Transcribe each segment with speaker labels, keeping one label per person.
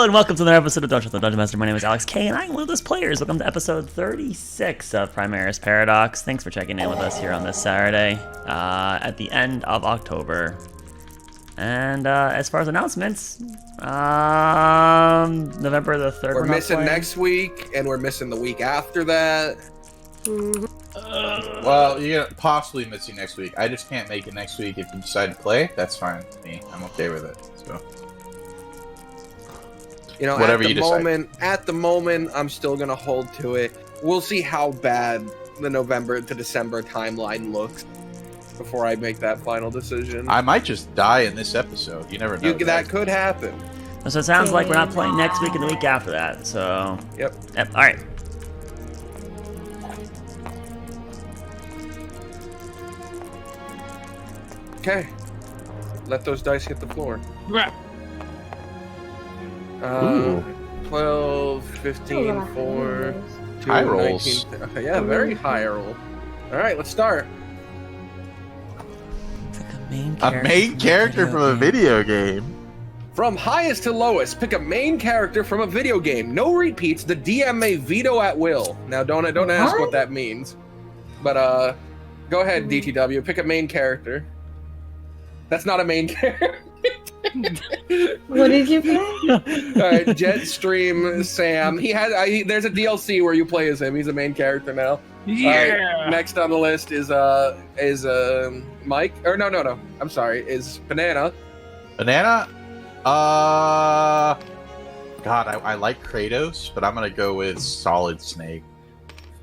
Speaker 1: and welcome to another episode of Dungeon Master. My name is Alex K, and I'm one of those players. Welcome to episode 36 of Primerus Paradox. Thanks for checking in with us here on this Saturday at the end of October. And as far as announcements, November the 3rd.
Speaker 2: We're missing next week, and we're missing the week after that.
Speaker 3: Well, you're possibly missing next week. I just can't make it next week. If you decide to play, that's fine with me. I'm okay with it. So,
Speaker 2: you know,
Speaker 3: whatever
Speaker 2: at the
Speaker 3: you decide.
Speaker 2: At the moment, I'm still gonna hold to it. We'll see how bad the November to December timeline looks before I make that final decision.
Speaker 3: I might just die in this episode. You never know.
Speaker 2: That could happen.
Speaker 1: So it sounds like we're not playing next week and the week after that. So
Speaker 2: Yep.
Speaker 1: All right.
Speaker 2: Okay. Let those dice hit the floor.
Speaker 3: Ooh.
Speaker 2: 12, 15, 4, 2,
Speaker 3: High rolls.
Speaker 2: 19. Yeah, very high roll. All right, let's start.
Speaker 1: A
Speaker 3: main character from a video game.
Speaker 2: From highest to lowest, pick a main character from a video game. No repeats. The DM may veto at will. Now, don't ask what that means. But go ahead, DTW. Pick a main character. That's not a main character.
Speaker 4: What did you play?
Speaker 2: All right, Jetstream Sam. There's a DLC where you play as him. He's a main character now.
Speaker 5: Yeah.
Speaker 2: Right, next on the list is Mike. Or no. I'm sorry. Is Banana.
Speaker 3: Banana? God, I like Kratos, but I'm gonna go with Solid Snake.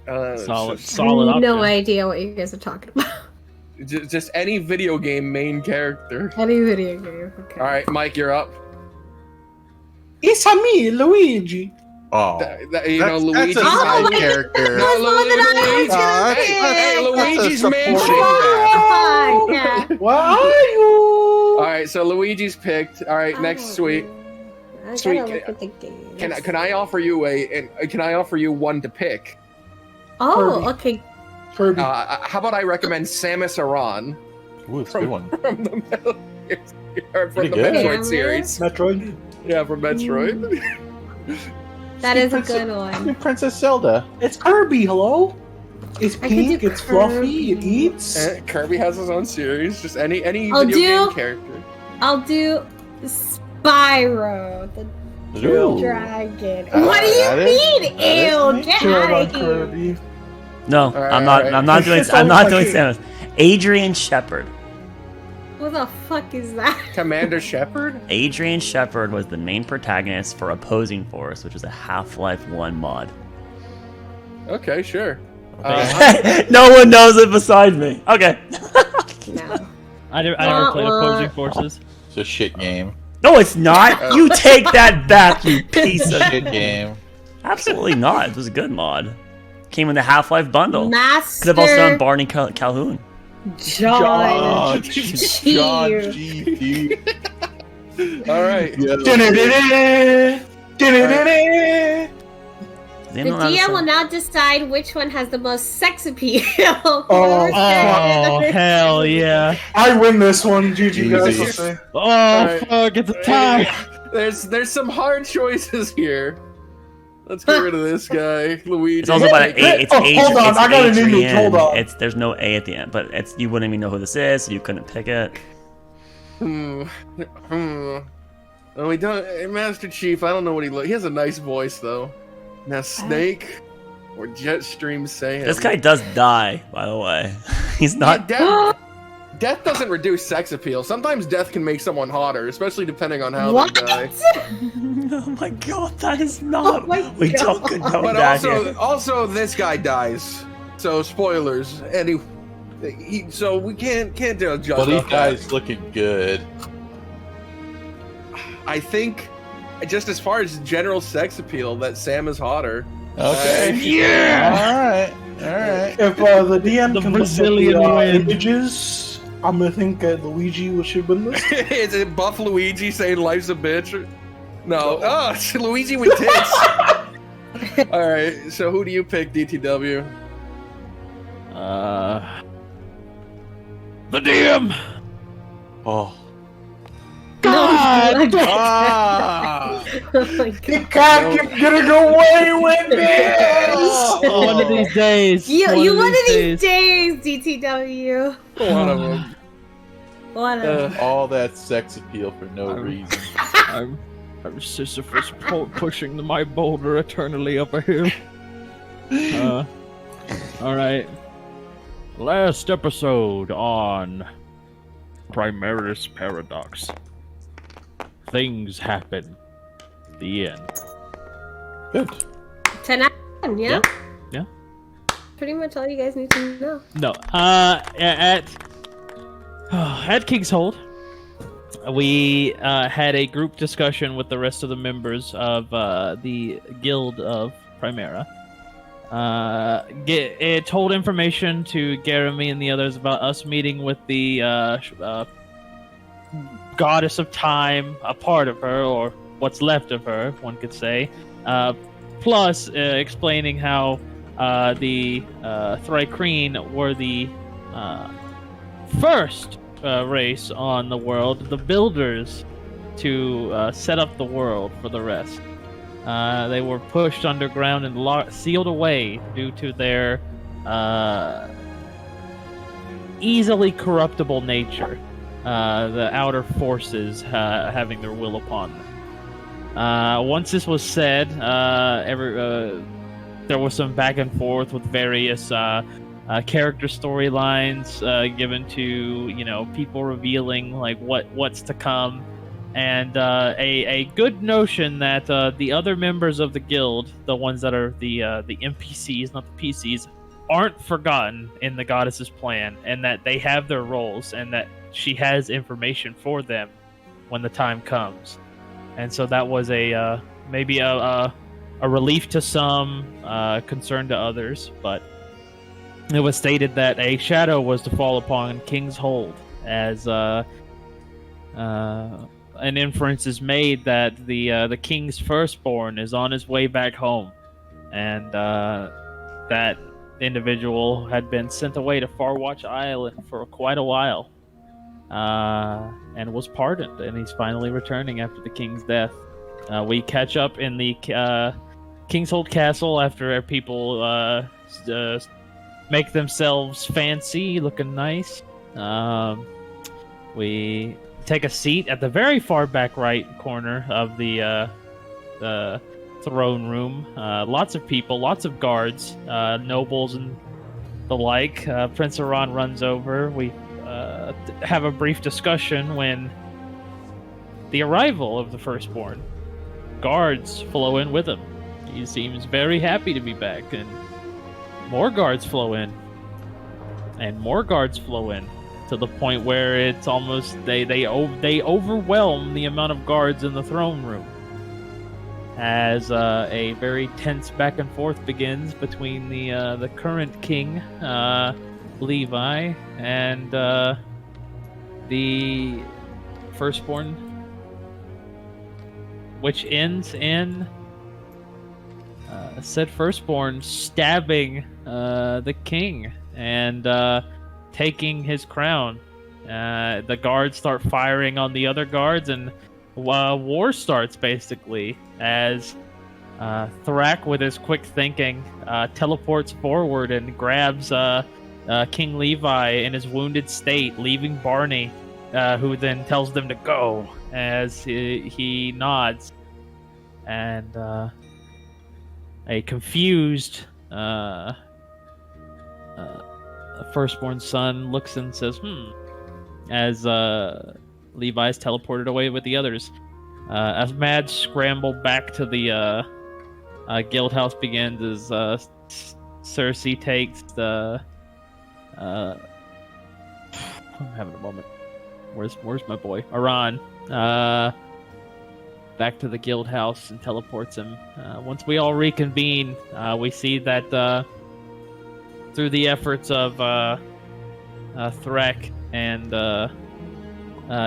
Speaker 5: Solid
Speaker 4: No
Speaker 5: option.
Speaker 4: idea what you guys are talking about.
Speaker 2: Just any video game main character.
Speaker 4: Any video game. Okay.
Speaker 2: All right, Mike, you're up.
Speaker 6: It's a me, Luigi.
Speaker 3: Oh,
Speaker 2: Luigi's
Speaker 3: that's a side
Speaker 4: my
Speaker 3: character.
Speaker 4: That's the one that I was gonna pick.
Speaker 2: Luigi's main
Speaker 3: supporting
Speaker 4: Oh, yeah.
Speaker 6: Where are you?
Speaker 2: All right, so Luigi's picked. All right, next sweet.
Speaker 4: I
Speaker 2: Sweet.
Speaker 4: gotta look at the game.
Speaker 2: Can I offer you one to pick?
Speaker 4: Oh,
Speaker 6: Kirby.
Speaker 4: okay.
Speaker 6: Kirby.
Speaker 2: How about I recommend Samus Aran
Speaker 3: Ooh, it's a good one.
Speaker 2: from the Metal or from
Speaker 3: Pretty
Speaker 2: the
Speaker 3: good.
Speaker 2: Metroid
Speaker 4: Samus?
Speaker 2: series?
Speaker 6: Metroid.
Speaker 2: Yeah, from Metroid.
Speaker 4: That is a good one.
Speaker 3: Princess Zelda.
Speaker 6: It's Kirby, hello? It's
Speaker 4: I could do
Speaker 6: pink, it's fluffy, it eats.
Speaker 2: Kirby has his own series. Just any
Speaker 4: I'll
Speaker 2: video
Speaker 4: do-
Speaker 2: game character.
Speaker 4: I'll do Spyro, the
Speaker 3: Ooh.
Speaker 4: dragon.
Speaker 3: Uh,
Speaker 4: What do you
Speaker 3: that is-
Speaker 4: mean?
Speaker 3: that is
Speaker 4: Ew,
Speaker 3: me.
Speaker 4: get
Speaker 6: Chill
Speaker 4: out
Speaker 6: on
Speaker 4: of here.
Speaker 6: Kirby.
Speaker 1: No,
Speaker 2: All right,
Speaker 1: I'm not.
Speaker 2: all right.
Speaker 1: I'm not doing.
Speaker 6: It's
Speaker 1: I'm not doing
Speaker 6: almost
Speaker 1: Samus. Adrian Shepard.
Speaker 4: What the fuck is that?
Speaker 2: Commander Shepard.
Speaker 1: Adrian Shepard was the main protagonist for Opposing Force, which was a Half-Life 1 mod.
Speaker 2: Okay, sure.
Speaker 1: No one knows it besides me. Okay.
Speaker 4: No.
Speaker 5: I never played Opposing Forces.
Speaker 3: It's a shit game.
Speaker 1: No, it's not. You take that back, you piece of.
Speaker 3: Shit game.
Speaker 1: Absolutely not. It was a good mod. Came in the Half-Life bundle.
Speaker 4: Master
Speaker 1: Could have also done Barney Calhoun.
Speaker 4: John.
Speaker 3: John G.
Speaker 2: All right.
Speaker 4: The DM will now decide which one has the most sex appeal.
Speaker 6: Oh,
Speaker 5: Hell yeah.
Speaker 6: I win this one, GG guys.
Speaker 3: Easy.
Speaker 6: I'll say.
Speaker 5: Oh,
Speaker 2: Alright.
Speaker 5: fuck, it's a tie.
Speaker 2: There's some hard choices here. Let's get rid of this guy, Luigi.
Speaker 1: It's also about an A. It's
Speaker 6: Oh, hold on,
Speaker 1: it's
Speaker 6: I got an image,
Speaker 1: Adrian.
Speaker 6: hold on.
Speaker 1: There's no A at the end, but you wouldn't even know who this is, so you couldn't pick it.
Speaker 2: Oh, we don't. Master Chief. I don't know what he looks. He has a nice voice though. Now Snake or Jetstream Sam.
Speaker 1: This guy does die, by the way. He's not.
Speaker 2: Death doesn't reduce sex appeal. Sometimes death can make someone hotter, especially depending on how
Speaker 4: What?
Speaker 2: they die.
Speaker 1: Oh my god, that is not.
Speaker 4: Oh my
Speaker 1: we don't
Speaker 4: God.
Speaker 1: condone
Speaker 2: But
Speaker 1: that here.
Speaker 2: also this guy dies. So spoilers. And so we can't judge.
Speaker 3: But he
Speaker 2: off that.
Speaker 3: dies looking good.
Speaker 2: I think, just as far as general sex appeal, that Sam is hotter.
Speaker 3: Okay.
Speaker 5: Yeah.
Speaker 3: Alright.
Speaker 6: If the DM
Speaker 5: The
Speaker 6: can look at
Speaker 5: Brazilian
Speaker 6: the
Speaker 5: win.
Speaker 6: images, I'm gonna think Luigi should win this.
Speaker 2: Is it Buff Luigi saying life's a bitch? No. Oh, it's Luigi with tits. All right. So who do you pick, DTW?
Speaker 5: The DM.
Speaker 3: Oh.
Speaker 5: God!
Speaker 4: No,
Speaker 3: Ah!
Speaker 4: Oh my
Speaker 6: You
Speaker 4: God.
Speaker 6: can't keep getting away with this!
Speaker 5: One of these days.
Speaker 4: You one of these days, DTW.
Speaker 2: One of them.
Speaker 4: One of them.
Speaker 3: All that sex appeal for no reason.
Speaker 5: I'm Sisyphus pushing my boulder eternally up a hill. All right. Last episode on Primerus Paradox. Things happen. The end.
Speaker 3: Good.
Speaker 4: 10 out of 10, yeah?
Speaker 5: Yeah.
Speaker 4: Pretty much all you guys need to know.
Speaker 5: No. At King's Hold, we had a group discussion with the rest of the members of the Guild of Primera. It told information to Jeremy and the others about us meeting with the goddess of time, a part of her, or what's left of her, one could say. Plus, explaining how the Thrycreen were the first race on the world, the builders, to set up the world for the rest. They were pushed underground and sealed away due to their easily corruptible nature. The outer forces having their will upon them. Once this was said, there was some back and forth with various character storylines given to people revealing like what's to come. And a good notion that the other members of the guild, the ones that are the NPCs, not the PCs, aren't forgotten in the goddess's plan, and that they have their roles, and that she has information for them when the time comes. And so that was maybe a relief to some, concern to others, but it was stated that a shadow was to fall upon King's Hold as an inference is made that the king's firstborn is on his way back home, and that individual had been sent away to Farwatch Island for quite a while, and was pardoned, and he's finally returning after the king's death. We catch up in the King's Hold Castle after people make themselves fancy, looking nice. We take a seat at the very far back right corner of the throne room. Lots of people, lots of guards, nobles and the like. Prince Iran runs over. We have a brief discussion when the arrival of the firstborn. Guards flow in with him. He seems very happy to be back, and more guards flow in. And more guards flow in. To the point where it's almost they overwhelm the amount of guards in the throne room, as a very tense back and forth begins between the current king, Levi, and the firstborn, which ends in said firstborn stabbing the king and taking his crown. The guards start firing on the other guards, and war starts basically as Thrak, with his quick thinking, teleports forward and grabs King Levi in his wounded state, leaving Barney, who then tells them to go as he nods. And a confused firstborn son looks and says, as Levi's teleported away with the others. As mad scramble back to the guild house begins as Cersei takes the I'm having a moment. Where's my boy? Aran back to the guild house and teleports him. Once we all reconvene, we see that through the efforts of Threk and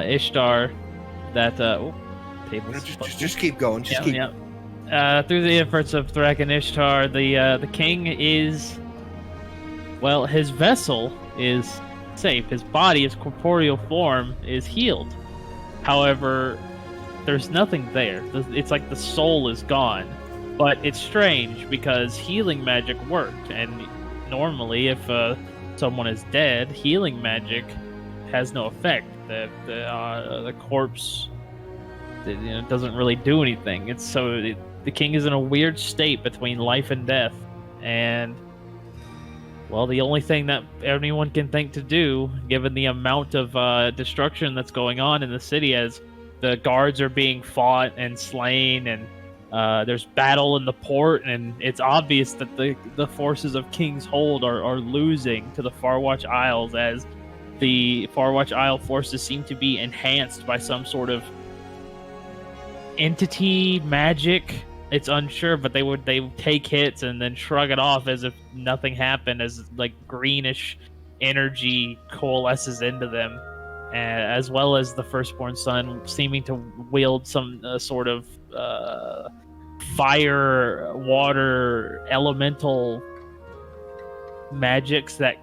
Speaker 5: Ishtar, that tables.
Speaker 7: Just keep going. Just keep.
Speaker 5: Through the efforts of Threk and Ishtar, the king is, well, his vessel is safe. His body, his corporeal form, is healed. However, there's nothing there. It's like the soul is gone. But it's strange because healing magic worked, and normally if someone is dead, healing magic has no effect. The corpse doesn't really do anything. The king is in a weird state between life and death, and well, the only thing that anyone can think to do, given the amount of destruction that's going on in the city as the guards are being fought and slain, and there's battle in the port, and it's obvious that the forces of King's Hold are losing to the Farwatch Isles, as the Farwatch Isle forces seem to be enhanced by some sort of entity magic. It's unsure, but they would take hits and then shrug it off as if nothing happened, as like greenish energy coalesces into them, as well as the firstborn son seeming to wield some sort of fire, water, elemental magics that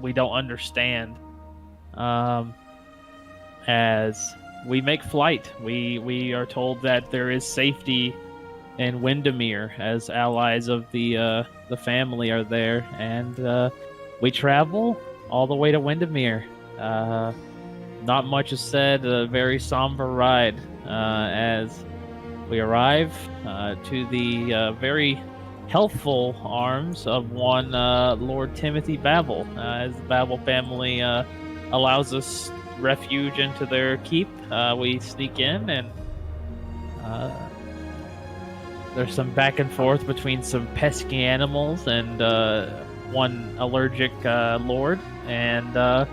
Speaker 5: we don't understand. As we make flight, we are told that there is safety in Windermere, as allies of the family are there, and we travel all the way to Windermere. Not much is said. A very somber ride as we arrive to the very helpful arms of one Lord Timothy Babel, as the Babel family allows us refuge into their keep. We sneak in, and there's some back and forth between some pesky animals and one allergic lord, and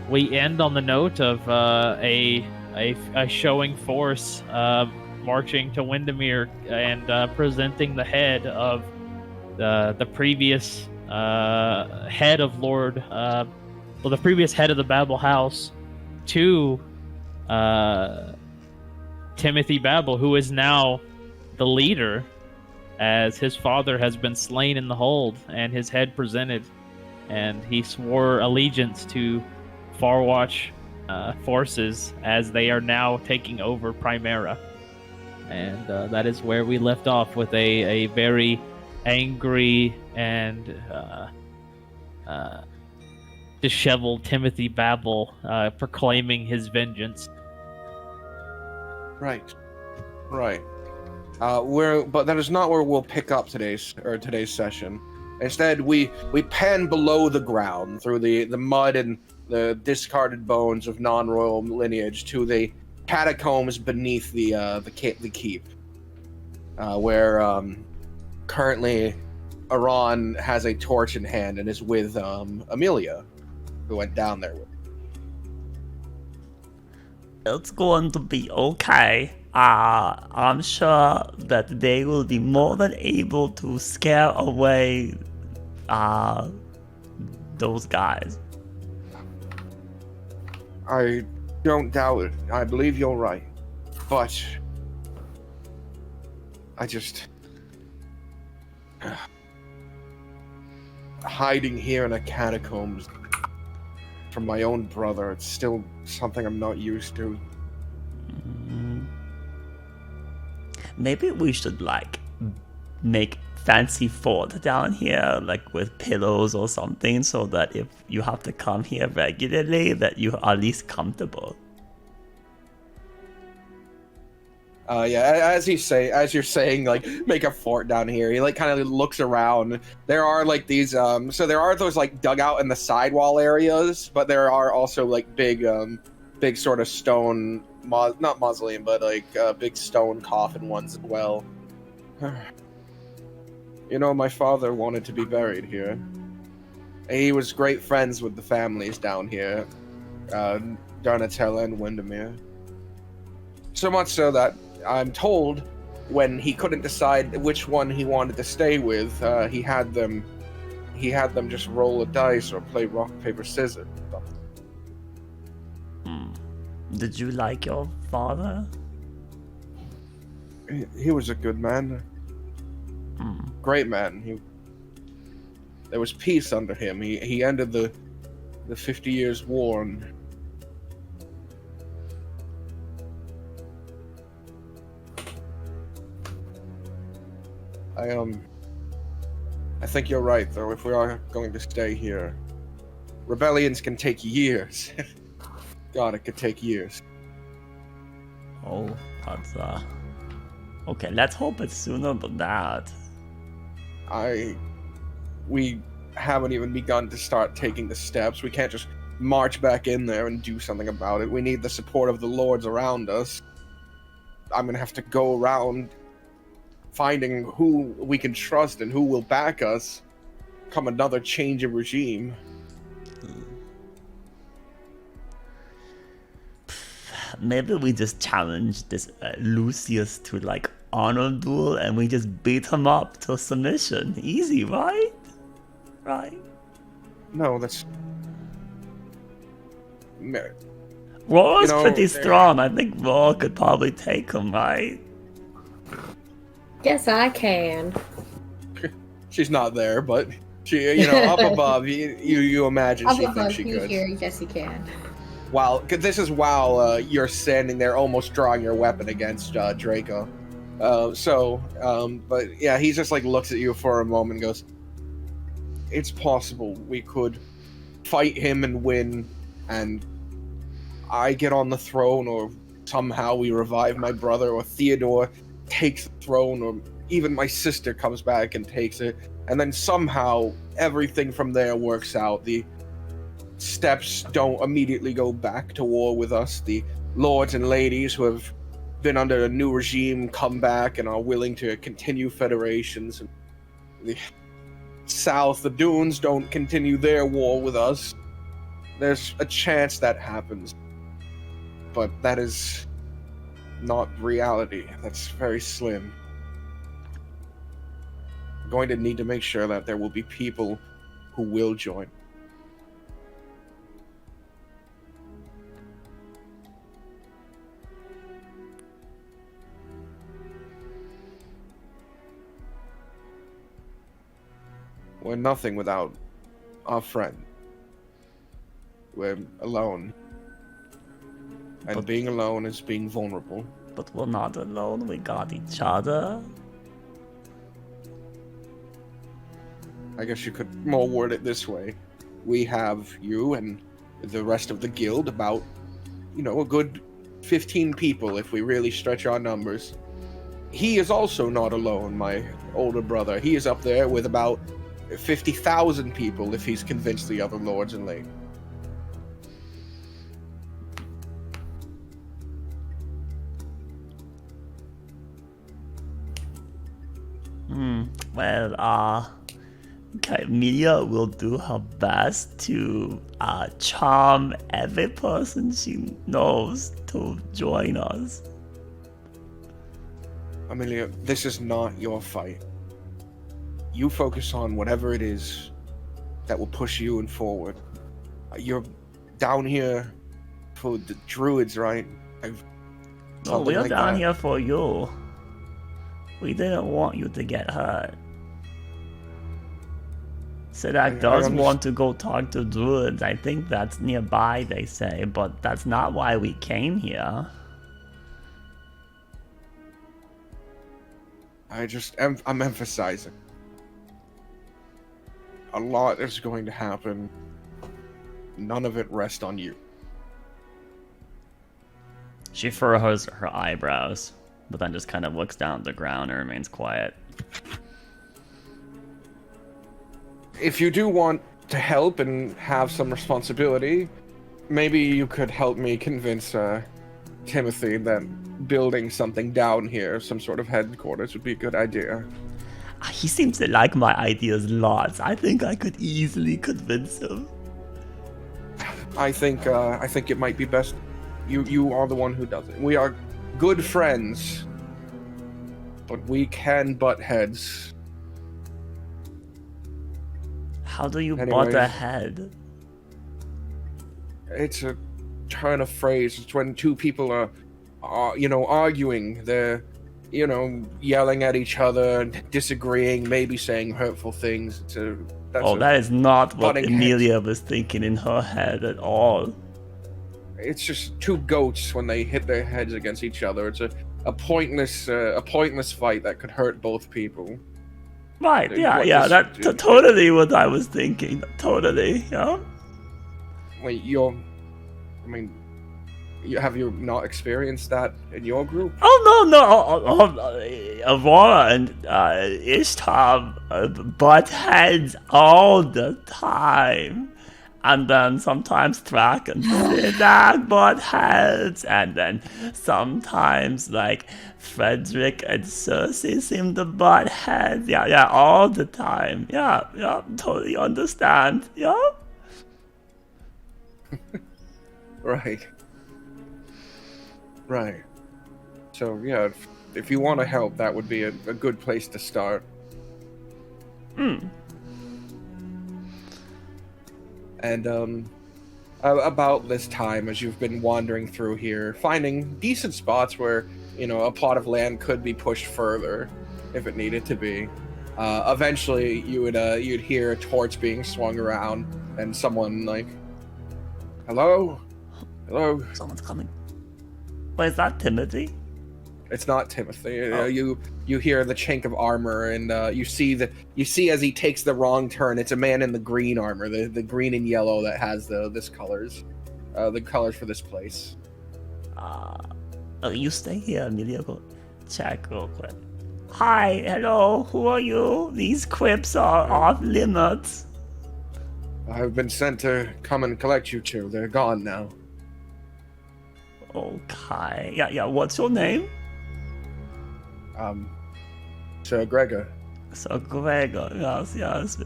Speaker 5: we end on the note of a showing force marching to Windermere and presenting the head of the previous head of the previous head of the Babel house to Timothy Babel, who is now the leader, as his father has been slain in the hold and his head presented, and he swore allegiance to Farwatch forces as they are now taking over Primera. And that is where we left off, with a very angry and disheveled Timothy Babel proclaiming his vengeance.
Speaker 2: Right. But that is not where we'll pick up today's session. Instead, we pan below the ground through the mud and the discarded bones of non-royal lineage to the catacombs beneath the keep, where currently Iran has a torch in hand and is with Amelia, who went down there with.
Speaker 1: It's going to be okay. I'm sure that they will be more than able to scare away those guys.
Speaker 2: I don't doubt it. I believe you're right. But I just... hiding here in a catacombs from my own brother, it's still something I'm not used to.
Speaker 1: Maybe we should make fancy fort down here, with pillows or something, so that if you have to come here regularly, that you are at least comfortable.
Speaker 2: As you're saying, make a fort down here. He kind of looks around. There are these so there are those dugout in the sidewall areas, but there are also big sort of stone not mausoleum, but big stone coffin ones as well. You know, my father wanted to be buried here. He was great friends with the families down here, Darnatella and Windermere. So much so that I'm told when he couldn't decide which one he wanted to stay with, he had them just roll a dice or play rock, paper, scissors.
Speaker 1: Did you like your father?
Speaker 2: He was a good man. Great man. There was peace under him. He ended the 50 Years' War. And I think you're right, though. If we are going to stay here, rebellions can take years. God, it could take years.
Speaker 1: Oh, that's okay, let's hope it's sooner than that.
Speaker 2: We haven't even begun to start taking the steps. We can't just march back in there and do something about it. We need the support of the lords around us. I'm gonna have to go around finding who we can trust and who will back us come another change of regime.
Speaker 1: Maybe we just challenge this Lucius to like honor duel and we just beat him up to submission. Easy, right? Right.
Speaker 2: No, that's...
Speaker 1: Rora's
Speaker 2: You know,
Speaker 1: pretty strong. I think Rora could probably take him, right?
Speaker 4: Yes, I can.
Speaker 2: She's not there, but she, up above, you imagine
Speaker 4: Up
Speaker 2: she
Speaker 4: above
Speaker 2: thinks she
Speaker 4: you
Speaker 2: could.
Speaker 4: here, yes, you can.
Speaker 2: This is while you're standing there almost drawing your weapon against Draco. But yeah, he just like looks at you for a moment and goes, it's possible we could fight him and win, and I get on the throne, or somehow we revive my brother, or Theodore takes the throne, or even my sister comes back and takes it, and then somehow everything from there works out. The steps don't immediately go back to war with us. The lords and ladies who have been under a new regime come back and are willing to continue federations. And the South, the Dunes, don't continue their war with us. There's a chance that happens. But that is not reality. That's very slim. I'm going to need to make sure that there will be people who will join. We're nothing without our friend. We're alone. And
Speaker 1: But-
Speaker 2: being alone is being vulnerable.
Speaker 1: But we're not alone. We got each other.
Speaker 2: I guess you could more word it this way. We have you and the rest of the guild, about, a good 15 people if we really stretch our numbers. He is also not alone, my older brother. He is up there with about 50,000 people if he's convinced the other lords and ladies.
Speaker 1: Well, Mia will do her best to charm every person she knows to join us.
Speaker 2: Amelia, this is not your fight. You focus on whatever it is that will push you and forward. You're down here for the druids, right?
Speaker 1: No, we're
Speaker 2: like
Speaker 1: down
Speaker 2: that.
Speaker 1: here for you. We didn't want you to get hurt. Sidak does want to go talk to druids. I think that's nearby, they say, but that's not why we came here.
Speaker 2: I'm emphasizing. A lot is going to happen. None of it rests on you.
Speaker 1: She furrows her eyebrows, but then just kind of looks down at the ground and remains quiet.
Speaker 2: If you do want to help and have some responsibility, maybe you could help me convince Timothy that building something down here, some sort of headquarters, would be a good idea.
Speaker 1: He seems to like my ideas lots. I think I could easily convince him.
Speaker 2: I think it might be best. You are the one who does it. We are good friends, but we can butt heads.
Speaker 1: How do you butt
Speaker 2: Anyways.
Speaker 1: ahead?
Speaker 2: It's a turn of phrase. It's when two people are arguing. They're, yelling at each other, disagreeing, maybe saying hurtful things.
Speaker 1: That is not what
Speaker 2: butting
Speaker 1: Emilia was thinking in her head at all.
Speaker 2: It's just two goats when they hit their heads against each other. It's a pointless fight that could hurt both people.
Speaker 1: Right, yeah,
Speaker 2: What
Speaker 1: yeah,
Speaker 2: this-
Speaker 1: that's totally what I was thinking. Totally, yeah.
Speaker 2: Wait, have you not experienced that in your group?
Speaker 1: Oh, no. Aurora and Ishtar butt heads all the time. And then sometimes Thrak and Sidak butt heads. And then sometimes, like, Frederick and Cersei seem to butt heads. Yeah, all the time. Yeah, totally understand. Yeah.
Speaker 2: Right. Right. So yeah, if you want to help, that would be a good place to start. And about this time, as you've been wandering through here, finding decent spots where a plot of land could be pushed further, if it needed to be. Eventually, you'd hear a torch being swung around, and someone like, "Hello, hello."
Speaker 1: Someone's coming. Wait, is that Timothy?
Speaker 2: It's not Timothy.
Speaker 1: Oh.
Speaker 2: You hear the chink of armor, and you see as he takes the wrong turn. It's a man in the green armor, the green and yellow that has the colors for this place.
Speaker 1: You stay here, Amelia. Go check real quick. Hi, hello. Who are you? These quips are off limits.
Speaker 2: I've been sent to come and collect you two. They're gone now.
Speaker 1: Okay. Yeah. What's your name?
Speaker 2: Sir Gregor.
Speaker 1: So Gregor. Yes.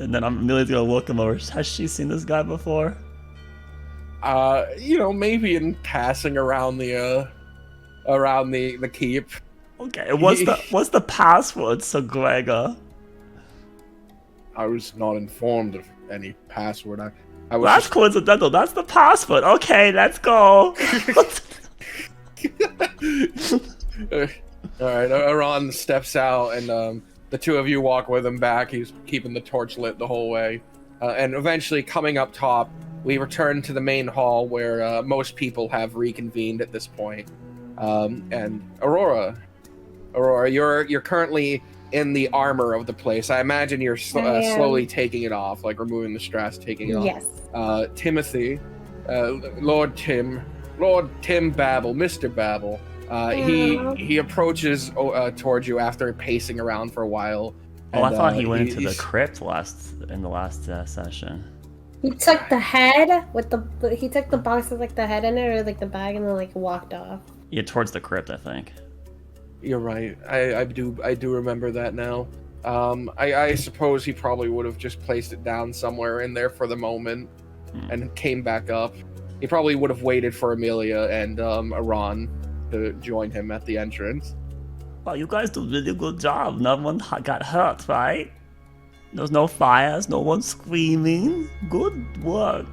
Speaker 1: And then I'm immediately gonna look him over. Has she seen this guy before?
Speaker 2: Maybe in passing around the keep.
Speaker 1: Okay. What's the password, Sir Gregor?
Speaker 2: I was not informed of any password. I was
Speaker 1: That's
Speaker 2: just...
Speaker 1: coincidental. That's the password. Okay, let's go.
Speaker 2: All right, Aran steps out, and the two of you walk with him back. He's keeping the torch lit the whole way. And eventually, coming up top, we return to the main hall where most people have reconvened at this point. And Aurora, you're currently in the armor of the place. I imagine you're slowly taking it off, like removing the straps, taking it off.
Speaker 4: Yes.
Speaker 2: Timothy, Lord Tim Babel, Mr. Babel. He approaches towards you after pacing around for a while.
Speaker 1: Oh, I thought he went into the
Speaker 2: he's-
Speaker 1: crypt in the last session.
Speaker 4: He took the head he took the box with like the head in it, or like the bag, and then like walked off.
Speaker 1: Yeah, towards the crypt, I think.
Speaker 2: You're right. I do remember that now. I suppose he probably would have just placed it down somewhere in there for the moment, and came back up. He probably would have waited for Amelia and Aran to join him at the entrance.
Speaker 1: Well, you guys do a really good job. No one got hurt, right? There's no fires, no one screaming. Good work.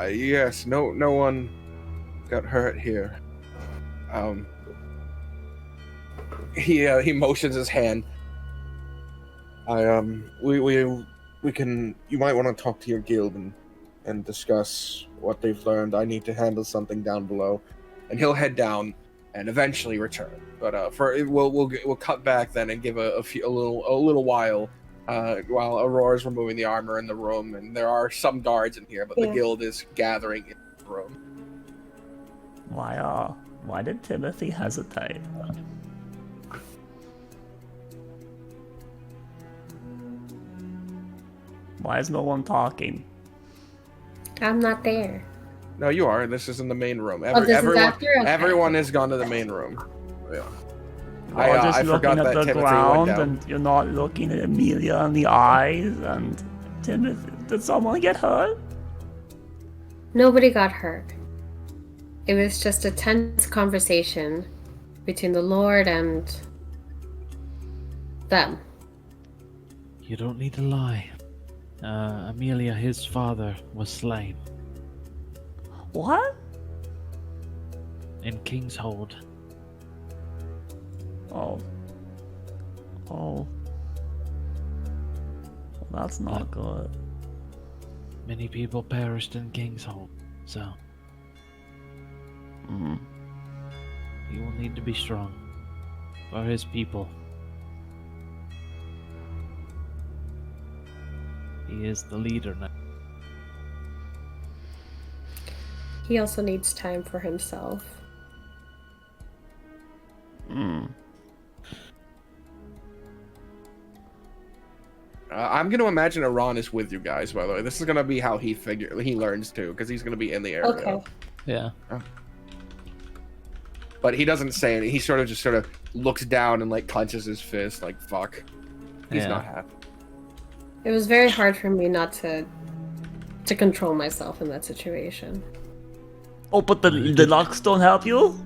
Speaker 2: Yes, no one got hurt here. He motions his hand. We can. You might want to talk to your guild and discuss what they've learned. I need to handle something down below, and he'll head down and eventually return. But we'll cut back then and give a little while Aurora's removing the armor in the room, and there are some guards in here, but the guild is gathering in the room.
Speaker 1: Why did Timothy hesitate? Why is no one talking?
Speaker 4: I'm not there.
Speaker 2: No, you are. This is in the main room.
Speaker 4: This is after? Okay.
Speaker 2: Everyone has gone to the main room. Yeah.
Speaker 1: You're just
Speaker 2: I
Speaker 1: looking
Speaker 2: forgot
Speaker 1: at
Speaker 2: that
Speaker 1: the
Speaker 2: Timothy
Speaker 1: ground,
Speaker 2: went down.
Speaker 1: and you're not looking at Amelia in the eyes. And Timothy, did someone get hurt?
Speaker 4: Nobody got hurt. It was just a tense conversation between the Lord and them.
Speaker 5: You don't need to lie. Amelia, his father, was slain
Speaker 1: What?
Speaker 5: in King's Hold.
Speaker 1: Oh. Well, that's not good.
Speaker 5: Many people perished in King's Hold, so you will need to be strong for his people. He is the leader now.
Speaker 4: He also needs time for himself.
Speaker 2: I'm going to imagine Iran is with you guys, by the way. This is going to be how he learns too, because he's going to be in the area.
Speaker 4: Okay.
Speaker 5: Yeah.
Speaker 2: But he doesn't say anything. He sort of looks down and like clenches his fist, like fuck. He's
Speaker 5: Yeah.
Speaker 2: not happy.
Speaker 4: It was very hard for me not to control myself in that situation.
Speaker 1: Oh, but the locks don't help you?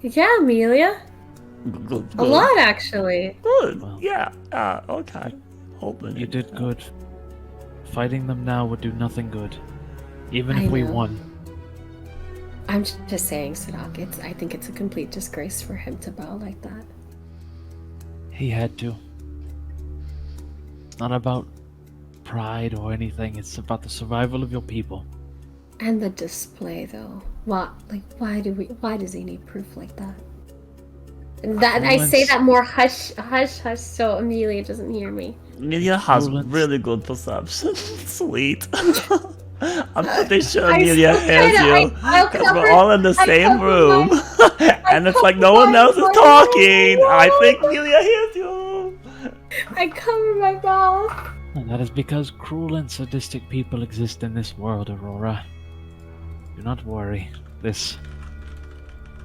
Speaker 4: Yeah, Amelia.
Speaker 1: Good.
Speaker 4: A lot, actually.
Speaker 1: Good.
Speaker 5: Well.
Speaker 1: Yeah. Okay. Hoping
Speaker 5: You did good. Fighting them now would do nothing good. Even
Speaker 4: I
Speaker 5: if we
Speaker 4: know.
Speaker 5: won.
Speaker 4: I'm just saying, Sadak. I think it's a complete disgrace for him to bow like that.
Speaker 5: He had to. It's not about pride or anything. It's about the survival of your people.
Speaker 4: And the display, though. Why does he need proof like that? That I say that more hush, so Amelia doesn't hear me.
Speaker 1: Amelia has
Speaker 5: Rulets.
Speaker 1: really good perception. Sweet. I'm pretty sure
Speaker 4: I
Speaker 1: Amelia
Speaker 4: swear
Speaker 1: hears
Speaker 4: to-
Speaker 1: you.
Speaker 4: I'll
Speaker 1: Because we're
Speaker 4: cover-
Speaker 1: all in the
Speaker 4: I
Speaker 1: same
Speaker 4: cover
Speaker 1: room. And it's like no one else is talking. I think Amelia hears you.
Speaker 4: I cover my mouth.
Speaker 5: And that is because cruel and sadistic people exist in this world, Aurora. Do not worry. This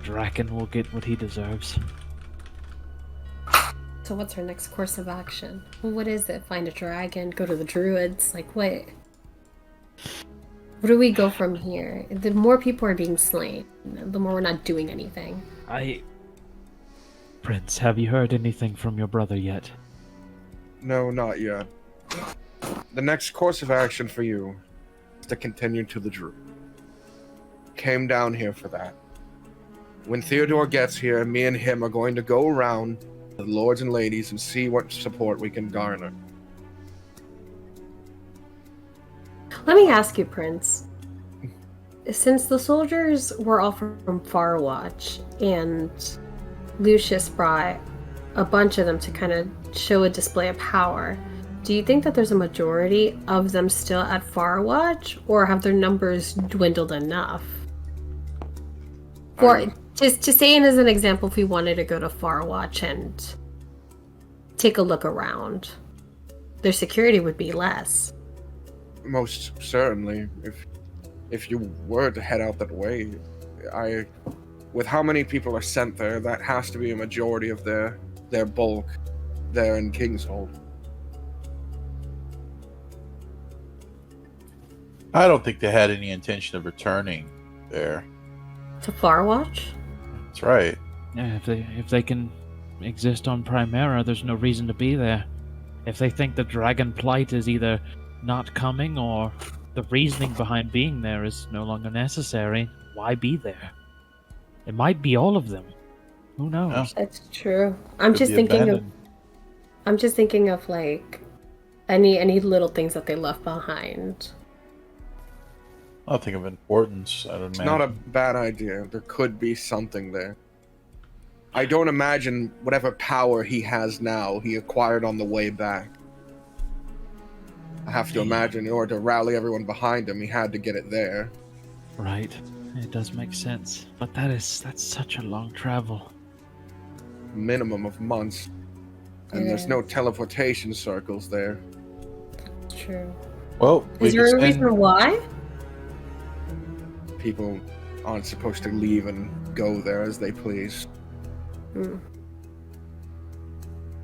Speaker 5: Draken will get what he deserves.
Speaker 4: So what's our next course of action? Well, what is it? Find a dragon? Go to the druids? Like what? Where do we go from here? The more people are being slain, the more we're not doing anything.
Speaker 5: Prince, have you heard anything from your brother yet?
Speaker 2: No, not yet. The next course of action for you is to continue to the Druid. Came down here for that. When Theodore gets here, me and him are going to go around to the lords and ladies and see what support we can garner.
Speaker 4: Let me ask you, Prince. Since the soldiers were all from Farwatch, and Lucius brought a bunch of them to kind of show a display of power, do you think that there's a majority of them still at Farwatch, or have their numbers dwindled enough? Or just to say, as an example, if we wanted to go to Farwatch and take a look around, their security would be less.
Speaker 2: Most certainly, if you were to head out that way, with how many people are sent there, that has to be a majority of their bulk there in Kingshold.
Speaker 3: I don't think they had any intention of returning there.
Speaker 4: To Farwatch?
Speaker 3: That's right.
Speaker 5: Yeah, if they can exist on Primera, there's no reason to be there. If they think the Dragon Plight is either not coming or the reasoning behind being there is no longer necessary, why be there? It might be all of them. Who knows?
Speaker 4: That's true. I'm
Speaker 3: Could
Speaker 4: just
Speaker 3: be
Speaker 4: thinking
Speaker 3: abandoned.
Speaker 4: I'm just thinking of like any little things that they left behind.
Speaker 3: Nothing of importance, I don't
Speaker 2: It's
Speaker 3: imagine.
Speaker 2: not a bad idea. There could be something there. I don't imagine whatever power he has now, he acquired on the way back. I have to imagine in order to rally everyone behind him, he had to get it there.
Speaker 5: Right. It does make sense. But that's such a long travel.
Speaker 2: Minimum of months. And
Speaker 4: It
Speaker 2: there's no
Speaker 4: is.
Speaker 2: teleportation circles there.
Speaker 4: True.
Speaker 3: Well, we
Speaker 4: Is there
Speaker 3: could
Speaker 4: a
Speaker 3: spend-
Speaker 4: reason why?
Speaker 2: People aren't supposed to leave and go there as they please.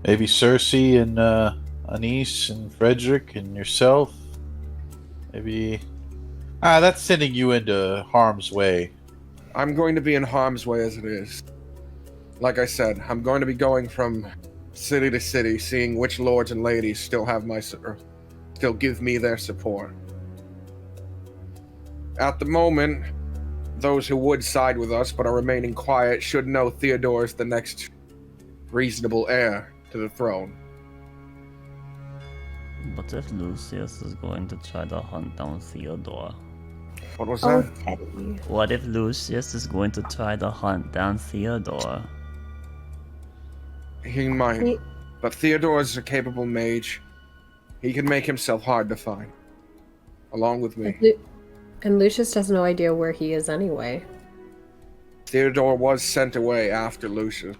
Speaker 3: maybe Cersei and Anise and Frederick and yourself. Maybe. That's sending you into harm's way.
Speaker 2: I'm going to be in harm's way as it is. Like I said, I'm going to be going from city to city, seeing which lords and ladies still have still give me their support. At the moment, those who would side with us but are remaining quiet should know Theodore is the next reasonable heir to the throne.
Speaker 1: But if Lucius is going to try to hunt down Theodore?
Speaker 2: What was
Speaker 4: Oh,
Speaker 2: that?
Speaker 4: Teddy.
Speaker 1: What if Lucius is going to try to hunt down Theodore?
Speaker 2: He might. But Theodore is a capable mage. He can make himself hard to find. Along with me.
Speaker 4: And Lucius has no idea where he is anyway.
Speaker 2: Theodore was sent away after Lucius.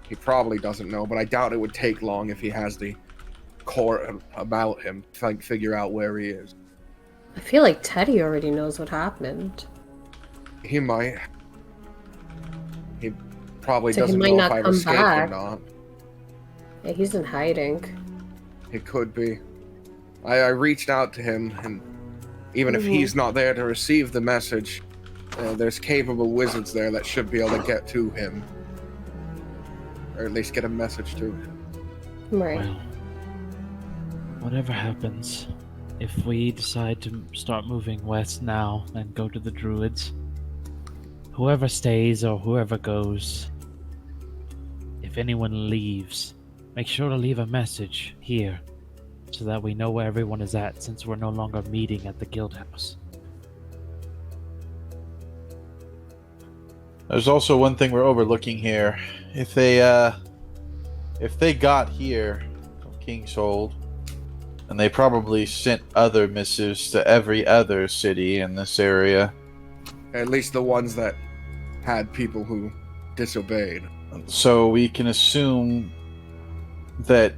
Speaker 2: He probably doesn't know, but I doubt it would take long if he has the core about him to figure out where he is.
Speaker 4: I feel like Teddy already knows what happened.
Speaker 2: He might. He probably
Speaker 4: So he
Speaker 2: doesn't
Speaker 4: might
Speaker 2: know
Speaker 4: not
Speaker 2: if I've
Speaker 4: come
Speaker 2: escaped
Speaker 4: back.
Speaker 2: or not.
Speaker 4: Yeah, he's in hiding.
Speaker 2: It could be. I reached out to him, and even if he's not there to receive the message, there's capable wizards there that should be able to get to him. Or at least get a message to him.
Speaker 4: Right.
Speaker 5: Well, whatever happens, if we decide to start moving west now and go to the Druids, whoever stays or whoever goes, if anyone leaves, make sure to leave a message here so that we know where everyone is at, since we're no longer meeting at the guild house.
Speaker 3: There's also one thing we're overlooking here. If they got here from Kingshold, and they probably sent other missives to every other city in this area.
Speaker 2: At least the ones that had people who disobeyed.
Speaker 3: So we can assume that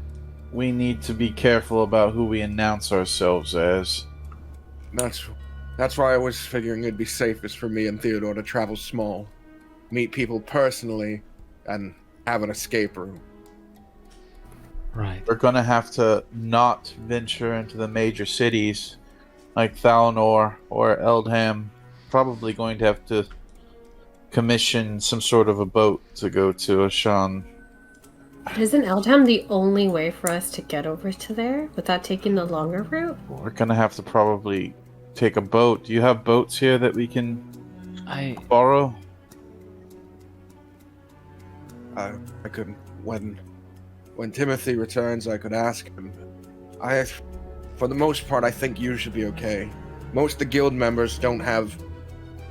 Speaker 3: we need to be careful about who we announce ourselves as.
Speaker 2: That's why I was figuring it'd be safest for me and Theodore to travel small, meet people personally, and have an escape room.
Speaker 5: Right.
Speaker 3: We're gonna have to not venture into the major cities like Thalnor or Eldham. Probably going to have to commission some sort of a boat to go to Ashan.
Speaker 4: Isn't Eldham the only way for us to get over to there without taking the longer route?
Speaker 3: We're gonna have to probably take a boat. Do you have boats here that we can borrow?
Speaker 2: I could, when Timothy returns, I could ask him. For the most part, I think you should be okay. Most of the guild members don't have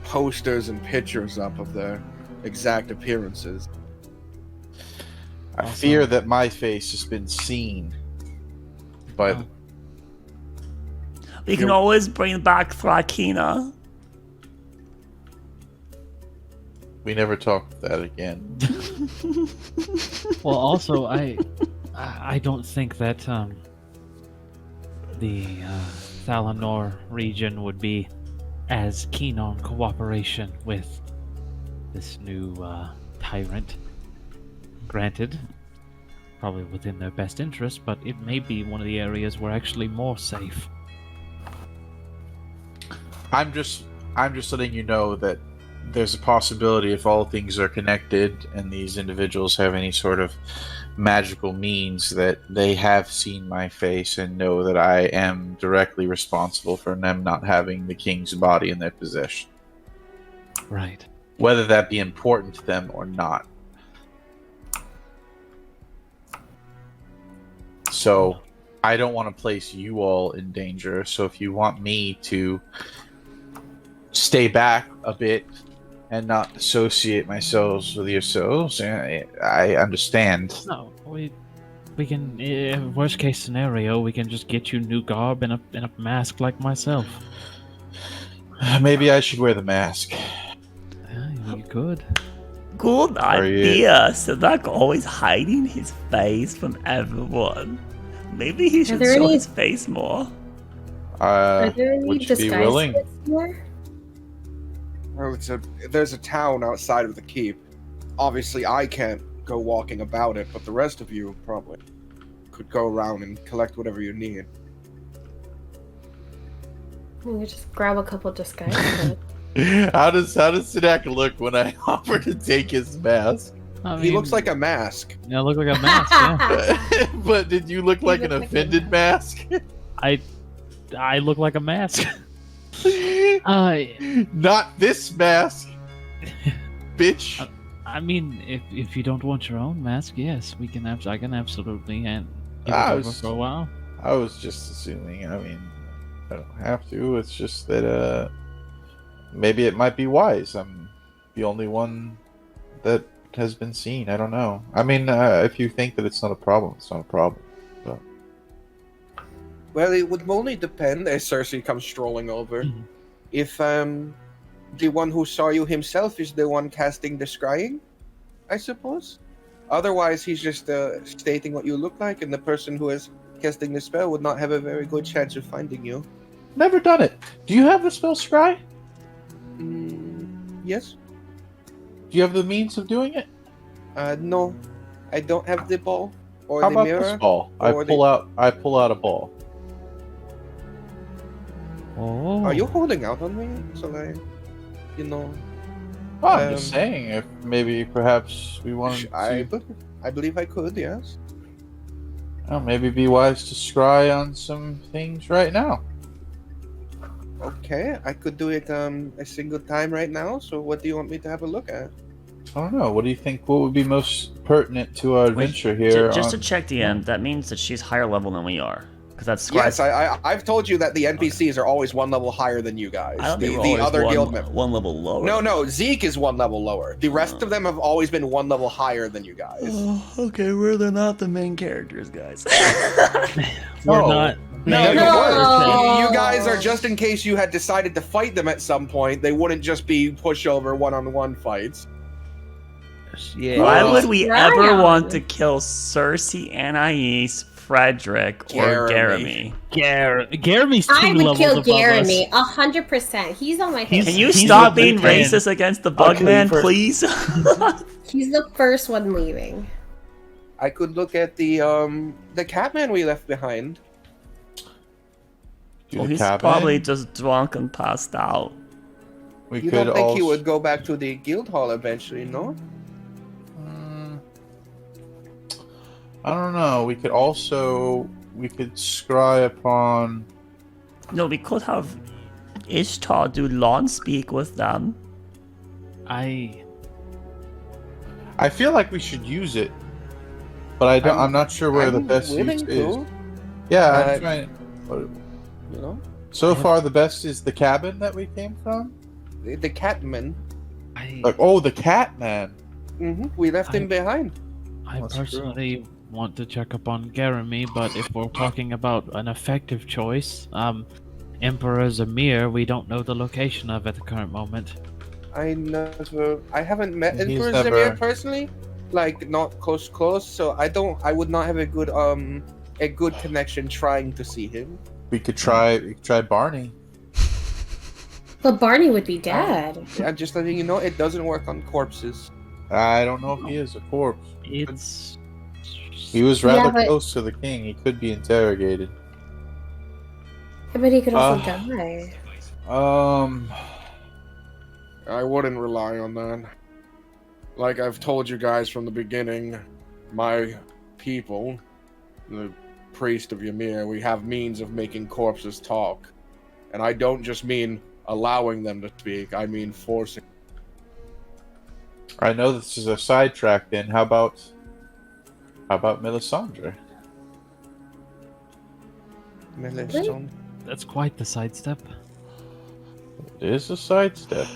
Speaker 2: posters and pictures up of their exact appearances.
Speaker 3: I fear that my face has been seen by the...
Speaker 1: We can always bring back Thrakina.
Speaker 3: We never talked that again.
Speaker 5: Well, also, I don't think that the Thalanor region would be as keen on cooperation with this new tyrant. Granted, probably within their best interest, but it may be one of the areas we're actually more safe.
Speaker 3: I'm just letting you know that there's a possibility, if all things are connected and these individuals have any sort of magical means, that they have seen my face and know that I am directly responsible for them not having the king's body in their possession.
Speaker 5: Right.
Speaker 3: Whether that be important to them or not. So, I don't want to place you all in danger, so if you want me to stay back a bit and not associate myself with yourselves, I understand.
Speaker 5: No, we can. Worst case scenario, we can just get you new garb and a mask like myself.
Speaker 3: Maybe I should wear the mask.
Speaker 5: Yeah, you could.
Speaker 1: Good idea. Sadok always hiding his face from everyone. Maybe he should show his face more.
Speaker 4: Are there any
Speaker 3: would you be
Speaker 4: disguise
Speaker 3: willing?
Speaker 4: kits here?
Speaker 2: Well, there's a town outside of the keep. Obviously, I can't go walking about it, but the rest of you probably could go around and collect whatever you need.
Speaker 4: We could just grab a couple disguise kits.
Speaker 3: How does Sidak look when I offer to take his mask?
Speaker 5: I
Speaker 2: He
Speaker 5: mean,
Speaker 2: looks like a mask.
Speaker 5: Yeah, look like a mask. Yeah.
Speaker 3: But did you look like an
Speaker 4: look like a
Speaker 3: offended mask?
Speaker 5: I look like a mask.
Speaker 3: Not this mask, bitch.
Speaker 5: I mean, if you don't want your own mask, yes, we can. I can absolutely and give
Speaker 3: I
Speaker 5: it over
Speaker 3: was-
Speaker 5: for a while.
Speaker 3: I was just assuming. I mean, I don't have to. It's just that maybe it might be wise. I'm the only one that has been seen. I don't know. I mean, if you think that it's not a problem, it's not a problem. But
Speaker 2: Well, it would only depend, as Cersei comes strolling over,
Speaker 5: Mhm.
Speaker 2: if the one who saw you himself is the one casting the scrying, I suppose. Otherwise, he's just stating what you look like, and the person who is casting the spell would not have a very good chance of finding you.
Speaker 3: Never done it. Do you have the spell scry?
Speaker 2: Yes?
Speaker 3: Do you have the means of doing it?
Speaker 2: No. I don't have the ball or
Speaker 3: How
Speaker 2: the
Speaker 3: about
Speaker 2: mirror.
Speaker 3: this ball? I
Speaker 2: or
Speaker 3: pull out a ball.
Speaker 5: Oh.
Speaker 2: Are you holding out on me? So like, you know,
Speaker 3: Well, I'm just saying, if maybe perhaps we wanted
Speaker 2: I
Speaker 3: to,
Speaker 2: believe I could, yes.
Speaker 3: maybe be wise to scry on some things right now.
Speaker 2: Okay, I could do it a single time right now. So what do you want me to have a look at?
Speaker 3: I don't know. What do you think? What would be most pertinent to our adventure here?
Speaker 1: Just to check, DM, that means that she's higher level than we are. Because that's
Speaker 2: Yes, I've told you that the NPCs are always one level higher than you guys.
Speaker 1: I don't think we're
Speaker 2: The
Speaker 1: always
Speaker 2: other guild members.
Speaker 1: one level lower.
Speaker 2: No, Zeke is one level lower. The rest of them have always been one level higher than you guys.
Speaker 1: Oh, okay, they're not the main characters, guys.
Speaker 5: We're
Speaker 3: No.
Speaker 5: not.
Speaker 2: No,
Speaker 3: No.
Speaker 2: you guys are just in case you had decided to fight them at some point. They wouldn't just be pushover one-on-one fights.
Speaker 5: Yeah.
Speaker 1: Why would we ever
Speaker 4: Ryan.
Speaker 1: want to kill Cersei, Anais, Frederick, or
Speaker 2: Jeremy.
Speaker 1: Jeremy?
Speaker 5: Jeremy's two
Speaker 4: I would
Speaker 5: levels
Speaker 4: kill
Speaker 5: above
Speaker 4: Jeremy
Speaker 5: us.
Speaker 4: 100%. He's on my
Speaker 5: He's-
Speaker 4: head.
Speaker 1: Can you
Speaker 5: He's
Speaker 1: stop
Speaker 5: a
Speaker 1: being
Speaker 5: big fan.
Speaker 1: racist against the
Speaker 6: I'll kill you
Speaker 1: Bugman,
Speaker 6: first.
Speaker 1: please?
Speaker 4: He's the first one leaving.
Speaker 2: I could look at the Catman we left behind.
Speaker 1: Well, he's probably just drunk and passed out.
Speaker 3: We
Speaker 2: You
Speaker 3: could
Speaker 2: don't think
Speaker 3: also.
Speaker 2: he would go back to the guild hall eventually, no?
Speaker 3: I don't know. We could scry upon.
Speaker 1: No, we could have Ishtar do lawn speak with them.
Speaker 5: I
Speaker 3: I feel like we should use it, but I don't. I'm not sure where the
Speaker 2: I'm
Speaker 3: best
Speaker 2: willing
Speaker 3: use is.
Speaker 2: to,
Speaker 3: Yeah,
Speaker 2: Uh,
Speaker 3: I'm trying.
Speaker 2: you know?
Speaker 3: So far, the best is the cabin that we came from.
Speaker 2: The Catman.
Speaker 3: Like, oh, the Catman.
Speaker 2: We left him behind.
Speaker 5: I
Speaker 3: That's
Speaker 5: personally want to check up on Jeremy, but if we're talking about an effective choice, Emperor Zamir, we don't know the location of at the current moment.
Speaker 2: I haven't met
Speaker 3: He's
Speaker 2: Emperor
Speaker 3: never-
Speaker 2: Zamir personally, like not close, so I would not have a good connection trying to see him.
Speaker 3: We could try Barney.
Speaker 4: But Barney would be dead.
Speaker 2: I'm just letting you know it doesn't work on corpses.
Speaker 3: I don't know if he is a corpse.
Speaker 5: It's
Speaker 3: He was rather
Speaker 4: Yeah, but-
Speaker 3: close to the king. He could be interrogated.
Speaker 4: But he could also
Speaker 3: Uh,
Speaker 4: die.
Speaker 2: I wouldn't rely on that. Like I've told you guys from the beginning, my people, the priest of Ymir, we have means of making corpses talk. And I don't just mean allowing them to speak, I mean forcing.
Speaker 3: I know this is a sidetrack. Then how about Melisandre?
Speaker 2: Melisandre.
Speaker 5: that's quite the sidestep.
Speaker 3: It is a sidestep.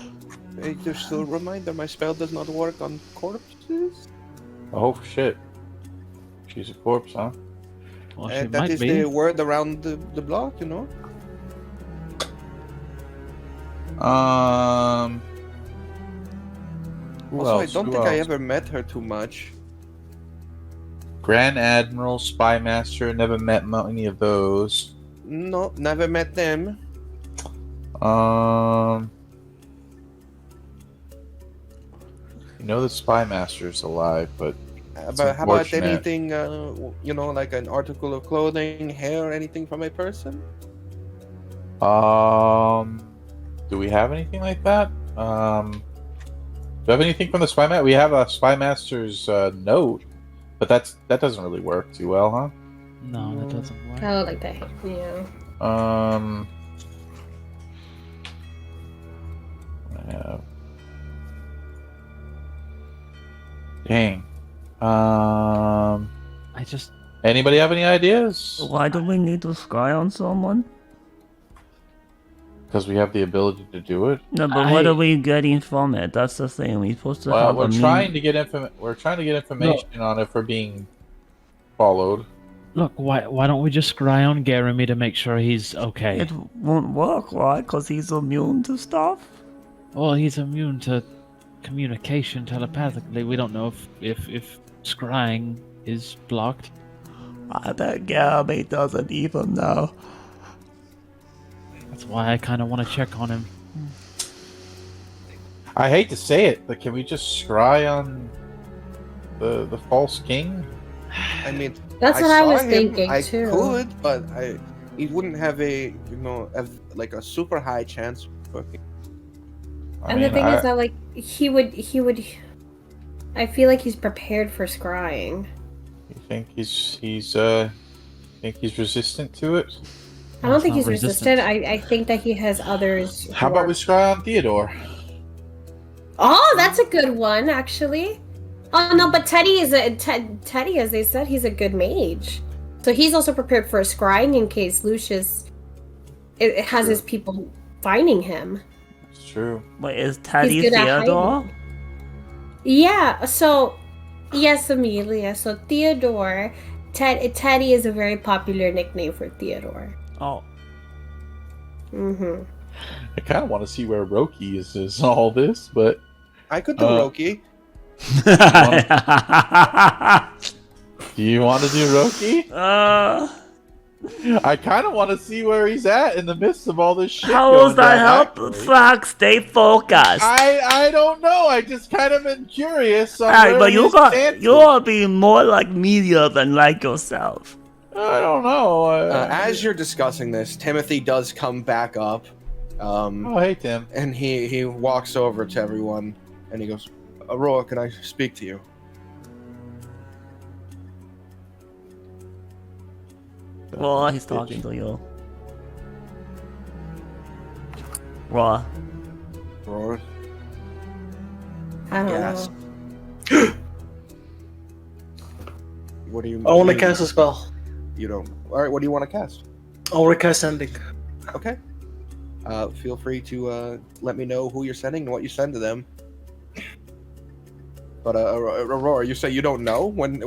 Speaker 2: Just a reminder, my spell does not work on corpses.
Speaker 3: Oh shit. She's a corpse, huh?
Speaker 5: Well, she
Speaker 2: That
Speaker 5: might
Speaker 2: is
Speaker 5: be.
Speaker 2: the word around the block, you know?
Speaker 3: Who
Speaker 2: Also,
Speaker 3: else?
Speaker 2: I don't
Speaker 3: Who
Speaker 2: think I
Speaker 3: else?
Speaker 2: ever met her too much.
Speaker 3: Grand Admiral, Spy Master. Never met any of those.
Speaker 2: No, never met them.
Speaker 3: You know the Spy Master's alive, but It's
Speaker 2: But how about
Speaker 3: unfortunate.
Speaker 2: anything, like an article of clothing, hair, anything from a person?
Speaker 3: do we have anything like that? Do we have anything from the Spy Master? We have a Spy Master's note, but that doesn't really work too well, huh?
Speaker 5: No, that doesn't work.
Speaker 4: Oh, like that. Yeah.
Speaker 3: I have. Dang.
Speaker 5: I just
Speaker 3: Anybody have any ideas?
Speaker 1: Why do we need to scry on someone?
Speaker 3: Because we have the ability to do it.
Speaker 1: No, but what are we getting from it? That's the thing. We're supposed to
Speaker 3: Well,
Speaker 1: have
Speaker 3: we're
Speaker 1: a
Speaker 3: trying to get information on if we're being followed.
Speaker 5: Look, why don't we just scry on Jeremy to make sure he's okay?
Speaker 1: It won't work, right? Because he's immune to stuff?
Speaker 5: Well, he's immune to communication telepathically. We don't know if scrying is blocked.
Speaker 1: I bet Jeremy doesn't even know.
Speaker 5: That's why I kind of want to check on him.
Speaker 3: I hate to say it, but can we just scry on the false king?
Speaker 2: I mean,
Speaker 4: That's what I was
Speaker 2: saw him,
Speaker 4: thinking
Speaker 2: I
Speaker 4: too.
Speaker 2: could, but he wouldn't have a like a super high chance of working.
Speaker 4: And the thing is that like he would. I feel like he's prepared for scrying.
Speaker 3: You think he's resistant to it?
Speaker 4: I don't think
Speaker 5: not
Speaker 4: he's resistant. I think that he has others. who
Speaker 3: How about
Speaker 4: are-
Speaker 3: we scry on Theodore?
Speaker 4: Oh, that's a good one, actually. Oh no, but Teddy is Teddy, as they said, he's a good mage, so he's also prepared for scrying in case Lucius it has his people finding him.
Speaker 3: It's true.
Speaker 1: Wait, is Teddy
Speaker 4: He's good at
Speaker 1: Theodore?
Speaker 4: hiding. Yeah. So yes, Amelia. So Theodore, Teddy is a very popular nickname for Theodore.
Speaker 1: Oh.
Speaker 4: Mm-hmm.
Speaker 3: I kind of want to see where Roki is in all this, but
Speaker 2: I could do Roki.
Speaker 3: do you want to do Roki? I kind of want to see where he's at in the midst of all this shit.
Speaker 1: How
Speaker 3: going
Speaker 1: was that
Speaker 3: down,
Speaker 1: help?
Speaker 3: actually.
Speaker 1: Fuck, stay focused.
Speaker 3: I don't know. I just kind of been curious. On
Speaker 1: Alright,
Speaker 3: where
Speaker 1: but
Speaker 3: his stance
Speaker 1: you're being more like media than like yourself.
Speaker 3: is. I don't know.
Speaker 2: As you're discussing this, Timothy does come back up.
Speaker 3: Oh, hey Tim.
Speaker 2: And he walks over to everyone and he goes, Aurora, can I speak to you?
Speaker 1: Well, he's talking to you. Raw.
Speaker 2: Aurora?
Speaker 4: I don't
Speaker 2: Yes.
Speaker 4: know.
Speaker 2: What do you
Speaker 6: I want to cast a spell.
Speaker 2: You don't. Alright, what do you want to cast?
Speaker 6: I want to cast Sending.
Speaker 2: Okay. Feel free to let me know who you're sending and what you send to them. But Aurora, you say you don't know when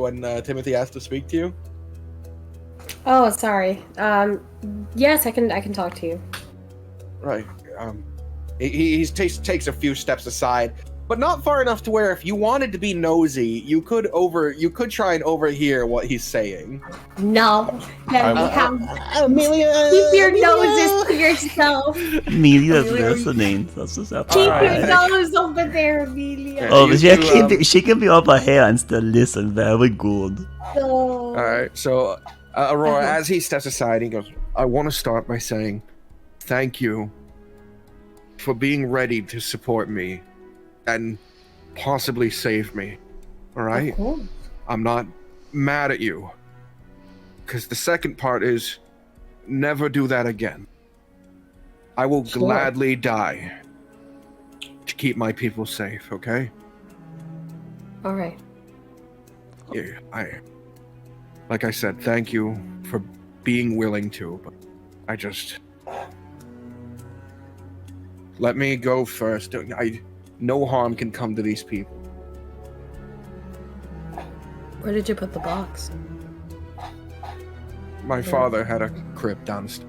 Speaker 2: Timothy asked to speak to you?
Speaker 4: Oh, sorry. Yes, I can talk to you.
Speaker 2: Right. He takes a few steps aside, but not far enough to where if you wanted to be nosy, you could try and overhear what he's saying.
Speaker 4: No. Then we have
Speaker 2: Amelia,
Speaker 4: keep your noses to yourself.
Speaker 1: Media's listening. That's what's up.
Speaker 4: Keep
Speaker 2: Alright.
Speaker 4: your nose over there, Amelia.
Speaker 1: Oh,
Speaker 2: You
Speaker 1: but
Speaker 2: two,
Speaker 1: she can be over here and still listen. Very good.
Speaker 4: So...
Speaker 2: All right. So Aurora, as he steps aside, he goes, "I want to start by saying, thank you for being ready to support me." And possibly save me. All right?
Speaker 4: Cool.
Speaker 2: I'm not mad at you. Because the second part is never do that again. I will
Speaker 4: Sure.
Speaker 2: gladly die to keep my people safe, okay?
Speaker 4: All right.
Speaker 2: Yeah, like I said, thank you for being willing to, but I just let me go first. No harm can come to these people.
Speaker 4: Where did you put the box?
Speaker 2: My father had a crypt downstairs.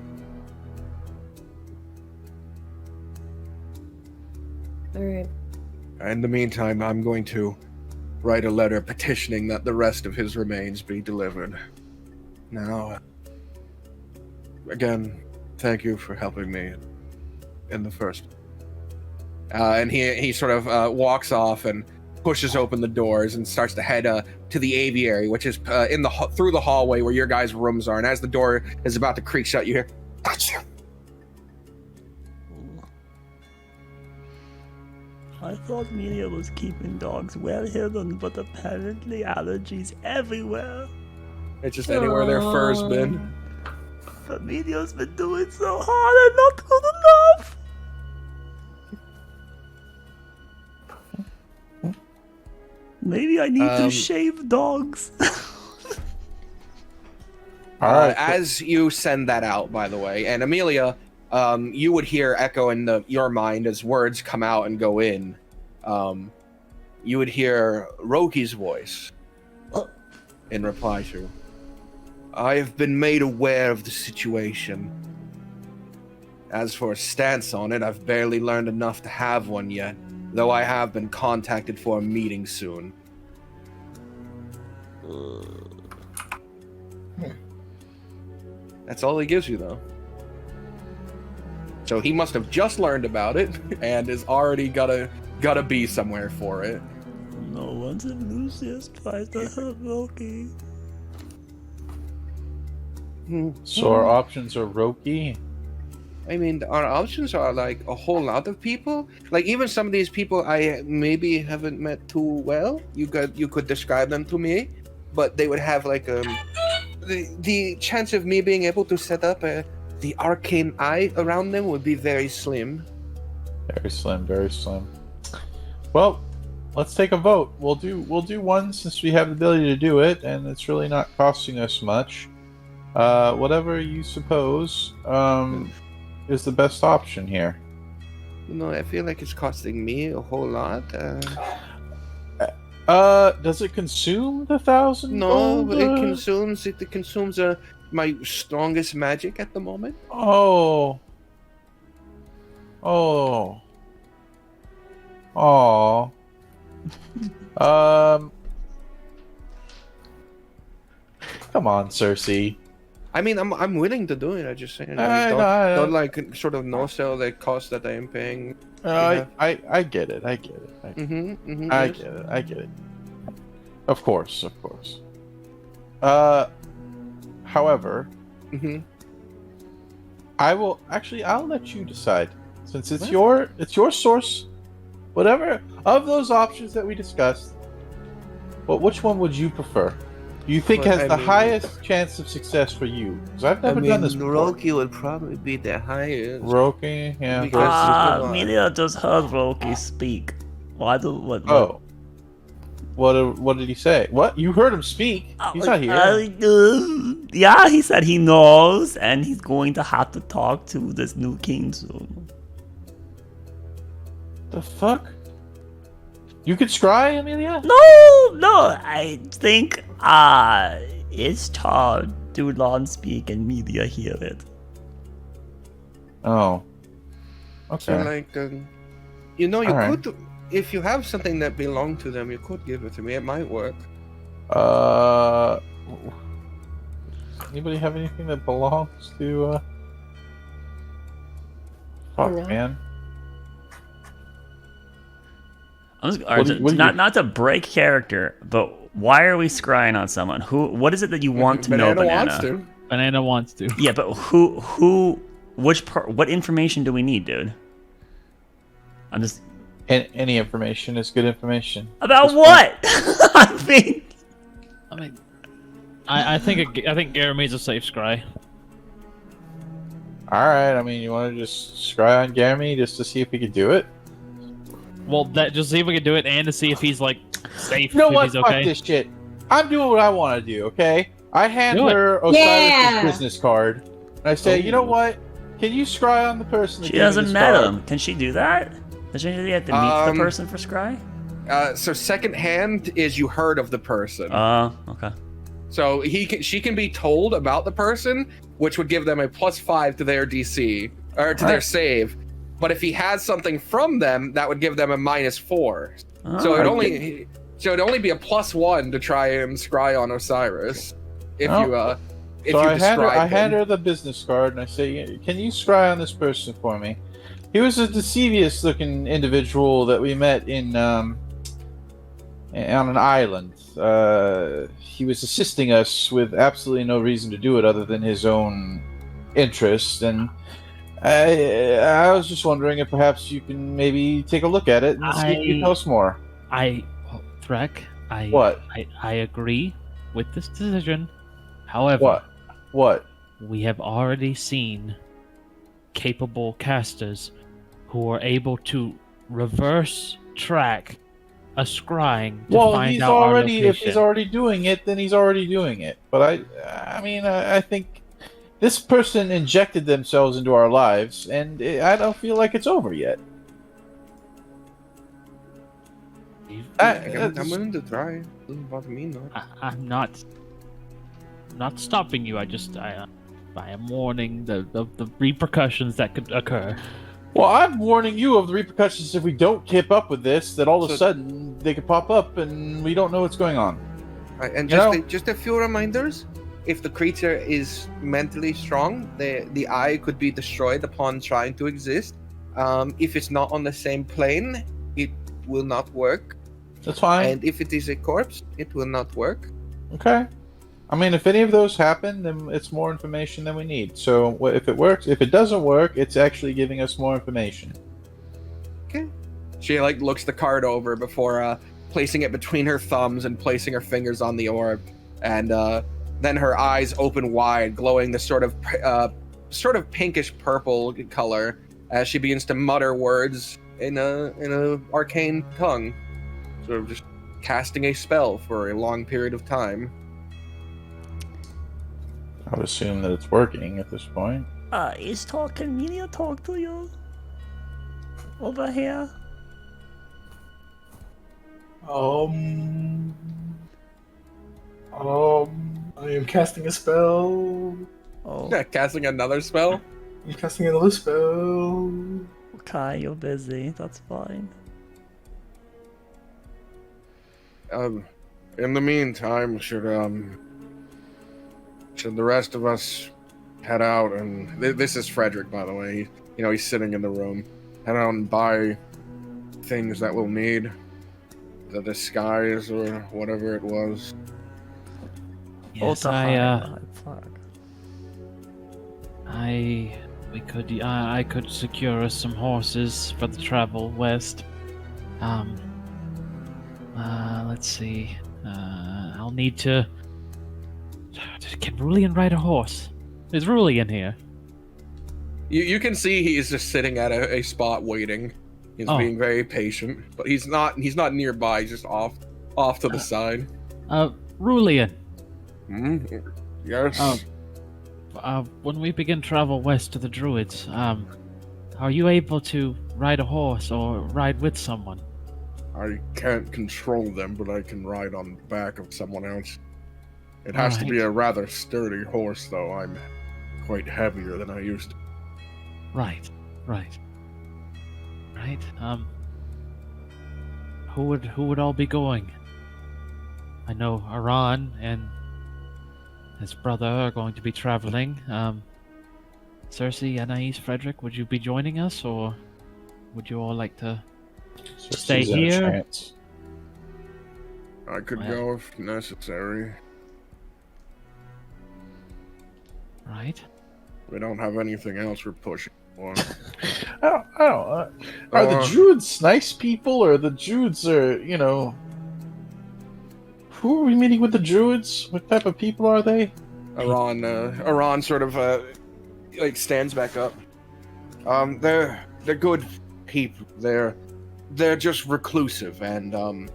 Speaker 4: All right.
Speaker 2: In the meantime, I'm going to write a letter petitioning that the rest of his remains be delivered. Now, again, thank you for helping me in the first. And he sort of walks off and pushes open the doors and starts to head to the aviary, which is through the hallway where your guys' rooms are. And as the door is about to creak shut, you hear, "Achoo!"
Speaker 1: I thought Media was keeping dogs well hidden, but apparently allergies everywhere.
Speaker 2: It's just anywhere their fur's been.
Speaker 1: But Media's been doing so hard and not good enough. Maybe I need to shave dogs.
Speaker 3: All right.
Speaker 2: As you send that out, by the way, and Amelia, you would hear echo in your mind as words come out and go in. You would hear Roki's voice in reply to, I have been made aware of the situation. As for a stance on it, I've barely learned enough to have one yet, though I have been contacted for a meeting soon. That's all he gives you, though. So he must have just learned about it and is already gotta be somewhere for it.
Speaker 1: No one's in Lucius tries to help Loki.
Speaker 3: So our options are Roki.
Speaker 2: I mean, our options are like a whole lot of people. Like even some of these people I maybe haven't met too well. You could describe them to me, but they would have like the chance of me being able to set up the arcane eye around them would be very slim.
Speaker 3: Very slim, very slim. Well, let's take a vote. We'll do one since we have the ability to do it, and it's really not costing us much. Whatever you suppose is the best option here.
Speaker 2: You know, I feel like it's costing me a whole lot.
Speaker 3: Does it consume the 1,000?
Speaker 2: No,
Speaker 3: gold?
Speaker 2: It consumes my strongest magic at the moment.
Speaker 3: Oh. Come on, Cersei.
Speaker 2: I mean, I'm willing to do it. I just saying,
Speaker 3: I
Speaker 2: don't like sort of no sell the cost that I am paying.
Speaker 3: I get it. I get it. I get it. Of course. However, I'll let you decide since it's your source. Whatever of those options that we discussed, which one would you prefer? You think has the highest chance of success for you? Because I've never done this before.
Speaker 2: Roki would probably be the highest.
Speaker 3: Roki, yeah.
Speaker 1: Amelia just heard Roki speak. Why do what?
Speaker 3: Oh. What did he say? What? You heard him speak? He's not here.
Speaker 1: Yeah, he said he knows, and he's going to have to talk to this new king soon.
Speaker 3: The fuck? You could scry, Amelia?
Speaker 1: No, I think it's Todd Dudlon speak and media hear it.
Speaker 3: Oh. Okay.
Speaker 2: So like, you know, you
Speaker 3: Alright.
Speaker 2: could, if you have something that belonged to them, you could give it to me. It might work.
Speaker 3: Anybody have anything that belongs to? Fuck,
Speaker 4: No.
Speaker 3: man.
Speaker 1: Not to break character, but why are we scrying on someone? What is it that you want to know, Banana?
Speaker 2: Wants to.
Speaker 5: Banana wants to.
Speaker 1: Yeah, but what information do we need, dude? I'm just
Speaker 3: Any information is good information.
Speaker 1: about what? I mean,
Speaker 5: I think Garamy's a safe scry.
Speaker 3: All right. I mean, you want to just scry on Jeremy just to see if he could do it?
Speaker 5: Well, just see if we can do it, and to see if he's like safe.
Speaker 3: You know
Speaker 5: if
Speaker 3: what?
Speaker 5: He's okay.
Speaker 3: Fuck this shit. I'm doing what I want to do. Okay. I hand
Speaker 5: Do it.
Speaker 3: her Osiris'
Speaker 4: Yeah.
Speaker 3: business card, and I say, you know what? Can you scry on the person? That
Speaker 1: she
Speaker 3: gave me
Speaker 1: hasn't
Speaker 3: this
Speaker 1: met
Speaker 3: card?
Speaker 1: him. Can she do that? Does she have to meet the person for scry?
Speaker 2: So second hand is you heard of the person.
Speaker 1: Okay.
Speaker 2: So she can be told about the person, which would give them a +5 to their DC or to their save. But if he has something from them, that would give them a -4. So it'd only be a +1 to try and scry on Osiris if you
Speaker 3: I
Speaker 2: describe
Speaker 3: hand
Speaker 2: him.
Speaker 3: her the business card and I say, "Can you scry on this person for me?" He was a deceivious-looking individual that we met on an island. He was assisting us with absolutely no reason to do it other than his own interest, and I was just wondering if perhaps you can maybe take a look at it and see if you can tell us more.
Speaker 5: Threk,
Speaker 3: What?
Speaker 5: I agree with this decision. However,
Speaker 3: What?
Speaker 5: we have already seen capable casters who are able to reverse track a scrying to find
Speaker 3: he's
Speaker 5: out our
Speaker 3: already. If
Speaker 5: location.
Speaker 3: he's already doing it, then he's already doing it. But I think this person injected themselves into our lives, and I don't feel like it's over yet.
Speaker 2: I'm willing to try. Doesn't bother me, no.
Speaker 5: I'm not. not stopping you. I am warning the repercussions that could occur.
Speaker 3: Well, I'm warning you of the repercussions if we don't keep up with this, that all of a
Speaker 2: So-
Speaker 3: sudden they could pop up and we don't know what's going on.
Speaker 2: Right, and
Speaker 3: You know-
Speaker 2: just a few reminders. If the creature is mentally strong, the eye could be destroyed upon trying to exist. If it's not on the same plane, it will not work.
Speaker 3: That's fine.
Speaker 2: And if it is a corpse, it will not work.
Speaker 3: Okay. I mean, if any of those happen, then it's more information than we need. So if it works, if it doesn't work, it's actually giving us more information.
Speaker 2: Okay. She looks the card over before placing it between her thumbs and placing her fingers on the orb, and then her eyes open wide, glowing the sort of pinkish purple color as she begins to mutter words in a arcane tongue, sort of just casting a spell for a long period of time.
Speaker 3: I would assume that it's working at this point.
Speaker 1: Is can Melia talk to you? Over here?
Speaker 6: I am casting a spell.
Speaker 1: Oh,
Speaker 2: Yeah, casting another spell.
Speaker 6: I'm casting another spell.
Speaker 1: okay, you're busy. That's fine.
Speaker 2: In the meantime, should the rest of us head out? And this is Frederick, by the way. He's sitting in the room. Head out and buy things that we'll need. The disguise or whatever it was.
Speaker 5: Yes, I could secure us some horses for the travel west. Let's see. I'll need to. Can Rulian ride a horse? Is Rulian here?
Speaker 2: You can see he is just sitting at a spot waiting. He's being very patient, but he's not nearby. He's just off to the side.
Speaker 5: Rulian.
Speaker 2: Yes.
Speaker 5: When we begin travel west to the Druids, are you able to ride a horse or ride with someone?
Speaker 2: I can't control them, but I can ride on the back of someone else. It has to be a rather sturdy horse, though. I'm quite heavier than I used to.
Speaker 5: Right. Who would all be going? I know Aran and his brother are going to be traveling. Cersei, Anais, Frederick, would you be joining us, or would you all like to stay
Speaker 3: Cersei's in a
Speaker 5: here?
Speaker 3: trance.
Speaker 2: I could
Speaker 5: Well.
Speaker 2: go if necessary.
Speaker 5: Right.
Speaker 2: We don't have anything else we're pushing for.
Speaker 3: I don't know. Are the Druids nice people, or the Druids are, who are we meeting with the Druids? What type of people are they?
Speaker 2: Aran sort of stands back up. They're good people. They're just reclusive, and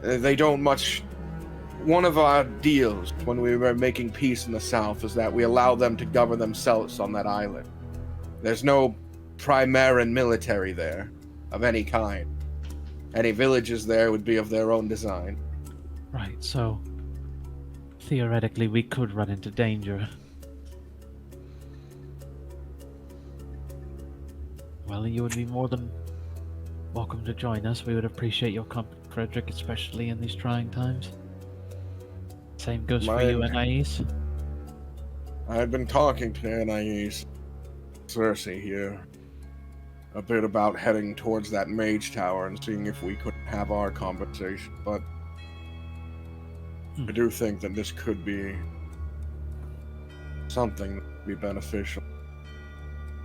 Speaker 2: they don't much. One of our deals when we were making peace in the south is that we allow them to govern themselves on that island. There's no Primeran military there of any kind. Any villages there would be of their own design.
Speaker 5: Right, so theoretically we could run into danger. Well, you would be more than welcome to join us. We would appreciate your company, Frederick, especially in these trying times. Same goes for you, Anais.
Speaker 2: I've been talking to Anais, Cersei here, a bit about heading towards that mage tower and seeing if we could have our conversation, but I do think that this could be something that would be beneficial.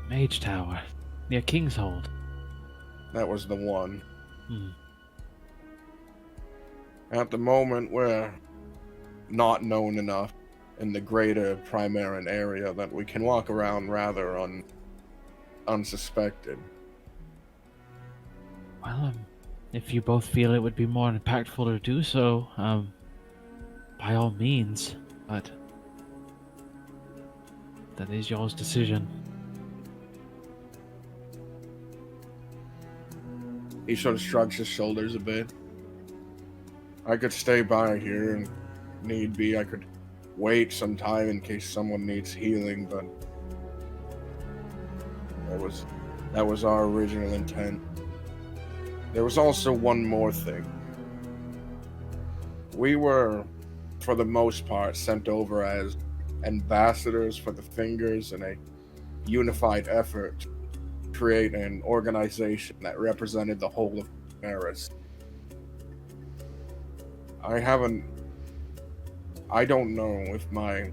Speaker 5: Mage Tower, near Kingshold.
Speaker 2: That was the one.
Speaker 5: Hmm.
Speaker 2: At the moment, we're not known enough in the greater Primeran area that we can walk around rather unsuspected.
Speaker 5: Well, if you both feel it would be more impactful to do so, by all means, but that is yours decision.
Speaker 2: He sort of shrugs his shoulders a bit. I could stay by here, and need be, I could wait some time in case someone needs healing, but that was our original intent. There was also one more thing. We were, for the most part, sent over as ambassadors for the Fingers in a unified effort to create an organization that represented the whole of Primerus. I don't know if my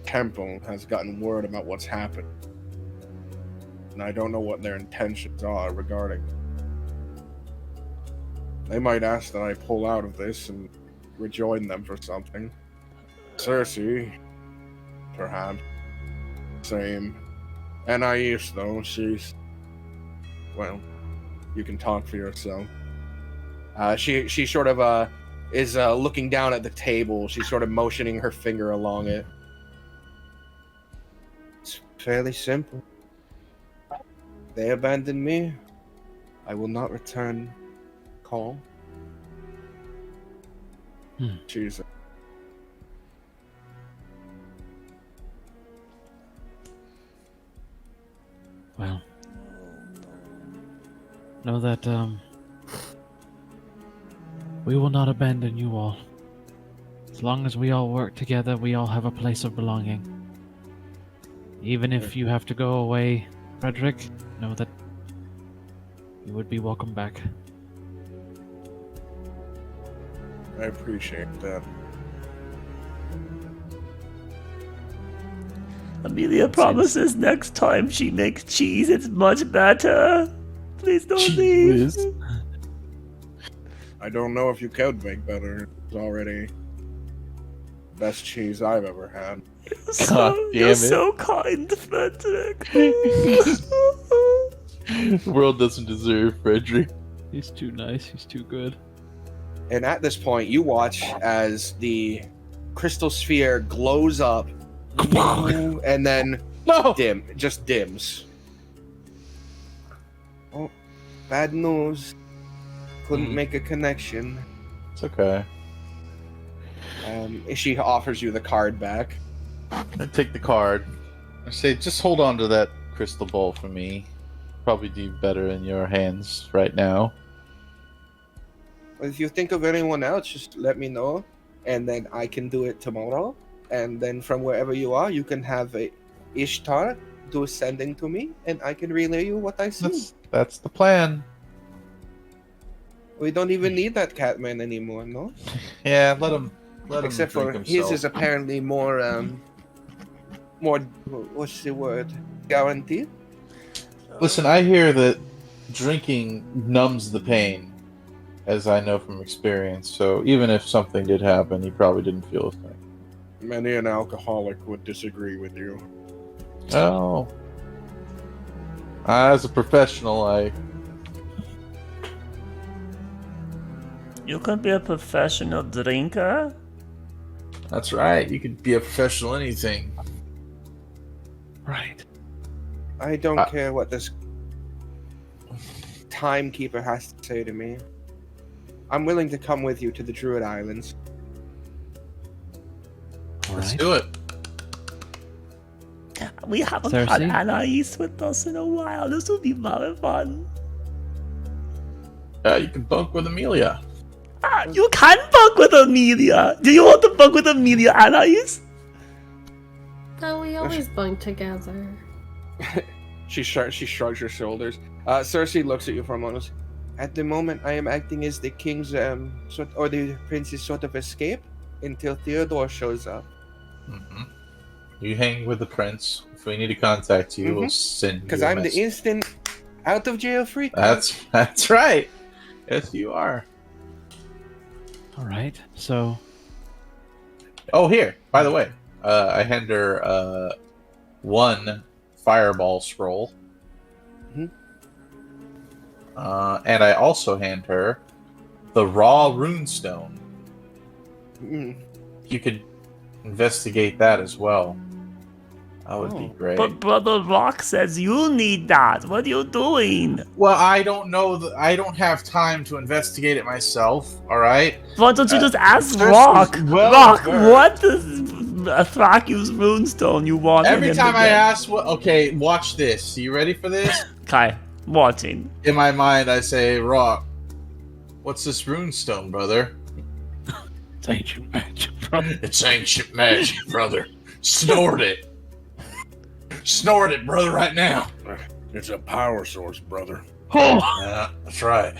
Speaker 2: temple has gotten word about what's happened. And I don't know what their intentions are regarding. They might ask that I pull out of this and rejoin them for something. Cersei, perhaps. Same. Anais, though, she's... Well, you can talk for yourself. She sort of, is looking down at the table. She's sort of motioning her finger along it. It's fairly simple. They abandoned me. I will not return call. Jesus.
Speaker 5: Well, know that we will not abandon you all. As long as we all work together, we all have a place of belonging. Even if you have to go away, Frederick, know that you would be welcome back.
Speaker 2: I appreciate that.
Speaker 1: Amelia promises next time she makes cheese, it's much better. Please don't leave.
Speaker 2: I don't know if you could make better. It's already the best cheese I've ever had.
Speaker 1: You're so kind, Frederick.
Speaker 3: The world doesn't deserve Frederick.
Speaker 5: He's too nice. He's too good.
Speaker 2: And at this point, you watch as the crystal sphere glows up, and then just dims. Oh, bad news. Couldn't make a connection.
Speaker 3: It's okay.
Speaker 2: She offers you the card back.
Speaker 3: I take the card. I say, just hold on to that crystal ball for me. Probably do better in your hands right now.
Speaker 2: If you think of anyone else, just let me know, and then I can do it tomorrow. And then from wherever you are, you can have a Ishtar do sending to me, and I can relay you what I see.
Speaker 3: That's the plan.
Speaker 2: We don't even need that Catman anymore, no?
Speaker 3: Yeah, let him.
Speaker 2: Except
Speaker 3: drink
Speaker 2: for his
Speaker 3: himself.
Speaker 2: is apparently more, what's the word? Guaranteed?
Speaker 3: Listen, I hear that drinking numbs the pain, as I know from experience. So even if something did happen, he probably didn't feel a thing.
Speaker 2: Many an alcoholic would disagree with you.
Speaker 3: Oh. As a professional,
Speaker 1: You can be a professional drinker?
Speaker 3: That's right. You could be a professional anything.
Speaker 5: Right.
Speaker 2: I don't care what this timekeeper has to say to me. I'm willing to come with you to the Druid Islands.
Speaker 3: Let's do it.
Speaker 1: We haven't
Speaker 5: Cersei?
Speaker 1: had Anais with us in a while. This will be very fun.
Speaker 3: You can bunk with Amelia.
Speaker 1: You can bunk with Amelia. Do you want to bunk with Amelia, Anais?
Speaker 4: No, we always bunk together.
Speaker 2: She shrugs her shoulders. Cersei looks at you for a moment. At the moment, I am acting as the king's or the prince's sort of escape until Theodore shows up.
Speaker 3: Mm-hmm. You hang with the prince. If we need to contact you, we'll send you.
Speaker 2: Because
Speaker 3: a
Speaker 2: I'm the
Speaker 3: message.
Speaker 2: instant out of jail free.
Speaker 3: That's right. Yes, you are.
Speaker 5: All right. So,
Speaker 3: Oh, here. By the way, I hand her one fireball scroll.
Speaker 2: Mhm.
Speaker 3: And I also hand her the raw runestone.
Speaker 2: Mm.
Speaker 3: You could investigate that as well. That would be great.
Speaker 1: But Brother Rock says you need that. What are you doing?
Speaker 3: Well, I don't know. I don't have time to investigate it myself. All right.
Speaker 1: Why don't you just ask
Speaker 3: Cersei's
Speaker 1: Rock?
Speaker 3: well
Speaker 1: Rock,
Speaker 3: versed.
Speaker 1: what does Thraku's runestone. You want
Speaker 3: Every time I ask what... Okay, watch this. You ready for this?
Speaker 1: Kai, watching.
Speaker 3: In my mind, I say, Rock, what's this runestone, brother?
Speaker 5: It's ancient magic, brother.
Speaker 3: It's ancient magic, brother. Snort it. Snort it, brother, right now.
Speaker 7: It's a power source, brother.
Speaker 5: Oh,
Speaker 3: Yeah, that's right.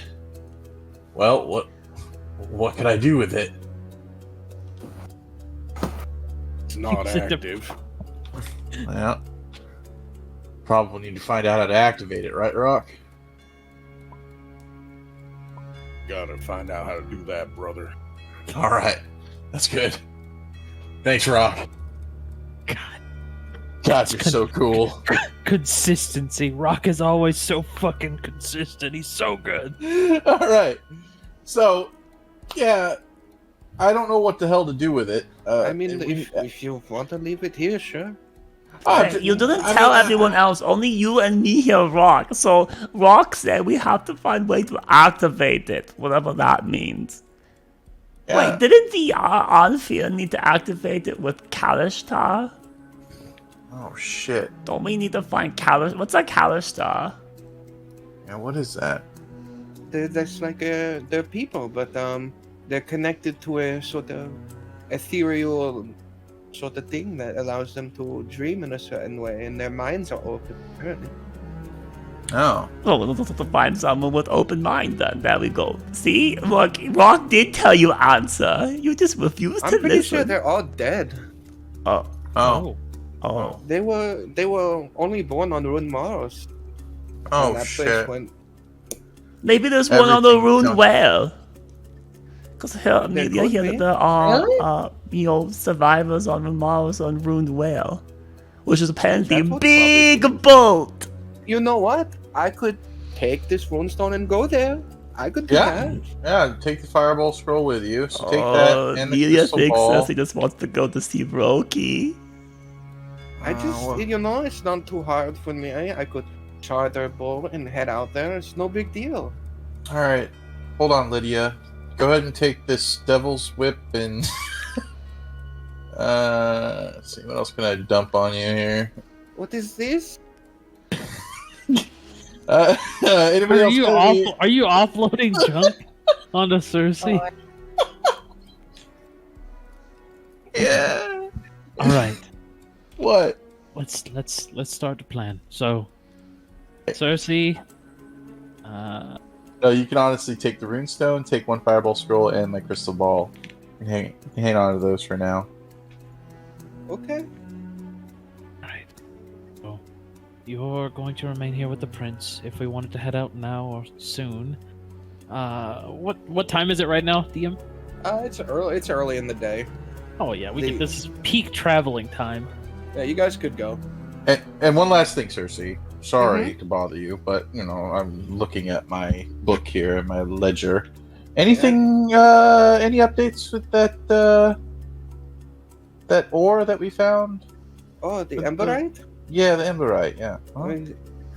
Speaker 3: Well, what can I do with it?
Speaker 7: It's not
Speaker 5: It's a
Speaker 7: active.
Speaker 3: Yeah. Probably need to find out how to activate it, right, Rock?
Speaker 7: Gotta find out how to do that, brother.
Speaker 3: All right. That's good. Thanks, Rock. God, you're so cool.
Speaker 5: consistency. Rock is always so fucking consistent. He's so good.
Speaker 3: All right. So, yeah, I don't know what the hell to do with it.
Speaker 2: I mean, if you want to leave it here, sure.
Speaker 1: You didn't tell everyone else, only you and me here, Rock. So Rock said we have to find a way to activate it, whatever that means.
Speaker 3: Yeah.
Speaker 1: Wait, didn't the Anfia need to activate it with Kalishtar?
Speaker 3: Oh shit.
Speaker 1: Don't we need to find Kalish? What's a Kalishtar?
Speaker 3: Yeah, what is that?
Speaker 2: That's like they're people, but they're connected to a sort of ethereal sort of thing that allows them to dream in a certain way, and their minds are open. Apparently.
Speaker 3: Oh.
Speaker 1: Oh, we'll have to find someone with open mind then. There we go. See? Look, Rock did tell you answer. You just refused to
Speaker 2: I'm pretty
Speaker 1: listen.
Speaker 2: sure they're all dead.
Speaker 1: Oh.
Speaker 3: Oh.
Speaker 1: Oh.
Speaker 2: They were only born on Rune Mars.
Speaker 3: Oh
Speaker 2: And that place
Speaker 3: shit.
Speaker 2: went-
Speaker 1: Maybe there's one on the
Speaker 3: Everything
Speaker 1: Rune
Speaker 3: comes-
Speaker 1: Whale. Because here, Amelia,
Speaker 2: could
Speaker 1: here
Speaker 2: be.
Speaker 1: that there are,
Speaker 4: Really?
Speaker 1: survivors on Mars on Ruined Whale. Which is apparently
Speaker 2: That
Speaker 1: a
Speaker 2: would
Speaker 1: big
Speaker 2: probably
Speaker 1: boat.
Speaker 2: You know what? I could take this runestone and go there. I could do
Speaker 3: Yeah.
Speaker 2: that.
Speaker 3: Yeah, take the fireball scroll with you. So take
Speaker 1: Oh,
Speaker 3: that and the
Speaker 1: Amelia
Speaker 3: crystal
Speaker 1: thinks
Speaker 3: ball.
Speaker 1: that he just wants to go to see Roki.
Speaker 2: I just,
Speaker 3: well-
Speaker 2: it's not too hard for me. I could charter a boat and head out there. It's no big deal.
Speaker 3: All right. Hold on, Lydia. Go ahead and take this devil's whip and let's see, what else can I dump on you here?
Speaker 2: What is this?
Speaker 3: Anybody
Speaker 5: Are
Speaker 3: else?
Speaker 5: you,
Speaker 3: got any-
Speaker 5: are you offloading junk onto Cersei?
Speaker 3: Yeah.
Speaker 5: All right,
Speaker 3: What?
Speaker 5: let's start the plan. So, Cersei,
Speaker 3: No, you can honestly take the runestone, take one fireball scroll, and my crystal ball. You can hang on to those for now.
Speaker 2: Okay.
Speaker 5: Alright. So, you're going to remain here with the prince if we wanted to head out now or soon. What time is it right now, DM?
Speaker 2: It's early. It's early in the day.
Speaker 5: Oh yeah,
Speaker 2: The-
Speaker 5: this is peak traveling time.
Speaker 2: Yeah, you guys could go.
Speaker 3: And one last thing, Cersei. Sorry to bother you, but you know I'm looking at my book here, my ledger. Anything? Any updates with that? That ore that we found?
Speaker 2: Oh, the
Speaker 3: The-
Speaker 2: Emberite?
Speaker 3: Yeah, the Emberite. Yeah. Huh?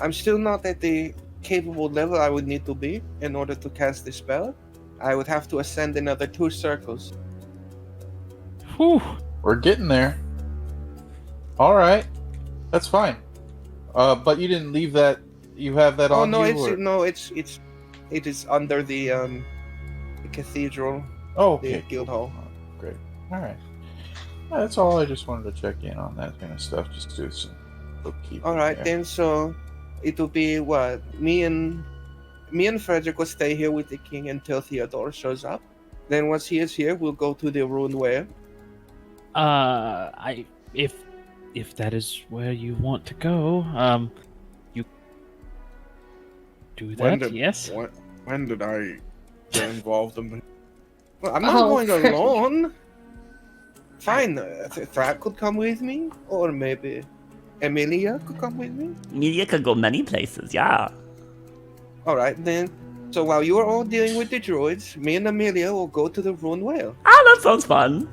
Speaker 2: I'm still not at the capable level I would need to be in order to cast the spell. I would have to ascend another 2 circles.
Speaker 5: Whew.
Speaker 3: We're getting there. All right, that's fine. But you didn't leave that. You have that
Speaker 2: Oh
Speaker 3: on
Speaker 2: no,
Speaker 3: you?
Speaker 2: it is under the cathedral,
Speaker 3: Oh,
Speaker 2: the
Speaker 3: okay.
Speaker 2: guild hall.
Speaker 3: Great. All right. Yeah, that's all. I just wanted to check in on that kind of stuff. Just do some bookkeeping.
Speaker 2: All right,
Speaker 3: there.
Speaker 2: then. So it will be what me and Frederick will stay here with the king until Theodore shows up. Then once he is here, we'll go to the ruined whale.
Speaker 5: If that is where you want to go, you do that. Yes.
Speaker 7: When did I get involved in?
Speaker 2: Well, I'm not
Speaker 4: Oh,
Speaker 2: going
Speaker 4: Frederick.
Speaker 2: alone. Fine, Thrak could come with me, or maybe Emilia could come with me.
Speaker 1: Amelia could go many places, yeah.
Speaker 2: All right, then. So while you are all dealing with the druids, me and Amelia will go to the ruined whale.
Speaker 1: Ah, that sounds fun.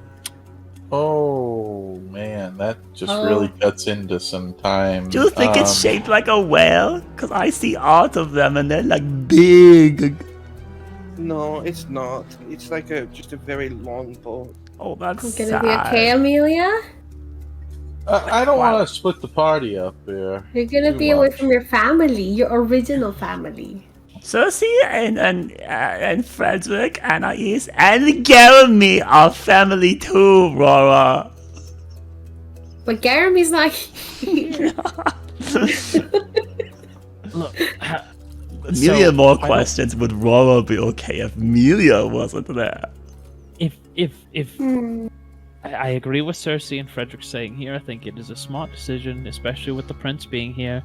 Speaker 3: Oh man, that just
Speaker 4: Oh.
Speaker 3: really cuts into some time.
Speaker 1: Do you think it's shaped like a whale? Because I see art of them and they're like big.
Speaker 2: No, it's not. It's like just a very long boat.
Speaker 1: Oh, that's
Speaker 4: I'm gonna
Speaker 1: sad.
Speaker 4: be okay, Amelia?
Speaker 3: I don't want to split the party up here.
Speaker 4: You're gonna
Speaker 3: Too
Speaker 4: be away
Speaker 3: much.
Speaker 4: from your family, your original family.
Speaker 1: Cersei and Frederick, Anais, and Jeremy are family too, Rora.
Speaker 4: But Jeremy's not here.
Speaker 5: Look,
Speaker 1: Million more questions. Would Rora be okay if Melia wasn't there?
Speaker 5: If I agree with Cersei and Frederick saying here, I think it is a smart decision, especially with the prince being here.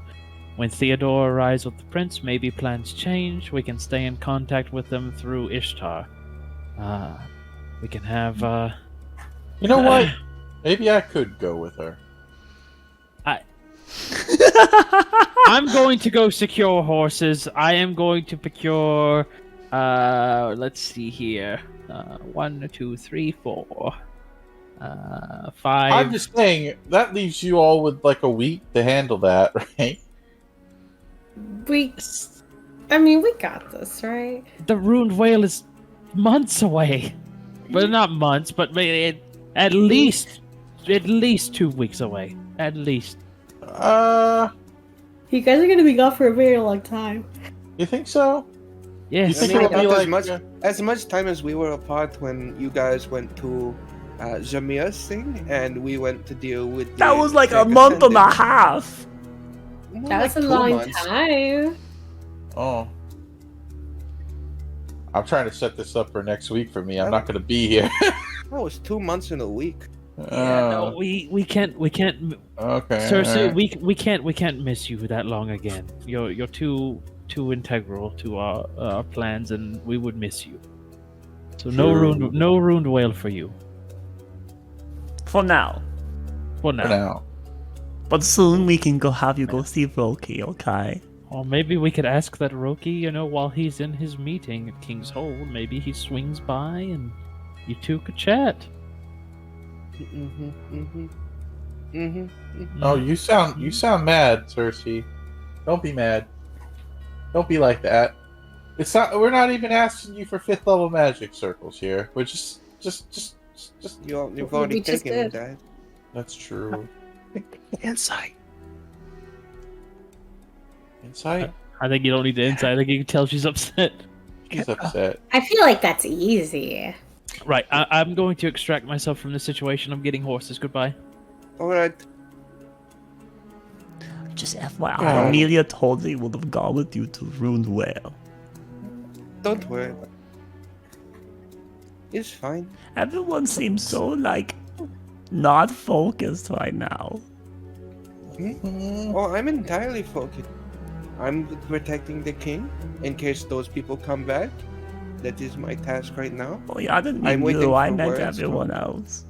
Speaker 5: When Theodore arrives with the prince, maybe plans change. We can stay in contact with them through Ishtar. We can have.
Speaker 3: You know what? Maybe I could go with her.
Speaker 5: I'm going to go secure horses. I am going to procure. Let's see here. 1, 2, 3, 4. 5.
Speaker 3: I'm just saying that leaves you all with like a week to handle that, right?
Speaker 4: We got this, right?
Speaker 5: The ruined whale is months away. But not months, but at least 2 weeks away. At least.
Speaker 4: You guys are gonna be gone for a very long time.
Speaker 3: You think so?
Speaker 5: Yes.
Speaker 3: You think
Speaker 2: I mean,
Speaker 3: it'll be
Speaker 2: about
Speaker 3: like
Speaker 2: as much time as we were apart when you guys went to Jamir's thing, and we went to deal with.
Speaker 1: That was like a month and a half.
Speaker 4: That was a long time.
Speaker 3: Oh. I'm trying to set this up for next week for me. I'm not going to be here.
Speaker 2: That was 2 months in a week.
Speaker 5: No, we can't.
Speaker 3: Okay.
Speaker 5: Cersei,
Speaker 3: alright.
Speaker 5: we can't miss you that long again. You're too integral to our plans, and we would miss you. So no ruined whale for you.
Speaker 1: For now.
Speaker 5: For now.
Speaker 3: For now.
Speaker 1: But soon we can have you go see Roki, okay?
Speaker 5: Or maybe we could ask that Roki, while he's in his meeting at King's Hold, maybe he swings by and you two could chat.
Speaker 3: Oh, you sound mad, Cersei. Don't be mad. Don't be like that. It's not. We're not even asking you for 5th level magic circles here. We're just.
Speaker 2: You've already
Speaker 4: We just
Speaker 2: taken
Speaker 4: did.
Speaker 2: that.
Speaker 3: That's true.
Speaker 1: Insight.
Speaker 3: Insight.
Speaker 5: I think you don't need the insight. I think you can tell she's upset.
Speaker 3: He's upset.
Speaker 4: I feel like that's easy.
Speaker 5: Right, I'm going to extract myself from this situation. I'm getting horses. Goodbye.
Speaker 2: Alright.
Speaker 1: Just FYI,
Speaker 3: Oh.
Speaker 1: Amelia totally would have gone with you to Ruined Whale.
Speaker 2: Don't worry. It's fine.
Speaker 1: Everyone seems so, not focused right now.
Speaker 2: Oh, I'm entirely focused. I'm protecting the king in case those people come back. That is my task right now.
Speaker 1: Oh yeah, I didn't
Speaker 2: I'm
Speaker 1: mean
Speaker 2: waiting
Speaker 1: you, I
Speaker 2: for
Speaker 1: meant
Speaker 2: words
Speaker 1: everyone else.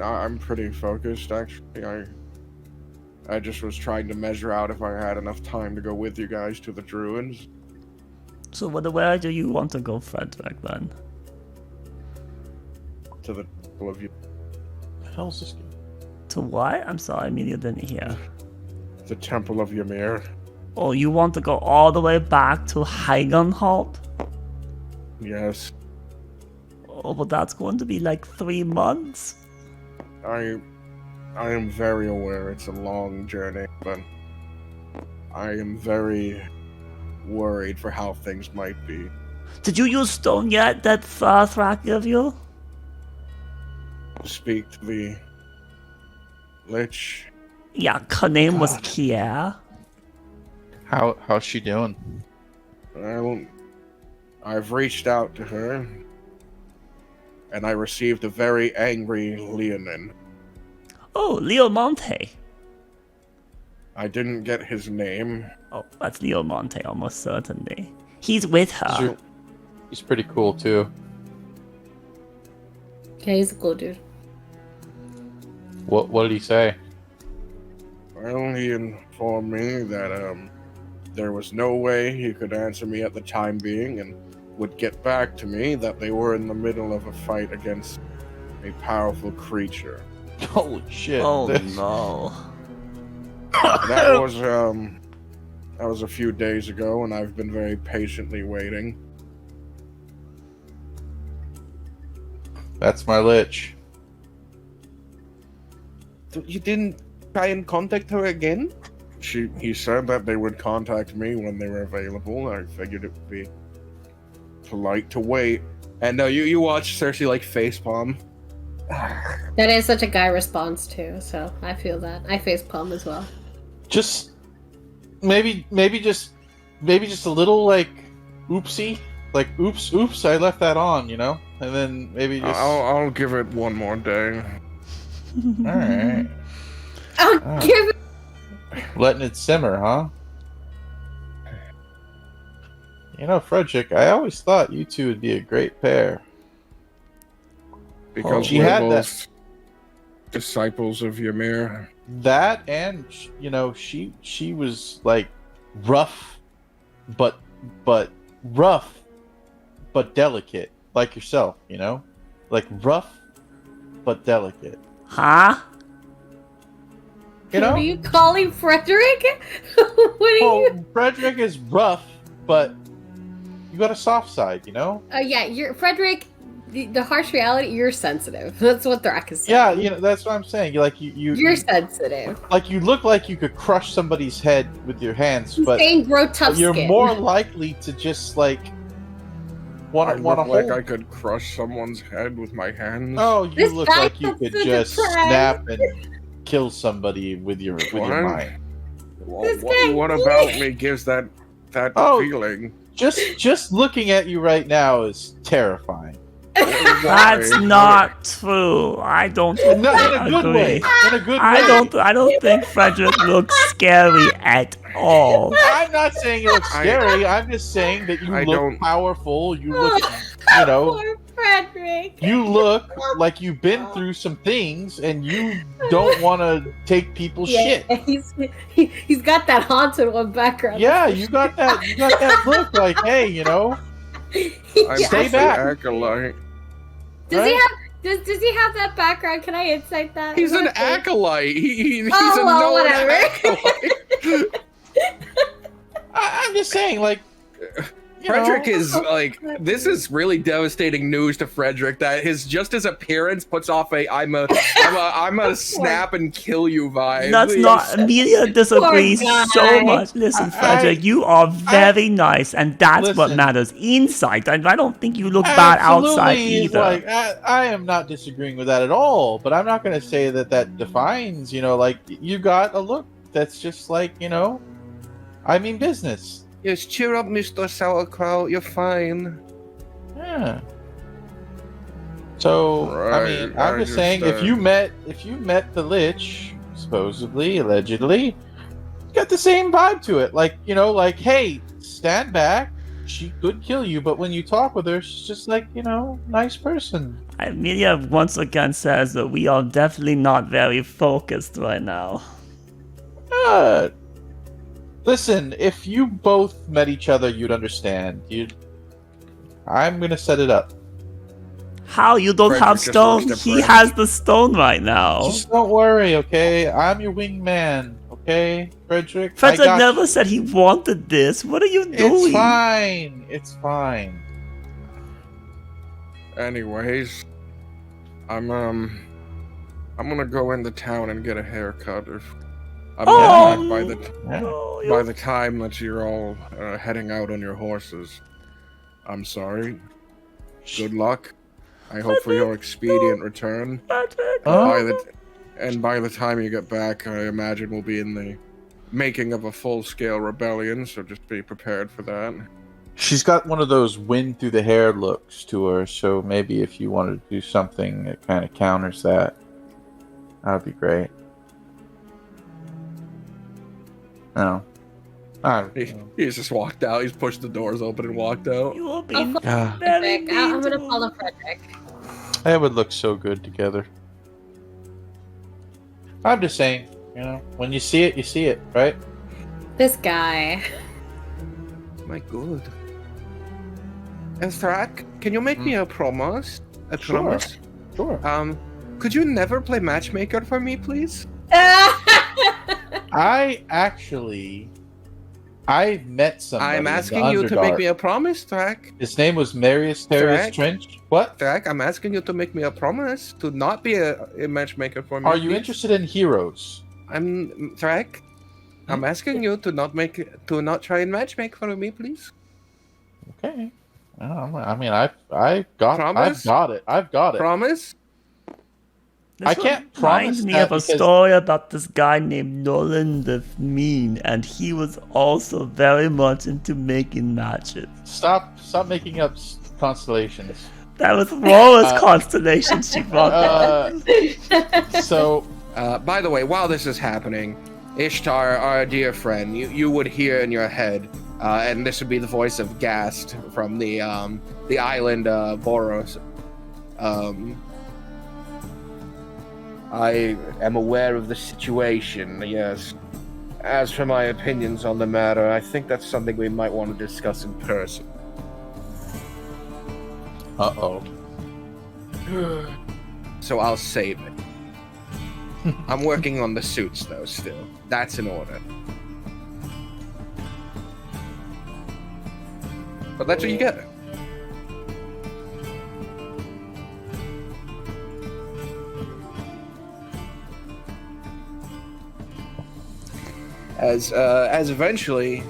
Speaker 7: I'm pretty focused, actually. I just was trying to measure out if I had enough time to go with you guys to the Druids.
Speaker 1: So where do you want to go, Frederick, then?
Speaker 7: To the Temple of
Speaker 3: The hell's this game?
Speaker 1: To what? I'm sorry, Amelia didn't hear.
Speaker 7: the Temple of Ymir.
Speaker 1: Oh, you want to go all the way back to Heigenholt?
Speaker 7: Yes,
Speaker 1: Oh, but that's going to be 3 months.
Speaker 7: I am very aware it's a long journey, but I am very worried for how things might be.
Speaker 1: Did you use stone yet that Thrak gave you?
Speaker 7: Speak to the Lich.
Speaker 1: Yeah, her name was
Speaker 3: God.
Speaker 1: Kier.
Speaker 3: How's she doing?
Speaker 7: I've reached out to her, and I received a very angry Leonin.
Speaker 1: Oh, Leo Monte.
Speaker 7: I didn't get his name.
Speaker 1: Oh, that's Leo Monte, almost certainly. He's with her.
Speaker 3: He's pretty cool too.
Speaker 4: Yeah, he's a cool dude.
Speaker 3: What did he say?
Speaker 7: Well, he informed me that there was no way he could answer me at the time being, and would get back to me that they were in the middle of a fight against a powerful creature.
Speaker 3: Holy shit!
Speaker 1: Oh no.
Speaker 7: That was a few days ago, and I've been very patiently waiting.
Speaker 3: That's my lich.
Speaker 7: You didn't try and contact her again? He said that they would contact me when they were available. I figured it would be polite to wait.
Speaker 2: And no, you watch Cersei like facepalm.
Speaker 4: That is such a guy response too, so I feel that. I facepalm as well.
Speaker 3: Just maybe just a little like oopsie, like oops, I left that on, you know, and then maybe just.
Speaker 7: I'll give it one more day.
Speaker 3: All right.
Speaker 4: I'll give it.
Speaker 3: Letting it simmer, huh? You know, Frederick, I always thought you two would be a great pair.
Speaker 7: Because
Speaker 3: she
Speaker 7: we're
Speaker 3: had
Speaker 7: both disciples of Ymir.
Speaker 3: That, and you know, she was like rough, but delicate, like yourself. You know, like rough but delicate.
Speaker 1: Huh?
Speaker 3: You know?
Speaker 4: What are you calling Frederick? What are you?
Speaker 3: Frederick is rough, but you got a soft side, you know?
Speaker 4: Yeah, you're Frederick. The harsh reality, you're sensitive. That's what Thrak is saying.
Speaker 3: Yeah, you know, that's what I'm saying. You're
Speaker 4: sensitive.
Speaker 3: Like you look like you could crush somebody's head with your hands,
Speaker 4: He's
Speaker 3: but
Speaker 4: saying grow tough
Speaker 3: you're
Speaker 4: skin.
Speaker 3: more likely to just like want
Speaker 7: I
Speaker 3: to
Speaker 7: look like
Speaker 3: hold.
Speaker 7: I could crush someone's head with my hands.
Speaker 3: Oh, you
Speaker 4: This
Speaker 3: look
Speaker 4: guy
Speaker 3: like you
Speaker 4: has
Speaker 3: could
Speaker 4: such a
Speaker 3: just
Speaker 4: plan.
Speaker 3: snap and kill somebody with your mind.
Speaker 7: What about me gives that
Speaker 3: Oh.
Speaker 7: feeling?
Speaker 3: Just looking at you right now is terrifying.
Speaker 1: That's not true. I don't
Speaker 3: No, in a good
Speaker 1: agree.
Speaker 3: way. In a good way.
Speaker 1: I don't think Frederick looks scary at all.
Speaker 3: I'm not saying you look scary. I'm just saying that you
Speaker 7: I
Speaker 3: look
Speaker 7: don't-
Speaker 3: powerful. You look, you know,
Speaker 4: Poor Frederick.
Speaker 3: you look like you've been through some things, and you don't want to take people's shit.
Speaker 4: He's got that haunted one background.
Speaker 3: Yeah, you got that look. Like, hey, you know,
Speaker 7: I'm
Speaker 3: Stay
Speaker 7: just an
Speaker 3: back.
Speaker 7: acolyte.
Speaker 4: Does he
Speaker 3: right?
Speaker 4: have? Does he have that background? Can I insight that?
Speaker 2: He's an
Speaker 4: Real quick?
Speaker 2: acolyte. He's
Speaker 4: Oh,
Speaker 2: a
Speaker 4: well,
Speaker 2: known
Speaker 4: whatever.
Speaker 2: acolyte.
Speaker 3: I'm just saying, like, you
Speaker 2: Frederick
Speaker 3: know,
Speaker 2: is like, this is really devastating news to Frederick that his appearance puts off I'm a snap and kill you vibe.
Speaker 1: That's not. Amelia disagrees
Speaker 4: Poor
Speaker 1: so
Speaker 4: guy.
Speaker 1: much. Listen, Frederick, you are very nice, and that's what
Speaker 3: Listen.
Speaker 1: matters. Inside, I don't think you look bad outside
Speaker 3: absolutely,
Speaker 1: either.
Speaker 3: Like, I am not disagreeing with that at all. But I'm not going to say that defines. You know, like you got a look that's just like, you know, I mean business.
Speaker 2: Yes, cheer up, Mr. Sauerkraut. You're fine.
Speaker 3: Yeah. So I mean,
Speaker 7: Right,
Speaker 3: I'm
Speaker 7: I
Speaker 3: just saying, if you met the Lich, supposedly, allegedly, got the same vibe to it. Like, you know, like, hey, stand back. She could kill you, but when you talk with her, she's just like, you know, nice person.
Speaker 1: Amelia once again says that we are definitely not very focused right now.
Speaker 3: Good. Listen, if you both met each other, you'd understand. I'm gonna set it up.
Speaker 1: How you don't
Speaker 7: Frederick
Speaker 1: have
Speaker 7: just
Speaker 1: stone?
Speaker 7: looks
Speaker 1: He
Speaker 7: depressed.
Speaker 1: has the stone right now.
Speaker 3: Just don't worry, okay? I'm your wingman, okay, Frederick?
Speaker 1: Frederick
Speaker 3: I got
Speaker 1: never
Speaker 3: you.
Speaker 1: said he wanted this. What are you doing?
Speaker 3: It's fine. It's fine.
Speaker 7: Anyways, I'm gonna go into town and get a haircut. I'm
Speaker 1: Oh,
Speaker 7: back by the
Speaker 1: no,
Speaker 7: by the time that you're all heading out on your horses. I'm sorry. Good luck. I hope for your expedient return.
Speaker 1: Frederick.
Speaker 7: By the time you get back, I imagine we'll be in the making of a full-scale rebellion. So just be prepared for that.
Speaker 3: She's got one of those wind through the hair looks to her, so maybe if you wanted to do something that kind of counters that, that'd be great. No.
Speaker 2: He's just walked out. He's pushed the doors open and walked out.
Speaker 1: You are being
Speaker 3: Ah,
Speaker 1: very
Speaker 4: Frederick. I'm gonna
Speaker 1: mean.
Speaker 4: follow Frederick.
Speaker 3: that would look so good together. I'm just saying, you know, when you see it, right?
Speaker 4: This guy.
Speaker 2: My God. Thrak, can you make me a promise? A
Speaker 3: Sure.
Speaker 2: promise?
Speaker 3: Sure.
Speaker 2: Could you never play matchmaker for me, please?
Speaker 3: I actually I met somebody.
Speaker 2: I'm
Speaker 3: in the
Speaker 2: asking you to make
Speaker 3: Underdark.
Speaker 2: me a promise, Thrak.
Speaker 3: His name was Marius Terrus
Speaker 2: Thrak?
Speaker 3: Trench. What?
Speaker 2: Thrak, I'm asking you to make me a promise to not be a matchmaker for me.
Speaker 3: Are you
Speaker 2: please.
Speaker 3: interested in heroes?
Speaker 2: I'm Thrak. I'm asking you to not try and matchmake for me, please.
Speaker 3: Okay. I mean, I've got
Speaker 2: Promise?
Speaker 3: it. I've got it.
Speaker 2: Promise?
Speaker 1: This
Speaker 3: I can't
Speaker 1: one reminds
Speaker 3: promise
Speaker 1: me
Speaker 3: that
Speaker 1: of a
Speaker 3: because-
Speaker 1: story about this guy named Nolan the Mean, and he was also very much into making matches.
Speaker 3: Stop making up constellations.
Speaker 1: That was Laura's constellation she brought up.
Speaker 3: So
Speaker 2: By the way, while this is happening, Ishtar, our dear friend, you would hear in your head, and this would be the voice of Gast from the island Boros. I am aware of the situation, yes. As for my opinions on the matter, I think that's something we might want to discuss in person.
Speaker 3: uh-oh.
Speaker 2: So I'll save it. I'm working on the suits, though, still. That's in order. But that's what you get. As eventually,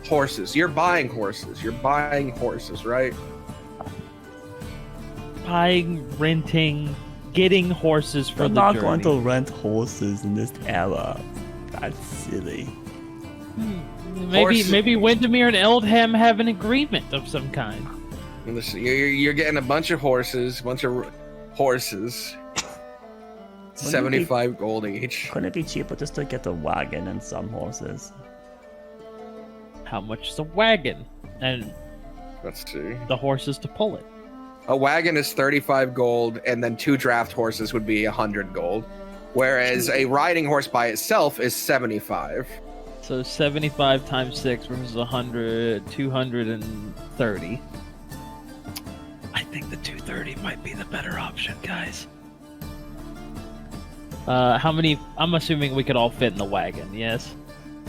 Speaker 2: horses. You're buying horses. You're buying horses, right?
Speaker 5: Buying, renting, getting horses for
Speaker 1: We're
Speaker 5: the
Speaker 1: not
Speaker 5: journey.
Speaker 1: going to rent horses in this era. That's silly.
Speaker 5: Maybe Windermere and Eldham have an agreement of some kind.
Speaker 2: Listen, you're getting a bunch of horses, 75 gold each.
Speaker 1: Couldn't it be cheaper just to get a wagon and some horses?
Speaker 5: How much is a wagon? And
Speaker 2: Let's see.
Speaker 5: the horses to pull it.
Speaker 2: A wagon is 35 gold, and then 2 draft horses would be 100 gold. Whereas a riding horse by itself is 75.
Speaker 5: So 75 times 6 versus 100, 230. I think the 230 might be the better option, guys. How many? I'm assuming we could all fit in the wagon, yes?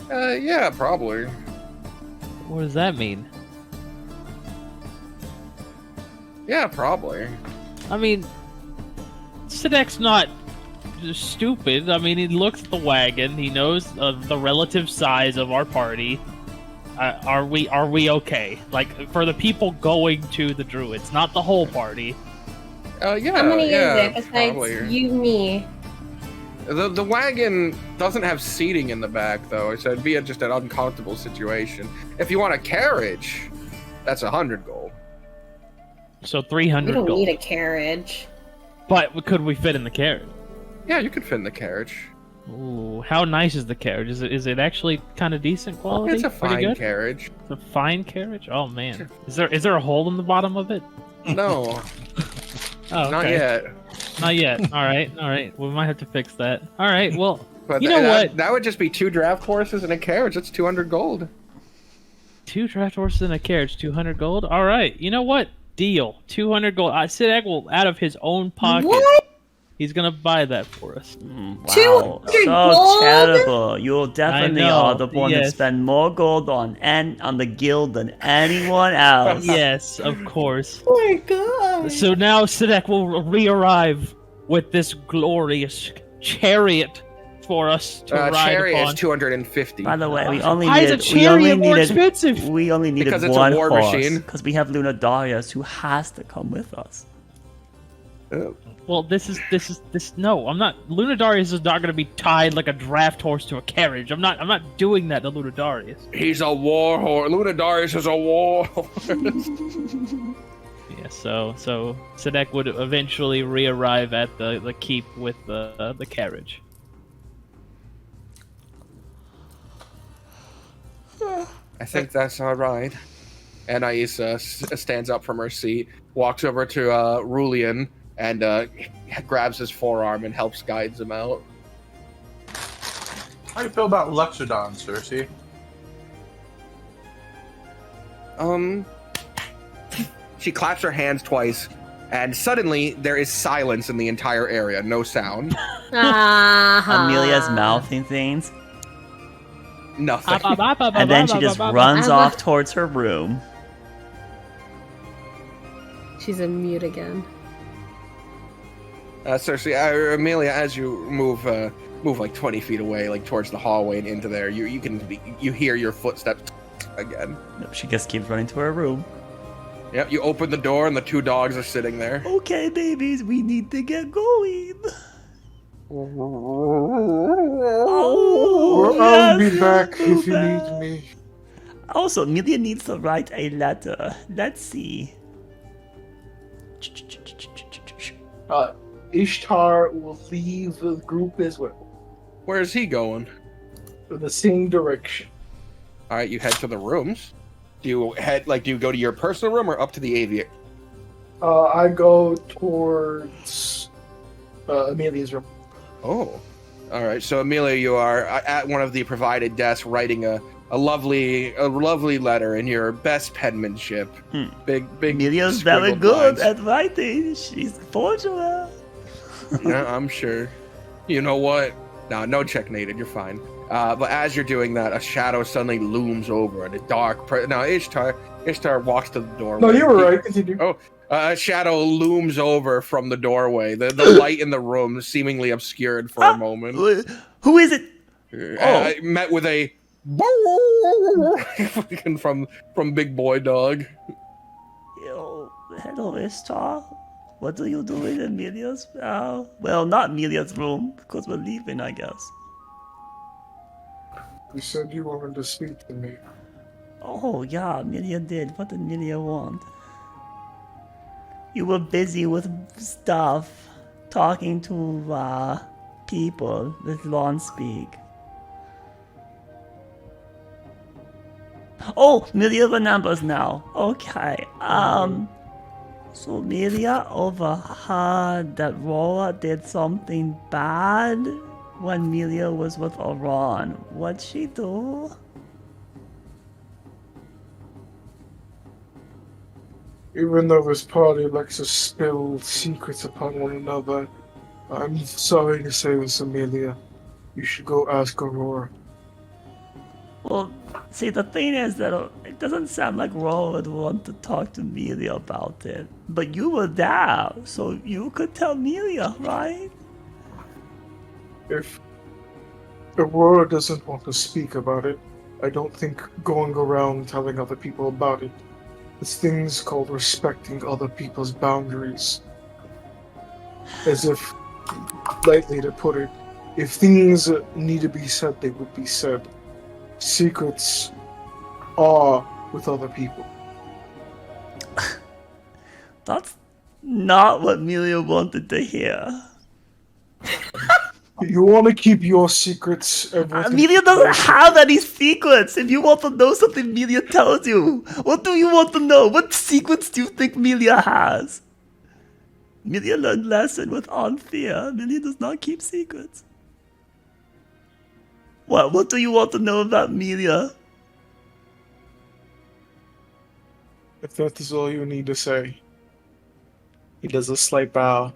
Speaker 2: Yeah, probably.
Speaker 5: What does that mean?
Speaker 2: Yeah, probably.
Speaker 5: I mean, Sidek's not stupid. I mean, he looks at the wagon. He knows the relative size of our party. Are we okay? Like, for the people going to the Druids, not the whole party.
Speaker 2: Yeah,
Speaker 4: How many
Speaker 2: yeah,
Speaker 4: is it besides
Speaker 2: probably.
Speaker 4: you, me?
Speaker 2: The wagon doesn't have seating in the back, though, so it'd be just an uncomfortable situation. If you want a carriage, that's 100 gold.
Speaker 5: So
Speaker 4: We
Speaker 5: 300
Speaker 4: don't
Speaker 5: gold.
Speaker 4: need a carriage.
Speaker 5: But could we fit in the carriage?
Speaker 2: Yeah, you could fit in the carriage.
Speaker 5: Ooh, how nice is the carriage? Is it actually kind of decent quality?
Speaker 2: It's a
Speaker 5: Pretty
Speaker 2: fine
Speaker 5: good?
Speaker 2: carriage.
Speaker 5: It's a fine carriage? Oh man. Is there a hole in the bottom of it?
Speaker 2: No,
Speaker 5: Oh,
Speaker 2: not
Speaker 5: okay.
Speaker 2: yet.
Speaker 5: Not yet. All right. We might have to fix that. All right. Well,
Speaker 2: But
Speaker 5: You know what?
Speaker 2: That would just be 2 draft horses and a carriage. That's 200 gold.
Speaker 5: 2 draft horses and a carriage, 200 gold. All right. You know what? Deal. 200 gold. Sidek will out of his own pocket.
Speaker 4: What?
Speaker 5: He's gonna buy that for us.
Speaker 1: Wow,
Speaker 4: 200
Speaker 1: so
Speaker 4: gold?
Speaker 1: charitable. You'll definitely
Speaker 5: I know,
Speaker 1: are the one to
Speaker 5: yes.
Speaker 1: spend more gold on the guild than anyone else.
Speaker 5: Yes, of course.
Speaker 4: Oh my god.
Speaker 5: So now Sidek will re-arrive with this glorious chariot for us to ride
Speaker 2: Chariot
Speaker 5: upon.
Speaker 2: is 250.
Speaker 1: By the way, we only
Speaker 5: Why is a
Speaker 1: needed
Speaker 5: chariot more expensive?
Speaker 1: we only needed
Speaker 2: Because it's a
Speaker 1: one
Speaker 2: war
Speaker 1: horse
Speaker 2: machine.
Speaker 1: because we have Luna Darius who has to come with us.
Speaker 5: Well, this. No, I'm not. Lunadarius is not going to be tied like a draft horse to a carriage. I'm not doing that to Lunadarius.
Speaker 2: He's a war horse. Lunadarius is a war horse.
Speaker 5: Yeah. So Sidek would eventually re-arrive at the keep with the carriage.
Speaker 2: I think that's all right. Anaisa stands up from her seat, walks over to Rulian, and grabs his forearm and helps guides him out.
Speaker 3: How do you feel about Luxodon, Cersei?
Speaker 2: She claps her hands twice, and suddenly there is silence in the entire area. No sound.
Speaker 4: Ah.
Speaker 1: Amelia's mouthing things.
Speaker 2: Nothing.
Speaker 1: And then she just runs off towards her room.
Speaker 4: She's in mute again.
Speaker 2: Cersei, Amelia, as you move like 20 feet away, like towards the hallway and into there, you hear your footsteps again.
Speaker 1: Nope, she just keeps running to her room.
Speaker 2: Yep, you open the door and the two dogs are sitting there.
Speaker 1: Okay, babies, we need to get going. Oh,
Speaker 6: I'll
Speaker 1: yes,
Speaker 6: be back
Speaker 1: yes,
Speaker 6: if you
Speaker 1: back.
Speaker 6: need me.
Speaker 1: Also, Amelia needs to write a letter. Let's see.
Speaker 6: Ishtar will leave the group as well.
Speaker 2: Where's he going?
Speaker 6: In the same direction.
Speaker 2: All right, you head to the rooms. Do you go to your personal room or up to the aviary?
Speaker 6: I go towards Amelia's room.
Speaker 2: Oh, all right. So Amelia, you are at one of the provided desks, writing a lovely letter in your best penmanship. Big.
Speaker 1: Amelia's very
Speaker 2: scribbled
Speaker 1: good
Speaker 2: lines.
Speaker 1: at writing. She's fortunate.
Speaker 2: Yeah, I'm sure. You know what? No check needed. You're fine. But as you're doing that, a shadow suddenly looms over, and a dark. Now Ishtar walks to the doorway.
Speaker 6: No, you were right. Continue.
Speaker 2: Oh, a shadow looms over from the doorway. The light in the room seemingly obscured for a moment.
Speaker 1: Who is it?
Speaker 2: I met with a from Big Boy Dog.
Speaker 1: Hello, Ishtar. What do you do in Amelia's? Well, not Amelia's room, because we're leaving, I guess.
Speaker 6: You said you wanted to speak to me.
Speaker 1: Oh, yeah, Amelia did. What did Amelia want? You were busy with stuff, talking to, people with lawn speak. Oh, Amelia remembers now. Okay, so Amelia overheard that Rora did something bad when Amelia was with Oran. What'd she do?
Speaker 6: Even though this party likes to spill secrets upon one another, I'm sorry to say this, Amelia. You should go ask Aurora.
Speaker 1: Well, see, the thing is that it doesn't sound like Rora would want to talk to Amelia about it. But you were there, so you could tell Amelia, right?
Speaker 6: If Aurora doesn't want to speak about it, I don't think going around telling other people about it. It's things called respecting other people's boundaries. As if, lightly to put it, if things need to be said, they would be said. Secrets are with other people.
Speaker 1: That's not what Amelia wanted to hear.
Speaker 6: You want to keep your secrets.
Speaker 1: Amelia doesn't have any secrets. If you want to know something, Amelia tells you. What do you want to know? What secrets do you think Amelia has? Amelia learned lesson with Anthea. Amelia does not keep secrets. What do you want to know about Amelia?
Speaker 6: If that is all you need to say. He does a slight bow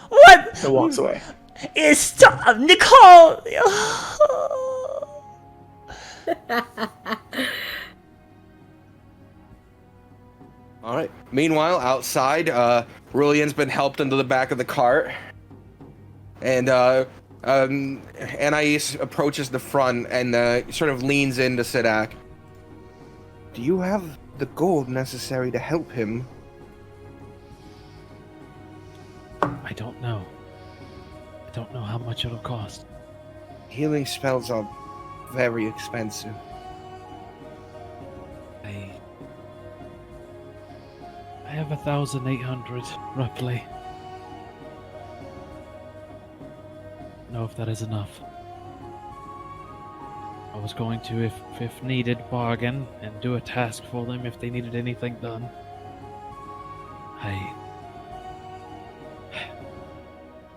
Speaker 1: What?
Speaker 6: and walks away.
Speaker 1: Stop, Nicole!
Speaker 2: All right. Meanwhile, outside, Rulian's been helped into the back of the cart, and Anais approaches the front and sort of leans into Sidak. Do you have the gold necessary to help him?
Speaker 5: I don't know. I don't know how much it'll cost.
Speaker 2: Healing spells are very expensive.
Speaker 5: I have 1,800, roughly. Know if that is enough. I was going to, if needed, bargain and do a task for them if they needed anything done.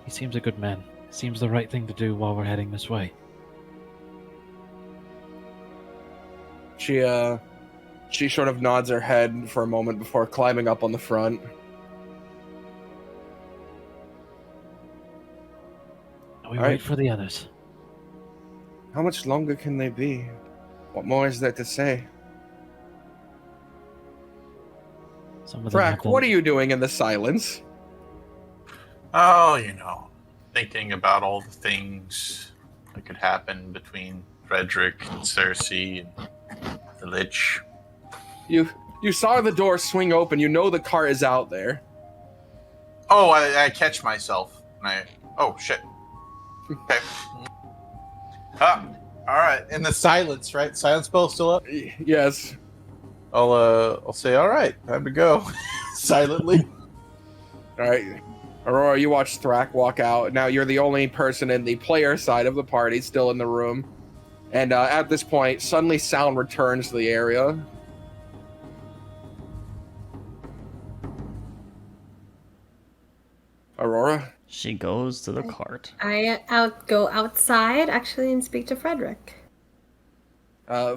Speaker 5: He seems a good man. Seems the right thing to do while we're heading this way.
Speaker 2: She sort of nods her head for a moment before climbing up on the front.
Speaker 5: We
Speaker 2: All
Speaker 5: wait
Speaker 2: right.
Speaker 5: for the others.
Speaker 2: How much longer can they be? What more is there to say?
Speaker 5: Some of them have
Speaker 2: Thrak,
Speaker 5: been-
Speaker 2: what are you doing in the silence?
Speaker 3: Oh, thinking about all the things that could happen between Frederick and Cersei and the Lich.
Speaker 2: You saw the door swing open. You know the car is out there.
Speaker 3: Oh, I catch myself. Oh, shit. Okay. All right. In the silence, right? Silence spell still up?
Speaker 2: Yes.
Speaker 3: I'll say, all right, time to go. Silently.
Speaker 2: All right. Aurora, you watch Thrak walk out. Now you're the only person in the player side of the party still in the room. And at this point, suddenly sound returns to the area. Aurora?
Speaker 1: She goes to the cart.
Speaker 4: I go outside actually and speak to Frederick.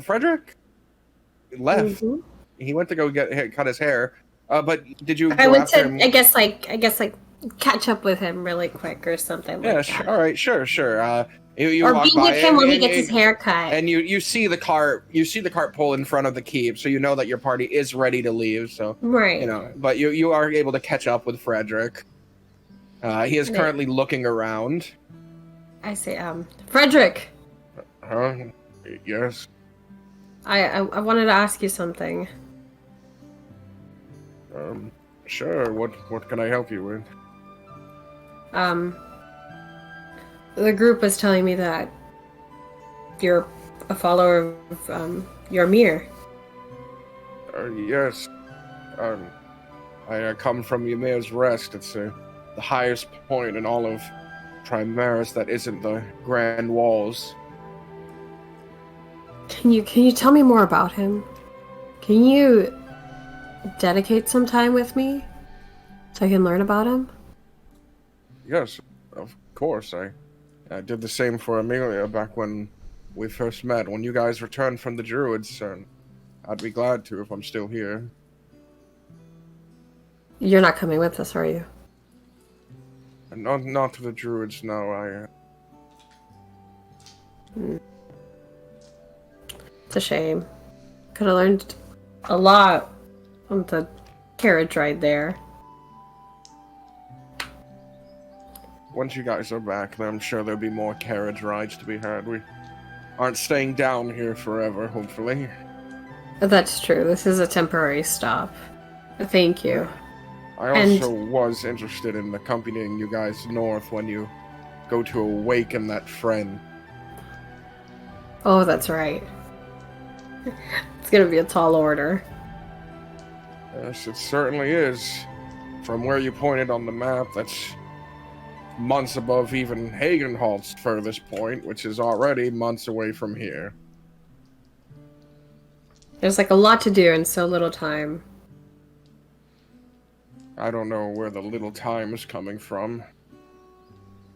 Speaker 2: Frederick left.
Speaker 4: Mhm.
Speaker 2: He went to go cut his hair. But did you
Speaker 4: I
Speaker 2: go
Speaker 4: went
Speaker 2: after
Speaker 4: to
Speaker 2: him?
Speaker 4: I guess like catch up with him really quick or something
Speaker 2: Yeah,
Speaker 4: like
Speaker 2: sure.
Speaker 4: that.
Speaker 2: All right, sure. You
Speaker 4: Or
Speaker 2: walk
Speaker 4: be
Speaker 2: by
Speaker 4: with him when he
Speaker 2: and-
Speaker 4: gets his hair cut.
Speaker 2: And you see the cart pull in front of the keep, so you know that your party is ready to leave. So
Speaker 4: Right.
Speaker 2: but you are able to catch up with Frederick. He is
Speaker 4: Yeah.
Speaker 2: currently looking around.
Speaker 4: I say, Frederick,
Speaker 7: Huh? Yes.
Speaker 4: I wanted to ask you something.
Speaker 7: Sure. What can I help you with?
Speaker 4: The group was telling me that you're a follower of your mirror.
Speaker 7: Yes. I come from Ymir's Rest. It's the highest point in all of Primerus that isn't the Grand Walls.
Speaker 4: Can you tell me more about him? Can you dedicate some time with me so I can learn about him?
Speaker 7: Yes, of course. I did the same for Amelia back when we first met. When you guys returned from the Druids, I'd be glad to if I'm still here.
Speaker 4: You're not coming with us, are you?
Speaker 7: And not to the Druids, no.
Speaker 4: It's a shame. Could have learned a lot on the carriage ride there.
Speaker 7: Once you guys are back, then I'm sure there'll be more carriage rides to be had. We aren't staying down here forever, hopefully.
Speaker 4: That's true. This is a temporary stop. Thank you.
Speaker 7: I also was interested in accompanying you guys north when you go to awaken that friend.
Speaker 4: Oh, that's right. It's gonna be a tall order.
Speaker 7: Yes, it certainly is. From where you pointed on the map, that's months above even Hagenhalt's furthest point, which is already months away from here.
Speaker 4: There's like a lot to do in so little time.
Speaker 7: I don't know where the little time is coming from.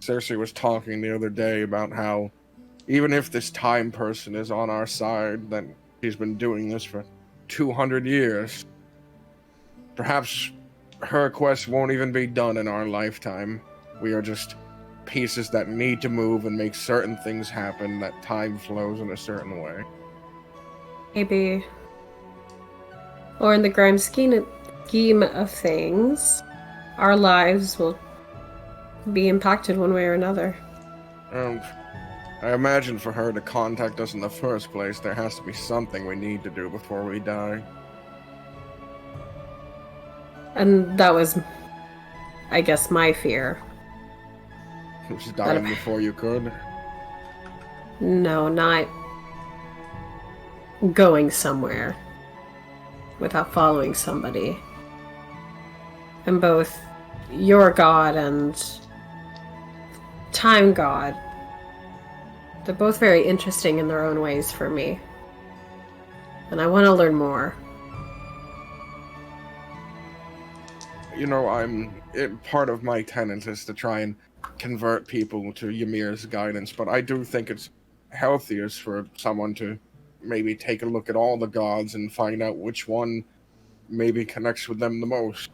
Speaker 7: Cersei was talking the other day about how even if this time person is on our side, then he's been doing this for 200 years. Perhaps her quest won't even be done in our lifetime. We are just pieces that need to move and make certain things happen, that time flows in a certain way.
Speaker 4: Maybe. Or in the grand scheme of things, our lives will be impacted one way or another.
Speaker 7: I imagine for her to contact us in the first place, there has to be something we need to do before we die.
Speaker 4: And that was, I guess, my fear.
Speaker 7: Just dying before you could.
Speaker 4: No, not going somewhere without following somebody. And both your god and time god, they're both very interesting in their own ways for me. And I want to learn more.
Speaker 7: Part of my tenet is to try and convert people to Ymir's guidance, but I do think it's healthiest for someone to maybe take a look at all the gods and find out which one maybe connects with them the most.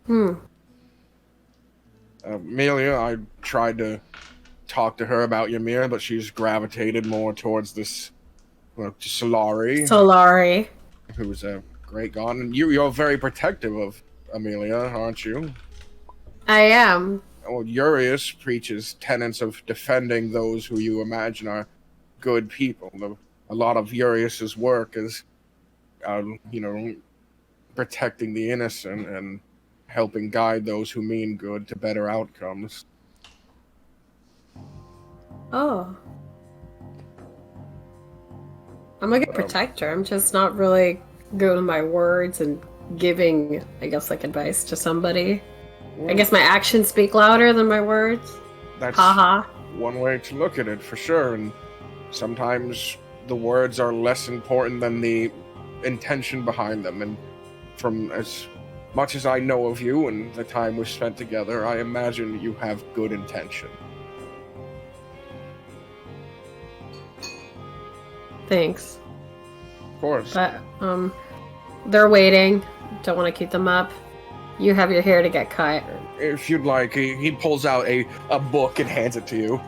Speaker 4: Hmm.
Speaker 7: Amelia, I tried to talked to her about Ymir, but she's gravitated more towards this, well, Solari,
Speaker 4: Solari.
Speaker 7: who's a great god. And you're very protective of Amelia, aren't you?
Speaker 4: I am.
Speaker 7: Well, Urius preaches tenets of defending those who you imagine are good people. A lot of Urius's work is, protecting the innocent and helping guide those who mean good to better outcomes.
Speaker 4: Oh. I'm a good protector. I'm just not really good with my words and giving, I guess, like advice to somebody. I guess my actions speak louder than my words.
Speaker 7: That's
Speaker 4: Haha.
Speaker 7: one way to look at it, for sure. And sometimes the words are less important than the intention behind them. And from as much as I know of you and the time we've spent together, I imagine you have good intention.
Speaker 4: Thanks.
Speaker 7: Of course.
Speaker 4: But, they're waiting. Don't want to keep them up. You have your hair to get cut.
Speaker 7: If you'd like, he pulls out a book and hands it to you.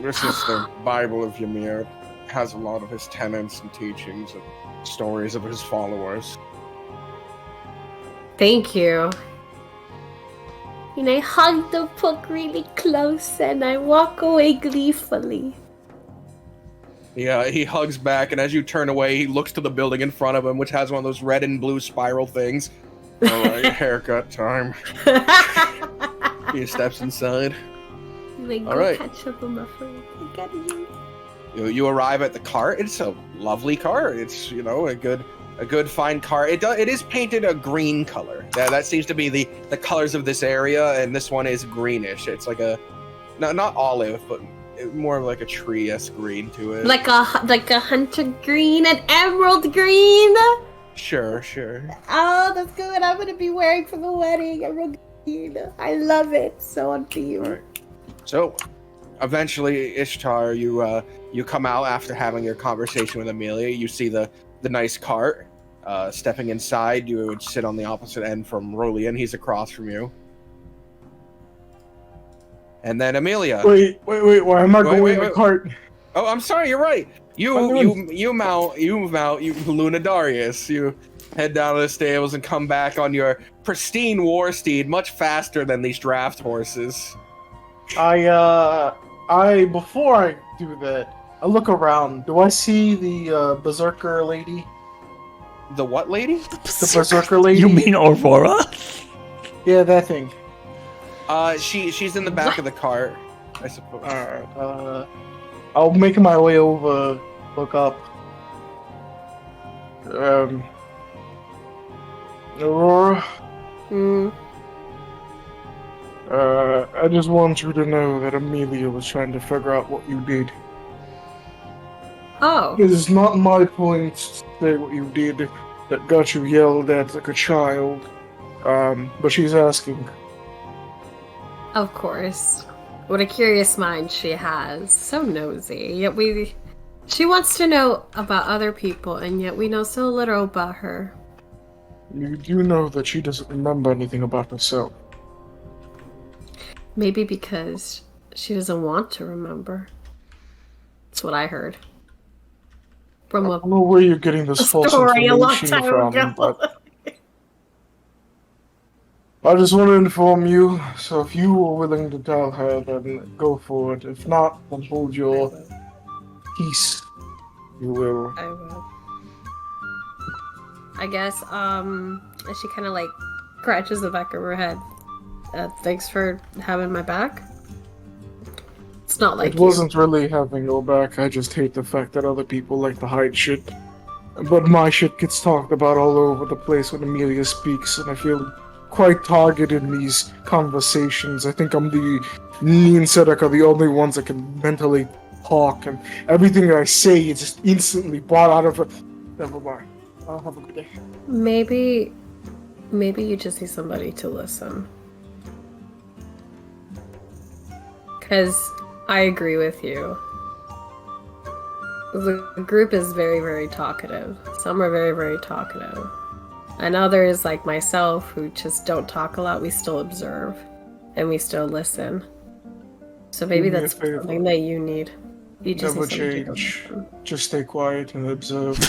Speaker 7: This is the Bible of Ymir. It has a lot of his tenets and teachings and stories of his followers.
Speaker 4: Thank you. And I hug the book really close and I walk away gleefully.
Speaker 2: Yeah, he hugs back, and as you turn away, he looks to the building in front of him, which has one of those red and blue spiral things.
Speaker 7: All right, haircut time.
Speaker 2: He steps inside.
Speaker 4: Like,
Speaker 2: All right.
Speaker 4: catch up on my friend. I got you.
Speaker 2: You arrive at the cart. It's a lovely cart. It's, a good fine cart. It is painted a green color. That seems to be the colors of this area, and this one is greenish. It's like not olive, but more like a tree-esque green to it.
Speaker 4: Like a hunter green and emerald green.
Speaker 2: Sure.
Speaker 4: Oh, that's good. I'm gonna be wearing for the wedding. Emerald green. I love it. So on theme.
Speaker 2: All right. So, eventually, Ishtar, you come out after having your conversation with Amelia. You see the nice cart. Stepping inside, you would sit on the opposite end from Rolian. He's across from you. And then Amelia.
Speaker 6: Wait, why am I going in the cart?
Speaker 2: Oh, I'm sorry, you're right. You mount Lunadarius. You head down to the stables and come back on your pristine war steed much faster than these draft horses.
Speaker 6: Before I do that, I look around. Do I see the berserker lady?
Speaker 2: The what lady?
Speaker 6: The berserker lady?
Speaker 1: You mean Aurora?
Speaker 6: Yeah, that thing.
Speaker 2: She's in the back of the cart, I suppose.
Speaker 6: Alright, I'll make my way over, look up. Aurora? I just want you to know that Amelia was trying to figure out what you did.
Speaker 4: Oh.
Speaker 6: It is not my point to say what you did that got you yelled at like a child. But she's asking.
Speaker 4: Of course. What a curious mind she has. So nosy. Yet she wants to know about other people, and yet we know so little about her.
Speaker 6: You do know that she doesn't remember anything about herself.
Speaker 4: Maybe because she doesn't want to remember. That's what I heard. From
Speaker 6: I don't know where you're getting this false
Speaker 4: story a long
Speaker 6: information
Speaker 4: time
Speaker 6: from,
Speaker 4: ago.
Speaker 6: but I just want to inform you, so if you are willing to tell her, then go for it. If not, then hold your peace. You will.
Speaker 4: I will. I guess, and she kind of like scratches the back of her head. Thanks for having my back. It's not like
Speaker 6: It wasn't really having your back, I just hate the fact that other people like to hide shit. But my shit gets talked about all over the place when Amelia speaks, and I feel quite targeted in these conversations. I think me and Sedek are the only ones that can mentally talk, and everything I say is just instantly brought out of it. Never mind. I'll have a good day.
Speaker 4: Maybe you just need somebody to listen. Because I agree with you. The group is very, very talkative. Some are very, very talkative. And others, like myself, who just don't talk a lot, we still observe. And we still listen. So maybe
Speaker 6: Do me a
Speaker 4: that's
Speaker 6: favor.
Speaker 4: something that you need. You just
Speaker 6: Never
Speaker 4: need something to
Speaker 6: change.
Speaker 4: do.
Speaker 6: Just stay quiet and observe. I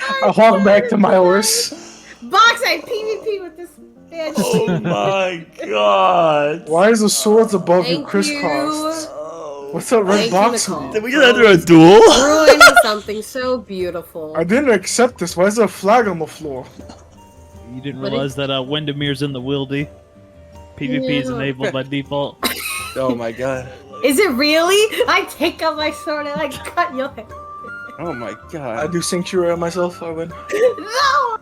Speaker 6: think I walk back to my horse.
Speaker 4: Box, I PvP with this bitch.
Speaker 1: Oh my god.
Speaker 6: Why is the swords above you
Speaker 4: Thank
Speaker 6: crisscrossed?
Speaker 1: Oh.
Speaker 6: What's that red
Speaker 4: Thank you,
Speaker 6: box?
Speaker 4: Nicole.
Speaker 1: Did we just enter a duel?
Speaker 4: Ruining something so beautiful.
Speaker 6: I didn't accept this. Why is there a flag on the floor?
Speaker 5: You didn't
Speaker 4: What
Speaker 5: realize that Windemere's in the wildy. PvP is
Speaker 4: Yeah.
Speaker 5: enabled by default.
Speaker 2: Oh my god.
Speaker 4: Is it really? I take out my sword and I cut your head.
Speaker 2: Oh my
Speaker 6: I
Speaker 2: god.
Speaker 6: do sanctuary on myself. I win.
Speaker 4: No!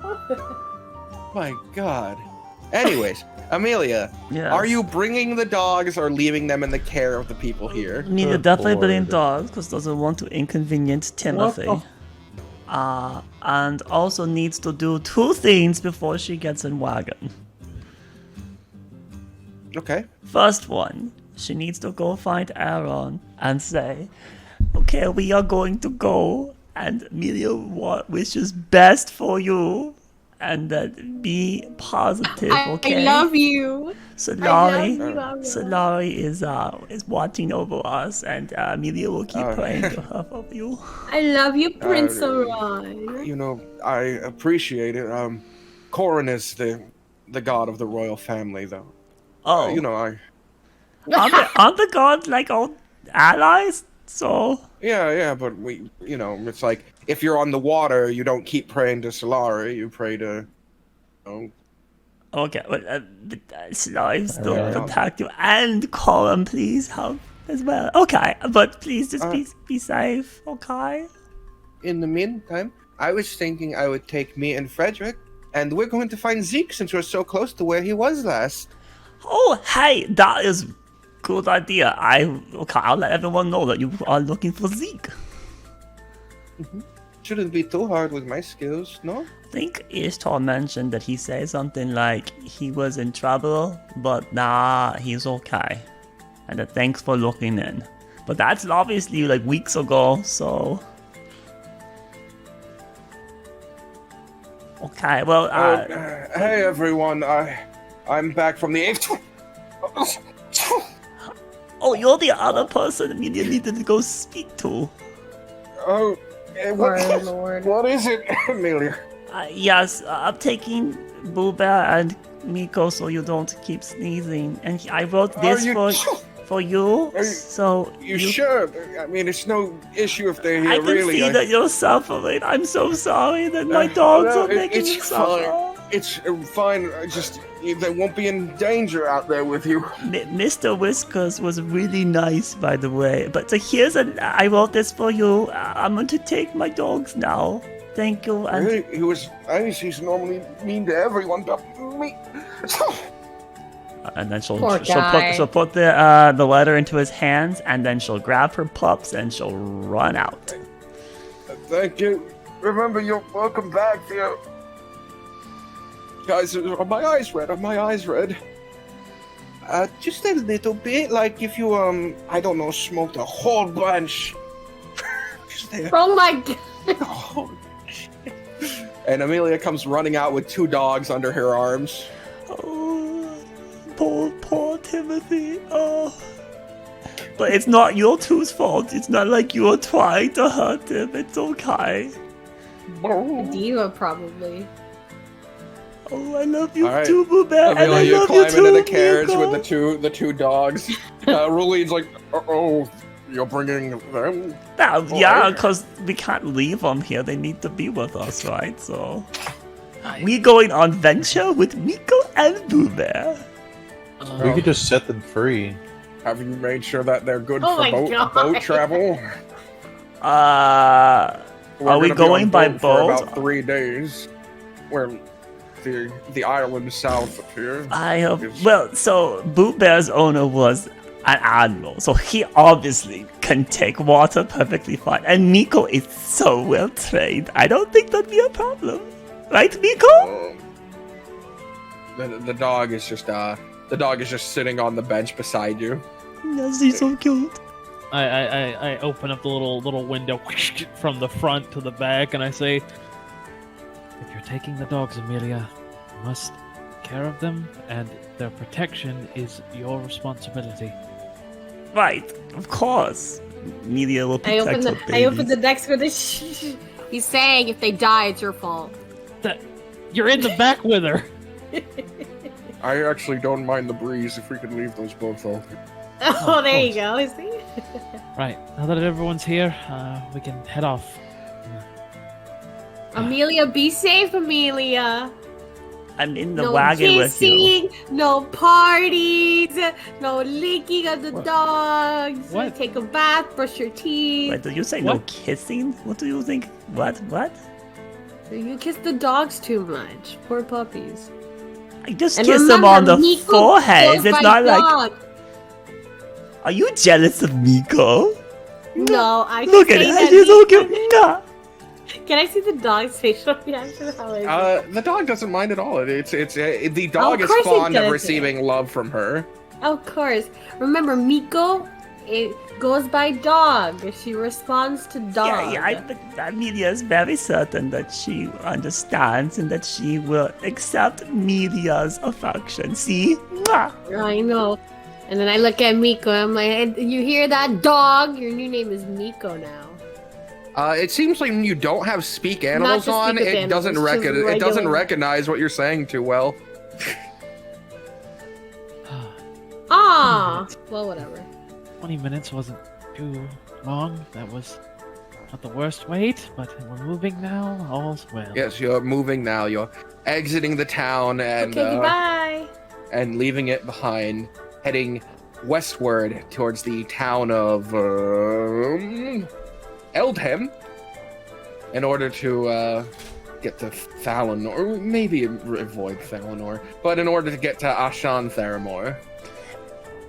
Speaker 2: My god. Anyways, Amelia,
Speaker 1: Yeah.
Speaker 2: are you bringing the dogs or leaving them in the care of the people here?
Speaker 1: Amelia
Speaker 3: Good
Speaker 1: definitely bring
Speaker 3: lord.
Speaker 1: dogs because doesn't want to inconvenience Timothy. And also needs to do 2 things before she gets in wagon.
Speaker 2: Okay.
Speaker 1: First one, she needs to go find Aaron and say, okay, we are going to go, and Amelia wishes best for you, and that be positive, okay?
Speaker 4: I love you.
Speaker 1: Solari,
Speaker 4: Aaron.
Speaker 1: Solari is watching over us, and Amelia will keep praying to her for you.
Speaker 4: I love you, Prince
Speaker 2: Uh,
Speaker 4: Arai.
Speaker 2: You know, I appreciate it. Corin is the god of the royal family, though.
Speaker 1: Oh,
Speaker 2: You know,
Speaker 1: aren't the gods like all allies? So
Speaker 2: yeah, but it's like if you're on the water, you don't keep praying to Solari. You pray to,
Speaker 1: okay, but Solari still
Speaker 3: Yeah.
Speaker 1: protect you, and Coram, please help as well. Okay, but please just be safe. Okay.
Speaker 2: In the meantime, I was thinking I would take me and Frederick, and we're going to find Zeke since we're so close to where he was last.
Speaker 1: Oh, hey, that is good idea. I'll let everyone know that you are looking for Zeke.
Speaker 2: Shouldn't be too hard with my skills, no?
Speaker 1: I think Ishtar mentioned that he said something like he was in trouble, but nah, he's okay. And that thanks for looking in. But that's obviously like weeks ago, so. Okay, well,
Speaker 2: Hey everyone, I'm back from the 8th.
Speaker 1: oh, you're the other person you needed to go speak to.
Speaker 2: Oh,
Speaker 4: Oh, Lord.
Speaker 2: what is it, Amelia?
Speaker 1: Yes, I'm taking Booba and Miko so you don't keep sneezing. And I wrote this for you,
Speaker 2: Are you-
Speaker 1: so
Speaker 2: You sure? I mean, it's no issue if they're here,
Speaker 1: I can
Speaker 2: really.
Speaker 1: see that you're suffering. I'm so sorry that my dogs
Speaker 2: no,
Speaker 1: are making
Speaker 2: it's
Speaker 1: you suffer.
Speaker 2: It's fine. They won't be in danger out there with you.
Speaker 1: Mr. Whiskers was really nice, by the way. But so I wrote this for you. I'm going to take my dogs now. Thank you. And
Speaker 2: He's normally mean to everyone, but me.
Speaker 1: And then she'll
Speaker 4: Poor guy.
Speaker 1: put the letter into his hands, and then she'll grab her pups and she'll run out.
Speaker 2: Thank you. Remember, you're welcome back, dear. Guys, are my eyes red? Are my eyes red? Just a little bit, like if you, I don't know, smoked a whole bunch. Just a
Speaker 4: Oh my god.
Speaker 2: whole And Amelia comes running out with 2 dogs under her arms.
Speaker 1: Oh, poor Timothy. Oh. But it's not your two's fault. It's not like you're trying to hurt him. It's okay.
Speaker 4: Diva, probably.
Speaker 1: Oh, I love you
Speaker 2: All right.
Speaker 1: too, Boobette. And I
Speaker 2: Amelia
Speaker 1: love you
Speaker 2: climb
Speaker 1: too,
Speaker 2: into the carriage
Speaker 1: Miko.
Speaker 2: with the two dogs. Ruline's like, oh, you're bringing them?
Speaker 1: Yeah, because we can't leave them here. They need to be with us, right? So we going on venture with Miko and Boobette.
Speaker 3: We could just set them free.
Speaker 2: Have you made sure that they're good
Speaker 4: Oh my
Speaker 2: for
Speaker 4: God.
Speaker 2: boat travel?
Speaker 1: Are we
Speaker 2: gonna be
Speaker 1: going
Speaker 2: on
Speaker 1: by
Speaker 2: boat for
Speaker 1: boat?
Speaker 2: about 3 days. We're the island south of here.
Speaker 1: I hope. Well, so Boot Bear's owner was an admiral, so he obviously can take water perfectly fine. And Miko is so well trained. I don't think that'd be a problem, right, Miko?
Speaker 2: The dog is just sitting on the bench beside you.
Speaker 1: Yes, he's so cute.
Speaker 5: I open up the little window from the front to the back, and I say, If you're taking the dogs, Amelia, you must take care of them, and their protection is your responsibility.
Speaker 1: Right, of course. Amelia will protect her babies.
Speaker 4: I open the next with He's saying if they die, it's your fault.
Speaker 5: You're in the back with her.
Speaker 7: I actually don't mind the breeze if we can leave those both open.
Speaker 4: Oh, there you go. Is he?
Speaker 5: Right, now that everyone's here, we can head off.
Speaker 4: Amelia, be safe, Amelia.
Speaker 1: I'm in the
Speaker 4: No
Speaker 1: wagon with you.
Speaker 4: kissing, no parties, no licking of the dogs.
Speaker 5: What?
Speaker 4: Take a bath, brush your teeth.
Speaker 1: Wait, did you say no
Speaker 5: What?
Speaker 1: kissing? What do you think? What?
Speaker 4: You kiss the dogs too much. Poor puppies.
Speaker 1: I just
Speaker 4: And
Speaker 1: kiss them
Speaker 4: remember,
Speaker 1: on the
Speaker 4: Miko
Speaker 1: forehead.
Speaker 4: goes
Speaker 1: It's
Speaker 4: by
Speaker 1: not like.
Speaker 4: dog.
Speaker 1: Are you jealous of Miko?
Speaker 4: No, I
Speaker 1: Look
Speaker 4: can
Speaker 1: at
Speaker 4: say
Speaker 1: it.
Speaker 4: that
Speaker 1: She's so
Speaker 4: Miko-
Speaker 1: cute. Nah.
Speaker 4: Can I see the dog's facial reaction? How is it?
Speaker 2: The dog doesn't mind at all. The dog is
Speaker 4: course he
Speaker 2: fond of
Speaker 4: doesn't.
Speaker 2: receiving love from her.
Speaker 4: Of course. Remember, Miko, it goes by dog. She responds to dog.
Speaker 1: Yeah, Amelia is very certain that she understands and that she will accept Media's affection. See? Mwah.
Speaker 4: I know. And then I look at Miko. I'm like, you hear that, dog? Your new name is Miko now.
Speaker 2: It seems like when you don't have speak animals
Speaker 4: just
Speaker 2: on,
Speaker 4: speak with
Speaker 2: it doesn't
Speaker 4: animals, just
Speaker 2: it doesn't
Speaker 4: regular.
Speaker 2: recognize what you're saying too well.
Speaker 4: Ah, well, whatever.
Speaker 5: 20 minutes wasn't too long. That was not the worst wait, but we're moving now. All's well.
Speaker 2: Yes, you're moving now. You're exiting the town and
Speaker 4: Okay, goodbye.
Speaker 2: and leaving it behind, heading westward towards the town of Eldhem, in order to get to Thalanor, or maybe avoid Thalanor, but in order to get to Ashan Theramore.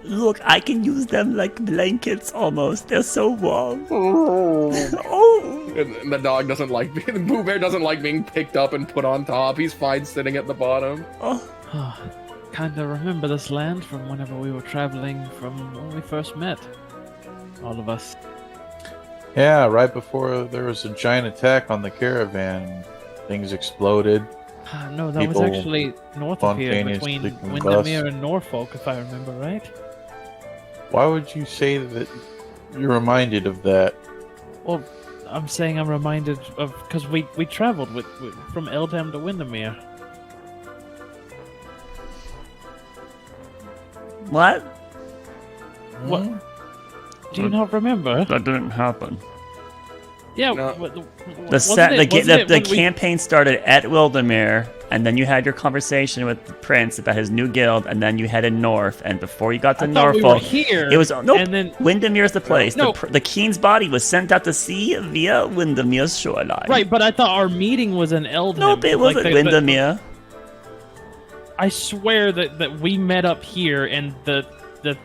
Speaker 1: Look, I can use them like blankets almost. They're so warm. Oh.
Speaker 2: And the dog doesn't like the Boo Bear doesn't like being picked up and put on top. He's fine sitting at the bottom.
Speaker 1: Oh.
Speaker 5: Kinda remember this land from whenever we were traveling from when we first met. All of us.
Speaker 3: Yeah, right before there was a giant attack on the caravan, things exploded.
Speaker 5: No, that was
Speaker 3: People
Speaker 5: actually north of here,
Speaker 3: spontaneously
Speaker 5: between
Speaker 3: combust.
Speaker 5: Windermere and Norfolk, if I remember right.
Speaker 3: Why would you say that you're reminded of that?
Speaker 5: Well, I'm saying I'm reminded of because we traveled with from Eldham to Windermere.
Speaker 1: What?
Speaker 5: What? Do you not remember?
Speaker 1: That didn't happen.
Speaker 5: Yeah,
Speaker 2: No.
Speaker 1: The campaign started at Windermere, and then you had your conversation with the prince about his new guild, and then you headed north. And before you got to
Speaker 5: I thought we were
Speaker 1: Norfolk,
Speaker 5: here.
Speaker 1: it was nope.
Speaker 5: And then
Speaker 1: Windermere's the place.
Speaker 5: No.
Speaker 1: The king's body was sent out to sea via Windermere's shoreline.
Speaker 5: right, but I thought our meeting was in Eldham.
Speaker 1: Nope, it
Speaker 5: like
Speaker 1: wasn't
Speaker 5: the-
Speaker 1: Windermere.
Speaker 5: I swear that we met up here and the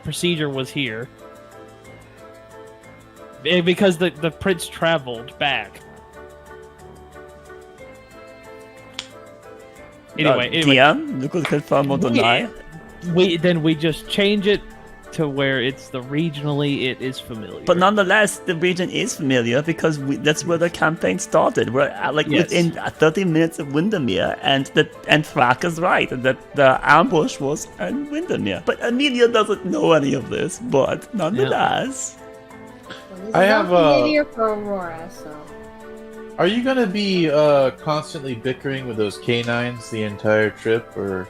Speaker 5: procedure was here. Because the prince traveled back. Anyway,
Speaker 1: DM, you could confirm or deny.
Speaker 5: we just change it to where it's regionally it is familiar.
Speaker 1: But nonetheless, the region is familiar because that's where the campaign started. We're
Speaker 5: Yes.
Speaker 1: within 30 minutes of Windermere, and Thrak is right that the ambush was in Windermere. But Amelia doesn't know any of this. But nonetheless,
Speaker 3: I have,
Speaker 4: familiar for Aurora, so.
Speaker 3: Are you gonna be constantly bickering with those canines the entire trip, or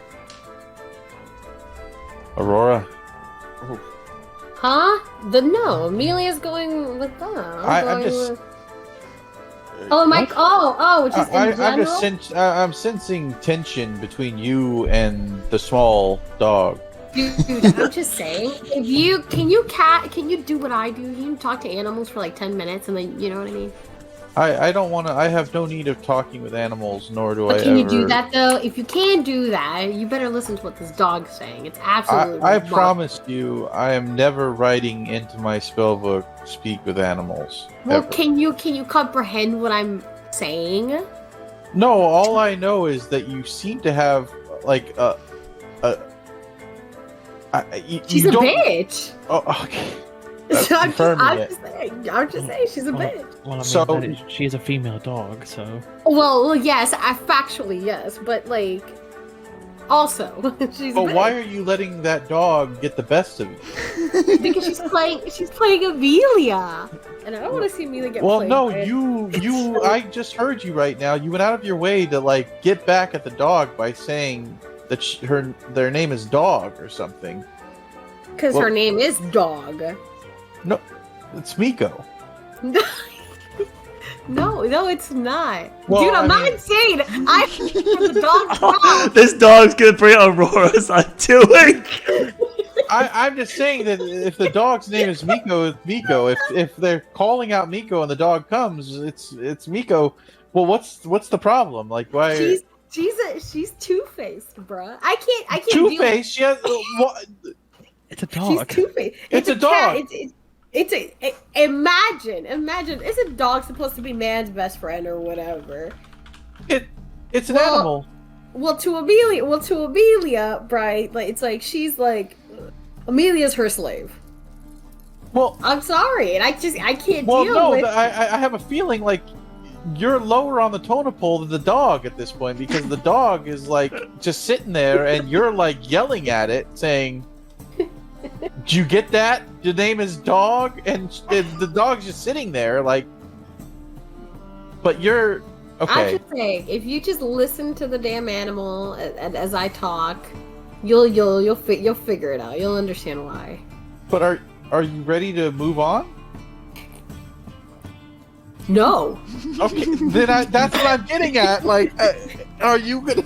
Speaker 3: Aurora?
Speaker 4: Huh? No, Amelia's going with them.
Speaker 3: I'm just.
Speaker 4: Oh, Mike. Oh, just in general.
Speaker 3: I'm sensing tension between you and the small dog.
Speaker 4: Dude, I'm just saying. If you can you do what I do? You can talk to animals for like 10 minutes, and then you know what I mean.
Speaker 3: I don't want to. I have no need of talking with animals, nor do
Speaker 4: But
Speaker 3: I
Speaker 4: can
Speaker 3: ever.
Speaker 4: you do that though? If you can do that, you better listen to what this dog's saying. It's absolutely.
Speaker 3: I
Speaker 4: remarkable.
Speaker 3: promise you, I am never writing into my spellbook "speak with animals."
Speaker 4: Well,
Speaker 3: ever.
Speaker 4: can you comprehend what I'm saying?
Speaker 3: No, all I know is that you seem to have like
Speaker 4: She's
Speaker 3: you
Speaker 4: a
Speaker 3: don't-
Speaker 4: bitch.
Speaker 3: Oh, okay. That's
Speaker 4: I'm
Speaker 3: confirming it.
Speaker 4: I'm just saying she's a bitch.
Speaker 5: Well, I mean,
Speaker 3: So-
Speaker 5: that is, she is a female dog, so
Speaker 4: Well, yes, factually, yes, but like, also, she's a
Speaker 3: But
Speaker 4: bitch.
Speaker 3: why are you letting that dog get the best of you?
Speaker 4: Because she's playing Amelia, and I don't want to see Amelia get
Speaker 3: Well,
Speaker 4: played.
Speaker 3: no,
Speaker 4: by a-
Speaker 3: you. I just heard you right now. You went out of your way to like get back at the dog by saying that their name is Dog or something.
Speaker 4: Because
Speaker 3: Well-
Speaker 4: her name is Dog.
Speaker 3: No, it's Miko.
Speaker 4: No, it's not.
Speaker 3: Well,
Speaker 4: Dude, I'm
Speaker 3: I
Speaker 4: not
Speaker 3: mean-
Speaker 4: insane. I'm the dog's dog.
Speaker 1: This dog's gonna bring Aurora's undoing.
Speaker 3: I'm just saying that if the dog's name is Miko, it's Miko. If they're calling out Miko and the dog comes, it's Miko. Well, what's the problem? Like, why?
Speaker 4: She's two-faced, bruh. I can't
Speaker 3: Two
Speaker 4: deal
Speaker 3: Face. She has what?
Speaker 5: it's a
Speaker 4: with. She's
Speaker 5: dog.
Speaker 4: two-faced.
Speaker 3: It's a
Speaker 4: cat.
Speaker 3: dog.
Speaker 4: Imagine. Is a dog supposed to be man's best friend or whatever?
Speaker 3: It's an
Speaker 4: Well-
Speaker 3: animal.
Speaker 4: Well, to Amelia, right? Like, it's like she's like Amelia's her slave.
Speaker 3: Well,
Speaker 4: I'm sorry, and I can't
Speaker 3: well,
Speaker 4: deal
Speaker 3: no.
Speaker 4: with.
Speaker 3: I have a feeling like you're lower on the totem pole than the dog at this point because the dog is like just sitting there and you're like yelling at it saying, "Do you get that? Your name is Dog," and the dog's just sitting there like. But you're
Speaker 4: I'm
Speaker 3: okay.
Speaker 4: just saying, if you just listen to the damn animal as I talk, you'll figure it out. You'll understand why.
Speaker 3: But are you ready to move on?
Speaker 4: No.
Speaker 3: Okay, then that's what I'm getting at. Like, are you gonna?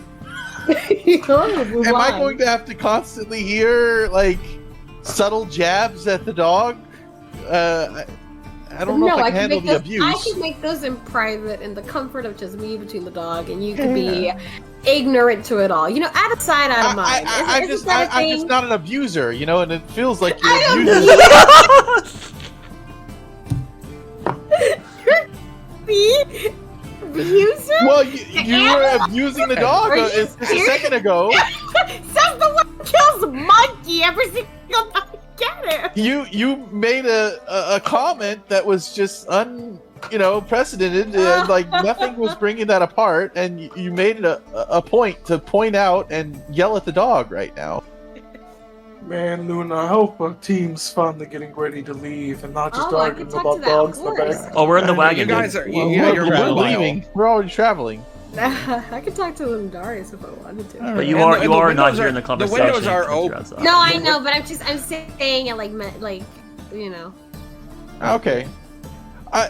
Speaker 3: Am I going to have to constantly hear like subtle jabs at the dog? I don't know if I can handle the abuse.
Speaker 4: I can make those in private, in the comfort of just me between the dog, and you can be ignorant to it all. You know, out of sight, out of mind.
Speaker 3: I'm just not an abuser, you know, and it feels like you're
Speaker 4: I
Speaker 3: abusing.
Speaker 4: The abuser?
Speaker 3: Well, you were abusing the dog
Speaker 4: Are you
Speaker 3: just a
Speaker 4: serious?
Speaker 3: second ago.
Speaker 4: Says the one who kills a monkey every single time I get it.
Speaker 3: You made a comment that was just unprecedented, and like nothing was bringing that apart, and you made it a point to point out and yell at the dog right now.
Speaker 6: Man, Luna, I hope our team's finally getting ready to leave and not just
Speaker 4: Oh, I
Speaker 6: arguing
Speaker 4: can talk
Speaker 6: about
Speaker 4: to that
Speaker 6: dogs in the
Speaker 4: horse.
Speaker 6: back.
Speaker 1: Oh, we're in the
Speaker 2: You
Speaker 1: wagon.
Speaker 2: guys
Speaker 1: dude.
Speaker 2: are
Speaker 3: Well,
Speaker 2: you're
Speaker 3: we're
Speaker 2: mobile.
Speaker 3: leaving. We're already traveling.
Speaker 4: I could talk to Darius if I wanted to.
Speaker 1: But you
Speaker 2: And
Speaker 1: are
Speaker 2: the
Speaker 1: you are not
Speaker 2: windows
Speaker 1: here
Speaker 2: are-
Speaker 1: in the
Speaker 2: the
Speaker 1: conversation.
Speaker 2: windows are
Speaker 1: since you're
Speaker 2: open.
Speaker 1: outside.
Speaker 4: No, I know, but I'm saying it like you know.
Speaker 3: Okay.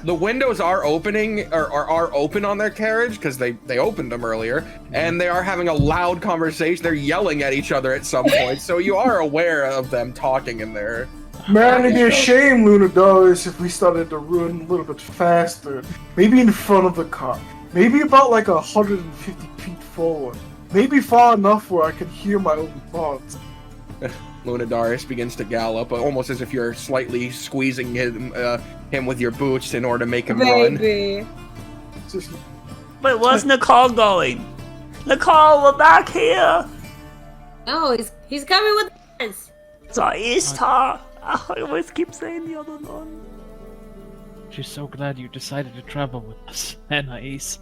Speaker 2: The windows are opening or are open on their carriage because they opened them earlier, and they are having a loud conversation. They're yelling at each other at some point, so you are aware of them talking in there.
Speaker 6: Man, it'd be a shame, Luna Darius, if we started to run a little bit faster. Maybe in front of the car. Maybe about like 150 feet forward. Maybe far enough where I can hear my own thoughts.
Speaker 2: Lunadarius begins to gallop, almost as if you're slightly squeezing him with your boots in order to make him run.
Speaker 4: Baby.
Speaker 6: Just
Speaker 1: Wait, where's Nicole going? Nicole, we're back here.
Speaker 4: No, he's coming with us.
Speaker 1: So Ishtar. I always keep saying the other one.
Speaker 5: She's so glad you decided to travel with us, Anais.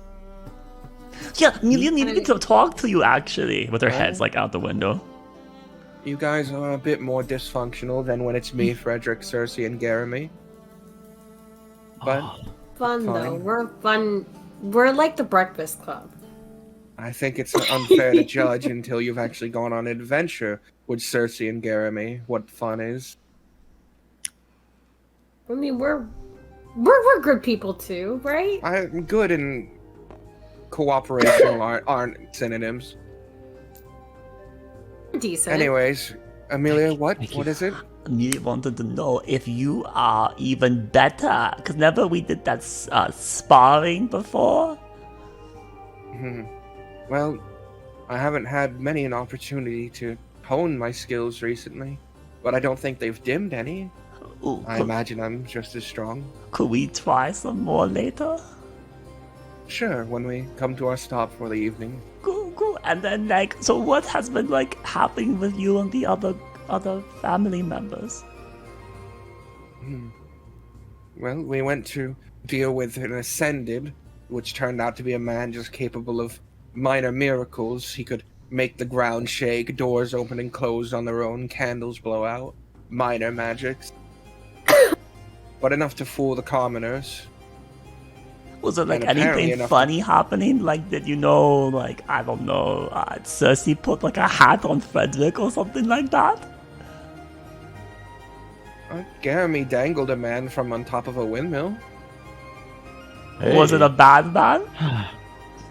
Speaker 1: Yeah, Amelia needed to talk to you actually, with her heads like out the window.
Speaker 2: You guys are a bit more dysfunctional than when it's me, Frederick, Cersei, and Garamy. But
Speaker 4: Fun though.
Speaker 2: Fine.
Speaker 4: We're fun. We're like the Breakfast Club.
Speaker 2: I think it's unfair to judge until you've actually gone on an adventure with Cersei and Garamy what fun is.
Speaker 4: I mean, we're good people too, right?
Speaker 2: I'm good and cooperation aren't synonyms.
Speaker 4: Decent.
Speaker 2: Anyways, Amelia, what?
Speaker 5: Thank you.
Speaker 2: What is it?
Speaker 1: Amelia wanted to know if you are even better, because never we did that sparring before.
Speaker 2: Well, I haven't had many an opportunity to hone my skills recently, but I don't think they've dimmed any.
Speaker 1: Ooh,
Speaker 2: I imagine I'm just as strong.
Speaker 1: could we try some more later?
Speaker 2: Sure, when we come to our stop for the evening.
Speaker 1: Cool. And then so what has been happening with you and the other family members?
Speaker 2: Well, we went to deal with an Ascended, which turned out to be a man just capable of minor miracles. He could make the ground shake, doors open and close on their own, candles blow out. Minor magics. But enough to fool the commoners.
Speaker 1: Was it like
Speaker 2: And apparently
Speaker 1: anything
Speaker 2: enough
Speaker 1: funny happening? Like, did you know, like, I don't know, Cersei put like a hat on Frederick or something like that?
Speaker 2: Jeremy dangled a man from on top of a windmill.
Speaker 1: Was it a bad man?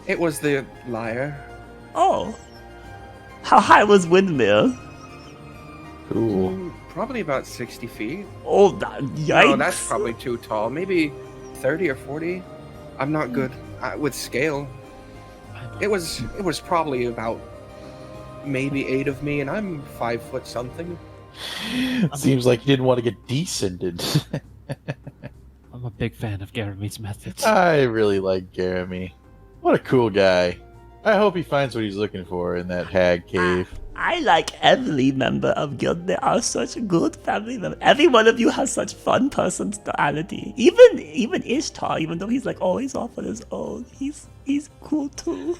Speaker 2: It was the liar.
Speaker 1: Oh. How high was windmill?
Speaker 3: Cool.
Speaker 2: Probably about 60 feet.
Speaker 1: Oh, yikes.
Speaker 2: No, that's probably too tall. Maybe 30 or 40. I'm not good with scale. It was probably about maybe 8 of me, and I'm 5 foot something.
Speaker 3: Seems like you didn't want to get descended.
Speaker 5: I'm a big fan of Jeremy's methods.
Speaker 3: I really like Jeremy. What a cool guy. I hope he finds what he's looking for in that hag cave.
Speaker 1: I like every member of Guild. They are such good family members. Every one of you has such fun personality. Even Ishtar, even though he's like always off on his own, he's cool too.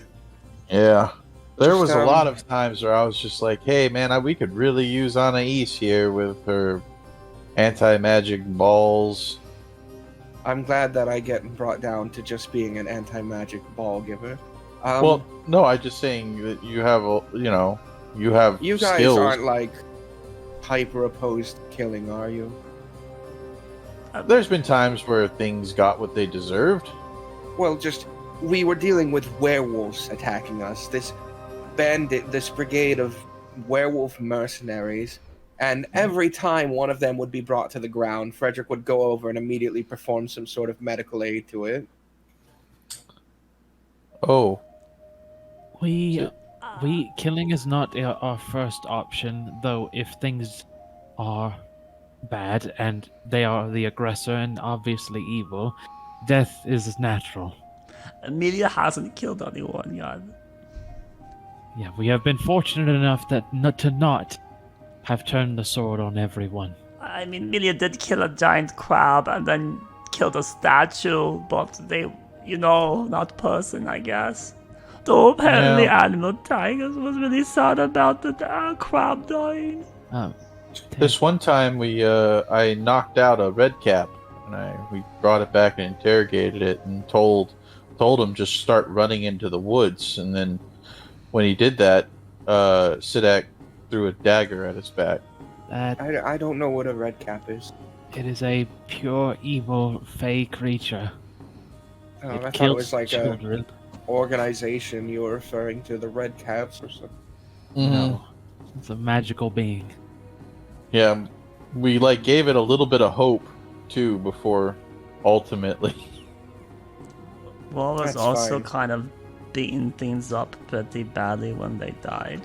Speaker 3: Yeah. There was a
Speaker 2: Just,
Speaker 3: lot of times where I was just like, hey man, we could really use Anais here with her anti-magic balls.
Speaker 2: I'm glad that I get brought down to just being an anti-magic ball giver.
Speaker 3: Well, no, I'm just saying that you have, you have
Speaker 2: you guys
Speaker 3: skills.
Speaker 2: aren't like hyper opposed to killing, are you?
Speaker 3: There's been times where things got what they deserved.
Speaker 2: Well, we were dealing with werewolves attacking us. This brigade of werewolf mercenaries, and every time one of them would be brought to the ground, Frederick would go over and immediately perform some sort of medical aid to it.
Speaker 3: Oh.
Speaker 5: Killing is not our first option, though. If things are bad and they are the aggressor and obviously evil, death is natural.
Speaker 1: Amelia hasn't killed anyone yet.
Speaker 5: Yeah, we have been fortunate enough that to not have turned the sword on everyone.
Speaker 1: I mean, Amelia did kill a giant crab and then killed a statue, but they, not person, I guess. Though apparently Animal Tigers was really sad about the crab dying.
Speaker 3: This one time I knocked out a red cap, and we brought it back and interrogated it and told him just start running into the woods, and then when he did that, Sidak threw a dagger at his back.
Speaker 2: I don't know what a red cap is.
Speaker 5: It is a pure evil fey creature.
Speaker 2: Oh, I
Speaker 5: It
Speaker 2: thought it
Speaker 5: kills
Speaker 2: was like
Speaker 5: children.
Speaker 2: a organization. You were referring to the red caps or something.
Speaker 5: No, it's a magical being.
Speaker 3: Yeah, we gave it a little bit of hope too before ultimately.
Speaker 1: Well, was
Speaker 2: That's
Speaker 1: also
Speaker 2: fine.
Speaker 1: kind of beating things up pretty badly when they died.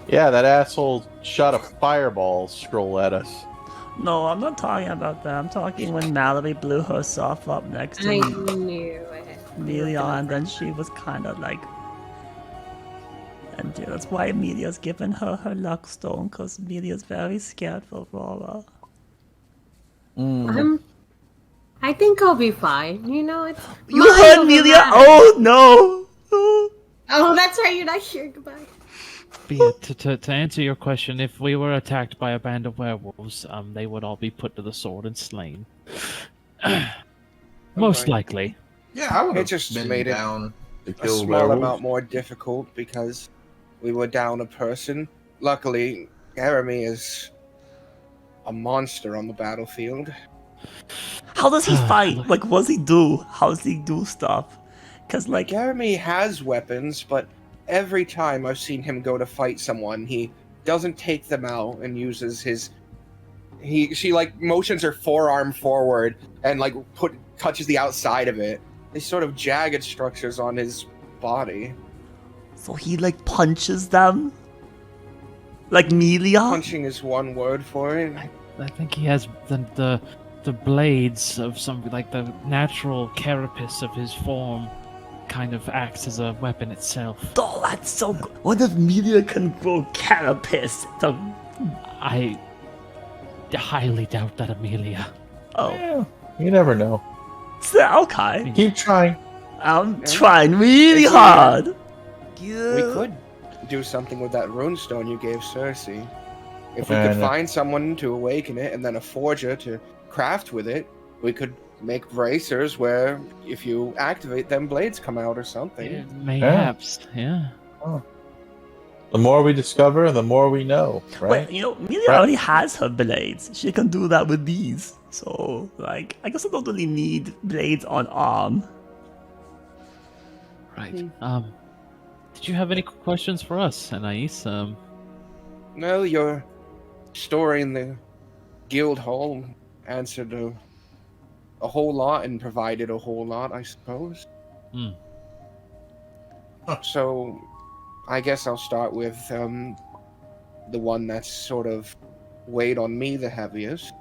Speaker 3: Yeah, that asshole shot a fireball scroll at us.
Speaker 1: No, I'm not talking about that. I'm talking when Mallory blew herself up next to
Speaker 4: I knew it.
Speaker 1: Amelia, and then she was kind of like... And yeah, that's why Amelia's given her luck stone, because Amelia's very scared for Aurora.
Speaker 4: I think I'll be fine. It's
Speaker 1: You
Speaker 4: mind
Speaker 1: heard
Speaker 4: over
Speaker 1: Amelia?
Speaker 4: matter.
Speaker 1: Oh no!
Speaker 4: Oh, that's right. You're not here. Goodbye.
Speaker 5: But yeah, to answer your question, if we were attacked by a band of werewolves, they would all be put to the sword and slain. Most
Speaker 2: Okay.
Speaker 5: likely.
Speaker 3: Yeah, I would
Speaker 2: It just made it
Speaker 3: down to
Speaker 2: a
Speaker 3: kill
Speaker 2: small
Speaker 3: werewolves.
Speaker 2: amount more difficult because we were down a person. Luckily, Jeremy is a monster on the battlefield.
Speaker 1: How does he fight? Like, what does he do? How does he do stuff? Because, like,
Speaker 2: Jeremy has weapons, but every time I've seen him go to fight someone, he doesn't take them out and uses his... She motions her forearm forward and touches the outside of it. These sort of jagged structures on his body.
Speaker 1: so he, punches them? Like Melia?
Speaker 2: Punching is one word for it.
Speaker 5: I think he has the blades of the natural carapace of his form kind of acts as a weapon itself.
Speaker 1: Oh, that's so good. What if Melia can grow carapace?
Speaker 5: I highly doubt that, Amelia.
Speaker 1: Oh,
Speaker 3: Yeah, you never know.
Speaker 1: so, okay.
Speaker 3: Keep trying.
Speaker 1: I'm
Speaker 2: Yeah.
Speaker 1: trying really
Speaker 2: It's
Speaker 1: hard.
Speaker 2: We could do something with that runestone you gave Cersei. If we
Speaker 3: I
Speaker 2: could
Speaker 3: know.
Speaker 2: find someone to awaken it and then a forger to craft with it, we could make bracers where if you activate them, blades come out or something.
Speaker 5: Yeah, mayhaps, yeah.
Speaker 3: The more we discover, the more we know, right?
Speaker 1: Wait, Amelia
Speaker 3: Right.
Speaker 1: already has her blades. She can do that with these. So, like, I guess I don't really need blades on arm.
Speaker 5: Right. Did you have any questions for us, Anais?
Speaker 2: No, your story in the guild hall answered a whole lot and provided a whole lot, I suppose.
Speaker 5: Hmm.
Speaker 2: So, I guess I'll start with the one that's sort of weighed on me the heaviest.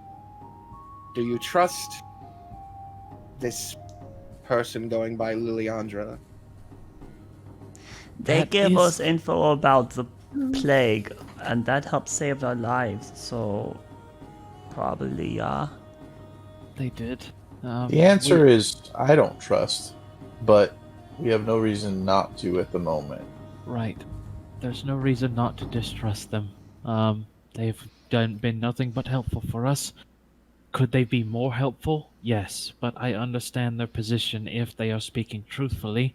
Speaker 2: Do you trust this person going by Liliandra?
Speaker 1: They
Speaker 5: That
Speaker 1: give
Speaker 5: is-
Speaker 1: us info about the plague, and that helped save our lives. So, probably,
Speaker 5: They did.
Speaker 3: The answer is I don't trust, but we have no reason not to at the moment.
Speaker 5: Right. There's no reason not to distrust them. They've been nothing but helpful for us. Could they be more helpful? Yes, but I understand their position if they are speaking truthfully,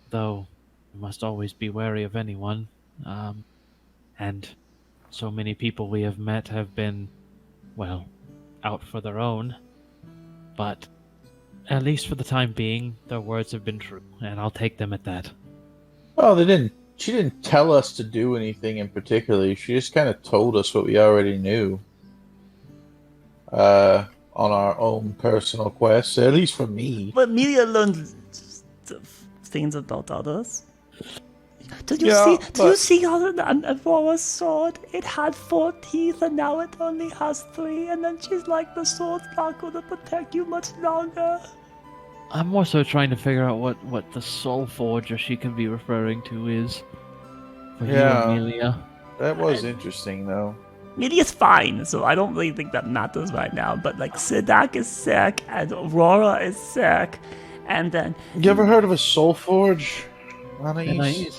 Speaker 5: though we must always be wary of anyone. And so many people we have met have been, well, out for their own. But at least for the time being, their words have been true, and I'll take them at that.
Speaker 3: Well, she didn't tell us to do anything in particular. She just kind of told us what we already knew. On our own personal quests, at least for me.
Speaker 1: but Amelia learned things about others. Did you
Speaker 3: Yeah,
Speaker 1: see? Did you
Speaker 3: but-
Speaker 1: see how Aurora's sword? It had 4 teeth, and now it only has 3. And then she's like, "The sword's not going to protect you much longer."
Speaker 5: I'm more so trying to figure out what the soul forger she can be referring to is. For
Speaker 3: Yeah.
Speaker 5: you, Amelia.
Speaker 3: That was interesting, though.
Speaker 1: Amelia's fine, so I don't really think that matters right now. But like, Sidak is sick, and Aurora is sick, and then
Speaker 3: You ever heard of a soul forge, Anais?
Speaker 5: Anais.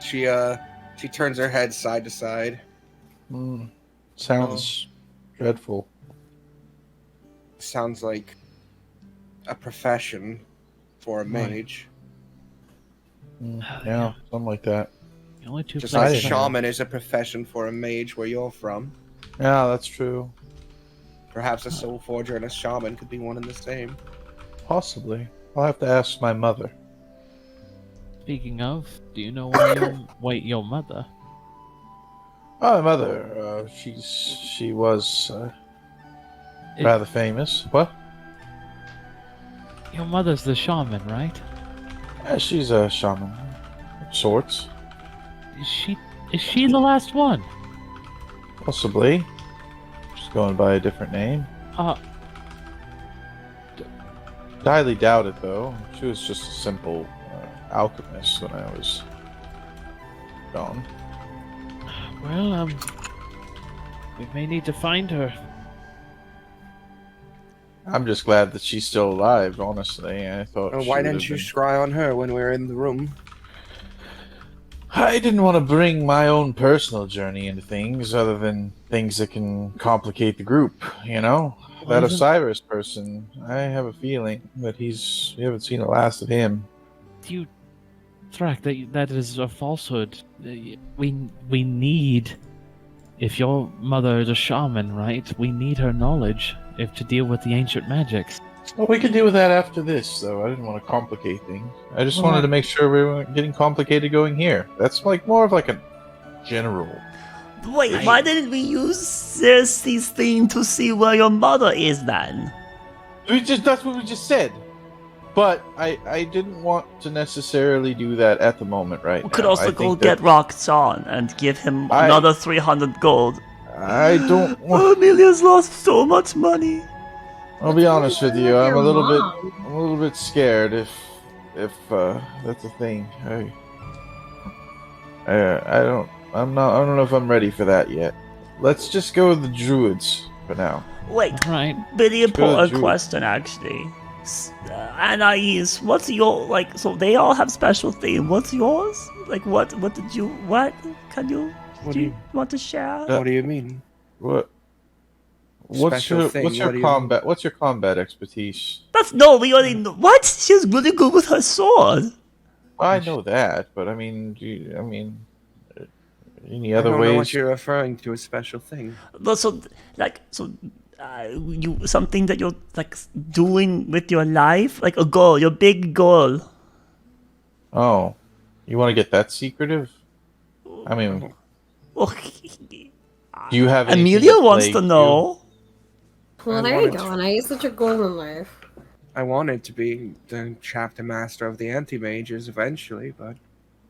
Speaker 2: She turns her head side to side.
Speaker 3: Sounds dreadful.
Speaker 2: Sounds like a profession for a
Speaker 5: Right.
Speaker 2: mage.
Speaker 3: Yeah, something like that.
Speaker 5: The only two
Speaker 2: Just like a
Speaker 5: places I-
Speaker 2: shaman is a profession for a mage where you're from.
Speaker 3: Yeah, that's true.
Speaker 2: Perhaps a soul forger and a shaman could be one and the same.
Speaker 3: Possibly. I'll have to ask my mother.
Speaker 5: Speaking of, do you know where your mother?
Speaker 3: Oh, my mother. She was
Speaker 5: It-
Speaker 3: rather famous. What?
Speaker 5: Your mother's the shaman, right?
Speaker 3: Yeah, she's a shaman, of sorts.
Speaker 5: Is she the last one?
Speaker 3: Possibly. She's going by a different name. Highly doubt it, though. She was just a simple alchemist when I was gone.
Speaker 5: Well, we may need to find her.
Speaker 3: I'm just glad that she's still alive, honestly. I thought. she
Speaker 2: Why
Speaker 3: would
Speaker 2: didn't
Speaker 3: have
Speaker 2: you
Speaker 3: been-
Speaker 2: scry on her when we were in the room?
Speaker 3: I didn't want to bring my own personal journey into things, other than things that can complicate the group. You know, that
Speaker 5: Wasn't-
Speaker 3: Osiris person. I have a feeling that we haven't seen the last of him.
Speaker 5: You, Thrak, that is a falsehood. We need. If your mother is a shaman, right? We need her knowledge to deal with the ancient magics.
Speaker 3: Well, we could deal with that after this, though. I didn't want to complicate things. I just
Speaker 5: Well,
Speaker 3: wanted to make sure we weren't getting complicated going here. That's like more of like a general.
Speaker 1: wait, why didn't we use Cersei's thing to see where your mother is then?
Speaker 3: That's what we just said. But I didn't want to necessarily do that at the moment, right?
Speaker 1: We could
Speaker 3: now.
Speaker 1: also
Speaker 3: I
Speaker 1: go
Speaker 3: think
Speaker 1: get
Speaker 3: that
Speaker 1: Roxanne and give him
Speaker 3: I-
Speaker 1: another 300 gold.
Speaker 3: I don't
Speaker 1: Oh,
Speaker 3: want.
Speaker 1: Amelia's lost so much money.
Speaker 3: I'll be honest with you. I'm a
Speaker 4: Your
Speaker 3: little bit.
Speaker 4: mom.
Speaker 3: I'm a little bit scared if that's a thing. I don't know if I'm ready for that yet. Let's just go with the druids for now.
Speaker 1: Wait,
Speaker 5: All right.
Speaker 1: really
Speaker 3: Let's go with
Speaker 1: important
Speaker 3: Druid.
Speaker 1: question, actually. Anais, what's your, like, so they all have special theme. What's yours? Like, what did you, what? Can you,
Speaker 7: What
Speaker 1: do
Speaker 7: do
Speaker 1: you want to share?
Speaker 7: What do you mean?
Speaker 3: What? What's
Speaker 7: Special
Speaker 3: your
Speaker 7: thing,
Speaker 3: what's your
Speaker 7: what do you
Speaker 3: combat? What's your combat expertise?
Speaker 1: No, we already know. What? She's really good with her sword.
Speaker 3: I know that, but I mean, any
Speaker 7: I
Speaker 3: other
Speaker 7: don't know what
Speaker 3: ways?
Speaker 7: you're referring to as special thing.
Speaker 1: No, so, you, something that you're, like, doing with your life? Like a goal, your big goal.
Speaker 3: Oh, you want to get that secretive? I mean, do you have anything
Speaker 1: Amelia
Speaker 3: that
Speaker 1: wants to
Speaker 3: plagues
Speaker 1: know.
Speaker 4: Well,
Speaker 7: I
Speaker 4: there you
Speaker 7: wanted
Speaker 4: go.
Speaker 7: to-
Speaker 4: And I use such a goal in life.
Speaker 7: I wanted to be the chapter master of the anti-mages eventually, but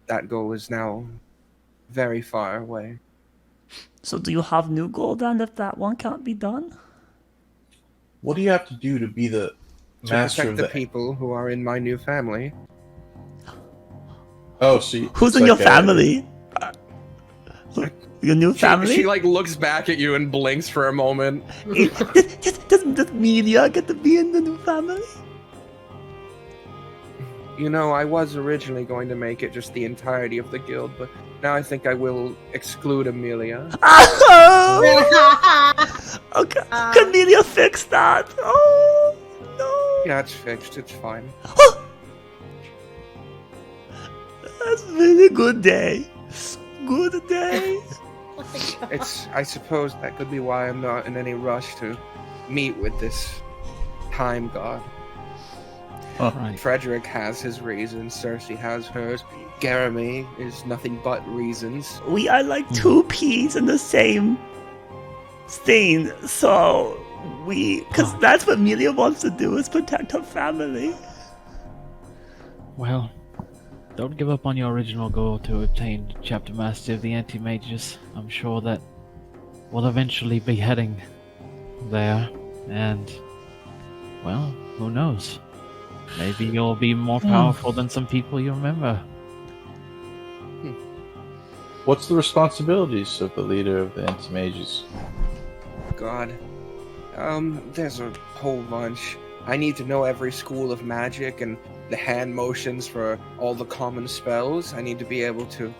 Speaker 7: that goal is now very far away.
Speaker 1: So do you have new goal then if that one can't be done?
Speaker 3: What do you have to do to be the
Speaker 7: To
Speaker 3: master
Speaker 7: protect
Speaker 3: of
Speaker 7: the
Speaker 3: the?
Speaker 7: people who are in my new family.
Speaker 3: Oh, so
Speaker 1: Who's
Speaker 3: it's
Speaker 1: in your
Speaker 3: like
Speaker 1: family? Your new
Speaker 2: She
Speaker 1: family?
Speaker 2: like looks back at you and blinks for a moment.
Speaker 1: Doesn't Amelia get to be in the new family?
Speaker 7: You know, I was originally going to make it just the entirety of the guild, but now I think I will exclude Amelia.
Speaker 1: Oh! Okay. Can Amelia fix that? Oh no!
Speaker 7: Yeah, it's fixed. It's fine.
Speaker 1: That's really good day. Good day.
Speaker 7: I suppose that could be why I'm not in any rush to meet with this time god.
Speaker 5: Right.
Speaker 7: Frederick has his reasons, Cersei has hers, Jeremy is nothing but reasons.
Speaker 1: We are like two peas in the same stain, so because that's what Amelia wants to do is protect her family.
Speaker 5: Well, don't give up on your original goal to obtain Chapter Master of the Anti-Mages. I'm sure that we'll eventually be heading there, and, well, who knows? Maybe you'll be more powerful than some people you remember.
Speaker 3: What's the responsibilities of the leader of the anti-mages?
Speaker 7: God. There's a whole bunch. I need to know every school of magic and the hand motions for all the common spells. I need to be able to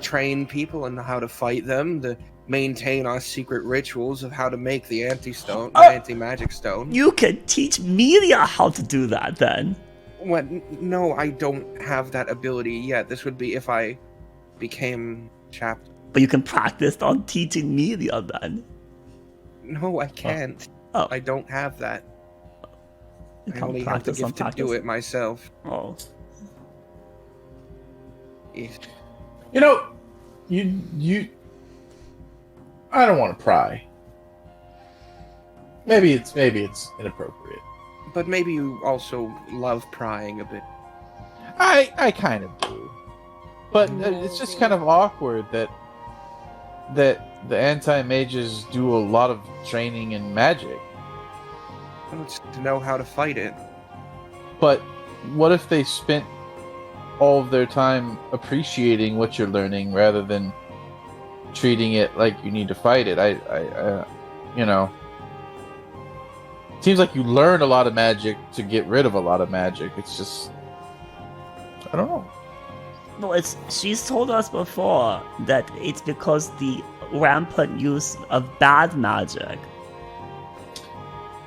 Speaker 7: train people in how to fight them, to maintain our secret rituals of how to make the anti-stone, the anti-magic stone.
Speaker 1: You can teach Amelia how to do that then.
Speaker 7: What? No, I don't have that ability yet. This would be if I became chapter.
Speaker 1: But you can practice on teaching Amelia then.
Speaker 7: No, I can't.
Speaker 1: Oh.
Speaker 7: I don't have that.
Speaker 1: You
Speaker 7: I
Speaker 1: can't
Speaker 7: only have the
Speaker 1: practice on
Speaker 7: gift to do
Speaker 1: practice.
Speaker 7: it myself.
Speaker 1: Oh.
Speaker 7: Yes.
Speaker 3: You know, you. I don't want to pry. Maybe it's inappropriate.
Speaker 7: But maybe you also love prying a bit.
Speaker 3: I kind of do, but it's just kind of awkward that the anti-mages do a lot of training in magic.
Speaker 7: Well, it's to know how to fight it.
Speaker 3: But what if they spent all of their time appreciating what you're learning rather than treating it like you need to fight it? I you know, it seems like you learn a lot of magic to get rid of a lot of magic. It's just, I don't know.
Speaker 1: No, she's told us before that it's because the rampant use of bad magic.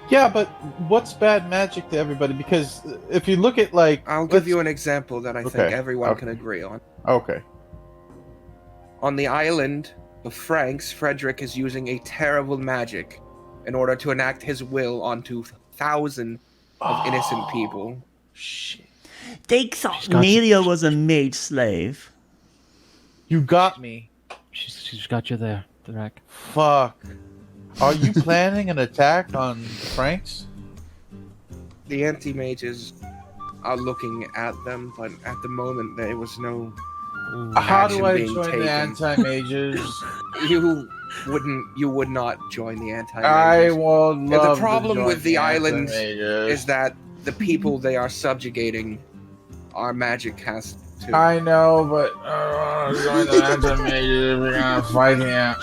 Speaker 3: Yeah, but what's bad magic to everybody? Because if you look at
Speaker 7: I'll give you an example that I think
Speaker 3: Okay,
Speaker 7: everyone
Speaker 3: okay.
Speaker 7: can agree on.
Speaker 3: Okay.
Speaker 7: On the island of Franks, Frederick is using a terrible magic in order to enact his will onto thousands of innocent people.
Speaker 3: Shit.
Speaker 1: They thought
Speaker 5: got you.
Speaker 1: Amelia was a mage slave.
Speaker 3: You got me.
Speaker 5: She's got you there, Dirac.
Speaker 3: Fuck. Are you planning an attack on Franks?
Speaker 7: The anti-mages are looking at them, but at the moment there was no
Speaker 3: How do
Speaker 7: action
Speaker 3: I
Speaker 7: being
Speaker 3: join
Speaker 7: taken.
Speaker 3: the anti-mages?
Speaker 7: You would not join the anti-mages.
Speaker 3: I will love
Speaker 7: The problem
Speaker 3: to join
Speaker 7: with the island
Speaker 3: anti-mages.
Speaker 7: is that the people they are subjugating, our magic has
Speaker 2: too.
Speaker 3: I know, but join the anime. We're gonna fight him.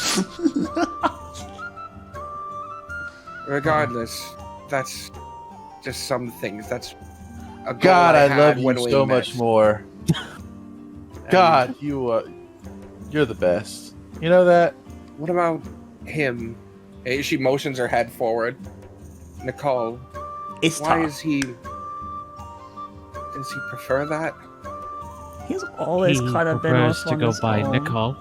Speaker 2: Regardless, that's just some things. That's a goal
Speaker 3: God, I
Speaker 2: had
Speaker 3: love you
Speaker 2: when we
Speaker 3: so
Speaker 2: met.
Speaker 3: much more. God, you're the best. You know that?
Speaker 2: What about him? She motions her head forward. Nicole,
Speaker 1: It's
Speaker 2: why
Speaker 1: tough.
Speaker 2: is he? Does he prefer that?
Speaker 1: He's always
Speaker 5: He
Speaker 1: kind of been
Speaker 5: prefers
Speaker 1: off
Speaker 5: to
Speaker 1: on
Speaker 5: go
Speaker 1: his
Speaker 5: by
Speaker 1: own.
Speaker 5: Nicole.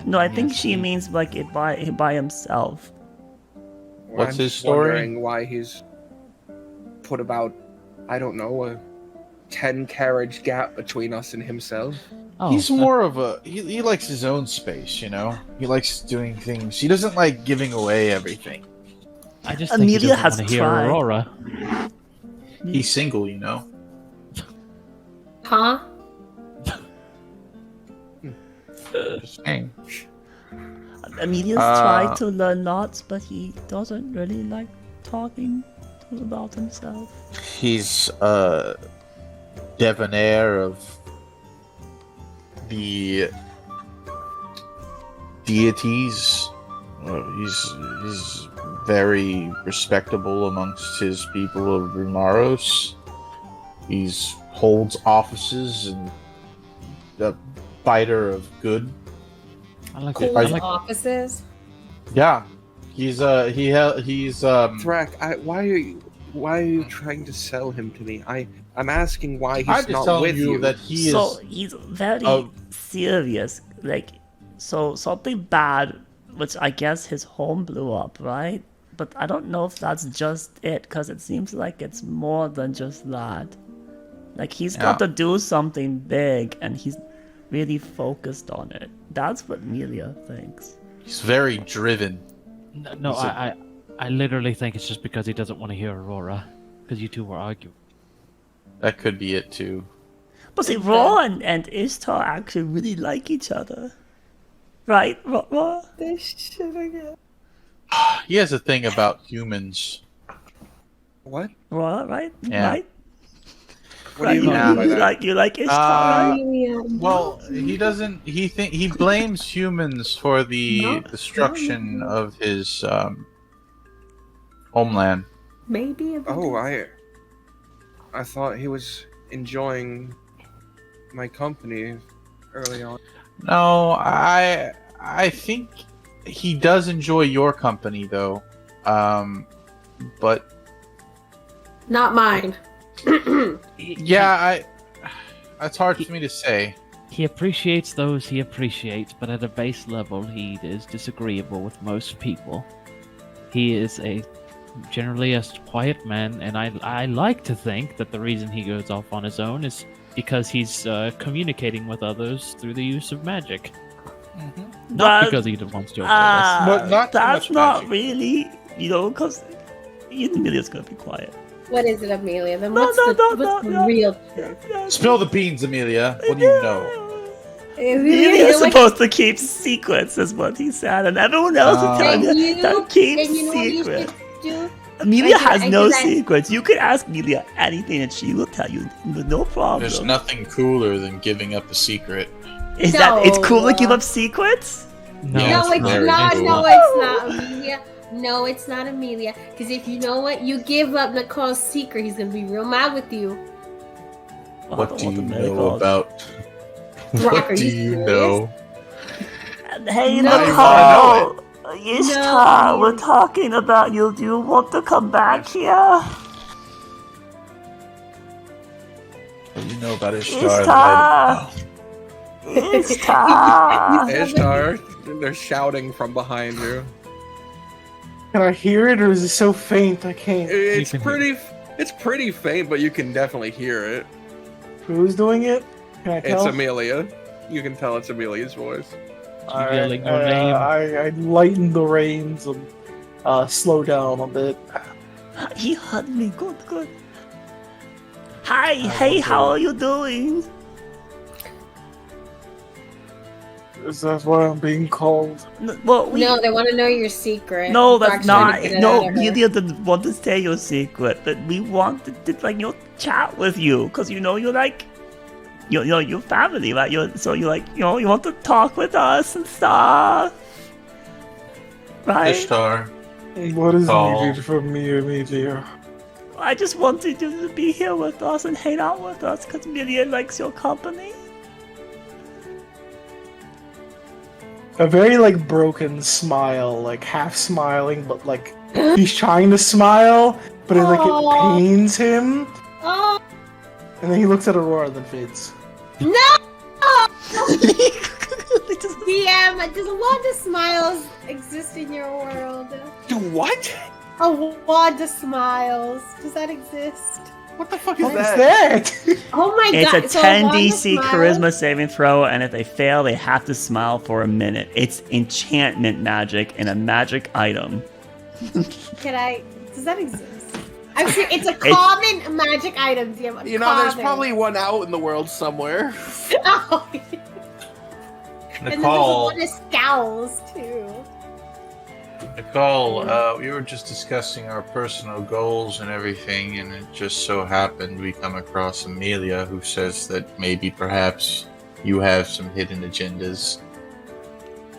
Speaker 1: No, I think
Speaker 5: Yes,
Speaker 1: she
Speaker 5: he-
Speaker 1: means like it by himself.
Speaker 3: What's
Speaker 2: I'm
Speaker 3: his
Speaker 2: just
Speaker 3: story?
Speaker 2: wondering why he's put about, I don't know, a 10 carriage gap between us and himself.
Speaker 5: Oh,
Speaker 3: He's more of a he likes his own space, you know. He likes doing things. He doesn't like giving away everything.
Speaker 5: I just think he
Speaker 1: Amelia
Speaker 5: doesn't
Speaker 1: has
Speaker 5: want to hear
Speaker 1: tried.
Speaker 5: Aurora.
Speaker 3: He's single, you know.
Speaker 4: Huh?
Speaker 3: Just saying.
Speaker 1: Amelia's tried to learn lots, but he doesn't really like talking about himself.
Speaker 3: He's debonair of the deities. He's very respectable amongst his people of Rumaros. He's holds offices and a fighter of good.
Speaker 5: I like
Speaker 4: Cool
Speaker 5: it. I like
Speaker 4: offices.
Speaker 3: Yeah, he's
Speaker 2: Thrak, why are you trying to sell him to me? I'm asking why he's
Speaker 3: I'm just
Speaker 2: not
Speaker 3: telling
Speaker 2: with
Speaker 3: you
Speaker 2: you.
Speaker 3: that he
Speaker 1: So
Speaker 3: is.
Speaker 1: he's very
Speaker 3: Oh.
Speaker 1: serious. Like, so something bad, which I guess his home blew up, right? But I don't know if that's just it, because it seems like it's more than just that. Like, he's got
Speaker 3: Yeah.
Speaker 1: to do something big, and he's really focused on it. That's what Amelia thinks.
Speaker 3: He's very driven.
Speaker 5: no,
Speaker 3: He's a-
Speaker 5: I literally think it's just because he doesn't want to hear Aurora, because you two were arguing.
Speaker 3: That could be it too.
Speaker 1: But see, Raw and Ishtar actually really like each other. Right, Raw?
Speaker 4: This shit again.
Speaker 3: He has a thing about humans.
Speaker 2: What?
Speaker 1: Raw, right?
Speaker 3: Yeah.
Speaker 1: Right?
Speaker 2: What do you
Speaker 1: Right,
Speaker 2: mean by that?
Speaker 1: you like Ishtar, right?
Speaker 3: Well, he doesn't. He blames humans for the
Speaker 4: No,
Speaker 3: destruction
Speaker 4: no.
Speaker 3: of his homeland.
Speaker 4: Maybe a bit.
Speaker 2: Oh, I thought he was enjoying my company early on.
Speaker 3: No, I think he does enjoy your company though. But
Speaker 4: Not mine.
Speaker 3: yeah, that's hard for me to say.
Speaker 5: He appreciates those he appreciates, but at a base level, he is disagreeable with most people. He is generally a quiet man, and I like to think that the reason he goes off on his own is because he's communicating with others through the use of magic. Not because he wants to obey us.
Speaker 3: But not too
Speaker 1: that's
Speaker 3: much
Speaker 1: not
Speaker 3: magic.
Speaker 1: really, because Amelia's gonna be quiet.
Speaker 4: What is it, Amelia? Then
Speaker 1: No,
Speaker 4: what's
Speaker 1: no,
Speaker 4: the,
Speaker 1: no,
Speaker 4: what's
Speaker 1: no,
Speaker 4: the
Speaker 1: no.
Speaker 4: real truth?
Speaker 3: Spill the beans, Amelia. What do you know?
Speaker 1: Amelia's
Speaker 4: You're like-
Speaker 1: supposed to keep secrets, is what he said, and everyone else is telling
Speaker 4: Then
Speaker 1: you
Speaker 4: you-
Speaker 1: don't keep
Speaker 4: then you know what you
Speaker 1: secrets.
Speaker 4: should do?
Speaker 1: Amelia
Speaker 4: I
Speaker 1: has
Speaker 4: did-
Speaker 1: no
Speaker 4: I did that-
Speaker 1: secrets. You can ask Amelia anything, and she will tell you, no problem.
Speaker 3: There's nothing cooler than giving up a secret.
Speaker 1: Is that it's cool to
Speaker 4: No.
Speaker 1: give up secrets?
Speaker 5: No,
Speaker 3: Yeah,
Speaker 4: No,
Speaker 3: it's
Speaker 4: it's
Speaker 3: very
Speaker 4: not.
Speaker 3: cool.
Speaker 4: No, it's not, Amelia. No, it's not Amelia. Because if you know what, you give up Nicole's secret, he's gonna be real mad with you.
Speaker 1: Oh, I
Speaker 3: What
Speaker 1: don't
Speaker 3: do
Speaker 1: want
Speaker 3: you
Speaker 1: the
Speaker 3: know
Speaker 1: medicals.
Speaker 3: about?
Speaker 4: Brock,
Speaker 3: What
Speaker 4: are
Speaker 3: do
Speaker 4: you
Speaker 3: you
Speaker 4: serious?
Speaker 3: know?
Speaker 1: Hey,
Speaker 4: No.
Speaker 1: Nicole! Ishtar,
Speaker 4: No.
Speaker 1: we're talking about you. Do you want to come back here?
Speaker 3: What do you know about Ishtar? that I don't know?
Speaker 1: Ishtar!
Speaker 2: Ishtar, they're shouting from behind you.
Speaker 6: Can I hear it, or is it so faint I can't?
Speaker 2: It's
Speaker 5: can hear
Speaker 2: pretty faint, but you can definitely hear it.
Speaker 6: Who's doing it? Can I
Speaker 2: It's
Speaker 6: tell?
Speaker 2: Amelia. You can tell it's Amelia's voice.
Speaker 6: Alright,
Speaker 5: yelling your name.
Speaker 6: I lighten the reins and slow down a bit.
Speaker 1: He hugged me. Good. Hi, hey, how are you doing?
Speaker 6: Is that why I'm being called?
Speaker 1: Well,
Speaker 4: No, they want to know your secret.
Speaker 1: No,
Speaker 4: Brock's
Speaker 1: that's
Speaker 4: trying
Speaker 1: not.
Speaker 4: to get it
Speaker 1: No,
Speaker 4: out of her.
Speaker 1: Amelia didn't want to say your secret, but we wanted to, chat with you, because you like your family, right? So you like, you want to talk with us and stuff, right?
Speaker 3: Ishtar.
Speaker 6: What is
Speaker 3: Call.
Speaker 6: needed from me, Amelia?
Speaker 1: I just wanted you to be here with us and hang out with us because Amelia likes your company.
Speaker 6: A very like broken smile, like half smiling, but like he's trying to smile, but it
Speaker 4: Aw.
Speaker 6: pains him.
Speaker 4: Oh
Speaker 6: And then he looks at Aurora and then fades.
Speaker 4: no!
Speaker 1: Just-
Speaker 4: DM, does Wanda Smiles exist in your world?
Speaker 2: Do what?
Speaker 4: A Wanda Smiles. Does that exist?
Speaker 2: What the fuck is
Speaker 6: What is
Speaker 2: that?
Speaker 6: that?
Speaker 4: Oh my
Speaker 1: It's
Speaker 4: god.
Speaker 1: a
Speaker 4: so
Speaker 1: 10
Speaker 4: Wanda
Speaker 1: DC
Speaker 4: Smiles-
Speaker 1: charisma saving throw, and if they fail, they have to smile for a minute. It's enchantment magic and a magic item.
Speaker 4: Does that exist? I'm sure it's a common magic item, DM.
Speaker 2: You know, there's
Speaker 4: common.
Speaker 2: probably one out in the world somewhere.
Speaker 4: Oh, and then there's
Speaker 3: Nicole,
Speaker 4: one that scowls too.
Speaker 3: we were just discussing our personal goals and everything, and it just so happened we come across Amelia, who says that maybe perhaps you have some hidden agendas.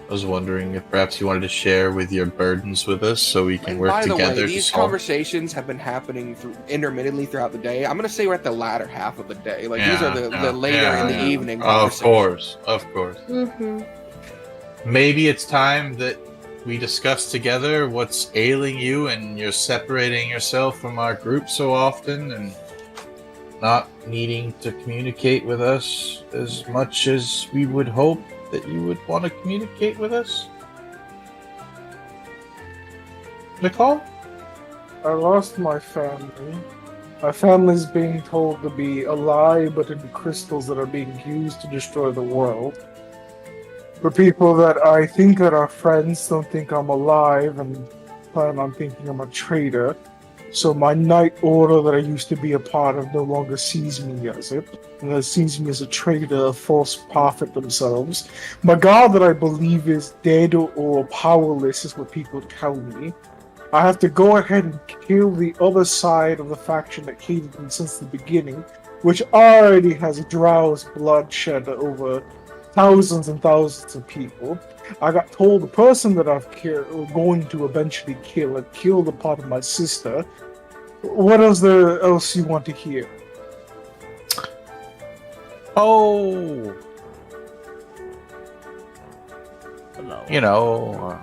Speaker 3: I was wondering if perhaps you wanted to share with your burdens with us so we can
Speaker 2: And
Speaker 3: work
Speaker 2: by the
Speaker 3: together
Speaker 2: way,
Speaker 3: to
Speaker 2: these
Speaker 3: solve.
Speaker 2: conversations have been happening intermittently throughout the day. I'm gonna say we're at the latter half of the day. Like these are the later in the evening.
Speaker 3: Of
Speaker 2: conversations.
Speaker 3: course.
Speaker 4: Mm-hmm.
Speaker 3: Maybe it's time that we discuss together what's ailing you and you're separating yourself from our group so often and not needing to communicate with us as much as we would hope that you would want to communicate with us. Nicole?
Speaker 6: I lost my family. My family's being told to be alive, but in crystals that are being used to destroy the world. The people that I think that are friends don't think I'm alive and plan on thinking I'm a traitor. So my Night Order that I used to be a part of no longer sees me as it. And it sees me as a traitor, a false prophet themselves. My god that I believe is dead or powerless is what people tell me. I have to go ahead and kill the other side of the faction that hated me since the beginning, which already has drowsed bloodshed over thousands and thousands of people. I got told the person that I'm going to eventually kill had killed a part of my sister. What else you want to hear?
Speaker 3: Oh,
Speaker 1: Hello.
Speaker 3: you know.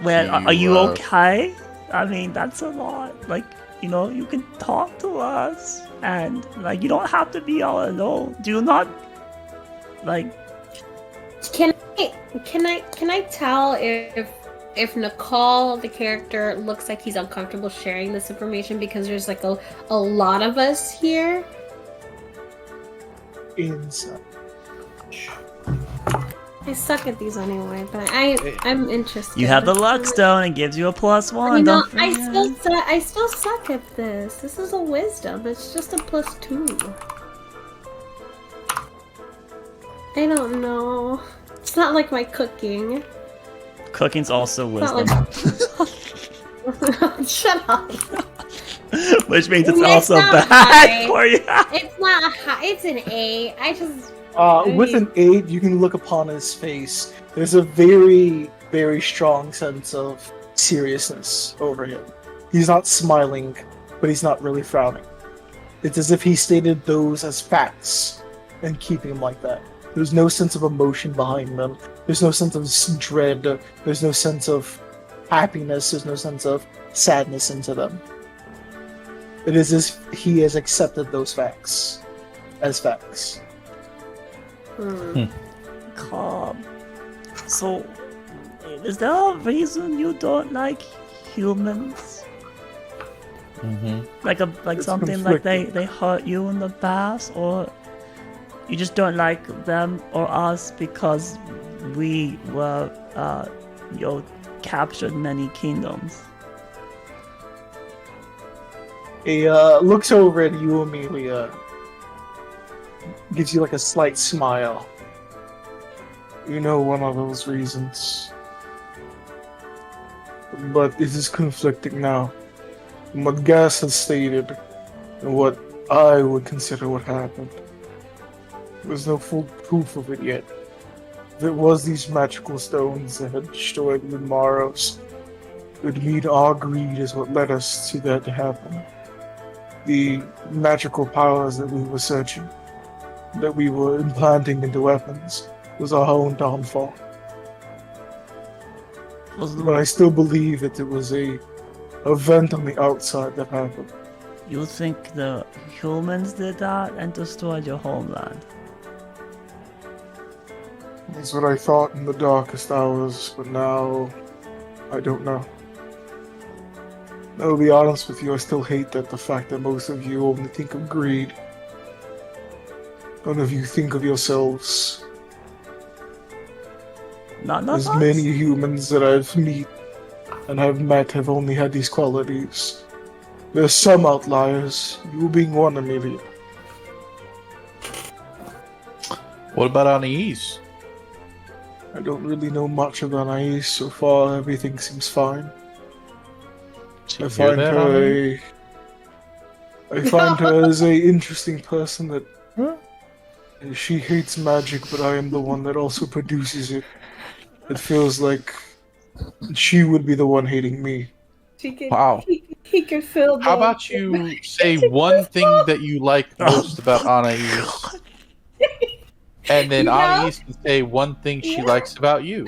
Speaker 1: Well, are you
Speaker 3: you,
Speaker 1: okay? I mean, that's a lot. Like, you can talk to us, and like, you don't have to be all alone. Do not, like,
Speaker 4: Can I tell if Nicole, the character, looks like he's uncomfortable sharing this information because there's like a lot of us here?
Speaker 6: Inside.
Speaker 4: I suck at these anyway, but I'm interested.
Speaker 1: you have the luck stone. It gives you a +1. Don't forget.
Speaker 4: I still suck at this. This is a wisdom. It's just a +2. I don't know. It's not like my cooking.
Speaker 1: Cooking's also wisdom,
Speaker 4: Shut up.
Speaker 1: which means it's
Speaker 4: It's
Speaker 1: also
Speaker 4: not
Speaker 1: bad
Speaker 4: high.
Speaker 1: for you.
Speaker 4: It's not a high. It's an 8. I just.
Speaker 6: With an 8, you can look upon his face. There's a very, very strong sense of seriousness over him. He's not smiling, but he's not really frowning. It's as if he stated those as facts and keeping them like that. There's no sense of emotion behind them. There's no sense of dread. There's no sense of happiness. There's no sense of sadness into them. It is as if he has accepted those facts as facts.
Speaker 1: Calm. So, is there a reason you don't like humans? Like
Speaker 6: It's
Speaker 1: something like
Speaker 6: conflicting.
Speaker 1: they hurt you in the past, or you just don't like them or us because we were captured many kingdoms.
Speaker 6: He looks over at you, Amelia. Gives you like a slight smile. You know, one of those reasons. But it is conflicting now. What Gas has stated, and what I would consider what happened. There's no full proof of it yet. If it was these magical stones that had destroyed Linmaros, it would mean our greed is what led us to that to happen. The magical powers that we were searching, that we were implanting into weapons, was our own downfall. But I still believe that it was a event on the outside that happened.
Speaker 1: You think the humans did that and destroyed your homeland?
Speaker 6: That's what I thought in the darkest hours, but now I don't know. I'll be honest with you, I still hate that the fact that most of you only think of greed. None of you think of yourselves.
Speaker 1: Not
Speaker 6: As
Speaker 1: us?
Speaker 6: many humans that I've met have only had these qualities. There's some outliers, you being one a million.
Speaker 3: What about Anais?
Speaker 6: I don't really know much about Anais so far, everything seems fine. I find her as a interesting person that she hates magic, but I am the one that also produces it. It feels like she would be the one hating me.
Speaker 3: Wow.
Speaker 4: He could feel.
Speaker 3: How about you say one thing that you like most about Anais? And then
Speaker 4: You know?
Speaker 3: Anais can say one thing she likes about you.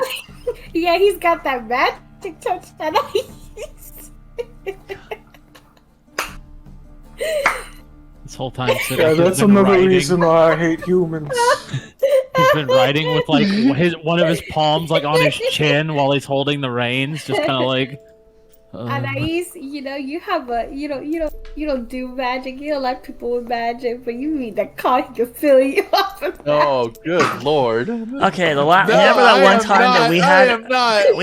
Speaker 4: Yeah, he's got that magic touch that I
Speaker 5: This whole time,
Speaker 6: Yeah,
Speaker 5: he's
Speaker 6: that's
Speaker 5: been
Speaker 6: another
Speaker 5: writing.
Speaker 6: reason why I hate humans.
Speaker 5: He's been writing with like one of his palms like on his chin while he's holding the reins, just kind of like.
Speaker 4: Anais, you know, you have a you don't do magic. You don't like people with magic, but you need that car he can fill you up.
Speaker 3: Oh, good lord.
Speaker 1: Okay, remember that one time that we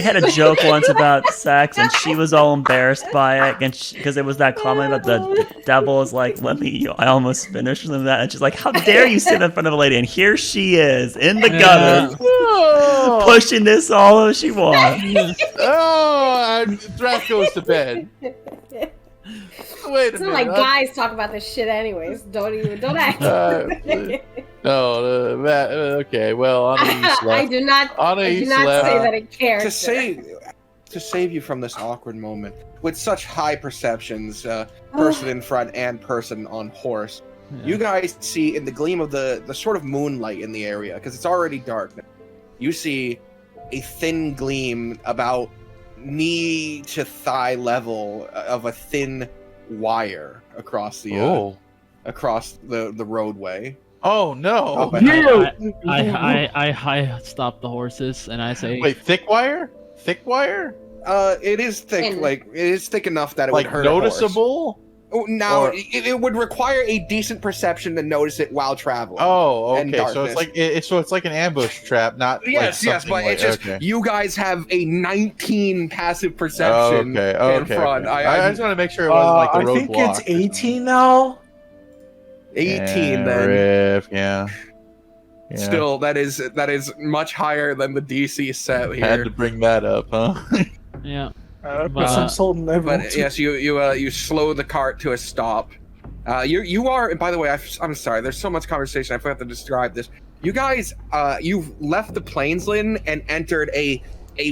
Speaker 1: had a joke once about sex, and she was all embarrassed by it, and because it was that comment about the devil is like, I almost finished with that, and she's like, how dare you sit in front of a lady? And here she is in the gutter, pushing this all as she wants.
Speaker 3: Draft goes to bed. Wait a
Speaker 4: It's
Speaker 3: minute.
Speaker 4: not like guys talk about this shit anyways. Don't act.
Speaker 3: Okay, well, Anais left.
Speaker 4: I do not say that in character.
Speaker 2: To save you from this awkward moment, with such high perceptions, person in front and person on horse, you guys see in the gleam of the sort of moonlight in the area, because it's already dark now, you see a thin gleam about knee to thigh level of a thin wire across the roadway.
Speaker 3: Oh no!
Speaker 5: I stop the horses and I say,
Speaker 3: wait, thick wire? Thick wire?
Speaker 2: It is thick.
Speaker 4: Thin.
Speaker 2: Like it is thick enough that it
Speaker 3: Like
Speaker 2: would hurt a horse.
Speaker 3: noticeable?
Speaker 2: Oh, now
Speaker 3: Or-
Speaker 2: it would require a decent perception to notice it while traveling.
Speaker 3: Oh,
Speaker 2: And
Speaker 3: okay. So
Speaker 2: darkness.
Speaker 3: it's like it's like an ambush trap, not
Speaker 2: Yes,
Speaker 3: like
Speaker 2: yes,
Speaker 3: something
Speaker 2: but
Speaker 3: like,
Speaker 2: it's just
Speaker 3: okay.
Speaker 2: you guys have a 19 passive
Speaker 3: Oh,
Speaker 2: perception
Speaker 3: okay.
Speaker 2: in front.
Speaker 3: Okay. I just want to make sure it wasn't like the
Speaker 6: I think
Speaker 3: roadblock.
Speaker 6: it's 18 now.
Speaker 2: 18
Speaker 3: Yeah,
Speaker 2: then.
Speaker 3: Riff, yeah.
Speaker 2: Still, that is much higher than the DC set here.
Speaker 3: Had to bring that up, huh?
Speaker 5: yeah.
Speaker 6: Put some salt in everyone.
Speaker 2: But yes, you slow the cart to a stop. You are. By the way, I'm sorry. There's so much conversation. I forgot to describe this. You guys, you've left the Plainsland and entered a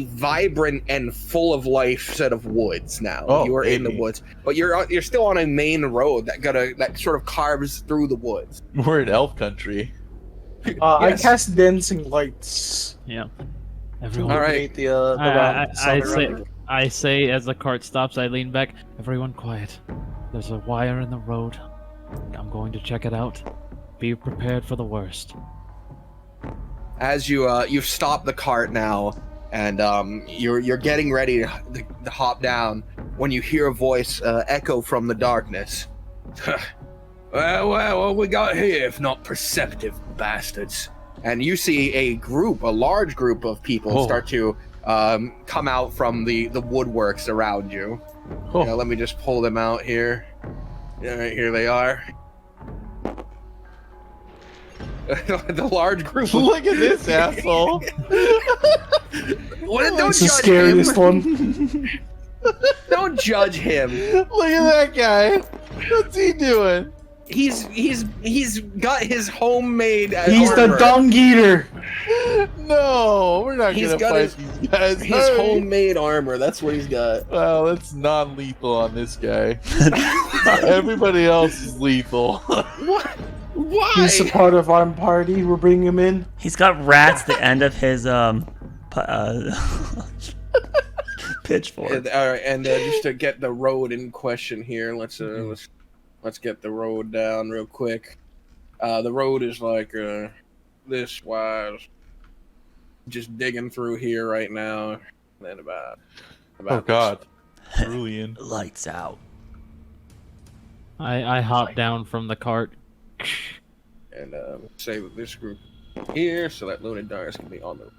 Speaker 2: vibrant and full of life set of woods. Now you are in the woods, but you're still on a main road that sort of carves through the woods.
Speaker 3: We're in elf country.
Speaker 2: Yes.
Speaker 6: I cast dancing lights.
Speaker 5: Yeah.
Speaker 6: To
Speaker 5: Everyone.
Speaker 2: All right.
Speaker 6: illuminate the round.
Speaker 5: I say as the cart stops, I lean back. Everyone quiet. There's a wire in the road. I'm going to check it out. Be prepared for the worst.
Speaker 2: As you've stopped the cart now, and you're getting ready to hop down when you hear a voice echo from the darkness. Well, what we got here, if not perceptive bastards? And you see a large group of people start to come out from the woodworks around you.
Speaker 3: Oh.
Speaker 2: Let me just pull them out here. All right, here they are. The large group.
Speaker 3: Look at this asshole.
Speaker 2: Don't
Speaker 6: It's the
Speaker 2: judge
Speaker 6: scariest
Speaker 2: him.
Speaker 6: one.
Speaker 2: Don't judge him.
Speaker 3: Look at that guy. What's he doing?
Speaker 2: He's got his homemade
Speaker 6: He's
Speaker 2: armor.
Speaker 6: the dung eater.
Speaker 3: No, we're not
Speaker 2: He's
Speaker 3: gonna
Speaker 2: got
Speaker 3: fight these guys.
Speaker 2: His
Speaker 3: Hurry.
Speaker 2: homemade armor. That's what he's got.
Speaker 3: Well, that's non-lethal on this guy. Everybody else is lethal.
Speaker 2: What? Why?
Speaker 6: He's a part of our party. We're bringing him in.
Speaker 1: He's got rats at the end of his pitchfork.
Speaker 2: All right, and just to get the road in question here, let's get the road down real quick. The road is like this wise. Just digging through here right now. And about
Speaker 3: Oh God, Julian.
Speaker 1: Lights out.
Speaker 5: I hop down from the cart.
Speaker 2: And say with this group here, so that Luna Darius can be on the.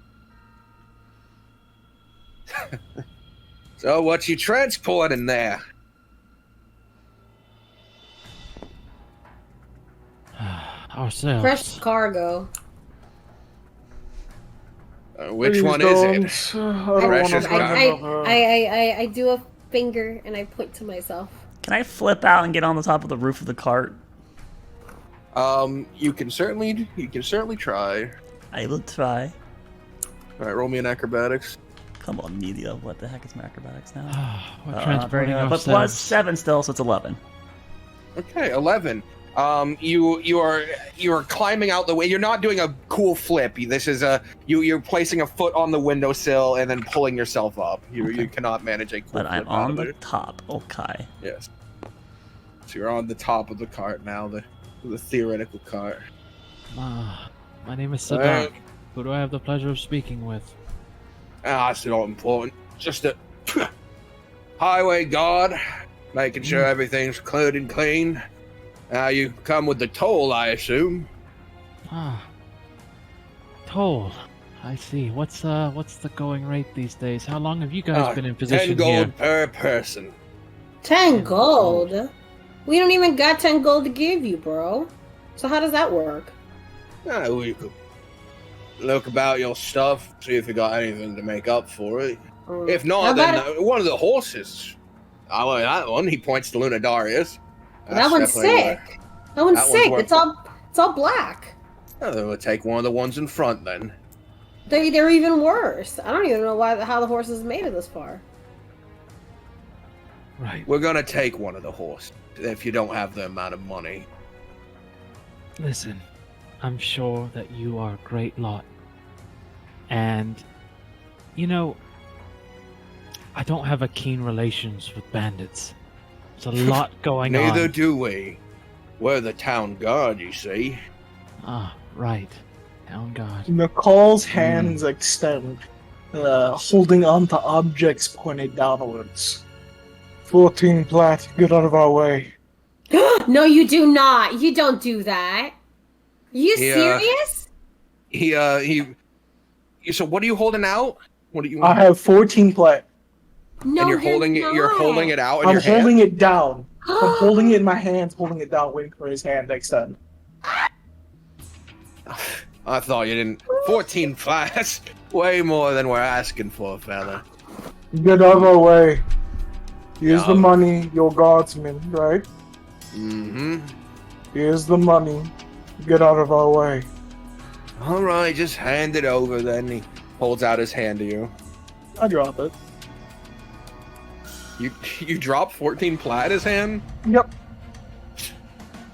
Speaker 2: So what you transporting there?
Speaker 5: Ourselves.
Speaker 4: Fresh cargo.
Speaker 2: Which one is it?
Speaker 6: I don't
Speaker 2: Precious
Speaker 6: wanna
Speaker 2: God.
Speaker 6: bring another-
Speaker 4: I do a finger and I point to myself.
Speaker 1: Can I flip out and get on the top of the roof of the cart?
Speaker 2: You can certainly try.
Speaker 1: I will try.
Speaker 2: All right, roll me an acrobatics.
Speaker 1: Come on, media. What the heck is my acrobatics now?
Speaker 5: We're transporting
Speaker 1: but
Speaker 5: ourselves.
Speaker 1: plus 7 still, so it's 11.
Speaker 2: Okay, 11. You are climbing out the way. You're not doing a cool flip. This is you're placing a foot on the windowsill and then pulling yourself up. You cannot manage a cool
Speaker 1: But I'm
Speaker 2: flip out
Speaker 1: on
Speaker 2: of
Speaker 1: the
Speaker 2: it.
Speaker 1: top. Okay.
Speaker 2: Yes. So you're on the top of the cart now, the theoretical cart.
Speaker 5: My name is
Speaker 2: Uh,
Speaker 5: Sadak. Who do I have the pleasure of speaking with?
Speaker 2: That's not important. Just a highway guard, making sure everything's cleared and clean. You come with the toll, I assume.
Speaker 5: Toll. I see. What's the going rate these days? How long have you guys been in
Speaker 2: 10
Speaker 5: position
Speaker 2: gold
Speaker 5: here?
Speaker 2: per person.
Speaker 4: 10 gold? We don't even got 10 gold to give you, bro. So how does that work?
Speaker 2: We could look about your stuff, see if you got anything to make up for it. If
Speaker 4: How
Speaker 2: not,
Speaker 4: about
Speaker 2: then one of the horses. I like that one. He points to Luna Darius.
Speaker 4: that one's
Speaker 2: definitely
Speaker 4: sick. That one's
Speaker 2: that one's
Speaker 4: sick.
Speaker 2: worth
Speaker 4: It's all black.
Speaker 2: Then we'll take one of the ones in front then.
Speaker 4: They're even worse. I don't even know how the horse is made it this far.
Speaker 5: Right.
Speaker 2: We're gonna take one of the horses if you don't have the amount of money.
Speaker 5: Listen, I'm sure that you are a great lot. And, you know, I don't have a keen relations with bandits. There's a lot going on.
Speaker 2: Neither do we. We're the town guard, you see.
Speaker 5: Ah, right. Town guard.
Speaker 6: McCall's hands extend, holding onto objects pointed downwards. 14 plat, get out of our way.
Speaker 4: No, you do not. You don't do that. You serious?
Speaker 2: So what are you holding out? What do you?
Speaker 6: I have 14 plat.
Speaker 4: No,
Speaker 2: and you're holding it out in
Speaker 6: I'm
Speaker 2: your hand?
Speaker 6: holding it down. I'm holding it in my hands, holding it down, waiting for his hand to extend.
Speaker 2: I thought you didn't. 14 flats. Way more than we're asking for, fella.
Speaker 6: Get out of our way. Here's
Speaker 2: Yeah.
Speaker 6: the money, your guardsman, right?
Speaker 2: Mm-hmm.
Speaker 6: Here's the money. Get out of our way.
Speaker 2: All right, just hand it over then. He holds out his hand to you.
Speaker 6: I drop it.
Speaker 2: You drop 14 plat in his hand?
Speaker 6: Yep.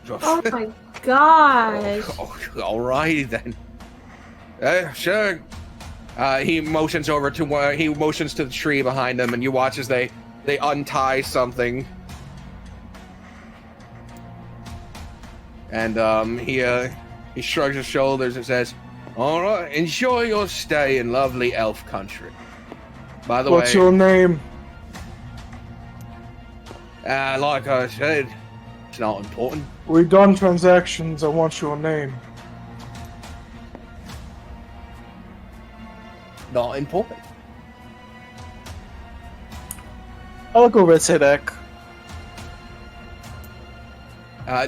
Speaker 4: Oh my gosh.
Speaker 2: All righty then. Sure. He motions over to he motions to the tree behind him, and you watch as they untie something. And he shrugs his shoulders and says, "All right, enjoy your stay in lovely elf country." By the
Speaker 6: What's
Speaker 2: way,
Speaker 6: your name?
Speaker 2: like I said, it's not important.
Speaker 6: We've done transactions. I want your name.
Speaker 2: Not important.
Speaker 6: I'll go with Sedek.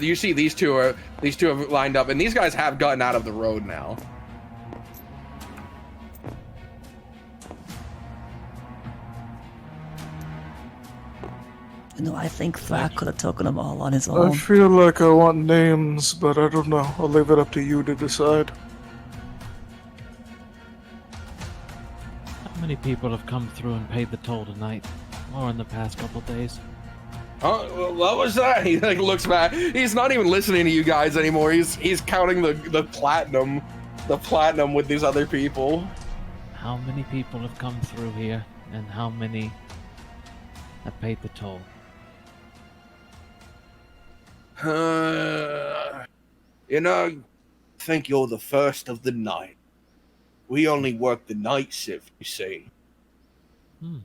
Speaker 2: You see these two have lined up, and these guys have gotten out of the road now.
Speaker 1: I think Thrak could have taken them all on his
Speaker 6: I
Speaker 1: own.
Speaker 6: feel like I want names, but I don't know. I'll leave it up to you to decide.
Speaker 5: How many people have come through and paid the toll tonight, or in the past couple days?
Speaker 2: Oh, what was that? He like looks back. He's not even listening to you guys anymore. He's counting the platinum with these other people.
Speaker 5: How many people have come through here, and how many have paid the toll?
Speaker 7: I think you're the first of the night. We only work the night shift, you see.
Speaker 5: I'm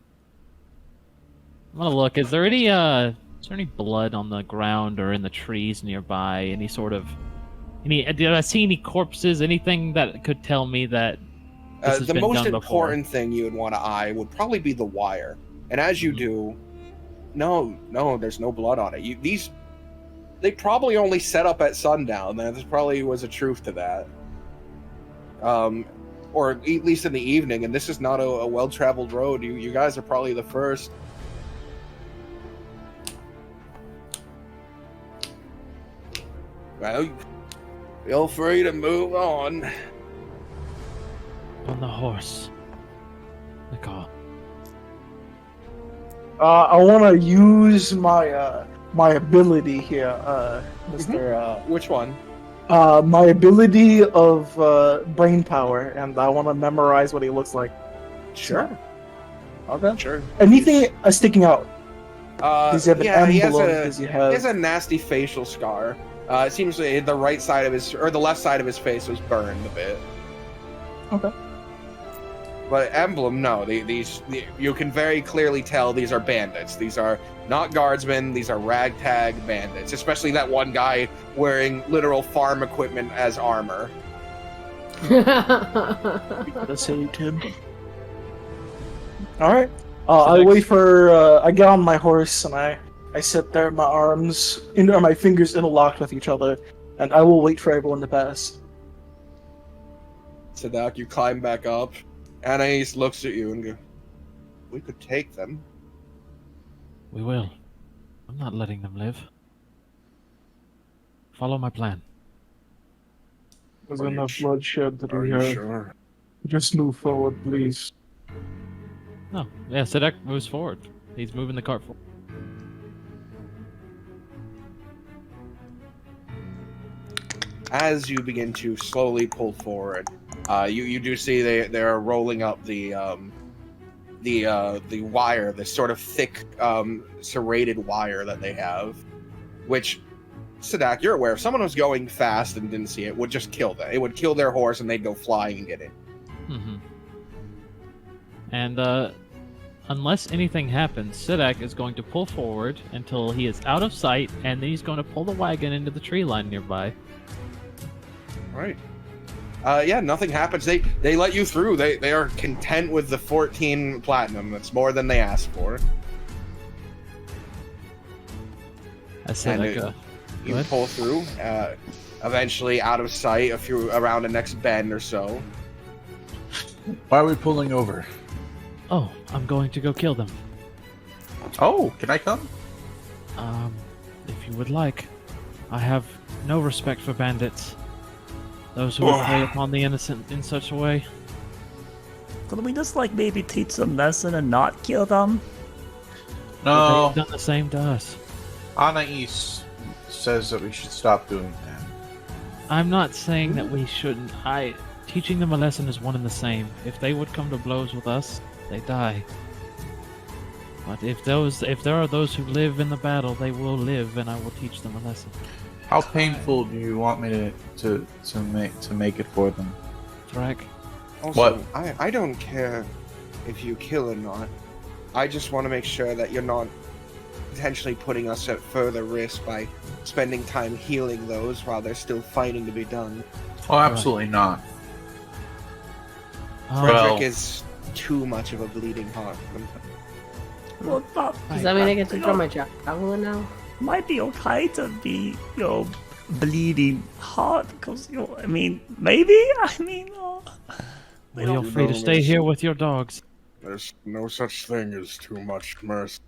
Speaker 5: gonna look. Is there any blood on the ground or in the trees nearby? Did I see any corpses? Anything that could tell me that this has
Speaker 2: The
Speaker 5: been
Speaker 2: most
Speaker 5: done
Speaker 2: important thing you would want to eye would probably be the wire. And as you do, no, there's no blood on it. They probably only set up at sundown. There probably was a truth to that. Or at least in the evening, and this is not a well-traveled road. You guys are probably the first. Well, feel free to move on.
Speaker 5: On the horse. The car.
Speaker 6: I want to use my my ability here, Mister.
Speaker 2: Which one?
Speaker 6: My ability of brain power, and I want to memorize what he looks like.
Speaker 2: Sure.
Speaker 6: Okay.
Speaker 2: Sure.
Speaker 6: Anything sticking out? Does he have an emblem?
Speaker 2: He
Speaker 6: Does he have?
Speaker 2: has a nasty facial scar. It seems like the right side of the left side of his face was burned a bit.
Speaker 6: Okay.
Speaker 2: But emblem, no. You can very clearly tell these are bandits. These are not guardsmen. These are ragtag bandits. Especially that one guy wearing literal farm equipment as armor.
Speaker 6: Let's say Tim. All right. I wait for. I get on my horse and I sit there, my arms, my fingers interlocked with each other, and I will wait for everyone to pass.
Speaker 2: Sadak, you climb back up. Anais looks at you and goes, "We could take them."
Speaker 5: We will. I'm not letting them live. Follow my plan.
Speaker 6: There's enough bloodshed that
Speaker 7: Are
Speaker 6: we
Speaker 7: you
Speaker 6: have.
Speaker 7: sure?
Speaker 6: Just move forward, please.
Speaker 5: No. Yeah, Sedek moves forward. He's moving the cart forward.
Speaker 2: As you begin to slowly pull forward, you do see they're rolling up the wire, this sort of thick serrated wire that they have, which, Sadak, you're aware, if someone was going fast and didn't see it, would just kill them. It would kill their horse and they'd go flying and get it.
Speaker 5: Mm-hmm. And unless anything happens, Sidak is going to pull forward until he is out of sight, and then he's going to pull the wagon into the tree line nearby.
Speaker 2: Right. Yeah, nothing happens. They let you through. They are content with the 14 platinum. That's more than they asked for.
Speaker 5: I said,
Speaker 2: And you pull through, eventually out of sight, around the next bend or so.
Speaker 3: Why are we pulling over?
Speaker 5: oh, I'm going to go kill them.
Speaker 3: Oh, can I come?
Speaker 5: If you would like. I have no respect for bandits. Those who would prey upon the innocent in such a way.
Speaker 1: Couldn't we just maybe teach them lesson and not kill them?
Speaker 3: No,
Speaker 5: They've done the same to us.
Speaker 3: Anais says that we should stop doing that.
Speaker 5: I'm not saying that we shouldn't. Teaching them a lesson is one and the same. If they would come to blows with us, they die. But if there are those who live in the battle, they will live, and I will teach them a lesson.
Speaker 3: How painful do you want me to make it for them?
Speaker 5: Thrak?
Speaker 2: Also,
Speaker 3: What?
Speaker 2: I don't care if you kill or not. I just want to make sure that you're not potentially putting us at further risk by spending time healing those while they're still fighting to be done.
Speaker 3: Oh, absolutely not.
Speaker 2: Frederick is too much of a bleeding heart.
Speaker 1: Well,
Speaker 4: Does that mean I get to draw my javelin now?
Speaker 1: might be okay to be, bleeding heart, because, maybe?
Speaker 5: Feel free to stay here with your dogs.
Speaker 7: There's no such thing as too much mercy.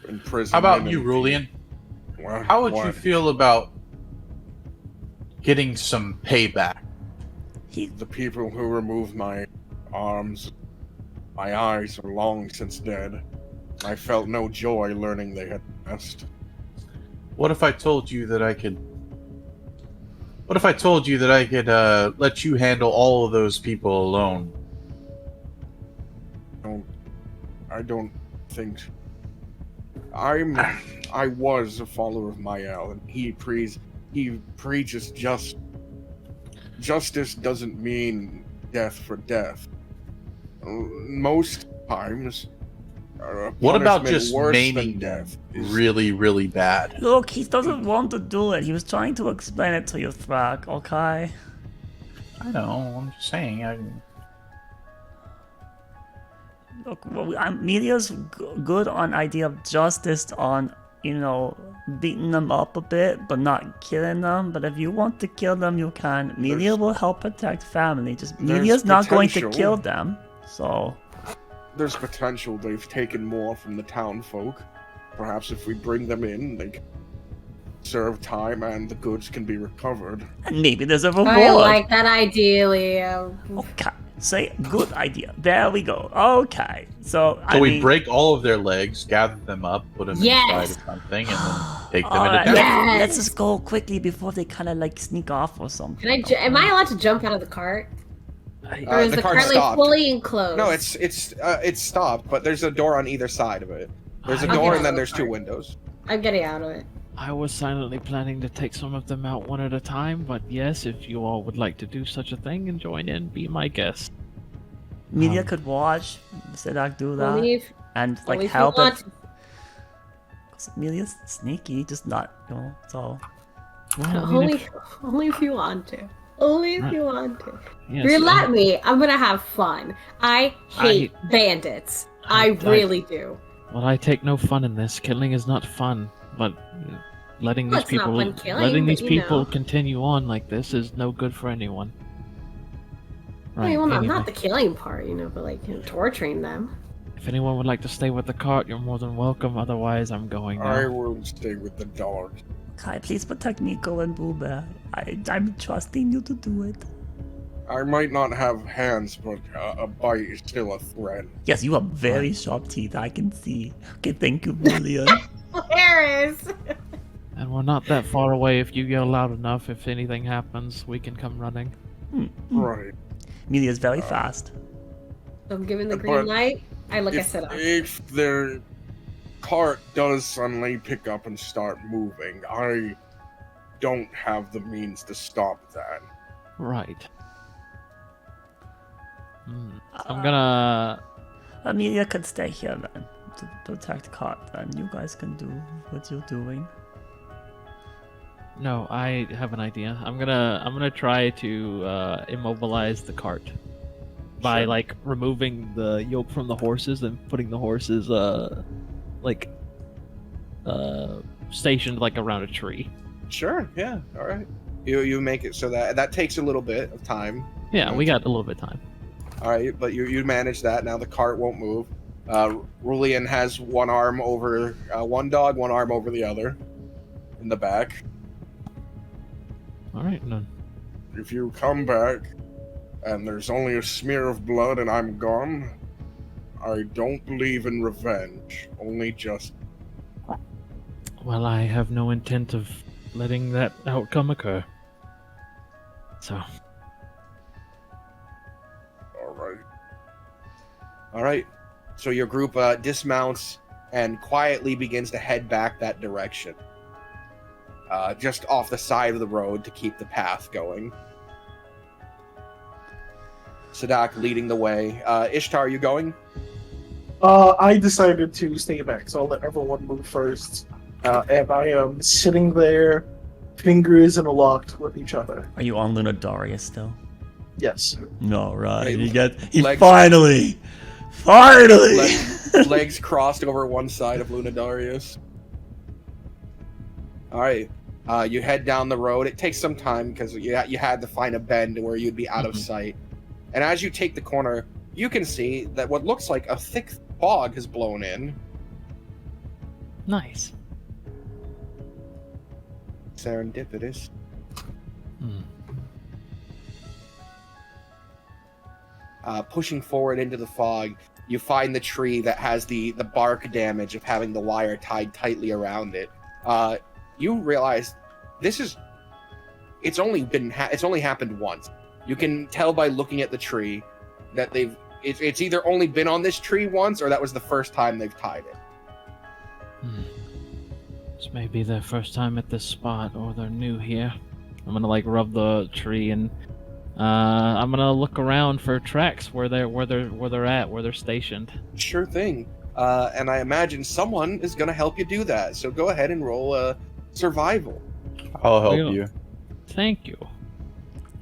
Speaker 7: imprisonment.
Speaker 3: How about you,
Speaker 7: and-
Speaker 3: Rulian?
Speaker 7: What?
Speaker 3: How would you
Speaker 7: What?
Speaker 3: feel about getting some payback?
Speaker 7: The people who removed my arms, my eyes are long since dead. I felt no joy learning they had passed.
Speaker 3: What if I told you that I could? What if I told you that I could let you handle all of those people alone?
Speaker 7: I don't think. I was a follower of Mael, and he preaches justice doesn't mean death for death. Most times,
Speaker 3: What about
Speaker 7: punishment
Speaker 3: just
Speaker 7: worse
Speaker 3: maiming
Speaker 7: than
Speaker 3: them
Speaker 7: death is-
Speaker 3: really, really bad?
Speaker 1: Look, he doesn't want to do it. He was trying to explain it to you, Thrak, okay?
Speaker 3: I know. I'm just saying.
Speaker 1: Look, Media's good on idea of justice on, beating them up a bit, but not killing them. But if you want to kill them, you can. Media will help protect family. Just Media's not going to
Speaker 7: potential.
Speaker 1: kill them, so...
Speaker 7: There's potential they've taken more from the town folk. Perhaps if we bring them in, they can serve time and the goods can be recovered.
Speaker 1: And maybe there's a reward.
Speaker 4: I like that idea, Leo.
Speaker 1: Okay, say good idea. There we go. Okay, so
Speaker 3: So we
Speaker 1: mean,
Speaker 3: break all of their legs, gather them up, put them
Speaker 4: Yes!
Speaker 3: inside of something, and then take them
Speaker 1: Alright,
Speaker 3: into town.
Speaker 4: Yes!
Speaker 1: let's just go quickly before they kind of like sneak off or something.
Speaker 4: Am I allowed to jump out of the cart? Or is
Speaker 2: the
Speaker 4: the
Speaker 2: cart's
Speaker 4: cart like
Speaker 2: stopped.
Speaker 4: fully enclosed?
Speaker 2: No, it's stopped, but there's a door on either side of it. There's a
Speaker 5: I-
Speaker 2: door
Speaker 4: Okay.
Speaker 2: and then there's two windows.
Speaker 4: I'm getting out of it.
Speaker 5: I was silently planning to take some of them out one at a time, but yes, if you all would like to do such a thing and join in, be my guest.
Speaker 1: Media
Speaker 5: Um,
Speaker 1: could watch Sidak do that
Speaker 4: Only if,
Speaker 1: and
Speaker 4: only
Speaker 1: like
Speaker 4: if you
Speaker 1: help
Speaker 4: want
Speaker 1: it. 'Cause Media's sneaky, just not, so.
Speaker 5: Well, I mean,
Speaker 4: only if you want to. Only if you want to.
Speaker 5: yes,
Speaker 4: If you let me, I'm gonna have fun. I hate bandits. I really do.
Speaker 5: Well, I take no fun in this. Killing is not fun, but letting
Speaker 4: Well,
Speaker 5: these
Speaker 4: it's not
Speaker 5: people
Speaker 4: fun killing,
Speaker 5: letting
Speaker 4: but,
Speaker 5: these
Speaker 4: you
Speaker 5: people
Speaker 4: know.
Speaker 5: continue on like this is no good for anyone.
Speaker 4: I mean, well,
Speaker 5: anyway,
Speaker 4: not the killing part, but like torturing them.
Speaker 5: if anyone would like to stay with the cart, you're more than welcome. Otherwise, I'm going
Speaker 7: I
Speaker 5: now.
Speaker 7: will stay with the dog.
Speaker 1: Kai, please protect Nico and Boo Bear. I'm trusting you to do it.
Speaker 7: I might not have hands, but a bite is still a threat.
Speaker 1: Yes, you have very sharp teeth, I can see. Okay, thank you, Julian.
Speaker 4: Paris.
Speaker 5: And we're not that far away. If you yell loud enough, if anything happens, we can come running.
Speaker 7: Right.
Speaker 1: Media's very fast.
Speaker 4: I'm giving the green
Speaker 7: But
Speaker 4: light. I look at
Speaker 7: If,
Speaker 4: Sidak.
Speaker 7: if their cart does suddenly pick up and start moving, I don't have the means to stop that.
Speaker 5: Right. I'm gonna.
Speaker 1: Amelia could stay here then to protect Cart, and you guys can do what you're doing.
Speaker 5: No, I have an idea. I'm gonna try to immobilize the cart by
Speaker 7: Sure.
Speaker 5: like removing the yoke from the horses and putting the horses stationed like around a tree.
Speaker 2: Sure, yeah, all right. You make it so that takes a little bit of time.
Speaker 5: Yeah, we got a little bit of time.
Speaker 2: All right, but you manage that. Now the cart won't move. Rulian has one arm over one dog, one arm over the other in the back.
Speaker 5: All right, no.
Speaker 7: If you come back and there's only a smear of blood and I'm gone, I don't believe in revenge, only just.
Speaker 5: Well, I have no intent of letting that outcome occur. So,
Speaker 7: Alright.
Speaker 2: All right. So your group dismounts and quietly begins to head back that direction. Just off the side of the road to keep the path going. Sadak leading the way. Ishtar, are you going?
Speaker 6: I decided to stay back, so I'll let everyone move first. And I am sitting there, fingers interlocked with each other.
Speaker 1: Are you on Luna Daria still?
Speaker 6: Yes.
Speaker 1: No, right.
Speaker 2: Hey,
Speaker 1: He
Speaker 2: legs-
Speaker 1: finally!
Speaker 2: Legs crossed over one side of Lunadarius. All right. You head down the road. It takes some time because you had to find a bend where you'd be out of sight. And as you take the corner, you can see that what looks like a thick fog has blown in.
Speaker 5: Nice.
Speaker 2: Serendipitous. Pushing forward into the fog, you find the tree that has the bark damage of having the wire tied tightly around it. You realize it's only happened once. You can tell by looking at the tree that it's either only been on this tree once or that was the first time they've tied it.
Speaker 5: This may be their first time at this spot, or they're new here. I'm gonna like rub the tree and I'm gonna look around for tracks where they're stationed.
Speaker 2: Sure thing. And I imagine someone is gonna help you do that. So go ahead and roll survival.
Speaker 3: I'll help you.
Speaker 5: Thank you.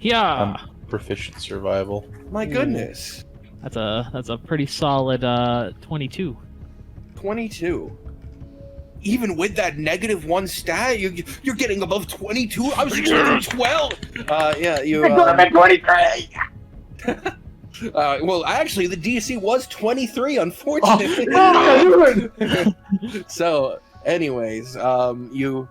Speaker 5: Yeah.
Speaker 3: I'm proficient survival.
Speaker 2: My goodness.
Speaker 5: That's a pretty solid 22.
Speaker 2: 22. Even with that -1 stat, you're getting above 22. I was expecting 12. Yeah, you.
Speaker 8: I'm 23.
Speaker 2: Well, actually, the DC was 23. Unfortunately. So, anyways, you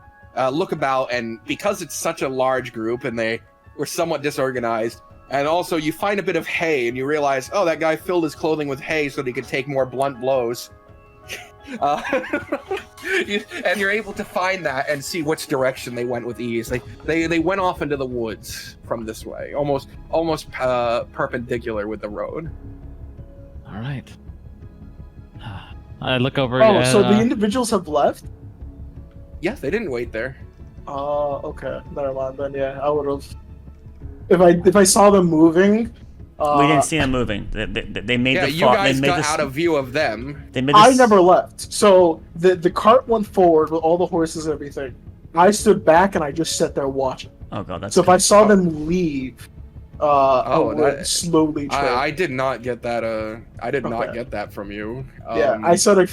Speaker 2: look about, and because it's such a large group, and they were somewhat disorganized, and also you find a bit of hay, and you realize, oh, that guy filled his clothing with hay so that he could take more blunt blows. And you're able to find that and see which direction they went with ease. They went off into the woods from this way, almost perpendicular with the road.
Speaker 5: All right. I look over.
Speaker 6: Oh,
Speaker 5: at,
Speaker 6: so the individuals have left?
Speaker 2: Yeah, they didn't wait there.
Speaker 6: Okay. Never mind then. Yeah, I would have. If I saw them moving.
Speaker 1: We didn't see them moving. They made the
Speaker 2: you
Speaker 1: fall.
Speaker 2: guys
Speaker 1: They made
Speaker 2: got
Speaker 1: this,
Speaker 2: out of view of them.
Speaker 1: They made
Speaker 6: I
Speaker 1: this,
Speaker 6: never left. So the cart went forward with all the horses and everything. I stood back and I just sat there watching.
Speaker 1: Oh god, that's.
Speaker 6: So if I saw them leave, I would slowly tread.
Speaker 2: I did not get that. I did not
Speaker 6: Okay.
Speaker 2: get that from you.
Speaker 6: Yeah, I said I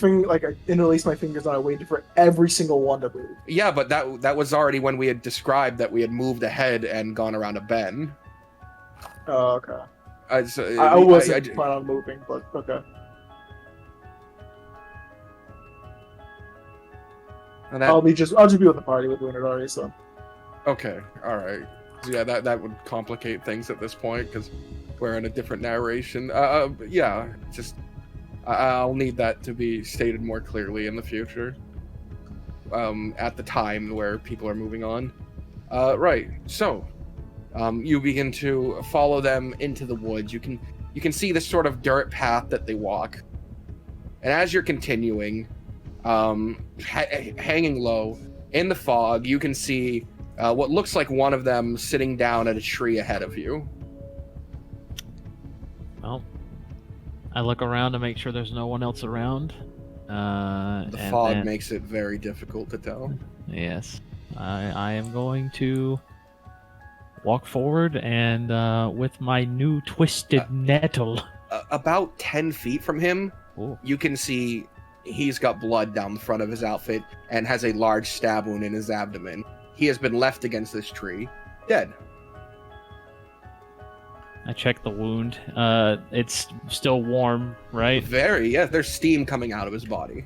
Speaker 6: interlaced my fingers and I waited for every single one to move.
Speaker 2: Yeah, but that was already when we had described that we had moved ahead and gone around a bend.
Speaker 6: Oh, okay.
Speaker 2: I
Speaker 6: wasn't planning on moving, but okay.
Speaker 2: And
Speaker 6: I'll just be with the party with doing it already. So
Speaker 2: okay, all right. Yeah, that would complicate things at this point because we're in a different narration. Yeah, just I'll need that to be stated more clearly in the future. At the time where people are moving on. Right. So. You begin to follow them into the woods. You can see this sort of dirt path that they walk, and as you're continuing, hanging low in the fog, you can see what looks like one of them sitting down at a tree ahead of you.
Speaker 5: Well, I look around to make sure there's no one else around.
Speaker 2: The fog makes it very difficult to tell.
Speaker 5: Yes, I am going to walk forward and with my new twisted nettle.
Speaker 2: About 10 feet from him,
Speaker 5: Ooh.
Speaker 2: you can see he's got blood down the front of his outfit and has a large stab wound in his abdomen. He has been left against this tree, dead.
Speaker 5: I check the wound. It's still warm, right?
Speaker 2: Very, yeah. There's steam coming out of his body.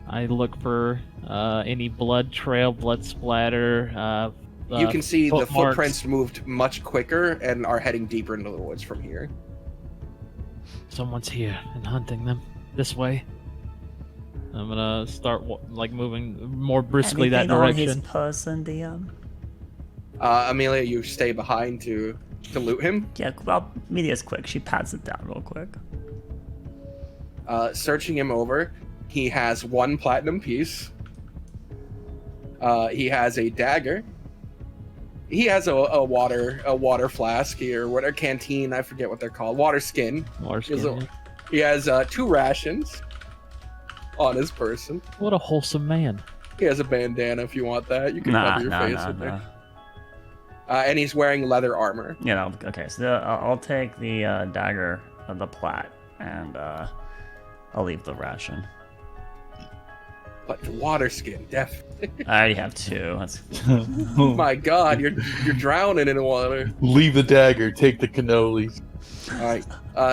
Speaker 5: I look for any blood trail, blood splatter.
Speaker 2: You can see the
Speaker 5: footmarks.
Speaker 2: footprints moved much quicker and are heading deeper into the woods from here.
Speaker 5: Someone's here and hunting them this way. I'm gonna start moving more briskly that
Speaker 1: Anything on his
Speaker 5: direction.
Speaker 1: person, DM?
Speaker 2: Amelia, you stay behind to loot him.
Speaker 1: Yeah, well, Media's quick. She pats it down real quick.
Speaker 2: Searching him over, he has 1 platinum piece. He has a dagger. He has a water flask here, what a canteen, I forget what they're called, water skin. He has 2 rations on his person.
Speaker 5: What a wholesome man.
Speaker 2: He has a bandana if you want that. You can cover your face with it. And he's wearing leather armor.
Speaker 1: You know, okay, so I'll take the dagger of the plat, and I'll leave the ration.
Speaker 2: But the water skin, definitely.
Speaker 1: I already have 2. That's...
Speaker 2: My God, you're drowning in water.
Speaker 3: Leave the dagger, take the cannolis.
Speaker 2: All right.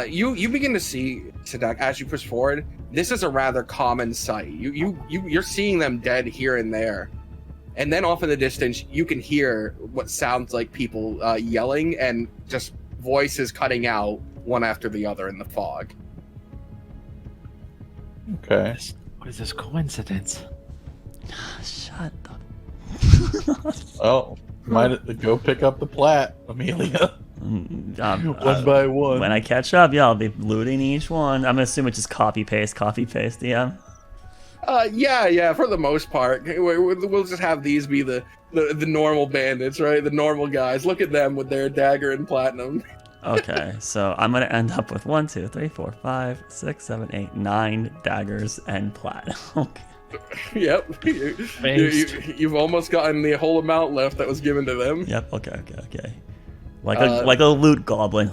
Speaker 2: You begin to see, Sadak, as you push forward, this is a rather common sight. You're seeing them dead here and there, and then off in the distance you can hear what sounds like people yelling and just voices cutting out one after the other in the fog.
Speaker 3: Okay.
Speaker 5: What is this coincidence?
Speaker 1: Shut up.
Speaker 3: Oh, might go pick up the plat, Amelia. One by one.
Speaker 1: When I catch up, yeah, I'll be looting each one. I'm assuming it's just copy paste, yeah.
Speaker 2: Yeah, for the most part. We'll just have these be the normal bandits, right? The normal guys. Look at them with their dagger and platinum.
Speaker 1: Okay, so I'm gonna end up with 1, 2, 3, 4, 5, 6, 7, 8, 9 daggers and platinum. Okay.
Speaker 2: Yep. You've almost gotten the whole amount left that was given to them.
Speaker 1: Yep. Okay. Like a loot goblin.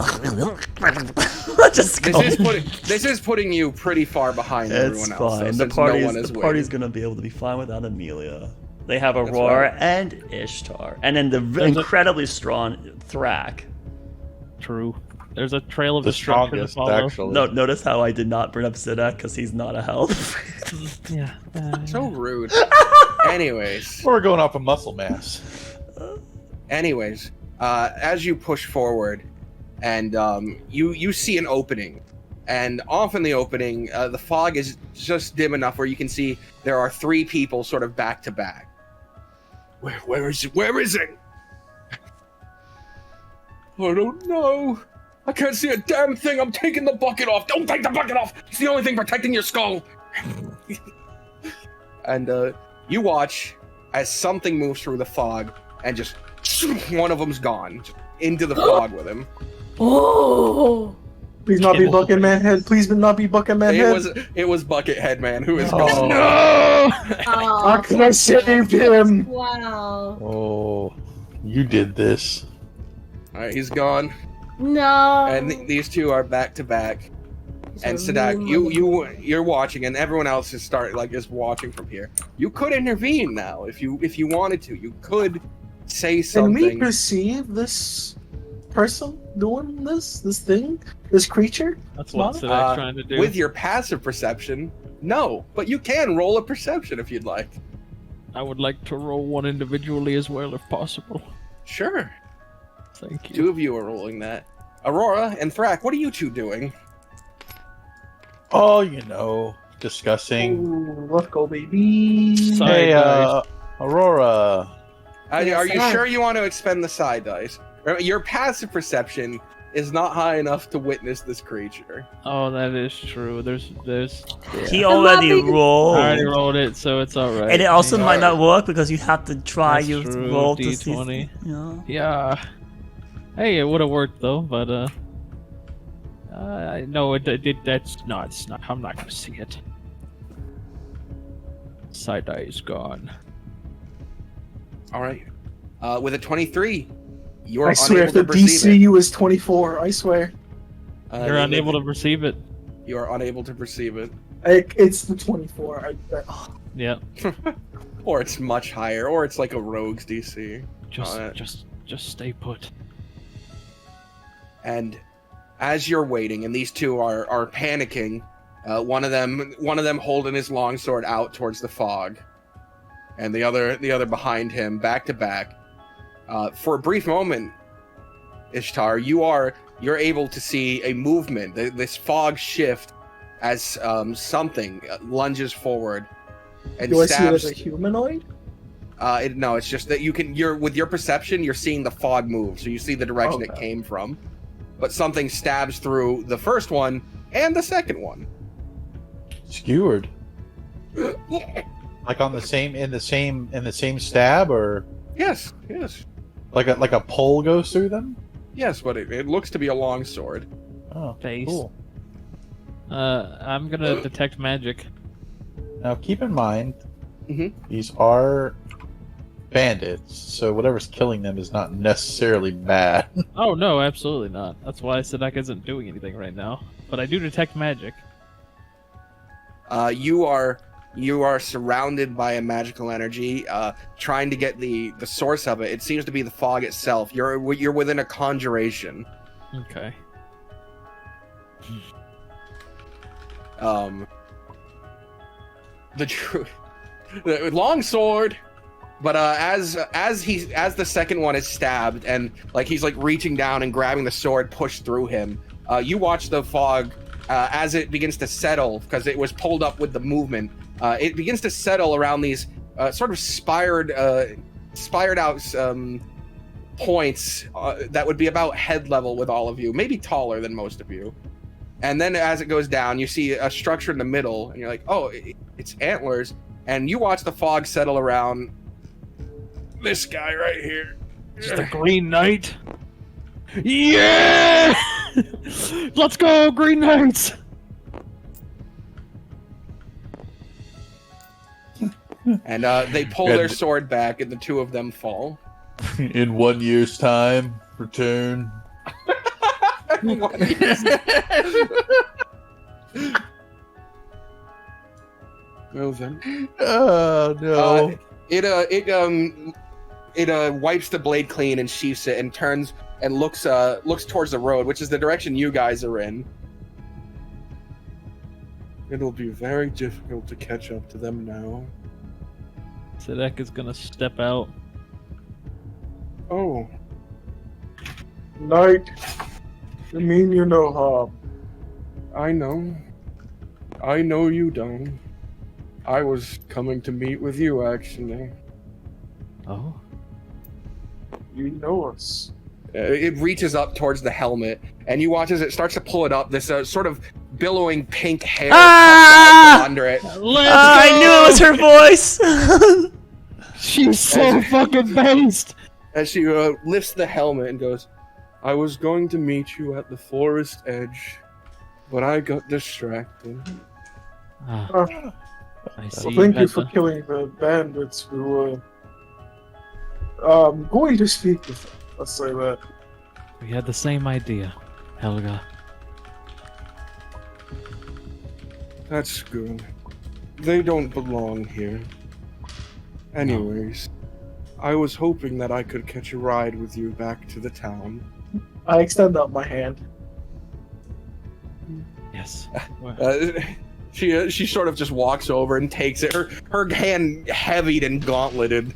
Speaker 1: Just go.
Speaker 2: This is putting you pretty far behind everyone else.
Speaker 1: Fine.
Speaker 2: So,
Speaker 1: the party's gonna be able to be fine without Amelia. They have Aurora and Ishtar, and then the incredibly strong Thrak.
Speaker 5: True. There's a trail of
Speaker 3: The
Speaker 5: destruction to
Speaker 3: strongest,
Speaker 5: follow.
Speaker 3: actually.
Speaker 1: No, notice how I did not bring up Sidak because he's not a health.
Speaker 5: Yeah.
Speaker 2: So rude. Anyways,
Speaker 3: We're going off of muscle mass.
Speaker 2: as you push forward, and you see an opening, and off in the opening, the fog is just dim enough where you can see there are 3 people sort of back to back. Where is it? Where is it? I don't know. I can't see a damn thing. I'm taking the bucket off. Don't take the bucket off. It's the only thing protecting your skull. And you watch as something moves through the fog, and just one of them's gone into the fog with him.
Speaker 4: Oh!
Speaker 6: Please not be Bucket Man Head. Please not be Bucket Man Head.
Speaker 2: It was Buckethead Man who is
Speaker 3: Oh.
Speaker 2: gone.
Speaker 5: No!
Speaker 6: How can I save him?
Speaker 4: Wow.
Speaker 3: Oh, you did this.
Speaker 2: All right, he's gone,
Speaker 4: No.
Speaker 2: and these 2 are back to back. And Sadak, you're watching, and everyone else is watching from here. You could intervene now if you wanted to. You could say
Speaker 6: Can
Speaker 2: something.
Speaker 6: we perceive this person doing this thing? This creature?
Speaker 5: That's what
Speaker 6: What?
Speaker 5: Sidak's trying to do.
Speaker 2: With your passive perception, no, but you can roll a perception if you'd like.
Speaker 5: I would like to roll one individually as well, if possible.
Speaker 2: Sure.
Speaker 5: Thank you.
Speaker 2: 2 of you are rolling that. Aurora and Thrak, what are you 2 doing?
Speaker 3: Oh, discussing.
Speaker 6: Ooh, let's go, baby.
Speaker 5: Sorry,
Speaker 3: Hey,
Speaker 5: guys.
Speaker 3: Aurora.
Speaker 2: Are you
Speaker 4: Yes,
Speaker 2: sure you want to expend the side dice? Your passive perception is not high enough to witness this creature.
Speaker 5: Oh, that is true. There's.
Speaker 1: He already
Speaker 5: I already
Speaker 1: rolled.
Speaker 5: rolled it, so it's alright.
Speaker 1: And it also
Speaker 2: Yeah.
Speaker 1: might not work because you have to try
Speaker 5: That's
Speaker 1: your
Speaker 5: true,
Speaker 1: roll to
Speaker 5: D20.
Speaker 1: see. Yeah.
Speaker 5: Yeah. Hey, it would have worked though, but no, it did. It's not. I'm not gonna see it. Side eye is gone.
Speaker 2: All right. With a 23, you are
Speaker 6: I swear,
Speaker 2: unable
Speaker 6: if the
Speaker 2: to perceive it.
Speaker 6: DCU is 24, I swear.
Speaker 5: You're unable to perceive it.
Speaker 2: You are unable to perceive it.
Speaker 6: It's the 24.
Speaker 5: Yeah.
Speaker 2: Or it's much higher, or it's like a rogue's DC.
Speaker 5: Just stay put.
Speaker 2: And as you're waiting, and these 2 are panicking, one of them holding his longsword out towards the fog, and the other behind him, back to back. For a brief moment, Ishtar, you're able to see a movement, this fog shift, as something lunges forward and
Speaker 6: Do I see it
Speaker 2: stabs.
Speaker 6: as a humanoid?
Speaker 2: No, it's just that you're with your perception, you're seeing the fog move, so you see the direction it
Speaker 6: Okay.
Speaker 2: came from. But something stabs through the first one and the second one.
Speaker 3: Skewered. Like in the same stab, or
Speaker 2: Yes,
Speaker 3: like a pole goes through them.
Speaker 2: yes, but it looks to be a long sword.
Speaker 3: Oh,
Speaker 5: Face.
Speaker 3: cool.
Speaker 5: I'm gonna detect magic.
Speaker 3: Now keep in mind,
Speaker 2: Mhm.
Speaker 3: these are bandits, so whatever's killing them is not necessarily bad.
Speaker 5: Oh no, absolutely not. That's why Sadak isn't doing anything right now. But I do detect magic.
Speaker 2: You are surrounded by a magical energy, trying to get the source of it. It seems to be the fog itself. You're within a conjuration.
Speaker 5: Okay.
Speaker 2: the long sword. But as the second one is stabbed and like he's like reaching down and grabbing the sword pushed through him, you watch the fog as it begins to settle because it was pulled up with the movement. It begins to settle around these sort of spired out points that would be about head level with all of you, maybe taller than most of you. And then as it goes down, you see a structure in the middle, and you're like, oh, it's antlers. And you watch the fog settle around this guy right here.
Speaker 5: Just a Green Knight. Yeah! Let's go, Green Knights!
Speaker 2: And they pull their sword back, and the two of them fall.
Speaker 8: In 1 year's time, return.
Speaker 2: Well then.
Speaker 8: Oh no.
Speaker 2: It wipes the blade clean and sheaths it and turns and looks towards the road, which is the direction you guys are in.
Speaker 7: It'll be very difficult to catch up to them now.
Speaker 5: Sadek is gonna step out.
Speaker 7: Oh,
Speaker 6: Knight, you mean you no harm.
Speaker 7: I know. I know you don't. I was coming to meet with you, actually.
Speaker 5: Oh?
Speaker 6: You know us.
Speaker 2: It reaches up towards the helmet, and you watch as it starts to pull it up. This sort of billowing pink hair comes out from under it.
Speaker 1: I knew it was her voice.
Speaker 5: She's so fucking based!
Speaker 7: As she lifts the helmet and goes, I was going to meet you at the forest edge, but I got distracted.
Speaker 5: I see.
Speaker 6: Well, thank you for killing the bandits who were going to speak with them. Let's say that.
Speaker 5: We had the same idea, Helga.
Speaker 7: That's good. They don't belong here. Anyways, I was hoping that I could catch a ride with you back to the town.
Speaker 6: I extend out my hand.
Speaker 5: Yes.
Speaker 2: She sort of just walks over and takes it. Her hand heavied and gauntleted.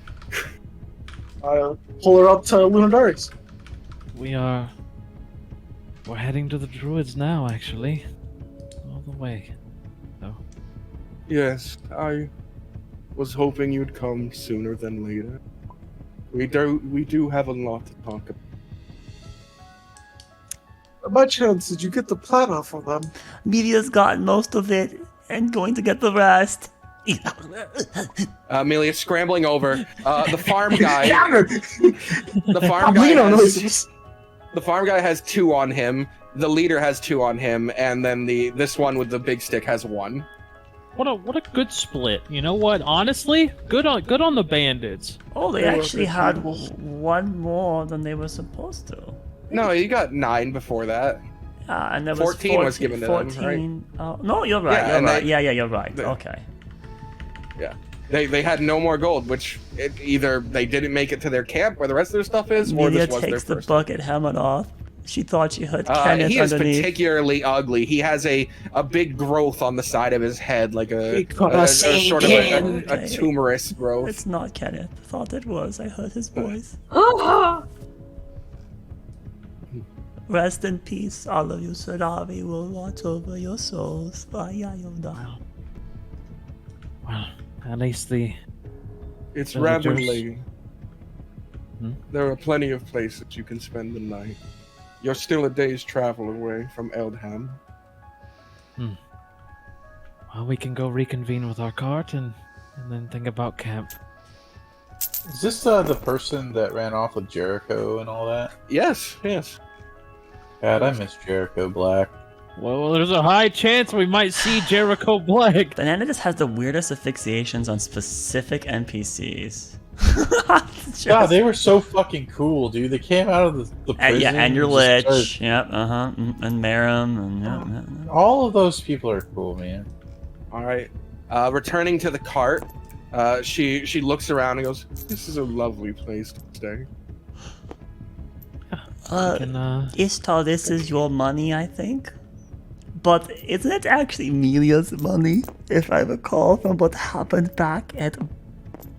Speaker 6: I pull her up to Lunadaris.
Speaker 5: We're heading to the Druids now, actually. All the way. So.
Speaker 7: Yes, I was hoping you'd come sooner than later. We do have a lot to talk about.
Speaker 6: By chance, did you get the plat off of them?
Speaker 1: Media's gotten most of it and going to get the rest.
Speaker 2: Amelia's scrambling over. The farm guy. The farm guy has 2 on him. The leader has 2 on him, and then this one with the big stick has 1.
Speaker 5: What a good split. You know what? Honestly, good on the bandits.
Speaker 1: Oh, they actually had one more than they were supposed to.
Speaker 2: No, you got 9 before that.
Speaker 1: And there was
Speaker 2: 14 was given to them, right?
Speaker 1: No, you're right.
Speaker 2: Yeah,
Speaker 1: You're right.
Speaker 2: yeah,
Speaker 1: you're right. Okay.
Speaker 2: Yeah. They had no more gold, which either they didn't make it to their camp where the rest of their stuff is, or
Speaker 1: Media
Speaker 2: this was their
Speaker 1: takes the
Speaker 2: first.
Speaker 1: bucket helmet off. She thought she heard Kenneth
Speaker 2: he is
Speaker 1: underneath.
Speaker 2: particularly ugly. He has a big growth on the side of his head, like a sort of a tumorous growth.
Speaker 1: It's not Kenneth. I thought it was. I heard his voice. Rest in peace, all of you. Saravi will watch over your souls.
Speaker 5: Well, at least
Speaker 7: It's
Speaker 5: villagers-
Speaker 7: rather late.
Speaker 5: Hmm?
Speaker 7: There are plenty of places you can spend the night. You're still a day's travel away from Eldham.
Speaker 5: Well, we can go reconvene with our cart and then think about camp.
Speaker 3: Is this the person that ran off with Jericho and all that?
Speaker 2: Yes.
Speaker 3: God, I miss Jericho Black.
Speaker 5: Well, there's a high chance we might see Jericho Black.
Speaker 1: Banana just has the weirdest asphyxiations on specific NPCs.
Speaker 3: Yeah, they were so fucking cool, dude. They came out of the prison.
Speaker 1: Yeah, and your
Speaker 3: just
Speaker 1: Lich. Yep, and Marum, and
Speaker 3: all of those people are cool, man.
Speaker 2: All right. Returning to the cart, she looks around and goes,
Speaker 7: This is a lovely place to stay.
Speaker 1: Ishtar, this is your money, I think. But isn't it actually Emilia's money, if I recall from what happened back at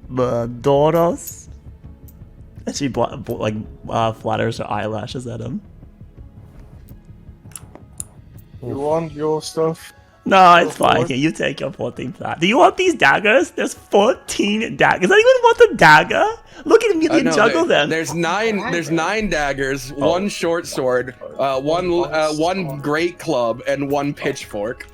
Speaker 1: Doros? And she flatters her eyelashes at him.
Speaker 6: You want your stuff?
Speaker 1: No, it's
Speaker 6: Go
Speaker 1: fine.
Speaker 6: for it.
Speaker 1: Here, you take your 14 flat. Do you want these daggers? There's 14 daggers. Does anyone want the dagger? Look at Emilia
Speaker 2: No,
Speaker 1: juggle them.
Speaker 2: There's nine daggers, one short sword, one great club, and one pitchfork.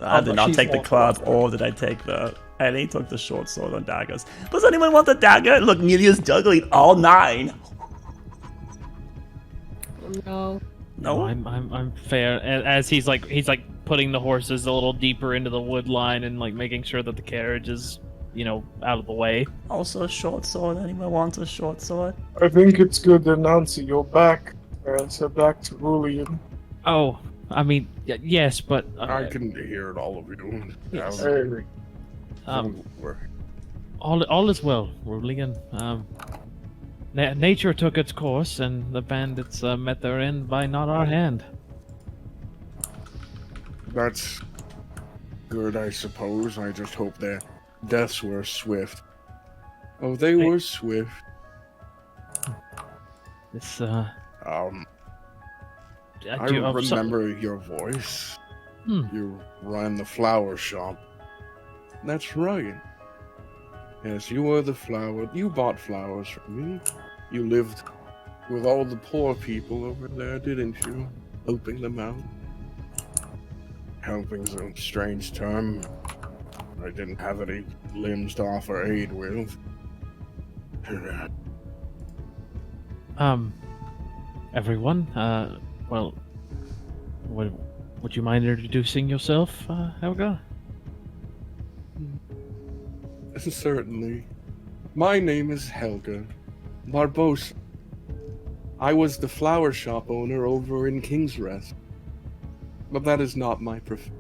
Speaker 1: I did not take the club, or did I take the... I only took the short sword on daggers. Does anyone want the dagger? Look, Emilia's juggling all 9.
Speaker 4: No.
Speaker 1: No?
Speaker 5: I'm fair. As he's like putting the horses a little deeper into the wood line and like making sure that the carriage is, out of the way.
Speaker 1: Also a short sword. Anyone wants a short sword?
Speaker 6: I think it's good that Nancy, you're back. And so back to Rulian.
Speaker 5: Oh, I mean, yes, but
Speaker 7: I can hear it, all of you.
Speaker 5: Yes.
Speaker 6: Hey,
Speaker 5: all is well, Rulian. Nature took its course, and the bandits met their end by not our hand.
Speaker 7: That's good, I suppose. I just hope their deaths were swift. Oh, they were swift.
Speaker 5: This
Speaker 7: I remember your voice. You ran the flower shop. That's right. Yes, you were the flower. You bought flowers from me. You lived with all the poor people over there, didn't you? Helping them out. Helping's a strange term. I didn't have any limbs to offer aid with.
Speaker 5: Everyone, well, would you mind introducing yourself, Helga?
Speaker 7: Certainly. My name is Helga Barbosa. I was the flower shop owner over in King's Rest. But that is not my profession.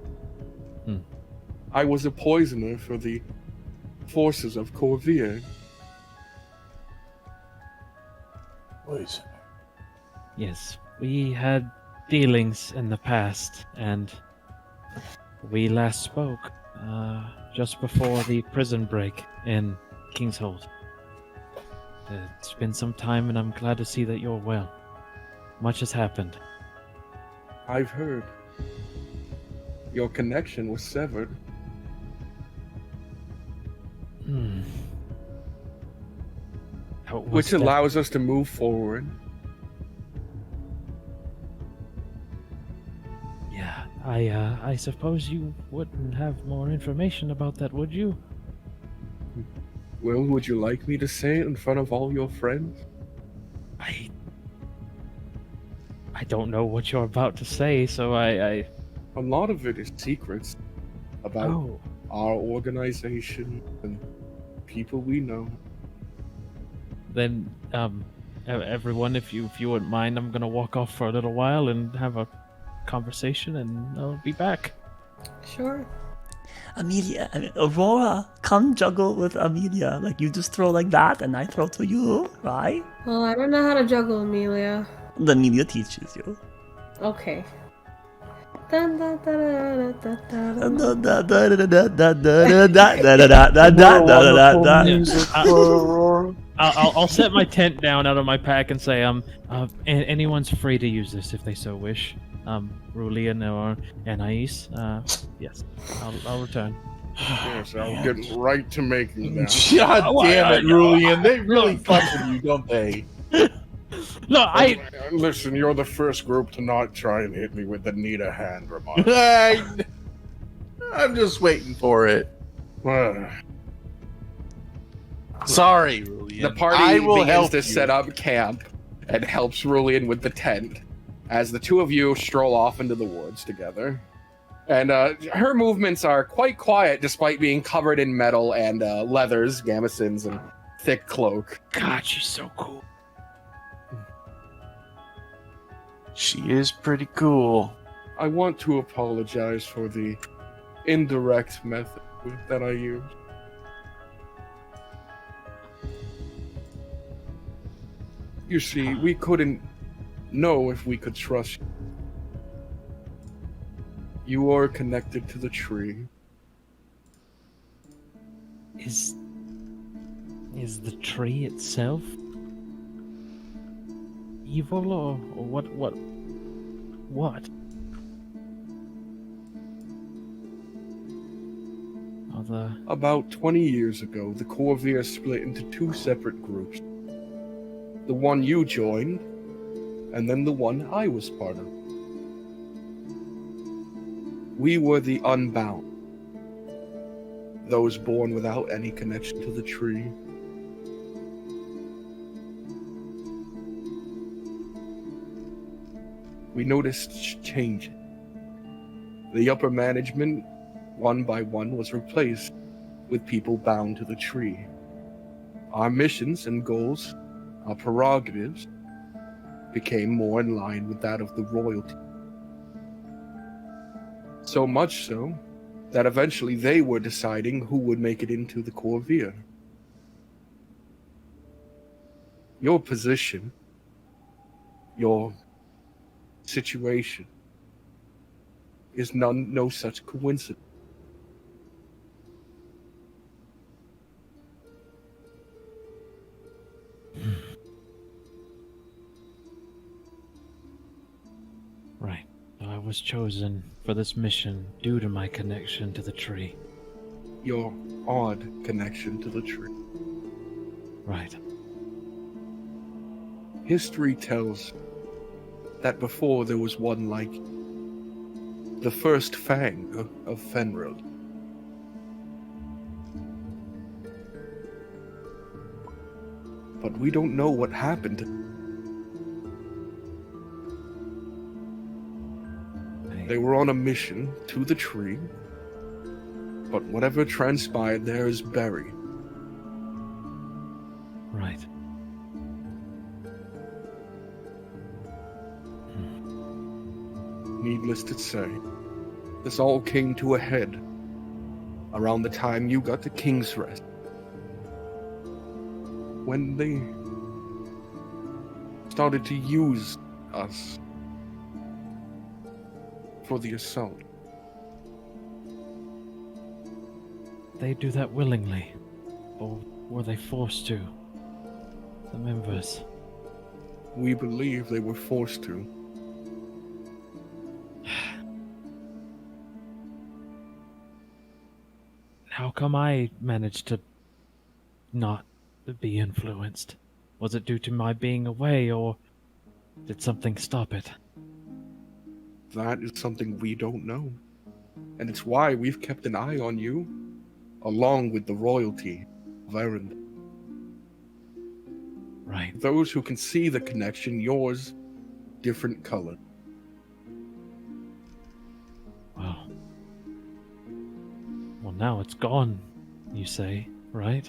Speaker 7: I was a poisoner for the forces of Corvier.
Speaker 3: Poison.
Speaker 5: Yes, we had dealings in the past, and we last spoke just before the prison break in Kingshold. It's been some time, and I'm glad to see that you're well. Much has happened.
Speaker 7: I've heard. Your connection was severed. Which allows us to move forward.
Speaker 5: Yeah, I suppose you wouldn't have more information about that, would you?
Speaker 7: Well, would you like me to say it in front of all your friends?
Speaker 5: I don't know what you're about to say, so I...
Speaker 7: A lot of it is secrets about our organization and people we know.
Speaker 5: Then, everyone, if you wouldn't mind, I'm gonna walk off for a little while and have a conversation, and I'll be back.
Speaker 4: Sure.
Speaker 1: Amelia, Aurora, come juggle with Amelia. Like, you just throw like that, and I throw to you, right?
Speaker 4: Well, I don't know how to juggle, Amelia.
Speaker 1: Then Amelia teaches you.
Speaker 4: Okay.
Speaker 5: I'll set my tent down out of my pack and say, anyone's free to use this if they so wish. Rulian or Anais, yes, I'll return.
Speaker 7: Yes, I'll get right to making that.
Speaker 3: God damn it, Rulian. They really fuck with you, don't they?
Speaker 5: No,
Speaker 7: Listen, you're the first group to not try and hit me with the need a hand remark.
Speaker 3: I'm just waiting for it. Sorry, Rulian.
Speaker 2: The party begins to set up camp and helps Rulian with the tent as the two of you stroll off into the woods together. And her movements are quite quiet despite being covered in metal and leathers, gamisons, and thick cloak.
Speaker 5: God, she's so cool.
Speaker 3: She is pretty cool.
Speaker 7: I want to apologize for the indirect method that I used. You see, we couldn't know if we could trust you. You are connected to the tree.
Speaker 5: Is the tree itself evil, or what? Other
Speaker 7: About 20 years ago, the Corvair split into two separate groups. The one you joined, and then the one I was part of. We were the Unbound. Those born without any connection to the tree. We noticed changes. The upper management, one by one, was replaced with people bound to the tree. Our missions and goals, our prerogatives, became more in line with that of the royalty. So much so that eventually they were deciding who would make it into the Corvair. Your position, your situation, is no such coincidence.
Speaker 5: Right. I was chosen for this mission due to my connection to the tree.
Speaker 7: Your odd connection to the tree.
Speaker 5: Right.
Speaker 7: History tells that before there was one like the first Fang of Fenrir. But we don't know what happened to They were on a mission to the tree, but whatever transpired there is buried.
Speaker 5: Right.
Speaker 7: Needless to say, this all came to a head around the time you got to King's Rest. When they started to use us for the assault.
Speaker 5: They do that willingly, or were they forced to? The members.
Speaker 7: We believe they were forced to.
Speaker 5: How come I managed to not be influenced? Was it due to my being away, or did something stop it?
Speaker 7: That is something we don't know. And it's why we've kept an eye on you, along with the royalty of Erend.
Speaker 5: Right.
Speaker 7: Those who can see the connection, yours, different color.
Speaker 5: Well, now it's gone, you say, right?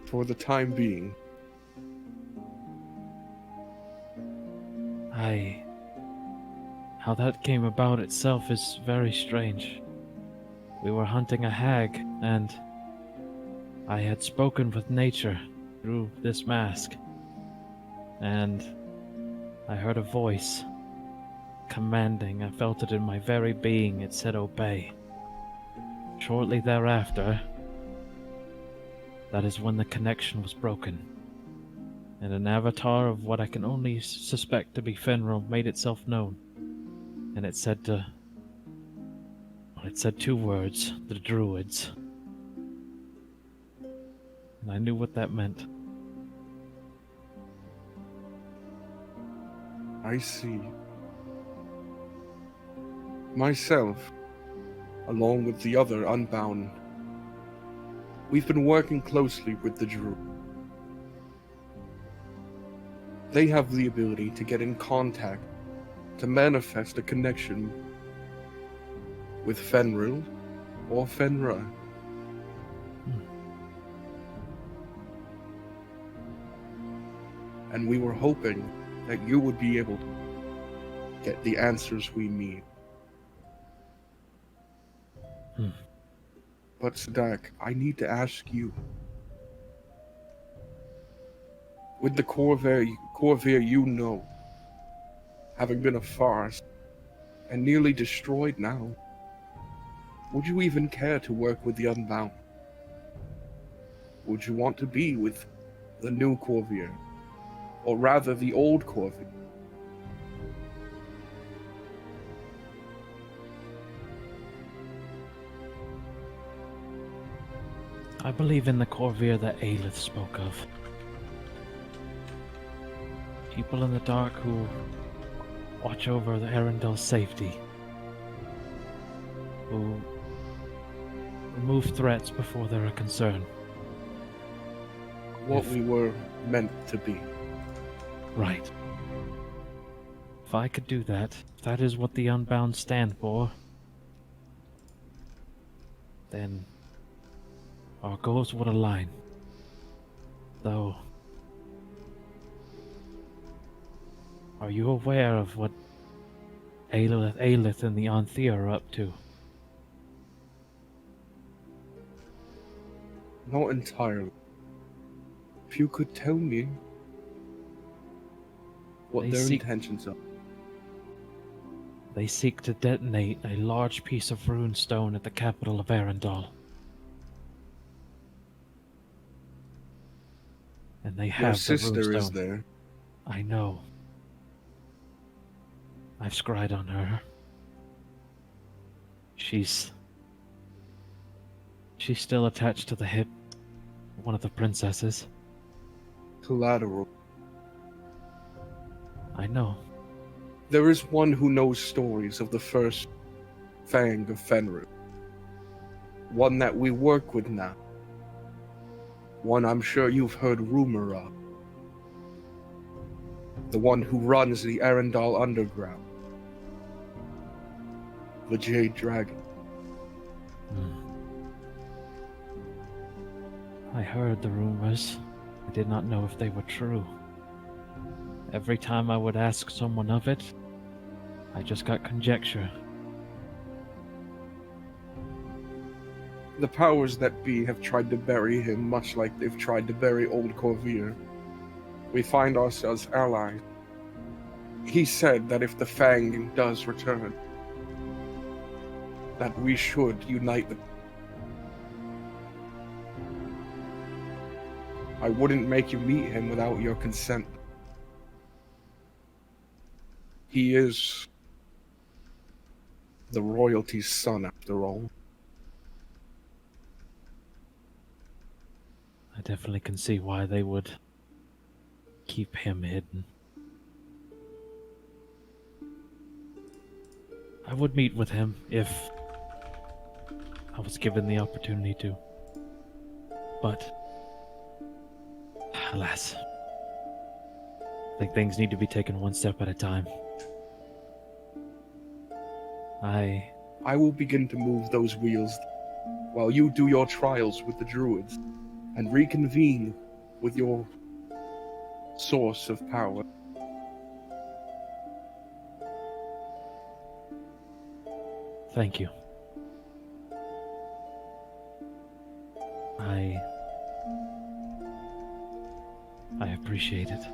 Speaker 7: For the time being.
Speaker 5: How that came about itself is very strange. We were hunting a hag, and I had spoken with nature through this mask. And I heard a voice commanding. I felt it in my very being. It said, "Obey." Shortly thereafter, that is when the connection was broken. And an avatar of what I can only suspect to be Fenrir made itself known. And it said two words, the Druids. And I knew what that meant.
Speaker 7: I see. Myself, along with the other Unbound, we've been working closely with the Druids. They have the ability to get in contact, to manifest a connection with Fenrir or Fenrir. And we were hoping that you would be able to get the answers we need. But Sadak, I need to ask you. With the Corvair you know, having been a farce and nearly destroyed now. Would you even care to work with the Unbound? Would you want to be with the new Corvier? Or rather, the old Corvier?
Speaker 5: I believe in the Corvier that Aelith spoke of. People in the dark who watch over the Arundel's safety. Who remove threats before they're a concern.
Speaker 7: What we were meant to be.
Speaker 5: Right. If I could do that, if that is what the Unbound stand for, then our goals would align. Though, are you aware of what Aelith and the Anthea are up to?
Speaker 7: Not entirely. If you could tell me what their intentions are.
Speaker 5: They seek to detonate a large piece of rune stone at the capital of Arundel. And they have
Speaker 7: Your
Speaker 5: the
Speaker 7: sister
Speaker 5: rune
Speaker 7: is
Speaker 5: stone.
Speaker 7: there.
Speaker 5: I know. I've scryed on her. She's still attached to the hip of one of the princesses.
Speaker 7: Collateral.
Speaker 5: I know.
Speaker 7: There is one who knows stories of the first Fang of Fenrir. One that we work with now. One I'm sure you've heard rumor of. The one who runs the Arundel Underground. The Jade Dragon.
Speaker 5: I heard the rumors. I did not know if they were true. Every time I would ask someone of it, I just got conjecture.
Speaker 7: The powers that be have tried to bury him much like they've tried to bury old Corvier. We find ourselves allies. He said that if the Fang does return, that we should unite them. I wouldn't make you meet him without your consent. He is the royalty's son, after all.
Speaker 5: I definitely can see why they would keep him hidden. I would meet with him if I was given the opportunity to. But, alas, I think things need to be taken one step at a time.
Speaker 7: I will begin to move those wheels while you do your trials with the druids and reconvene with your source of power.
Speaker 5: Thank you. I appreciate it.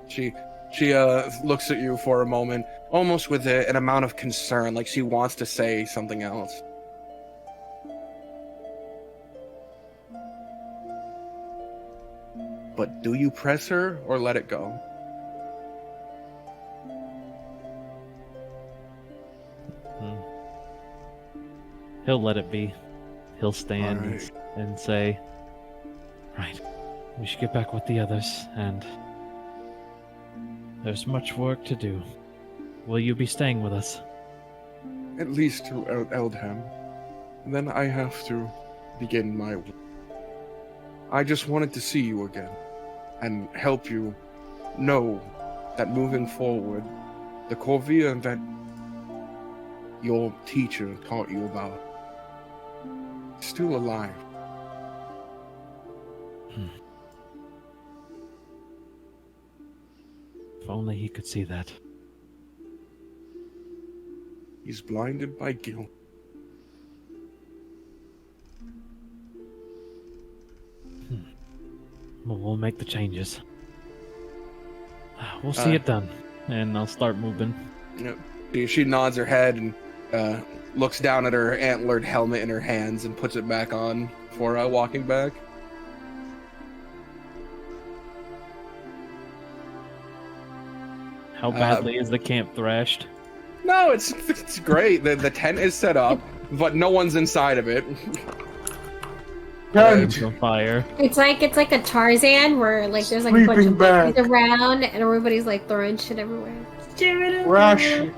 Speaker 7: She looks at you for a moment, almost with an amount of concern, like she wants to say something else. But do you press her or let it go?
Speaker 5: He'll let it be. He'll stand
Speaker 7: Alright.
Speaker 5: and say, right, we should get back with the others, and there's much work to do. Will you be staying with us?
Speaker 7: At least to Eldham. Then I have to begin my work. I just wanted to see you again, and help you know that moving forward, the Corvia that your teacher taught you about is still alive.
Speaker 5: If only he could see that.
Speaker 7: He's blinded by guilt.
Speaker 5: Well, we'll make the changes. We'll see it done, and I'll start moving.
Speaker 2: She nods her head and looks down at her antlered helmet in her hands and puts it back on for walking back.
Speaker 5: How badly is the camp thrashed?
Speaker 2: No, it's great. The tent is set up, but no one's inside of it.
Speaker 5: It's on fire.
Speaker 4: It's like a Tarzan where like there's like a bunch of monkeys around and everybody's like throwing shit everywhere.
Speaker 6: Rash.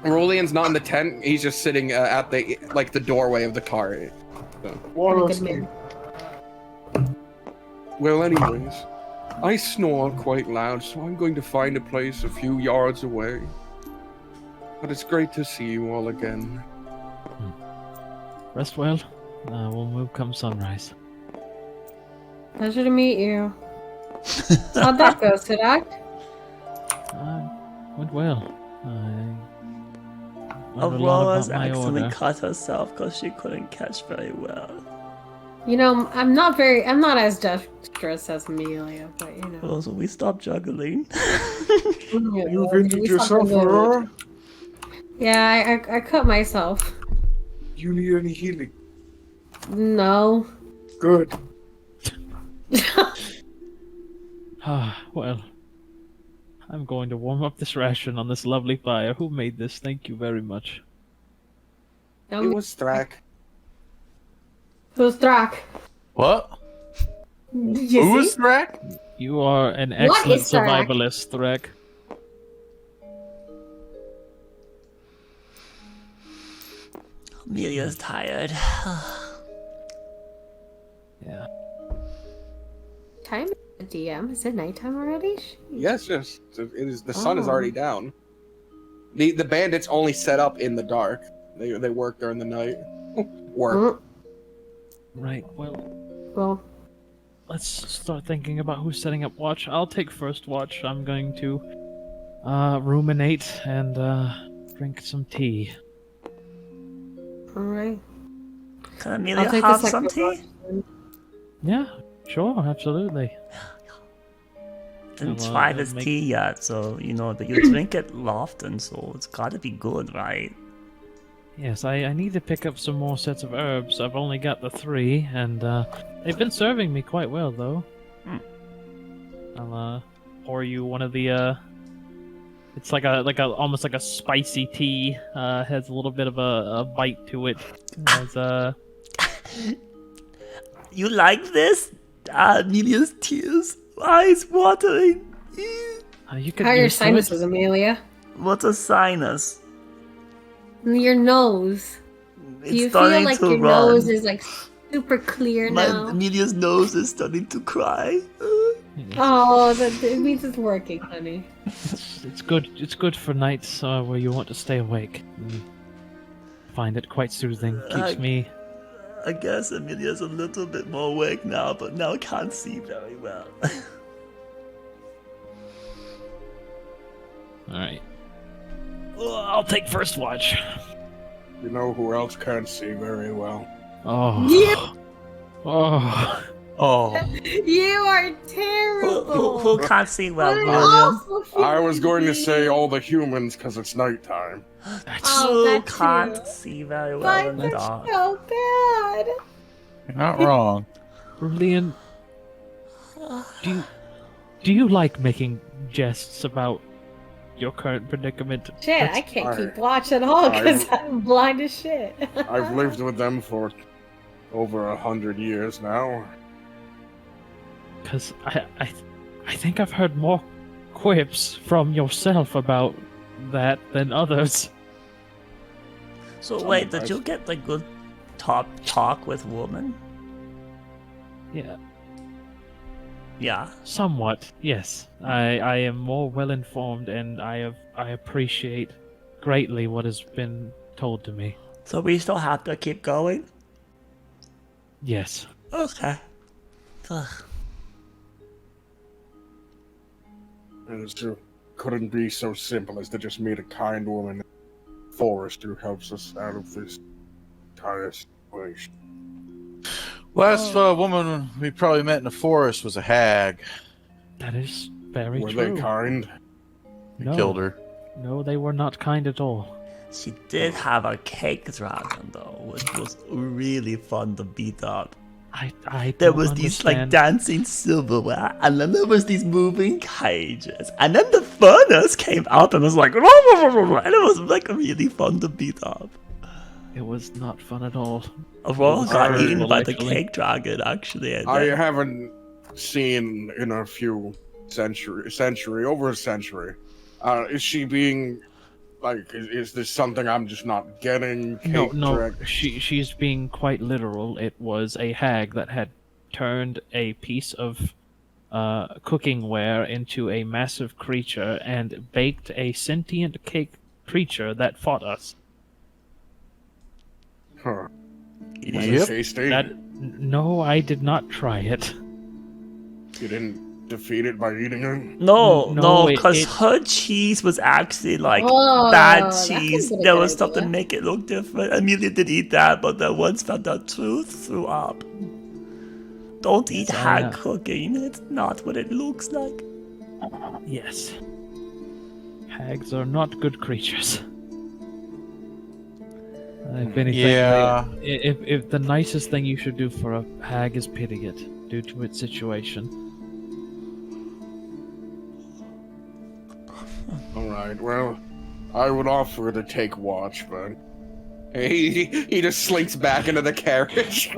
Speaker 2: Rolian's not in the tent. He's just sitting at the doorway of the car. So. Well, anyways, I snore quite loud, so I'm going to find a place a few yards away. But it's great to see you all again.
Speaker 5: Rest well. We'll move come sunrise.
Speaker 4: Pleasure to meet you. How'd that go, Sidak?
Speaker 5: Went well.
Speaker 1: Aurora's accidentally cut herself because she couldn't catch very well.
Speaker 4: You know, I'm not as dexterous as Amelia, but you know.
Speaker 1: Well, so we stopped juggling.
Speaker 6: You've injured yourself, Aurora?
Speaker 4: Yeah, I cut myself.
Speaker 6: You need any healing?
Speaker 4: No.
Speaker 6: Good.
Speaker 5: Well, I'm going to warm up this ration on this lovely fire. Who made this? Thank you very much.
Speaker 2: It was Thrak.
Speaker 4: Who's Thrak?
Speaker 8: What? Who is Thrak?
Speaker 5: You are an excellent survivalist, Thrak.
Speaker 1: Amelia's tired.
Speaker 5: Yeah.
Speaker 4: Time DM? Is it nighttime already?
Speaker 2: Yes. It is. The sun is already down. The bandits only set up in the dark. They work during the night. Work.
Speaker 5: Right.
Speaker 4: Well.
Speaker 5: Let's start thinking about who's setting up watch. I'll take first watch. I'm going to ruminate and drink some tea.
Speaker 4: All right.
Speaker 1: Can Amelia have some tea?
Speaker 5: Yeah, sure, absolutely.
Speaker 1: Didn't try this tea yet, so but you drink it often, so it's got to be good, right?
Speaker 5: Yes, I need to pick up some more sets of herbs. I've only got the 3, and they've been serving me quite well, though. I'll pour you one of the. It's like almost like a spicy tea. Has a little bit of a bite to it. Has
Speaker 1: You like this? Amelia's tears, eyes watering.
Speaker 4: How are your sinuses, Amelia?
Speaker 1: What's a sinus?
Speaker 4: Your nose.
Speaker 1: It's
Speaker 4: Do you feel like your nose is like super clear now?
Speaker 1: Amelia's nose is starting to cry.
Speaker 4: Oh, it means it's working, honey.
Speaker 5: It's good. It's good for nights where you want to stay awake. Find it quite soothing. Keeps me.
Speaker 1: I guess Amelia's a little bit more awake now, but now can't see very well.
Speaker 5: Alright. Well, I'll take first watch.
Speaker 7: You know who else can't see very well?
Speaker 5: Oh.
Speaker 4: Yeah.
Speaker 5: Oh.
Speaker 8: Oh.
Speaker 4: You are terrible.
Speaker 1: Who can't see well, William?
Speaker 7: I was going to say all the humans because it's nighttime.
Speaker 1: Who can't see very well in the dark?
Speaker 4: So bad.
Speaker 8: You're not wrong.
Speaker 5: Brilliant. Do you like making jests about your current predicament?
Speaker 4: Shit, I can't keep watch at all because I'm blind as shit.
Speaker 7: I've lived with them for over 100 years now.
Speaker 5: Because I think I've heard more quips from yourself about that than others.
Speaker 1: So wait, did you get the good talk with woman?
Speaker 5: Yeah.
Speaker 1: Yeah.
Speaker 5: Somewhat, yes. I am more well informed, and I appreciate greatly what has been told to me.
Speaker 1: So we still have to keep going?
Speaker 5: Yes.
Speaker 1: Okay. Ugh.
Speaker 7: It couldn't be so simple as to just meet a kind woman in the forest who helps us out of this entire situation.
Speaker 8: Last woman we probably met in the forest was a hag.
Speaker 5: That is very
Speaker 7: Were
Speaker 5: true.
Speaker 7: they kind?
Speaker 5: No.
Speaker 3: Killed her.
Speaker 5: No, they were not kind at all.
Speaker 1: She did have a cake dragon though, which was really fun to beat up.
Speaker 5: I
Speaker 1: There
Speaker 5: don't
Speaker 1: was these like
Speaker 5: understand.
Speaker 1: dancing silverware, and then there was these moving cages, and then the furnace came out and was like, and it was like really fun to beat up.
Speaker 5: It was not fun at all.
Speaker 1: Aurora got
Speaker 5: Horrible,
Speaker 1: eaten by the
Speaker 5: actually.
Speaker 1: cake dragon, actually. And
Speaker 7: I
Speaker 1: then-
Speaker 7: haven't seen in a few over a century. Is she being like? Is this something I'm just not getting?
Speaker 5: No. She's being quite literal. It was a hag that had turned a piece of cookingware into a massive creature and baked a sentient cake creature that fought us.
Speaker 7: Huh. Was
Speaker 1: Yep.
Speaker 7: it tasty?
Speaker 5: No, I did not try it.
Speaker 7: You didn't defeat it by eating it.
Speaker 1: No,
Speaker 5: No,
Speaker 1: because
Speaker 5: it-
Speaker 1: her cheese was actually like
Speaker 4: Oh,
Speaker 1: bad
Speaker 4: that
Speaker 1: cheese.
Speaker 4: could've been a
Speaker 1: There
Speaker 4: good
Speaker 1: was stuff to
Speaker 4: idea.
Speaker 1: make it look different. Amelia did eat that, but then once found out truth, threw up. Don't eat
Speaker 5: Yes, I
Speaker 1: hag
Speaker 5: know.
Speaker 1: cooking. It's not what it looks like.
Speaker 5: Yes. Hags are not good creatures. If anything,
Speaker 3: Yeah.
Speaker 5: if the nicest thing you should do for a hag is pity it due to its situation.
Speaker 7: All right. Well, I would offer to take watch, but
Speaker 2: He just slinks back into the carriage.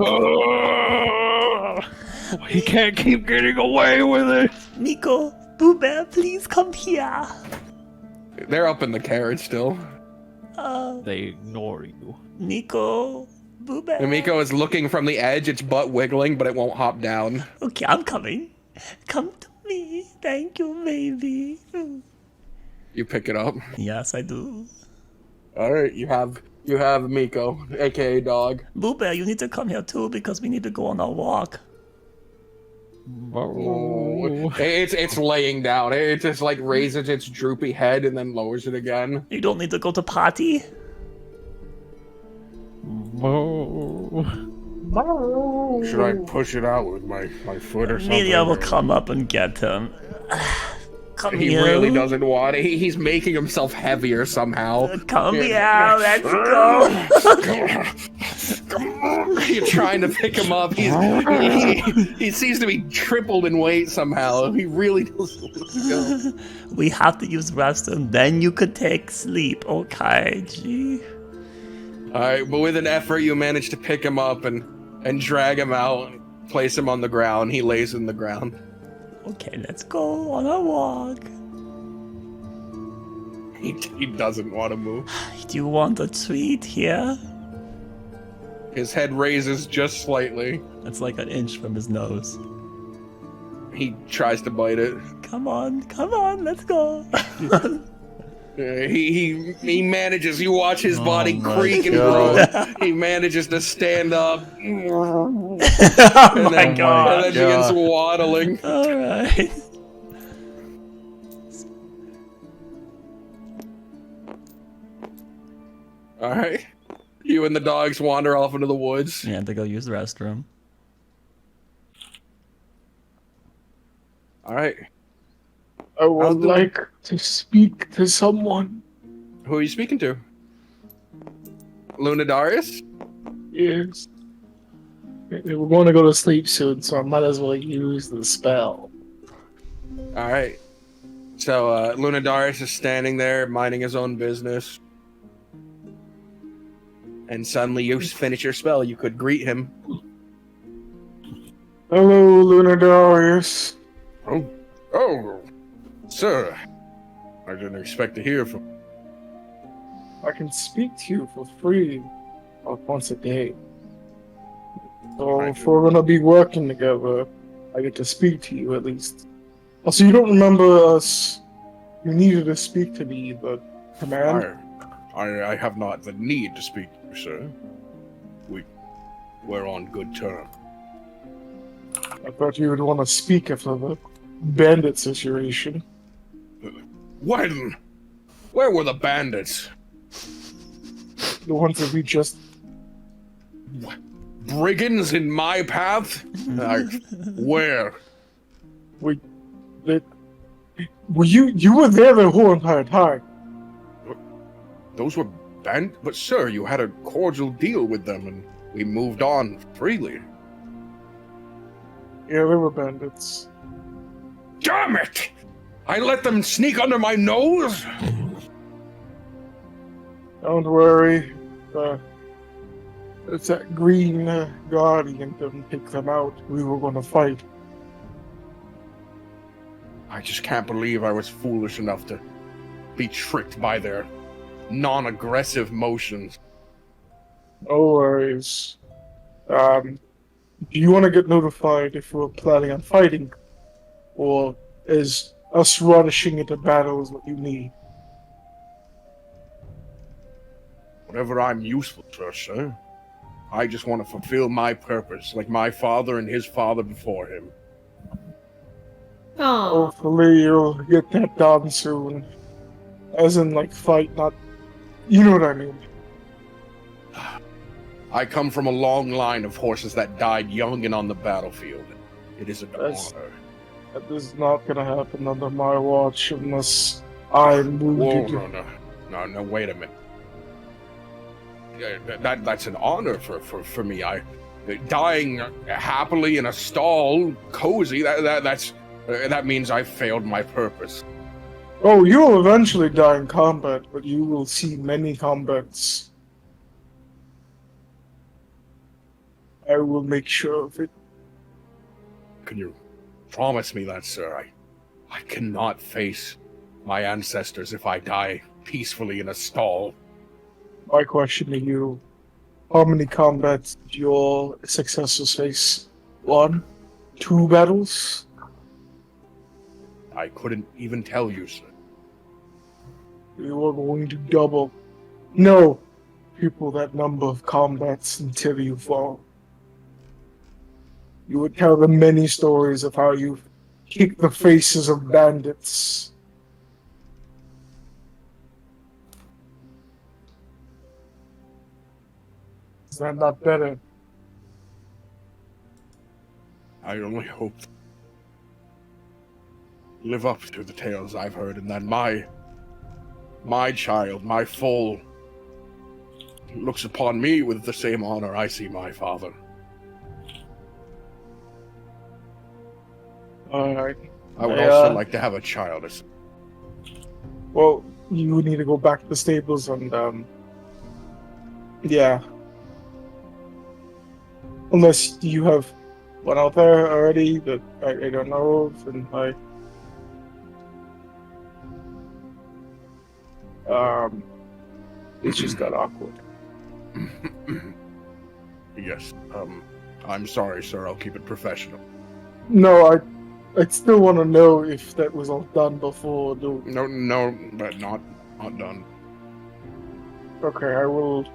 Speaker 5: He can't keep getting away with it.
Speaker 1: Nico, Boo Bear, please come here.
Speaker 2: They're up in the carriage still.
Speaker 5: They ignore you.
Speaker 1: Nico, Boo Bear.
Speaker 2: And Miko is looking from the edge, its butt wiggling, but it won't hop down.
Speaker 1: Okay, I'm coming. Come to me. Thank you, baby.
Speaker 2: You pick it up.
Speaker 1: Yes, I do.
Speaker 2: All right, you have Miko, aka dog.
Speaker 1: Boo Bear, you need to come here too because we need to go on our walk.
Speaker 2: It's laying down. It just like raises its droopy head and then lowers it again.
Speaker 1: You don't need to go to party.
Speaker 7: should I push it out with my foot or something?
Speaker 1: Amelia will
Speaker 7: or-
Speaker 1: come up and get him. Come
Speaker 2: He
Speaker 1: here.
Speaker 2: really doesn't want it. He's making himself heavier somehow.
Speaker 1: Come
Speaker 2: Yeah.
Speaker 1: here, let's go.
Speaker 2: You're trying to pick him up. He seems to be tripled in weight somehow. He really doesn't want to go.
Speaker 1: We have to use restroom, then you could take sleep, okay? Gee.
Speaker 2: Alright, but with an effort you manage to pick him up and drag him out and place him on the ground. He lays in the ground.
Speaker 1: Okay, let's go on a walk.
Speaker 2: He doesn't want to move.
Speaker 1: Do you want a treat here?
Speaker 2: His head raises just slightly.
Speaker 1: It's like an inch from his nose.
Speaker 2: He tries to bite it.
Speaker 1: Come on, let's go.
Speaker 2: He manages. You watch his body
Speaker 3: my
Speaker 2: creak and
Speaker 3: God.
Speaker 2: groan. He manages to stand up.
Speaker 1: Oh
Speaker 2: And
Speaker 1: my
Speaker 2: then,
Speaker 1: god.
Speaker 2: And then begins waddling.
Speaker 1: Alright.
Speaker 2: Alright. You and the dogs wander off into the woods.
Speaker 1: Yeah, to go use the restroom.
Speaker 2: Alright.
Speaker 6: I would
Speaker 2: How's the-
Speaker 6: like to speak to someone.
Speaker 2: Who are you speaking to? Lunadarius?
Speaker 6: Yes. We're going to go to sleep soon, so I might as well use the spell.
Speaker 2: Alright. So, Lunadarius is standing there, minding his own business. And suddenly you finish your spell. You could greet him.
Speaker 6: Hello, Lunadarius.
Speaker 7: Oh, sir. I didn't expect to hear from.
Speaker 6: I can speak to you for free once a day. So
Speaker 7: Thank
Speaker 6: if
Speaker 7: you.
Speaker 6: we're gonna be working together, I get to speak to you at least. Also, you don't remember us. You needed to speak to me, but command.
Speaker 7: I have not the need to speak to you, sir. We're on good terms.
Speaker 6: I thought you would want to speak after the bandit situation.
Speaker 7: When? Where were the bandits?
Speaker 6: The ones that we just.
Speaker 7: Brigands in my path? Where?
Speaker 6: They Well, you were there the whole entire time.
Speaker 7: Those were banned? But sir, you had a cordial deal with them and we moved on freely.
Speaker 6: Yeah, they were bandits.
Speaker 7: Damn it! I let them sneak under my nose?
Speaker 6: Don't worry. It's that green guardian didn't pick them out. We were gonna fight.
Speaker 7: I just can't believe I was foolish enough to be tricked by their non-aggressive motions.
Speaker 6: No worries. Do you want to get notified if we're planning on fighting? Or is us rushing into battle is what you need?
Speaker 7: Whatever I'm useful for, sir. I just want to fulfill my purpose, like my father and his father before him.
Speaker 4: Oh,
Speaker 6: Hopefully you'll get that done soon. As in, like, fight, not... You know what I mean.
Speaker 7: I come from a long line of horses that died young and on the battlefield. It is an
Speaker 6: That's-
Speaker 7: honor.
Speaker 6: That is not gonna happen under my watch unless I'm
Speaker 7: Whoa,
Speaker 6: wounded.
Speaker 7: no, wait a minute. That's an honor for me. Dying happily in a stall, cozy, that means I failed my purpose.
Speaker 6: Oh, you will eventually die in combat, but you will see many combats. I will make sure of it.
Speaker 7: Can you promise me that, sir? I cannot face my ancestors if I die peacefully in a stall.
Speaker 6: My question to you, how many combats did your successors face? 1? 2 battles?
Speaker 7: I couldn't even tell you, sir.
Speaker 6: You are going to double. No, triple that number of combats until you fall. You would tell them many stories of how you kicked the faces of bandits. Is that not better?
Speaker 7: I only hope to live up to the tales I've heard, and that my child, my foal, looks upon me with the same honor I see my father.
Speaker 6: Alright.
Speaker 7: I would
Speaker 6: Yeah.
Speaker 7: also like to have a child.
Speaker 6: Well, you need to go back to the stables and, yeah. Unless you have one out there already that I don't know of, and it just got awkward.
Speaker 7: Yes. I'm sorry, sir. I'll keep it professional.
Speaker 6: No, I'd still want to know if that was all done before.
Speaker 7: No, but not done.
Speaker 6: Okay, I will.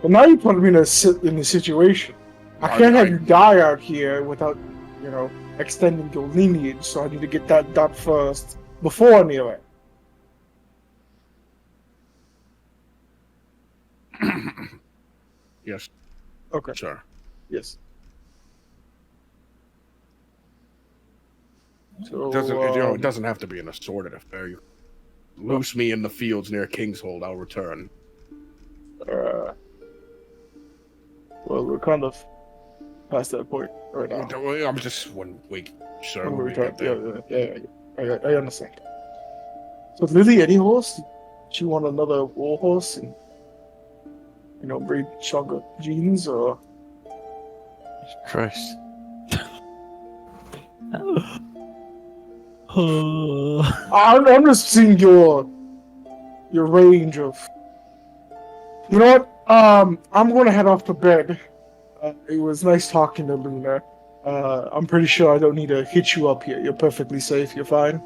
Speaker 6: But now you put me in a situation. I can't have you die out here without, extending your lineage. So I need to get that done first before any of it.
Speaker 7: Yes,
Speaker 6: Okay.
Speaker 7: sir.
Speaker 6: Yes. So,
Speaker 7: It doesn't have to be an assorted affair. You loose me in the fields near Kingshold. I'll return.
Speaker 6: Well, we're kind of past that point right now.
Speaker 7: I'm just 1 week, sir.
Speaker 6: When
Speaker 7: when
Speaker 6: we
Speaker 7: we
Speaker 6: return.
Speaker 7: get there.
Speaker 6: Yeah, I understand. So, Lily, any horse? Do you want another war horse and, breed stronger genes, or?
Speaker 3: Christ.
Speaker 6: I'm just seeing your range of. You know what? I'm gonna head off to bed. It was nice talking to Luna. I'm pretty sure I don't need to hit you up here. You're perfectly safe. You're fine.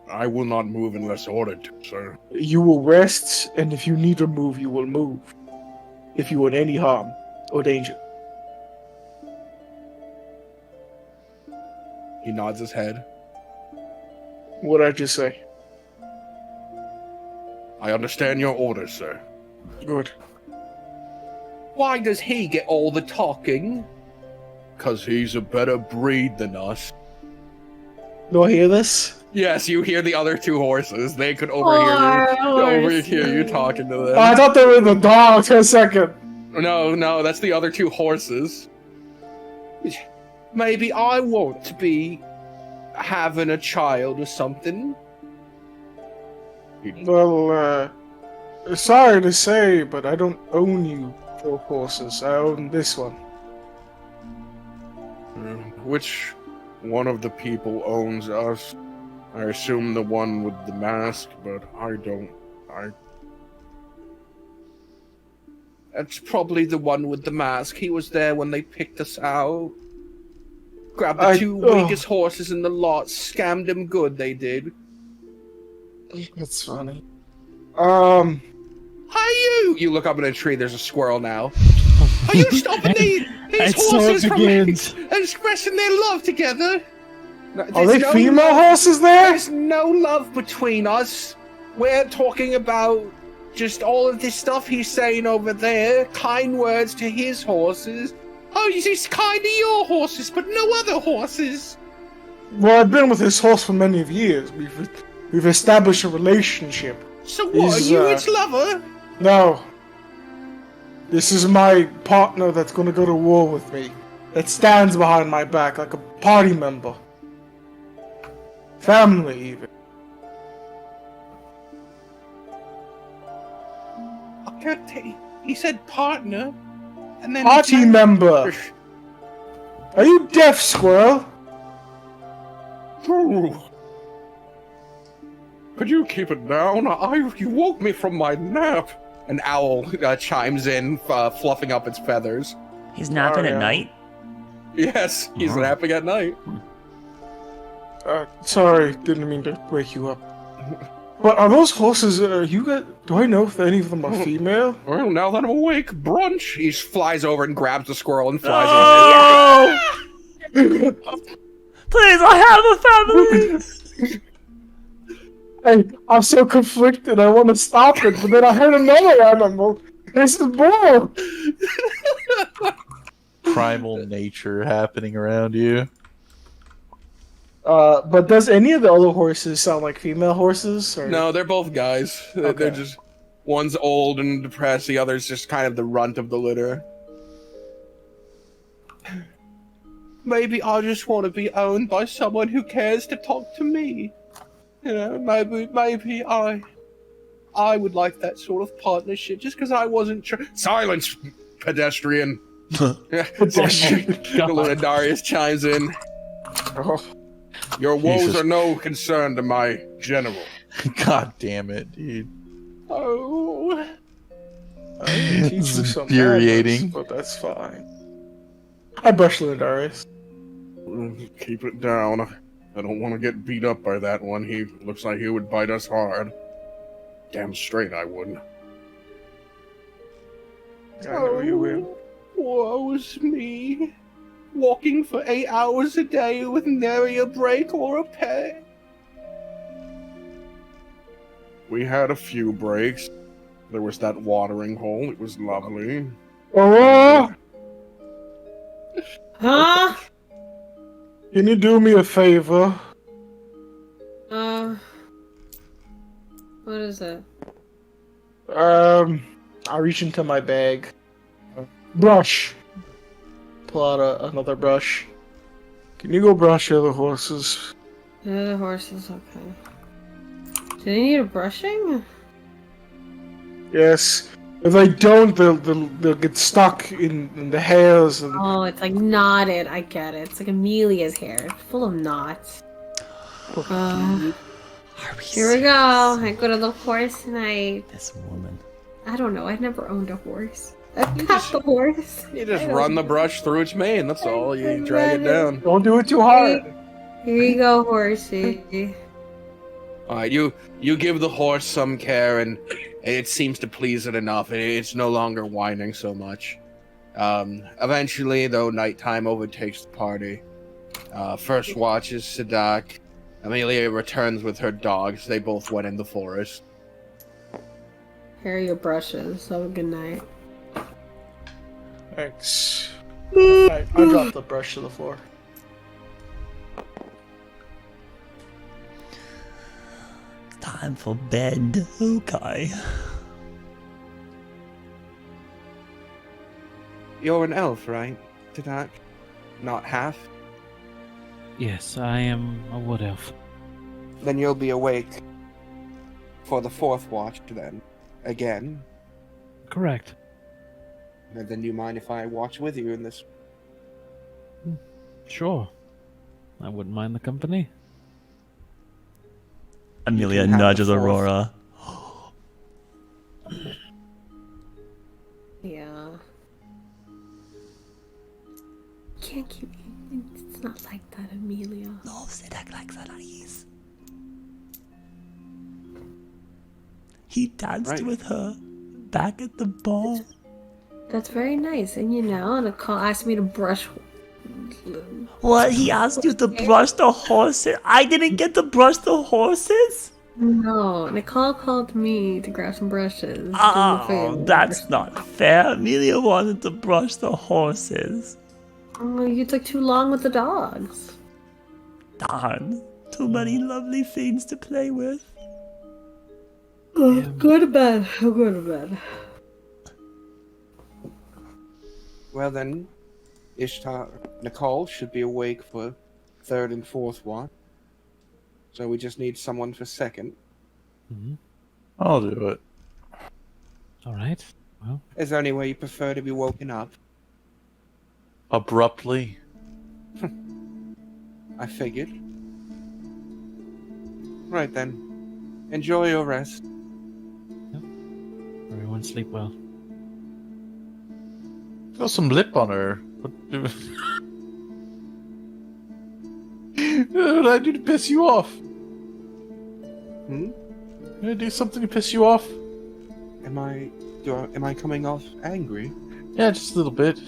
Speaker 7: I will not move unless ordered to, sir.
Speaker 6: You will rest, and if you need to move, you will move. If you are in any harm or danger.
Speaker 7: He nods his head.
Speaker 6: What'd I just say?
Speaker 7: I understand your orders, sir.
Speaker 6: Good.
Speaker 2: Why does he get all the talking?
Speaker 7: 'Cause he's a better breed than us.
Speaker 6: Do I hear this?
Speaker 2: Yes, you hear the other two horses. They could overhear you talking to them.
Speaker 6: I thought they were the dogs for a second.
Speaker 2: No, that's the other two horses. Maybe I want to be having a child or something.
Speaker 6: Well, sorry to say, but I don't own you 4 horses. I own this one.
Speaker 7: Which one of the people owns us? I assume the one with the mask, but I don't.
Speaker 2: That's probably the one with the mask. He was there when they picked us out. Grabbed the two weakest horses in the lot, scammed them good, they did.
Speaker 6: That's funny.
Speaker 2: Hi, you! You look up in a tree, there's a squirrel now. Are you stopping these horses from expressing their love together? No,
Speaker 6: are they female horses there?
Speaker 2: There's no love between us. We're talking about just all of this stuff he's saying over there. Kind words to his horses. Oh, he's kind to your horses, but no other horses.
Speaker 6: Well, I've been with this horse for many years. We've established a relationship.
Speaker 2: So what, are you its lover?
Speaker 6: No. This is my partner that's gonna go to war with me. That stands behind my back like a party member. Family, even.
Speaker 2: I can't tell you. He said partner, and then
Speaker 6: Party member! Are you deaf, squirrel?
Speaker 2: Could you keep it down? You woke me from my nap. An owl chimes in, fluffing up its feathers.
Speaker 1: He's napping at night?
Speaker 2: Yes, he's napping at night.
Speaker 6: Sorry, didn't mean to wake you up. But are those horses, do I know if any of them are female?
Speaker 2: Well, now that I'm awake, brunch! He flies over and grabs the squirrel and flies
Speaker 1: over. Please, I have a family!
Speaker 6: Hey, I'm so conflicted, I want to stop it, but then I heard another animal. This is bull!
Speaker 3: Primal nature happening around you.
Speaker 6: But does any of the other horses sound like female horses? Or?
Speaker 2: No, they're both guys.
Speaker 6: Okay.
Speaker 2: They're just, one's old and depressed, the other's just kind of the runt of the litter. Maybe I just want to be owned by someone who cares to talk to me. You know, maybe I would like that sort of partnership, just because I wasn't sure. Silence, pedestrian!
Speaker 6: Pedestrian.
Speaker 2: Darius chimes in.
Speaker 6: Oh.
Speaker 2: Your woes
Speaker 3: Jesus.
Speaker 2: are no concern to my general.
Speaker 3: God damn it, dude.
Speaker 2: Oh.
Speaker 6: I teach you some
Speaker 3: infuriating.
Speaker 6: manners, but that's fine. I brush Darius.
Speaker 7: Keep it down. I don't want to get beat up by that one. He looks like he would bite us hard. Damn straight I would.
Speaker 6: I know you will.
Speaker 2: Woe is me. Walking for 8 hours a day with nary a break or a pay.
Speaker 7: We had a few breaks. There was that watering hole. It was lovely.
Speaker 6: Oh!
Speaker 4: Huh?
Speaker 6: Can you do me a favor?
Speaker 4: What is it?
Speaker 6: I reach into my bag. Brush. Pull out another brush. Can you go brush the other horses?
Speaker 4: The other horses, okay. Do they need a brushing?
Speaker 6: Yes. If they don't, they'll get stuck in the hairs and.
Speaker 4: Oh, it's like knotted. I get it. It's like Amelia's hair, full of knots. Here we go. I go to the horse tonight.
Speaker 1: This woman.
Speaker 4: I don't know. I've never owned a horse. I've got the horse.
Speaker 2: You just run the brush through its mane, that's all. You drag it down.
Speaker 6: Don't do it too hard.
Speaker 4: Here you go, horsey.
Speaker 2: Alright, you give the horse some care, and it seems to please it enough. It's no longer whining so much. Eventually, though, nighttime overtakes the party. First watch is Sadak. Amelia returns with her dogs. They both went in the forest.
Speaker 4: Here are your brushes. Have a good night.
Speaker 6: Thanks. I dropped the brush to the floor.
Speaker 1: Time for bed. Okay.
Speaker 2: You're an elf, right, Tadak? Not half?
Speaker 5: Yes, I am a wood elf.
Speaker 2: Then you'll be awake for the fourth watch then. Again.
Speaker 5: Correct.
Speaker 2: And then you mind if I watch with you in this?
Speaker 5: Sure. I wouldn't mind the company.
Speaker 1: Amelia
Speaker 2: can have the
Speaker 1: nudges
Speaker 2: fourth.
Speaker 1: Aurora.
Speaker 4: Yeah. Can't keep. It's not like that, Amelia.
Speaker 1: No, say that like that is. He danced
Speaker 2: Right.
Speaker 1: with her back at the bar.
Speaker 4: That's very nice. And Nicole asked me to brush.
Speaker 1: What? He asked you to brush the horses? I didn't get to brush the horses?
Speaker 4: No, Nicole called me to grab some brushes. Do me a
Speaker 1: Oh,
Speaker 4: favor.
Speaker 1: that's not fair. Amelia wanted to brush the horses.
Speaker 4: Oh, you took too long with the dogs.
Speaker 1: Darn. Too many lovely things to play with.
Speaker 4: Oh, go to bed. I'll go to bed.
Speaker 2: Well then, Nicole should be awake for third and fourth watch. So we just need someone for second.
Speaker 5: Mm-hmm.
Speaker 3: I'll do it.
Speaker 5: All right. Well,
Speaker 2: Is there any way you prefer to be woken up?
Speaker 3: Abruptly.
Speaker 2: I figured. Right then. Enjoy your rest.
Speaker 5: everyone sleep well.
Speaker 3: Got some lip on her. What did I do to piss you off?
Speaker 2: Hmm?
Speaker 3: Did I do something to piss you off?
Speaker 2: Am I coming off angry?
Speaker 3: Yeah, just a little bit.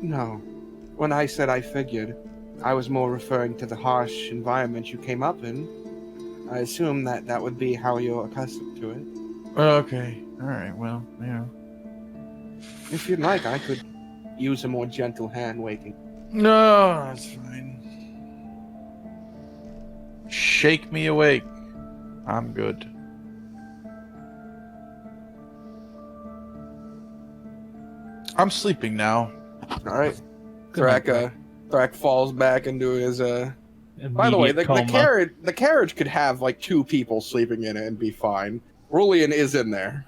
Speaker 2: No. When I said I figured, I was more referring to the harsh environment you came up in. I assume that would be how you're accustomed to it.
Speaker 3: Okay. Alright, well, yeah.
Speaker 2: If you'd like, I could use a more gentle hand waking.
Speaker 3: No, that's fine. Shake me awake. I'm good. I'm sleeping now.
Speaker 2: Alright.
Speaker 5: Good night,
Speaker 2: Thrak falls back into his By the way, the carriage could have like two people sleeping in it and be fine. Rulian is in there.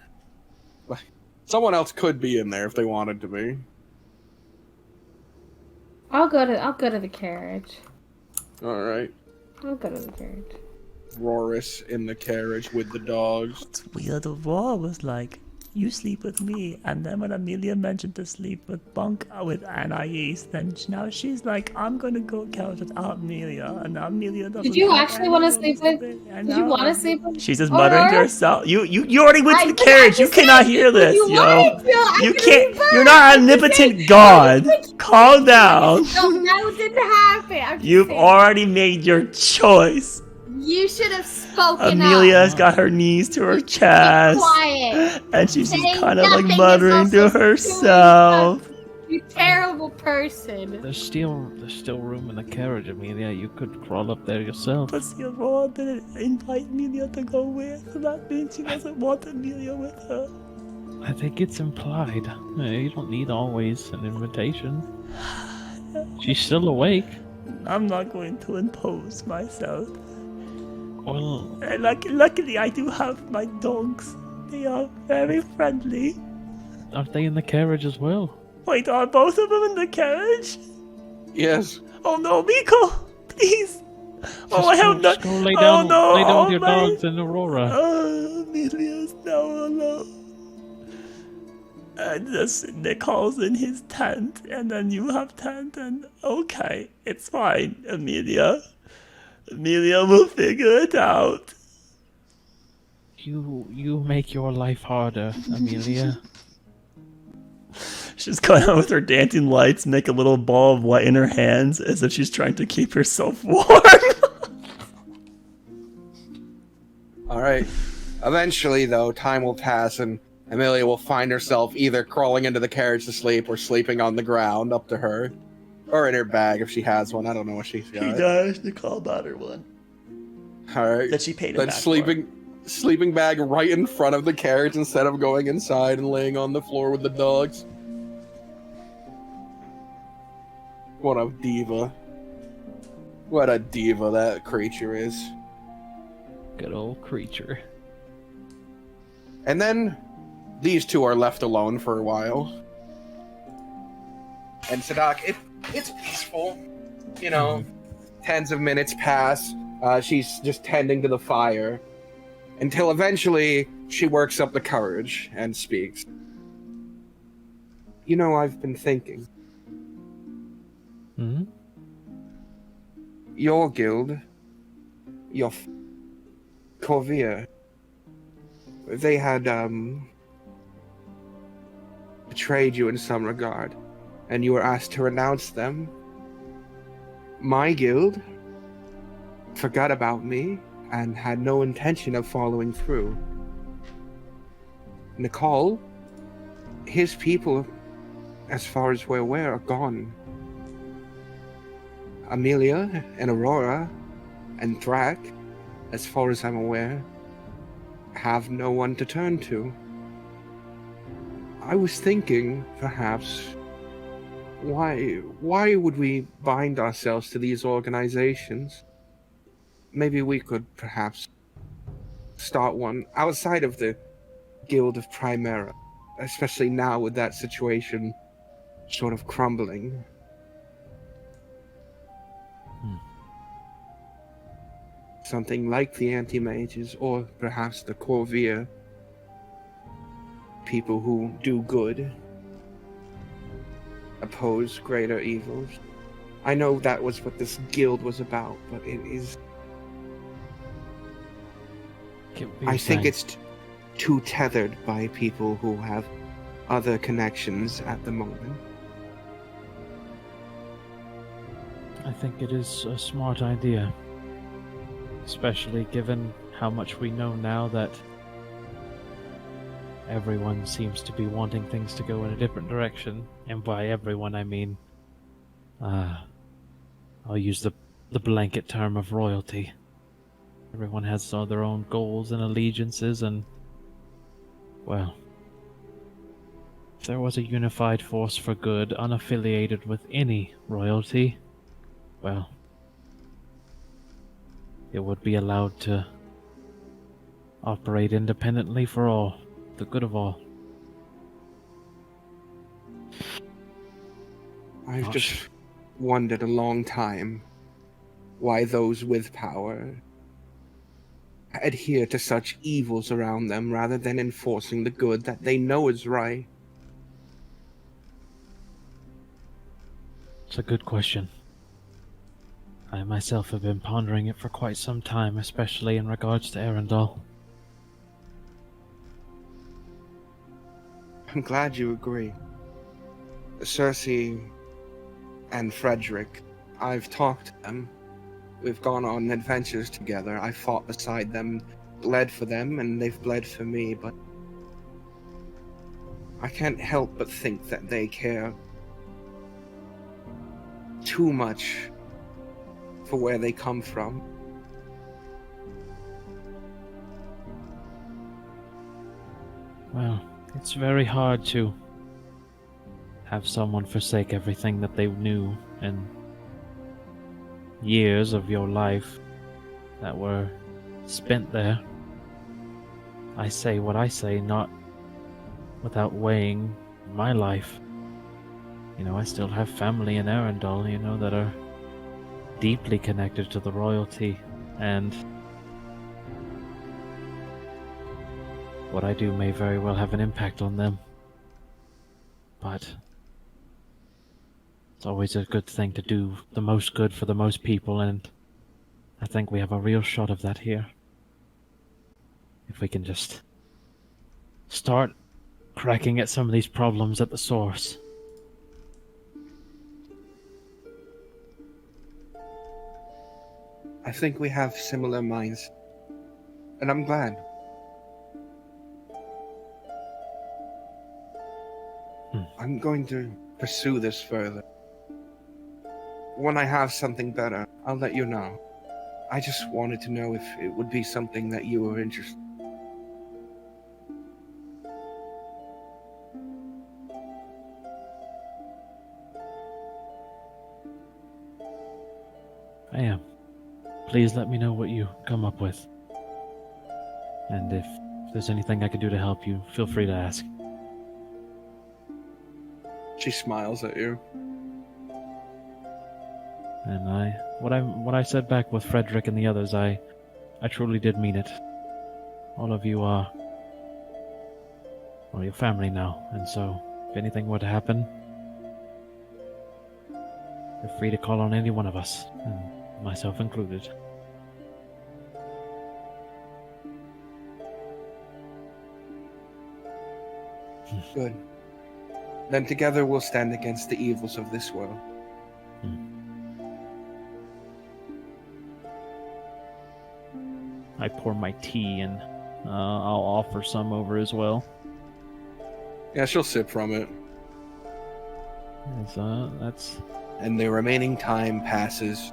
Speaker 2: Someone else could be in there if they wanted to be.
Speaker 4: I'll go to the carriage.
Speaker 2: Alright.
Speaker 4: I'll go to the carriage.
Speaker 2: Roris in the carriage with the dogs.
Speaker 1: It's weird. Aurora was like, you sleep with me. And then when Amelia mentioned to sleep with Bunk with Anais, then now she's like, I'm going to go couch without Amelia. And now Amelia doesn't.
Speaker 4: Did you
Speaker 1: have
Speaker 4: actually want to
Speaker 1: anyone
Speaker 4: sleep with?
Speaker 1: and
Speaker 4: Did you
Speaker 1: now
Speaker 4: want to sleep with?
Speaker 1: She's just muttering to
Speaker 4: Aurora?
Speaker 1: herself. You already went to the
Speaker 4: I
Speaker 1: carriage. You
Speaker 4: just
Speaker 1: cannot
Speaker 4: said,
Speaker 1: hear this,
Speaker 4: you
Speaker 1: yo.
Speaker 4: wanted to, I
Speaker 1: You
Speaker 4: could
Speaker 1: can't.
Speaker 4: reverse.
Speaker 1: You're not omnipotent God. Calm down.
Speaker 4: No, that didn't happen. I'm just
Speaker 1: You've
Speaker 4: saying.
Speaker 1: already made your choice.
Speaker 4: You should have spoken
Speaker 1: Amelia's
Speaker 4: up.
Speaker 1: got her knees to her
Speaker 4: Be
Speaker 1: chest.
Speaker 4: quiet.
Speaker 1: And she's just
Speaker 4: Saying
Speaker 1: kind of like
Speaker 4: nothing is
Speaker 1: muttering to
Speaker 4: also
Speaker 1: herself.
Speaker 4: You terrible person.
Speaker 5: There's still room in the carriage, Amelia. You could crawl up there yourself.
Speaker 1: But see, Aurora didn't invite Amelia to go with, so that means she doesn't want Amelia with her.
Speaker 5: I think it's implied. You don't need always an invitation. She's still awake.
Speaker 1: I'm not going to impose myself.
Speaker 5: Well,
Speaker 1: And luckily, I do have my dogs. They are very friendly.
Speaker 5: aren't they in the carriage as well?
Speaker 1: Wait, are both of them in the carriage?
Speaker 2: Yes.
Speaker 1: Oh no, Miko! Please! Oh, I have
Speaker 5: Just
Speaker 1: not.
Speaker 5: go lay
Speaker 1: Oh
Speaker 5: down,
Speaker 1: no!
Speaker 5: lay down
Speaker 1: Oh
Speaker 5: with your
Speaker 1: my.
Speaker 5: dogs and Aurora.
Speaker 1: Amelia's now alone. And just Nicole's in his tent, and then you have tent, and okay, it's fine, Amelia. Amelia will figure it out.
Speaker 5: You make your life harder, Amelia.
Speaker 1: She's going out with her dancing lights, make a little ball of white in her hands, as if she's trying to keep herself warm.
Speaker 2: Alright. Eventually, though, time will pass and Amelia will find herself either crawling into the carriage to sleep or sleeping on the ground up to her. Or in her bag if she has one. I don't know what she's
Speaker 1: She
Speaker 2: got.
Speaker 1: does. Nicole bought her one
Speaker 2: Alright.
Speaker 1: that she paid her
Speaker 2: Then
Speaker 1: back
Speaker 2: sleeping sleeping bag right in front of the carriage instead of going inside and laying on the floor with the dogs. What a diva. What a diva that creature is.
Speaker 5: Good old creature.
Speaker 2: And then these two are left alone for a while. And Sadak, it's peaceful. You know, tens of minutes pass. She's just tending to the fire. Until eventually she works up the courage and speaks. You know, I've been thinking.
Speaker 5: Hmm?
Speaker 2: Your guild, your Corvia, they had betrayed you in some regard, and you were asked to renounce them. My guild forgot about me and had no intention of following through. Nicole, his people, as far as we're aware, are gone. Amelia and Aurora and Thrak, as far as I'm aware, have no one to turn to. I was thinking, perhaps, why would we bind ourselves to these organizations? Maybe we could perhaps start one outside of the Guild of Primerus, especially now with that situation sort of crumbling. Something like the Anti-Mages, or perhaps the Corvia. People who do good, oppose greater evils. I know that was what this guild was about, but it is... I think it's too tethered by people who have other connections at the moment.
Speaker 5: I think it is a smart idea. Especially given how much we know now that everyone seems to be wanting things to go in a different direction. And by everyone, I mean, I'll use the blanket term of royalty. Everyone has all their own goals and allegiances, and, well, if there was a unified force for good, unaffiliated with any royalty, well, it would be allowed to operate independently for all, the good of all.
Speaker 2: I've just wondered a long time why those with power adhere to such evils around them rather than enforcing the good that they know is right.
Speaker 5: It's a good question. I myself have been pondering it for quite some time, especially in regards to Arendelle.
Speaker 2: I'm glad you agree. Cersei and Frederick, I've talked to them. We've gone on adventures together. I fought beside them, bled for them, and they've bled for me, but I can't help but think that they care too much for where they come from.
Speaker 5: Well, it's very hard to have someone forsake everything that they knew and years of your life that were spent there. I say what I say, not without weighing my life. You know, I still have family in Arendelle, you know, that are deeply connected to the royalty, and what I do may very well have an impact on them. But it's always a good thing to do the most good for the most people, and I think we have a real shot of that here. If we can just start cracking at some of these problems at the source.
Speaker 2: I think we have similar minds, and I'm glad. I'm going to pursue this further. When I have something better, I'll let you know. I just wanted to know if it would be something that you were interested in.
Speaker 5: I am. Please let me know what you come up with. And if there's anything I can do to help you, feel free to ask.
Speaker 2: She smiles at you.
Speaker 5: And what I said back with Frederick and the others, I truly did mean it. All of you are, well, your family now, and so if anything were to happen, you're free to call on any one of us, and myself included.
Speaker 2: Good. Then together we'll stand against the evils of this world.
Speaker 5: I pour my tea, and I'll offer some over as well.
Speaker 2: Yeah, she'll sip from it.
Speaker 5: That's...
Speaker 2: And the remaining time passes.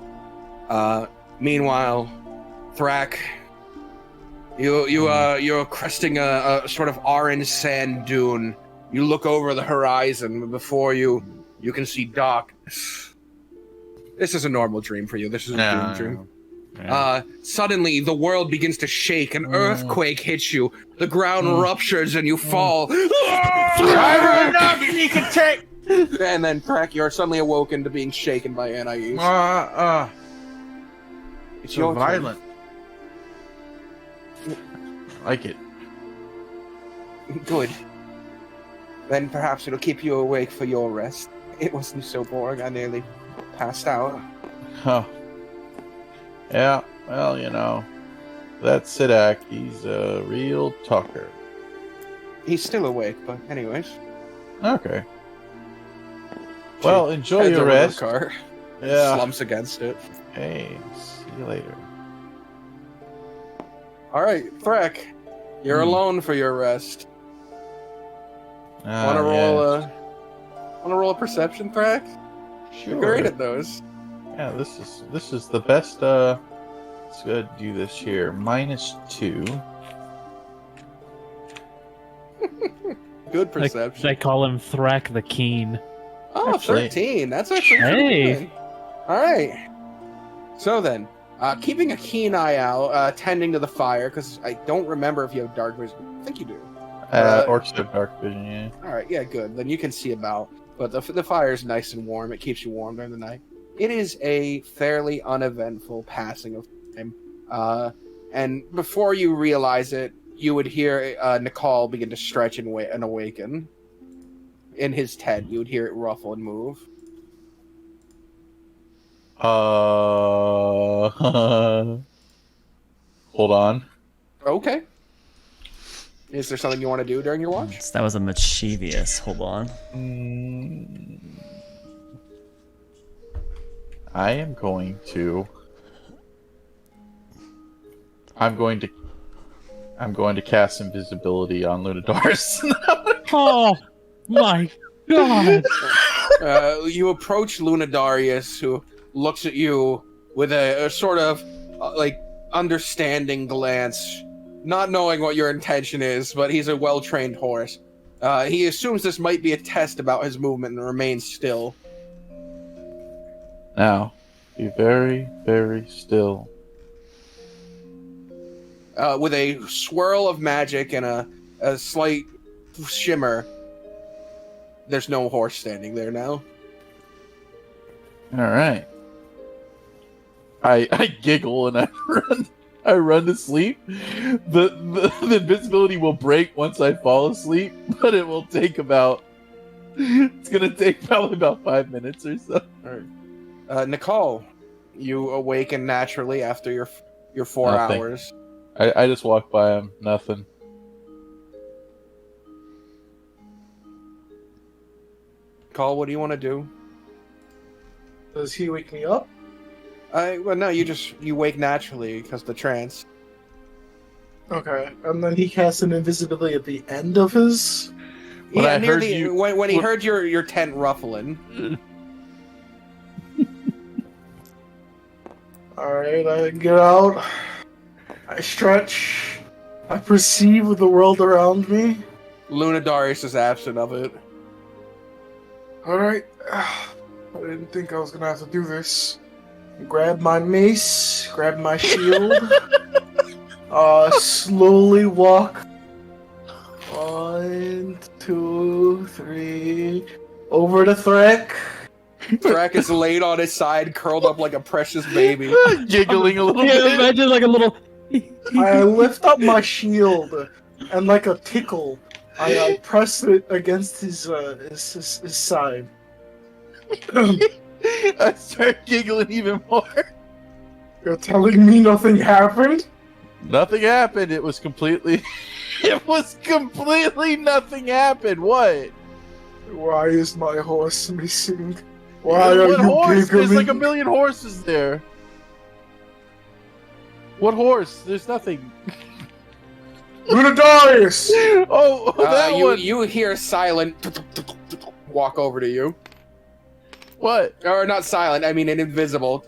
Speaker 2: Meanwhile, Thrak, you're cresting a sort of orange sand dune. You look over the horizon. Before you can see darkness. This is a normal dream for you. This is a doom dream.
Speaker 3: Yeah.
Speaker 2: Suddenly, the world begins to shake. An earthquake hits you. The ground ruptures and you fall.
Speaker 3: You can take.
Speaker 2: And then, Thrak, you're suddenly awoken to being shaken by Anais. It's
Speaker 3: So
Speaker 2: your
Speaker 3: violent. Like it.
Speaker 2: turn. Good. Then perhaps it'll keep you awake for your rest. It wasn't so boring. I nearly passed out.
Speaker 3: Huh. Yeah, well, you know, that Sidak, he's a real talker.
Speaker 2: He's still awake, but anyways.
Speaker 3: Okay. Well, enjoy
Speaker 2: Heads
Speaker 3: your
Speaker 2: over to the
Speaker 3: rest.
Speaker 2: car.
Speaker 3: Yeah.
Speaker 2: Slumps against it.
Speaker 3: Hey, see you later.
Speaker 2: Alright, Thrak. You're alone for your rest. Wanna roll a perception, Thrak?
Speaker 3: Sure.
Speaker 2: You're great at those.
Speaker 3: Yeah, this is the best. Let's go ahead and do this here. -2.
Speaker 2: Good perception.
Speaker 5: They call him Thrak the Keen.
Speaker 2: Oh,
Speaker 3: Actually-
Speaker 2: 13. That's actually
Speaker 5: Hey.
Speaker 2: pretty good. Alright. So then, keeping a keen eye out, tending to the fire, because I don't remember if you have dark vision. I think you do.
Speaker 3: Orcs have dark vision, yeah.
Speaker 2: Alright, yeah, good. Then you can see about. But the fire is nice and warm. It keeps you warm during the night. It is a fairly uneventful passing of time. And before you realize it, you would hear Nicole begin to stretch and awaken. In his tent, you would hear it ruffle and move.
Speaker 3: Hold on.
Speaker 2: Okay. Is there something you want to do during your watch?
Speaker 1: That was a mischievous. Hold on.
Speaker 3: I am going to. I'm going to cast invisibility on Lunadar's.
Speaker 5: Oh my god!
Speaker 2: You approach Lunadarius, who looks at you with a sort of understanding glance, not knowing what your intention is, but he's a well-trained horse. He assumes this might be a test about his movement and remains still.
Speaker 3: Now, be very, very still.
Speaker 2: With a swirl of magic and a slight shimmer, there's no horse standing there now.
Speaker 3: All right. I giggle and I run to sleep. The invisibility will break once I fall asleep, but it will take it's gonna take probably about 5 minutes or so.
Speaker 2: All right. Nicole, you awaken naturally after your 4
Speaker 3: Nothing.
Speaker 2: hours.
Speaker 3: I just walk by him, nothing.
Speaker 2: Nicole, what do you want to do?
Speaker 6: Does he wake me up?
Speaker 2: Well, no, you wake naturally because the trance.
Speaker 6: Okay, and then he casts an invisibility at the end of his.
Speaker 3: When I heard
Speaker 2: when he heard your tent ruffling.
Speaker 6: Alright, I get out. I stretch. I perceive the world around me.
Speaker 2: Lunadarius is absent of it.
Speaker 6: Alright. I didn't think I was gonna have to do this. grab my mace, grab my shield, slowly walk 1, 2, 3 over to Threk.
Speaker 2: Threk is laid on his side, curled up like a precious baby.
Speaker 3: Giggling a little
Speaker 5: Yeah,
Speaker 3: bit.
Speaker 5: imagine like a little.
Speaker 6: I lift up my shield, and like a tickle, I press it against his side.
Speaker 3: I start giggling even more.
Speaker 6: You're telling me nothing happened?
Speaker 3: Nothing happened. It was completely nothing happened. What?
Speaker 6: Why is my horse missing? Why are
Speaker 3: What
Speaker 6: you
Speaker 3: horse?
Speaker 6: giggling?
Speaker 3: There's like a million horses there. What horse? There's nothing.
Speaker 6: Lunadarius!
Speaker 3: Oh, that one.
Speaker 2: You hear silent walk over to you.
Speaker 3: What?
Speaker 2: Or not silent, I mean an invisible.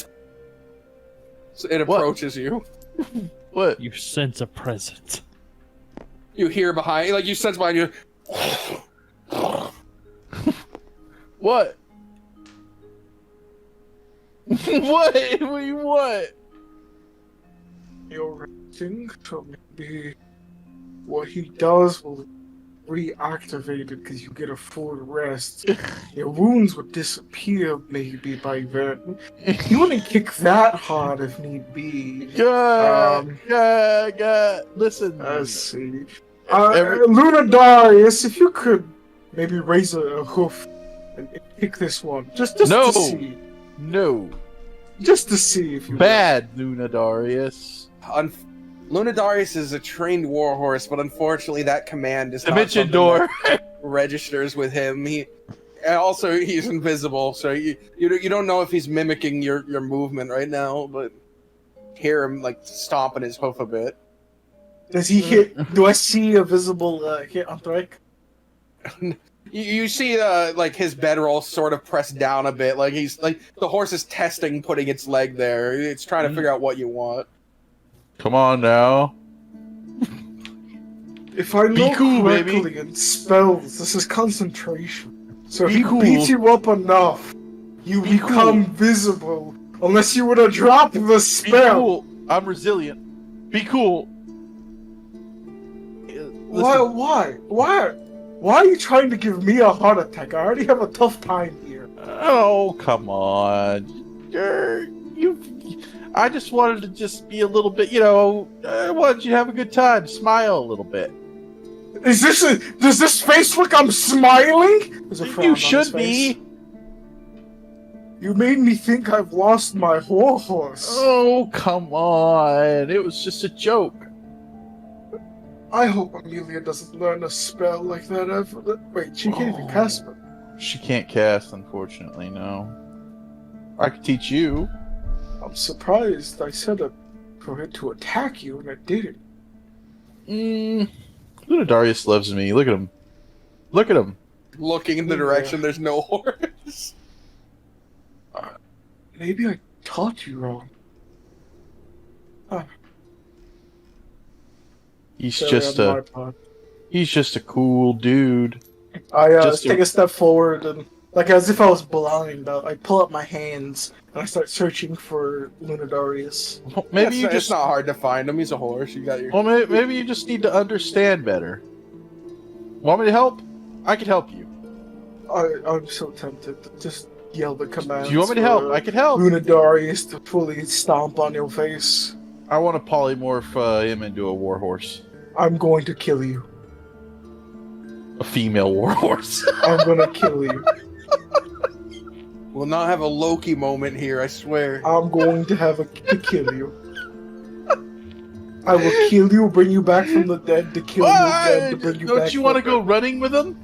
Speaker 2: So it approaches you.
Speaker 3: What?
Speaker 5: You sense a presence.
Speaker 2: You hear behind, like you sense behind you.
Speaker 3: What? What? What?
Speaker 6: You're resting, so maybe what he does will reactivate it because you get a full rest. Your wounds would disappear maybe by then. You wouldn't kick that hard if need be.
Speaker 3: Listen.
Speaker 6: Let's see. Lunadarius, if you could maybe raise a hoof and kick this one. Just
Speaker 3: No.
Speaker 6: to see.
Speaker 3: No.
Speaker 6: Just to see if you
Speaker 3: Bad, Lunadarius.
Speaker 2: Lunadarius is a trained warhorse, but unfortunately that command is not
Speaker 3: Dimension
Speaker 2: something
Speaker 3: door.
Speaker 2: that registers with him. He's invisible, so you don't know if he's mimicking your movement right now, but hear him like stomping his hoof a bit.
Speaker 6: Does he hit? Do I see a visible hit on Threk?
Speaker 2: You see like his bedroll sort of pressed down a bit, like he's like the horse is testing putting its leg there. It's trying to figure out what you want.
Speaker 8: Come on now.
Speaker 6: If I know
Speaker 3: cool,
Speaker 6: correctly
Speaker 3: baby.
Speaker 6: in spells, this is concentration. So if
Speaker 3: Be
Speaker 6: he
Speaker 3: cool.
Speaker 6: beats you up enough, you
Speaker 3: Be
Speaker 6: become visible. Unless you would have dropped the
Speaker 3: Be
Speaker 6: spell.
Speaker 3: cool. I'm resilient. Be cool.
Speaker 6: Why are you trying to give me a heart attack? I already have a tough time here.
Speaker 3: Oh, come on. I just wanted to just be a little bit, I wanted you to have a good time. Smile a little bit.
Speaker 6: Does this face look I'm smiling? There's a frown
Speaker 3: You
Speaker 6: on his
Speaker 3: should
Speaker 6: face.
Speaker 3: be.
Speaker 6: You made me think I've lost my horse.
Speaker 3: Oh, come on. It was just a joke.
Speaker 6: I hope Amelia doesn't learn a spell like that ever. Wait, she can't even cast spell.
Speaker 3: She can't cast, unfortunately, no. I could teach you.
Speaker 6: I'm surprised I said for it to attack you and it didn't.
Speaker 3: Lunadarius loves me. Look at him. Look at him.
Speaker 2: Looking in the direction there's no horse.
Speaker 6: Maybe I taught you wrong.
Speaker 3: He's
Speaker 6: Sorry
Speaker 3: just
Speaker 6: on my
Speaker 3: a
Speaker 6: part.
Speaker 3: he's just a cool dude.
Speaker 6: I
Speaker 3: just
Speaker 6: take a step forward and, like as if I was blind, I pull up my hands and I start searching for Lunadarius.
Speaker 3: Well, maybe you
Speaker 2: It's
Speaker 3: just
Speaker 2: not hard to find him. He's a horse. You got your.
Speaker 3: Well, maybe you just need to understand better. Want me to help? I could help you.
Speaker 6: I'm so tempted to just yell the commands.
Speaker 3: Do you want me to help? I could help.
Speaker 6: Lunadarius to fully stomp on your face.
Speaker 3: I want to polymorph him into a warhorse.
Speaker 6: I'm going to kill you.
Speaker 3: A female warhorse.
Speaker 6: I'm gonna kill you.
Speaker 2: We'll not have a Loki moment here, I swear.
Speaker 6: I'm going to to kill you. I will kill you, bring you back from the dead to kill you again to bring you back.
Speaker 3: Don't you want to
Speaker 6: from
Speaker 3: go
Speaker 6: the dead.
Speaker 3: running with him?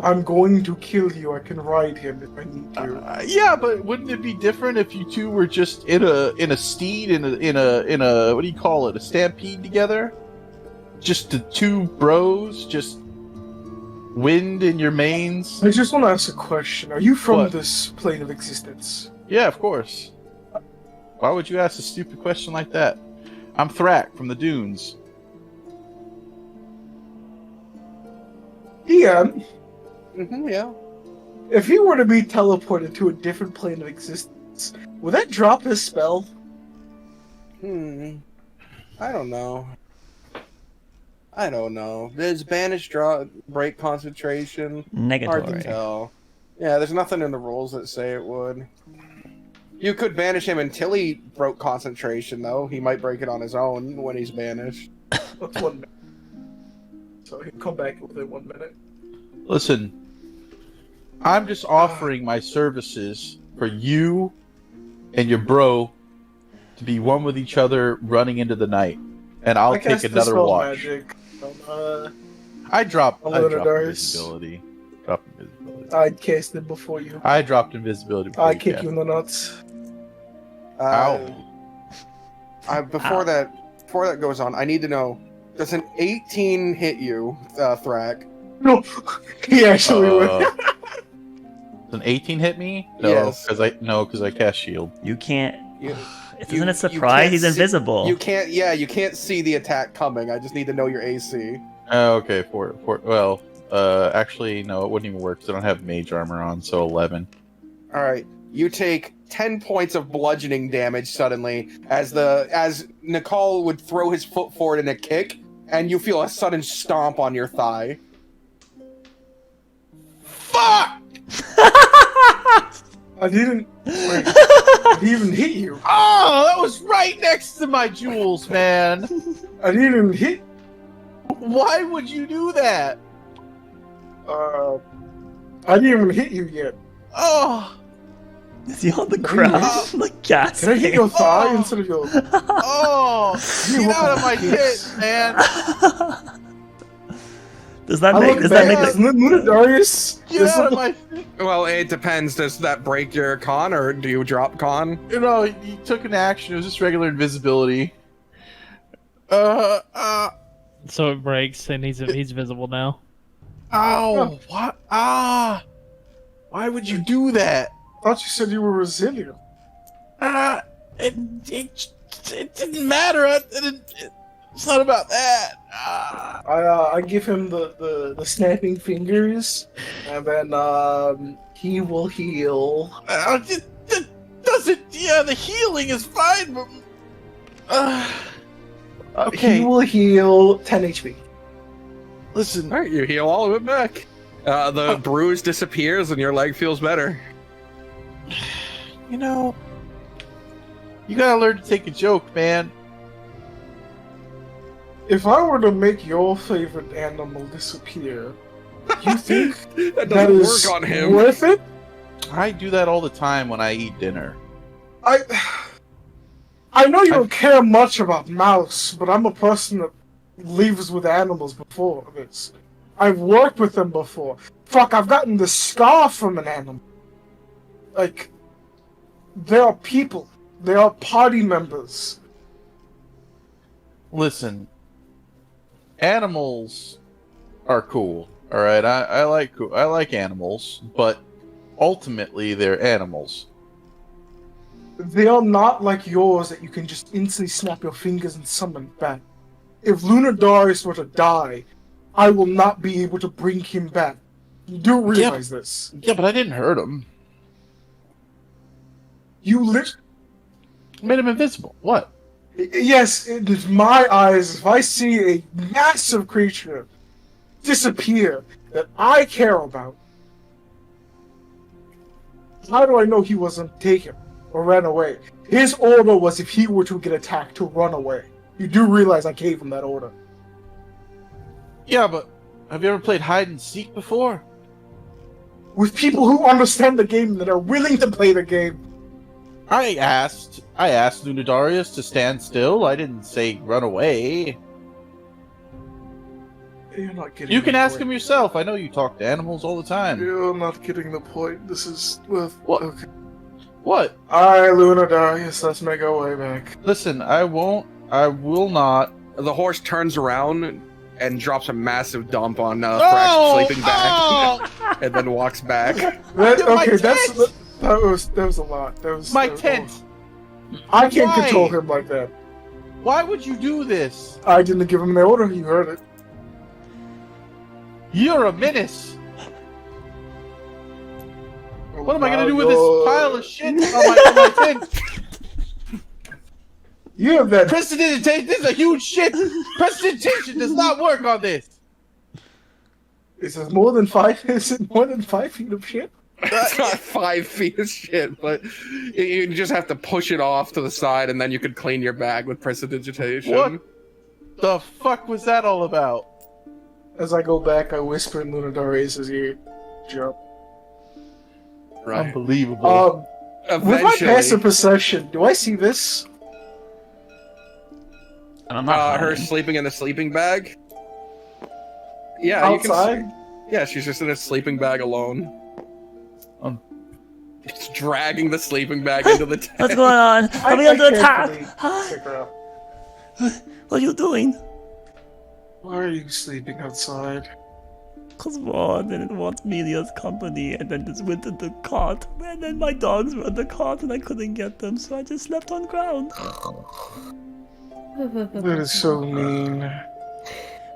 Speaker 6: I'm going to kill you. I can ride him if I need to.
Speaker 3: Yeah, but wouldn't it be different if you two were just in a steed in a what do you call it? A stampede together? Just the two bros, just wind in your manes.
Speaker 6: I just want to ask a question. Are you from
Speaker 3: What?
Speaker 6: this plane of existence?
Speaker 3: Yeah, of course. Why would you ask a stupid question like that? I'm Thrak from the Dunes.
Speaker 6: Ian,
Speaker 2: Yeah.
Speaker 6: if you were to be teleported to a different plane of existence, Would that drop his spell?
Speaker 2: I don't know. Does banish break concentration? Hard to
Speaker 1: Negatory.
Speaker 2: tell. Yeah, there's nothing in the rules that say it would. You could banish him until he broke concentration, though. He might break it on his own when he's banished.
Speaker 6: That's 1 minute. So he'll come back within 1 minute.
Speaker 3: Listen, I'm just offering my services for you and your bro to be one with each other running into the night. And I'll take another watch.
Speaker 6: Magic.
Speaker 3: I dropped
Speaker 6: Darius.
Speaker 3: invisibility.
Speaker 6: I cast it before you.
Speaker 3: I dropped invisibility before
Speaker 6: I
Speaker 3: you
Speaker 6: kick
Speaker 3: cast
Speaker 6: you in the nuts.
Speaker 3: Ow.
Speaker 2: Before that goes on, I need to know: does an 18 hit you, Thrak?
Speaker 6: No, he actually would.
Speaker 3: Does an 18 hit me? No,
Speaker 2: Yes.
Speaker 3: because I cast shield.
Speaker 1: You can't. Isn't
Speaker 2: You-
Speaker 1: it
Speaker 2: you
Speaker 1: surprise?
Speaker 2: can't
Speaker 1: He's
Speaker 2: see-
Speaker 1: invisible.
Speaker 2: You can't. Yeah, you can't see the attack coming. I just need to know your AC.
Speaker 3: Oh, okay. Well, actually, no, it wouldn't even work because I don't have mage armor on, so 11.
Speaker 2: All right, you take 10 points of bludgeoning damage suddenly as Nicole would throw his foot forward in a kick, and you feel a sudden stomp on your thigh.
Speaker 3: Fuck!
Speaker 6: I didn't. Wait, I didn't even hit you.
Speaker 3: Oh, that was right next to my jewels, man.
Speaker 6: I didn't even hit.
Speaker 3: Why would you do that?
Speaker 6: I didn't even hit you yet.
Speaker 3: Oh,
Speaker 1: Is he on the ground? Like gas.
Speaker 6: Did I hit your thigh instead of your?
Speaker 3: oh! Get out of my pit, man!
Speaker 1: Does that
Speaker 6: I
Speaker 1: make?
Speaker 6: look
Speaker 1: Does that make?
Speaker 6: back.
Speaker 1: The,
Speaker 6: Luna Darius.
Speaker 3: Get out of my.
Speaker 2: Well, it depends. Does that break your con, or do you drop con?
Speaker 3: You know, he took an action. It was just regular invisibility.
Speaker 5: So it breaks, and he's visible now.
Speaker 3: Ow! What? Ah! Why would you do that?
Speaker 6: I thought you said you were resilient.
Speaker 3: It didn't matter. It's not about that.
Speaker 6: I give him the snapping fingers, and then he will heal.
Speaker 3: Doesn't. Yeah, the healing is fine, but. Okay.
Speaker 6: He will heal 10 HP.
Speaker 3: Listen.
Speaker 2: All right, you heal all of it back. The bruise disappears, and your leg feels better.
Speaker 3: You know, you gotta learn to take a joke, man.
Speaker 6: If I were to make your favorite animal disappear, you think
Speaker 2: That
Speaker 6: that
Speaker 2: doesn't
Speaker 6: is
Speaker 2: work on him.
Speaker 6: worth it?
Speaker 3: I do that all the time when I eat dinner.
Speaker 6: I know you don't care much about mouse, but I'm a person that lives with animals before this. I've worked with them before. Fuck, I've gotten the scar from an animal. Like, they are people. They are party members.
Speaker 3: Listen, animals are cool. All right, I like animals, but ultimately they're animals.
Speaker 6: They are not like yours that you can just instantly snap your fingers and summon back. If Luna Darius were to die, I will not be able to bring him back. You do realize this.
Speaker 3: Yeah, but I didn't hurt him.
Speaker 6: You
Speaker 3: Made him invisible. What?
Speaker 6: Yes, it is my eyes. If I see a massive creature disappear that I care about, how do I know he wasn't taken or ran away? His order was if he were to get attacked to run away. You do realize I gave him that order.
Speaker 3: Yeah, but have you ever played hide and seek before?
Speaker 6: With people who understand the game and that are willing to play the game.
Speaker 3: I asked Lunadarius to stand still. I didn't say run away.
Speaker 6: You're not getting
Speaker 3: You can
Speaker 6: the
Speaker 3: ask
Speaker 6: point.
Speaker 3: him yourself. I know you talk to animals all the time.
Speaker 6: You're not getting the point. This is with
Speaker 3: What?
Speaker 6: Okay.
Speaker 3: What?
Speaker 6: Alright, Luna Darius, let's make our way back.
Speaker 3: Listen, I will not.
Speaker 2: The horse turns around and drops a massive dump on Thrax sleeping back, and then walks back.
Speaker 6: That,
Speaker 3: My
Speaker 6: okay,
Speaker 3: tent!
Speaker 6: that was a lot. That was
Speaker 3: My
Speaker 6: that was-
Speaker 3: tent!
Speaker 6: I can't
Speaker 3: Why?
Speaker 6: control him like that.
Speaker 3: Why would you do this?
Speaker 6: I didn't give him the order. You heard it.
Speaker 3: You're a menace. What am I gonna
Speaker 6: now
Speaker 3: do with this pile of shit on my tent?
Speaker 6: You have that.
Speaker 3: Prestidigitation, this is a huge shit! Prestidigitation does not work on this!
Speaker 6: Is it more than 5? Is it more than 5 feet of shit?
Speaker 2: It's not 5 feet of shit, but you just have to push it off to the side, and then you could clean your bag with prestidigitation.
Speaker 3: What the fuck was that all about?
Speaker 6: As I go back, I whisper in Lunadarius' ear, jump.
Speaker 2: Right.
Speaker 3: Unbelievable.
Speaker 6: With my passive perception, do I see this?
Speaker 1: I'm not
Speaker 2: Her
Speaker 1: hiding.
Speaker 2: sleeping in the sleeping bag? Yeah,
Speaker 6: Outside?
Speaker 2: you can see. Yeah, she's just in a sleeping bag alone. It's dragging the sleeping bag into the tent.
Speaker 1: What's going on? Are we under attack?
Speaker 6: carefully
Speaker 1: Hi.
Speaker 6: pick her up.
Speaker 1: What are you doing?
Speaker 6: Why are you sleeping outside?
Speaker 1: Cause Ron didn't want Melia's company and then just went in the cart. And then my dogs were in the cart and I couldn't get them, so I just slept on ground.
Speaker 6: That is so mean.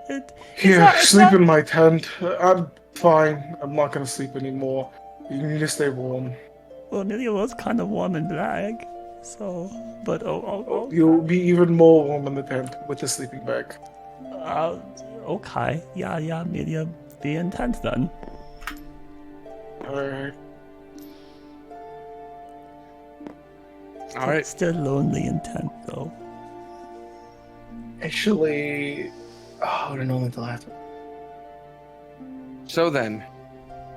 Speaker 1: It's not-
Speaker 6: Sleep in my tent. I'm fine. I'm not gonna sleep anymore. You need to stay warm.
Speaker 1: Well, Amelia was kind of warm and black, so. But
Speaker 6: You'll be even more warm in the tent with the sleeping bag.
Speaker 1: okay, yeah, Amelia, be intense then.
Speaker 6: Alright.
Speaker 2: Alright.
Speaker 1: Still lonely and tense though.
Speaker 6: Actually, I don't know until after.
Speaker 2: So then,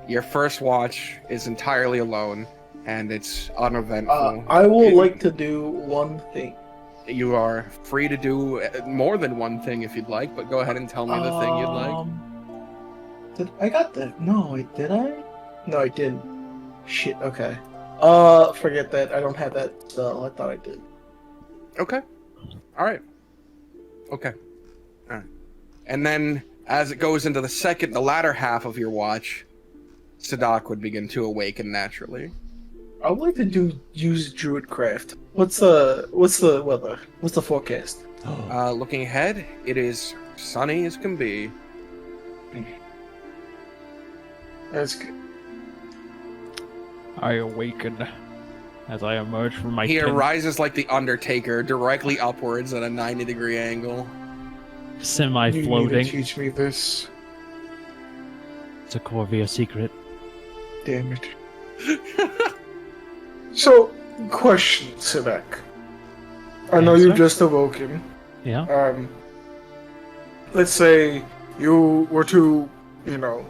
Speaker 2: your first watch is entirely alone, and it's uneventful.
Speaker 6: I would like to do one thing.
Speaker 2: You are free to do more than one thing if you'd like, but go ahead and tell me the thing you'd like.
Speaker 6: Did I got that? No, did I? No, I didn't. Shit. Okay. Forget that. I don't have that spell. I thought I did.
Speaker 2: Okay. Alright. Okay. Alright. And then, as it goes into the latter half of your watch, Sadak would begin to awaken naturally.
Speaker 6: I would like to use Druidcraft. What's the weather? What's the forecast?
Speaker 2: Looking ahead, it is sunny as can be.
Speaker 6: That's good.
Speaker 5: I awaken as I emerge from my
Speaker 2: He
Speaker 5: tent,
Speaker 2: rises like the Undertaker, directly upwards at a 90-degree angle.
Speaker 6: You need to
Speaker 5: semi-floating.
Speaker 6: teach me this.
Speaker 5: It's a Corvia secret.
Speaker 6: Damn it. So, question, Sivek. I know
Speaker 5: Yes,
Speaker 6: you
Speaker 5: sir?
Speaker 6: just awoken.
Speaker 5: Yeah.
Speaker 6: Let's say you were to,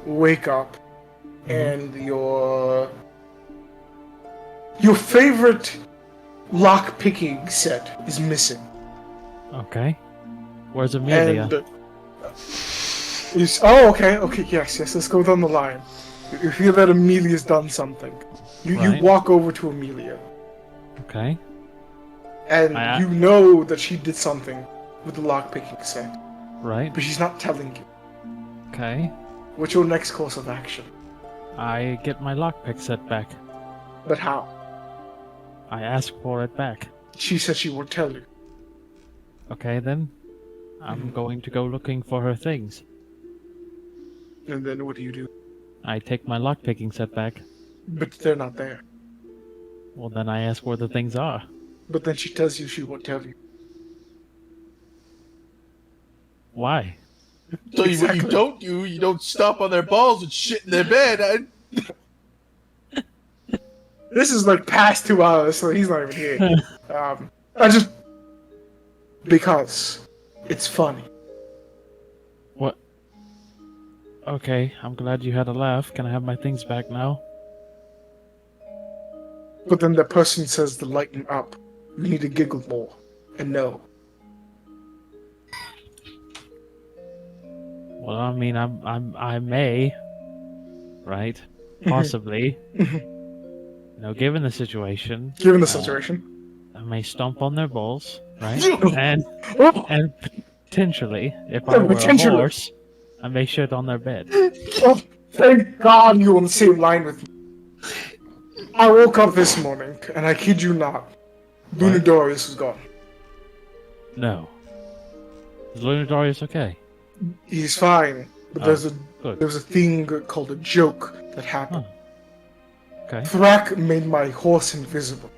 Speaker 6: wake up
Speaker 5: Mm-hmm.
Speaker 6: and your favorite lock-picking set is missing.
Speaker 5: Okay. Where's Amelia?
Speaker 6: And okay, yes, let's go down the line. You feel that Amelia's done something. You
Speaker 5: Right.
Speaker 6: walk over to Amelia,
Speaker 5: Okay.
Speaker 6: and
Speaker 5: I-
Speaker 6: you know that she did something with the lock-picking set,
Speaker 5: Right.
Speaker 6: but she's not telling you.
Speaker 5: Okay.
Speaker 6: What's your next course of action?
Speaker 5: I get my lockpick set back.
Speaker 6: But how?
Speaker 5: I ask for it back.
Speaker 6: She said she won't tell you.
Speaker 5: Okay, then. I'm going to go looking for her things.
Speaker 6: And then what do?
Speaker 5: I take my lockpicking set back.
Speaker 6: But they're not there.
Speaker 5: Well, then I ask where the things are.
Speaker 6: But then she tells you she won't tell you.
Speaker 5: Why?
Speaker 3: So what
Speaker 6: Exactly.
Speaker 3: you don't do, you don't stomp on their balls and shit in their bed.
Speaker 6: This is like past 2 hours, so he's not even here. Because it's funny.
Speaker 5: What? Okay, I'm glad you had a laugh. Can I have my things back now?
Speaker 6: But then the person says to lighten up. You need to giggle more. And no.
Speaker 5: Well, I mean, I may, right? Possibly. Given the situation,
Speaker 6: Given the situation.
Speaker 5: I may stomp on their balls, right?
Speaker 6: Oh.
Speaker 5: and potentially, if I were a
Speaker 6: Potentially.
Speaker 5: horse, I may shit on their bed.
Speaker 6: Oh, thank God you're on the same line with me. I woke up this morning, and I kid you not, Lunadarius was gone.
Speaker 5: No. Is Lunadarius okay?
Speaker 6: He's fine, but
Speaker 5: Oh,
Speaker 6: there's
Speaker 5: good.
Speaker 6: a thing called a joke that happened.
Speaker 5: Okay.
Speaker 6: Thrak made my horse invisible.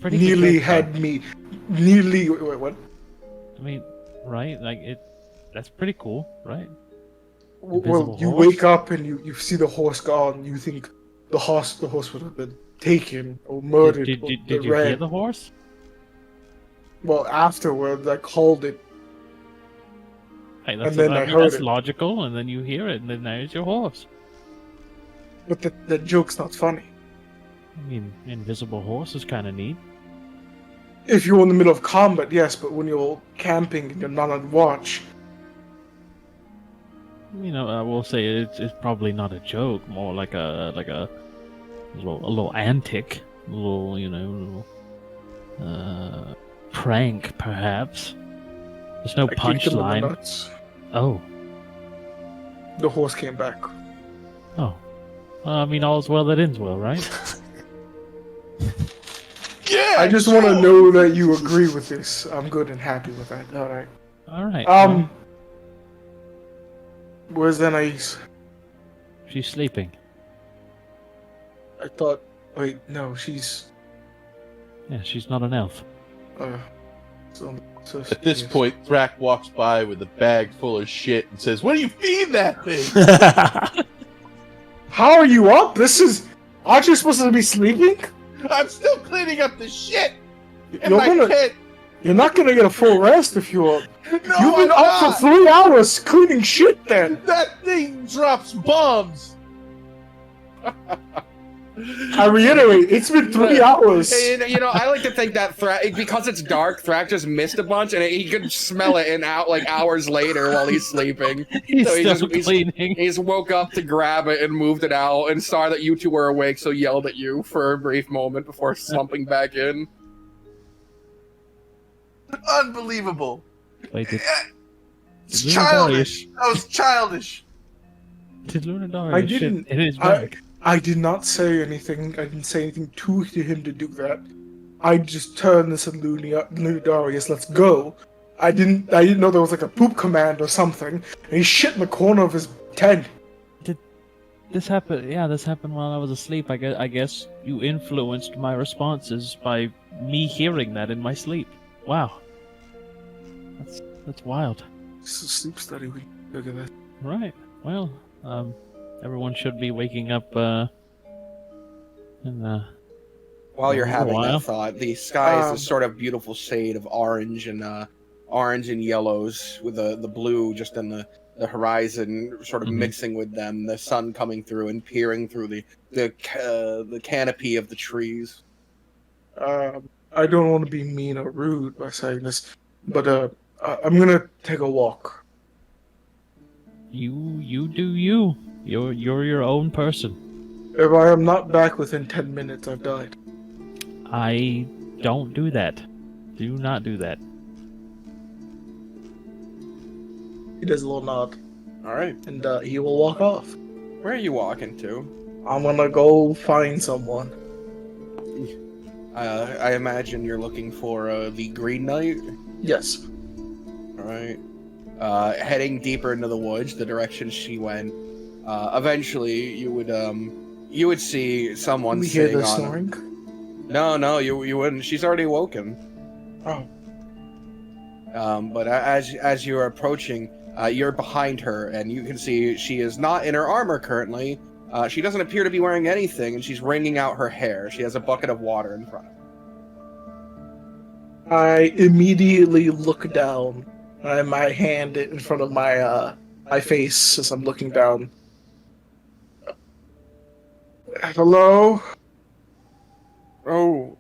Speaker 5: Pretty good
Speaker 6: Nearly
Speaker 5: joke,
Speaker 6: had
Speaker 5: though.
Speaker 6: me. Nearly. Wait, what?
Speaker 5: I mean, right? Like it. That's pretty cool, right?
Speaker 6: Well,
Speaker 5: Invisible
Speaker 6: you
Speaker 5: horse?
Speaker 6: wake up and you see the horse gone. You think the horse would have been taken or murdered.
Speaker 5: Did you hear the horse?
Speaker 6: Well, afterwards I called it.
Speaker 5: Hey,
Speaker 6: And then I heard
Speaker 5: that's
Speaker 6: it.
Speaker 5: logical, and then you hear it, and then there's your horse.
Speaker 6: But that joke's not funny.
Speaker 5: I mean, invisible horse is kind of neat.
Speaker 6: If you're in the middle of combat, yes, but when you're camping and you're not on watch,
Speaker 5: You know, I will say it's probably not a joke, more like a little antic, a little prank perhaps. There's no
Speaker 6: I kicked him in the
Speaker 5: punchline.
Speaker 6: nuts.
Speaker 5: Oh,
Speaker 6: The horse came back.
Speaker 5: oh. I mean, all's well that ends well, right?
Speaker 8: Yeah.
Speaker 6: I just want to know that you agree with this. I'm good and happy with that. All right.
Speaker 5: All right.
Speaker 6: Where's Anais?
Speaker 5: She's sleeping.
Speaker 6: I thought. Wait, no, she's.
Speaker 5: Yeah, she's not an elf.
Speaker 6: So
Speaker 8: At this
Speaker 6: yes.
Speaker 8: point, Thrak walks by with a bag full of shit and says, "What do you feed that thing?"
Speaker 6: How are you up? Aren't you supposed to be sleeping?
Speaker 8: I'm still cleaning up the shit in
Speaker 6: You're
Speaker 8: my
Speaker 6: gonna-
Speaker 8: pit.
Speaker 6: You're not gonna get a full rest if you're up.
Speaker 8: No,
Speaker 6: You've been
Speaker 8: I'm
Speaker 6: up
Speaker 8: not.
Speaker 6: for 3 hours cleaning shit then!
Speaker 8: That thing drops bombs.
Speaker 6: I reiterate, it's been 3 hours!
Speaker 2: And, I like to think that Thrak, because it's dark, Thrak just missed a bunch, and he could smell it in hours later while he's sleeping.
Speaker 5: He's
Speaker 2: So
Speaker 5: still cleaning.
Speaker 2: He just woke up to grab it and moved it out, and saw that you two were awake, so yelled at you for a brief moment before slumping back in.
Speaker 8: Unbelievable.
Speaker 5: Wait,
Speaker 8: It's
Speaker 5: Did
Speaker 8: childish. That was childish.
Speaker 5: did Lunadari
Speaker 6: I
Speaker 5: shit
Speaker 6: didn't-
Speaker 5: in his bag?
Speaker 6: I did not say anything. I didn't say anything to him to do that. I just turned and said, Lunadarius, let's go. I didn't know there was like a poop command or something. And he shit in the corner of his tent.
Speaker 5: This happened while I was asleep. I guess you influenced my responses by me hearing that in my sleep. Wow. That's wild.
Speaker 6: It's a sleep study. We look at that.
Speaker 5: Right. Well, everyone should be waking up in
Speaker 2: While you're
Speaker 5: For a
Speaker 2: having
Speaker 5: while.
Speaker 2: that thought, the sky is this sort of beautiful shade of orange and yellows, with the blue just in the horizon, sort of
Speaker 5: Mhm.
Speaker 2: mixing with them. The sun coming through and peering through the canopy of the trees.
Speaker 6: I don't want to be mean or rude by saying this, but I'm gonna take a walk.
Speaker 5: You do you. You're your own person.
Speaker 6: If I am not back within 10 minutes, I've died.
Speaker 5: I don't do that. Do not do that.
Speaker 6: He does a little nod,
Speaker 2: All right,
Speaker 6: and he will walk off.
Speaker 2: where are you walking to?
Speaker 6: I'm gonna go find someone.
Speaker 2: I imagine you're looking for the Green Knight.
Speaker 6: Yes.
Speaker 2: All right. Heading deeper into the woods, the direction she went. Eventually, you would see someone
Speaker 6: We hear
Speaker 2: sitting
Speaker 6: the
Speaker 2: on.
Speaker 6: snoring.
Speaker 2: No, you wouldn't. She's already woken.
Speaker 6: Oh.
Speaker 2: But as you're approaching, you're behind her, and you can see she is not in her armor currently. She doesn't appear to be wearing anything, and she's wringing out her hair. She has a bucket of water in front of her.
Speaker 6: I immediately look down. I have my hand in front of my face as I'm looking down. Hello?
Speaker 7: Oh,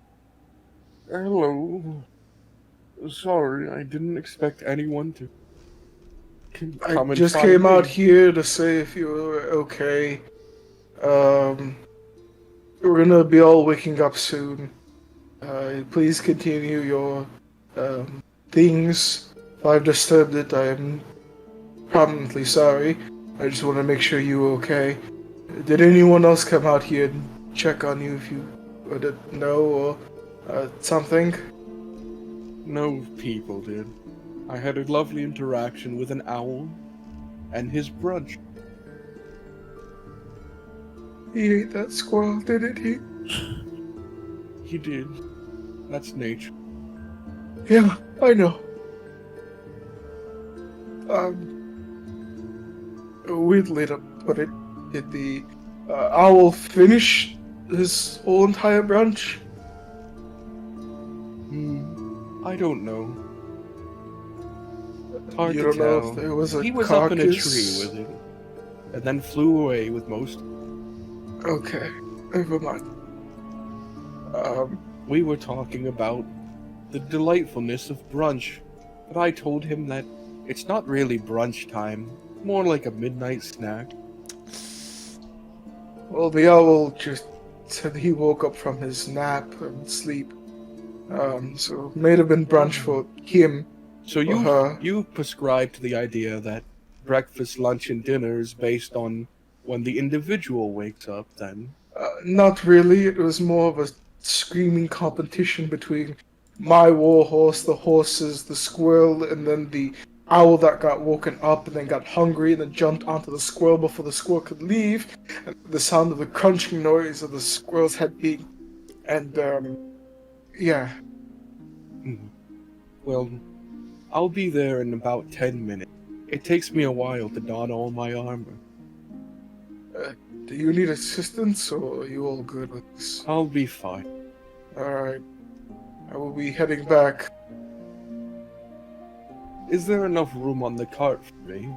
Speaker 7: hello. Sorry, I didn't expect anyone to come
Speaker 6: I
Speaker 7: and
Speaker 6: just
Speaker 7: find
Speaker 6: came
Speaker 7: me.
Speaker 6: out here to say if you were okay. We're gonna be all waking up soon. Please continue your things. If I've disturbed it, I am prominently sorry. I just want to make sure you were okay. Did anyone else come out here and check on you if you didn't know or something?
Speaker 7: No people did. I had a lovely interaction with an owl and his brunch.
Speaker 6: He ate that squirrel, didn't he?
Speaker 7: He did. That's nature.
Speaker 6: Yeah, I know. Weirdly to put it, did the owl finish his whole entire brunch?
Speaker 7: I don't know. Hard
Speaker 6: You
Speaker 7: to
Speaker 6: don't know
Speaker 7: tell.
Speaker 6: if there was a
Speaker 7: He was up in a tree
Speaker 6: carcass?
Speaker 7: with it, and then flew away with most.
Speaker 6: Okay, never mind.
Speaker 7: We were talking about the delightfulness of brunch, but I told him that it's not really brunch time, more like a midnight snack.
Speaker 6: Well, the owl just said he woke up from his nap and sleep. So it may have been brunch for him.
Speaker 7: So you prescribe to the idea that breakfast, lunch, and dinner is based on when the individual wakes up, then?
Speaker 6: Not really. It was more of a screaming competition between my warhorse, the horses, the squirrel, and then the owl that got woken up and then got hungry and then jumped onto the squirrel before the squirrel could leave. And the sound of the crunching noise of the squirrel's head being, and yeah.
Speaker 7: Well, I'll be there in about 10 minutes. It takes me a while to don all my armor.
Speaker 6: Do you need assistance, or are you all good with this?
Speaker 7: I'll be fine.
Speaker 6: Alright. I will be heading back.
Speaker 7: Is there enough room on the cart for me?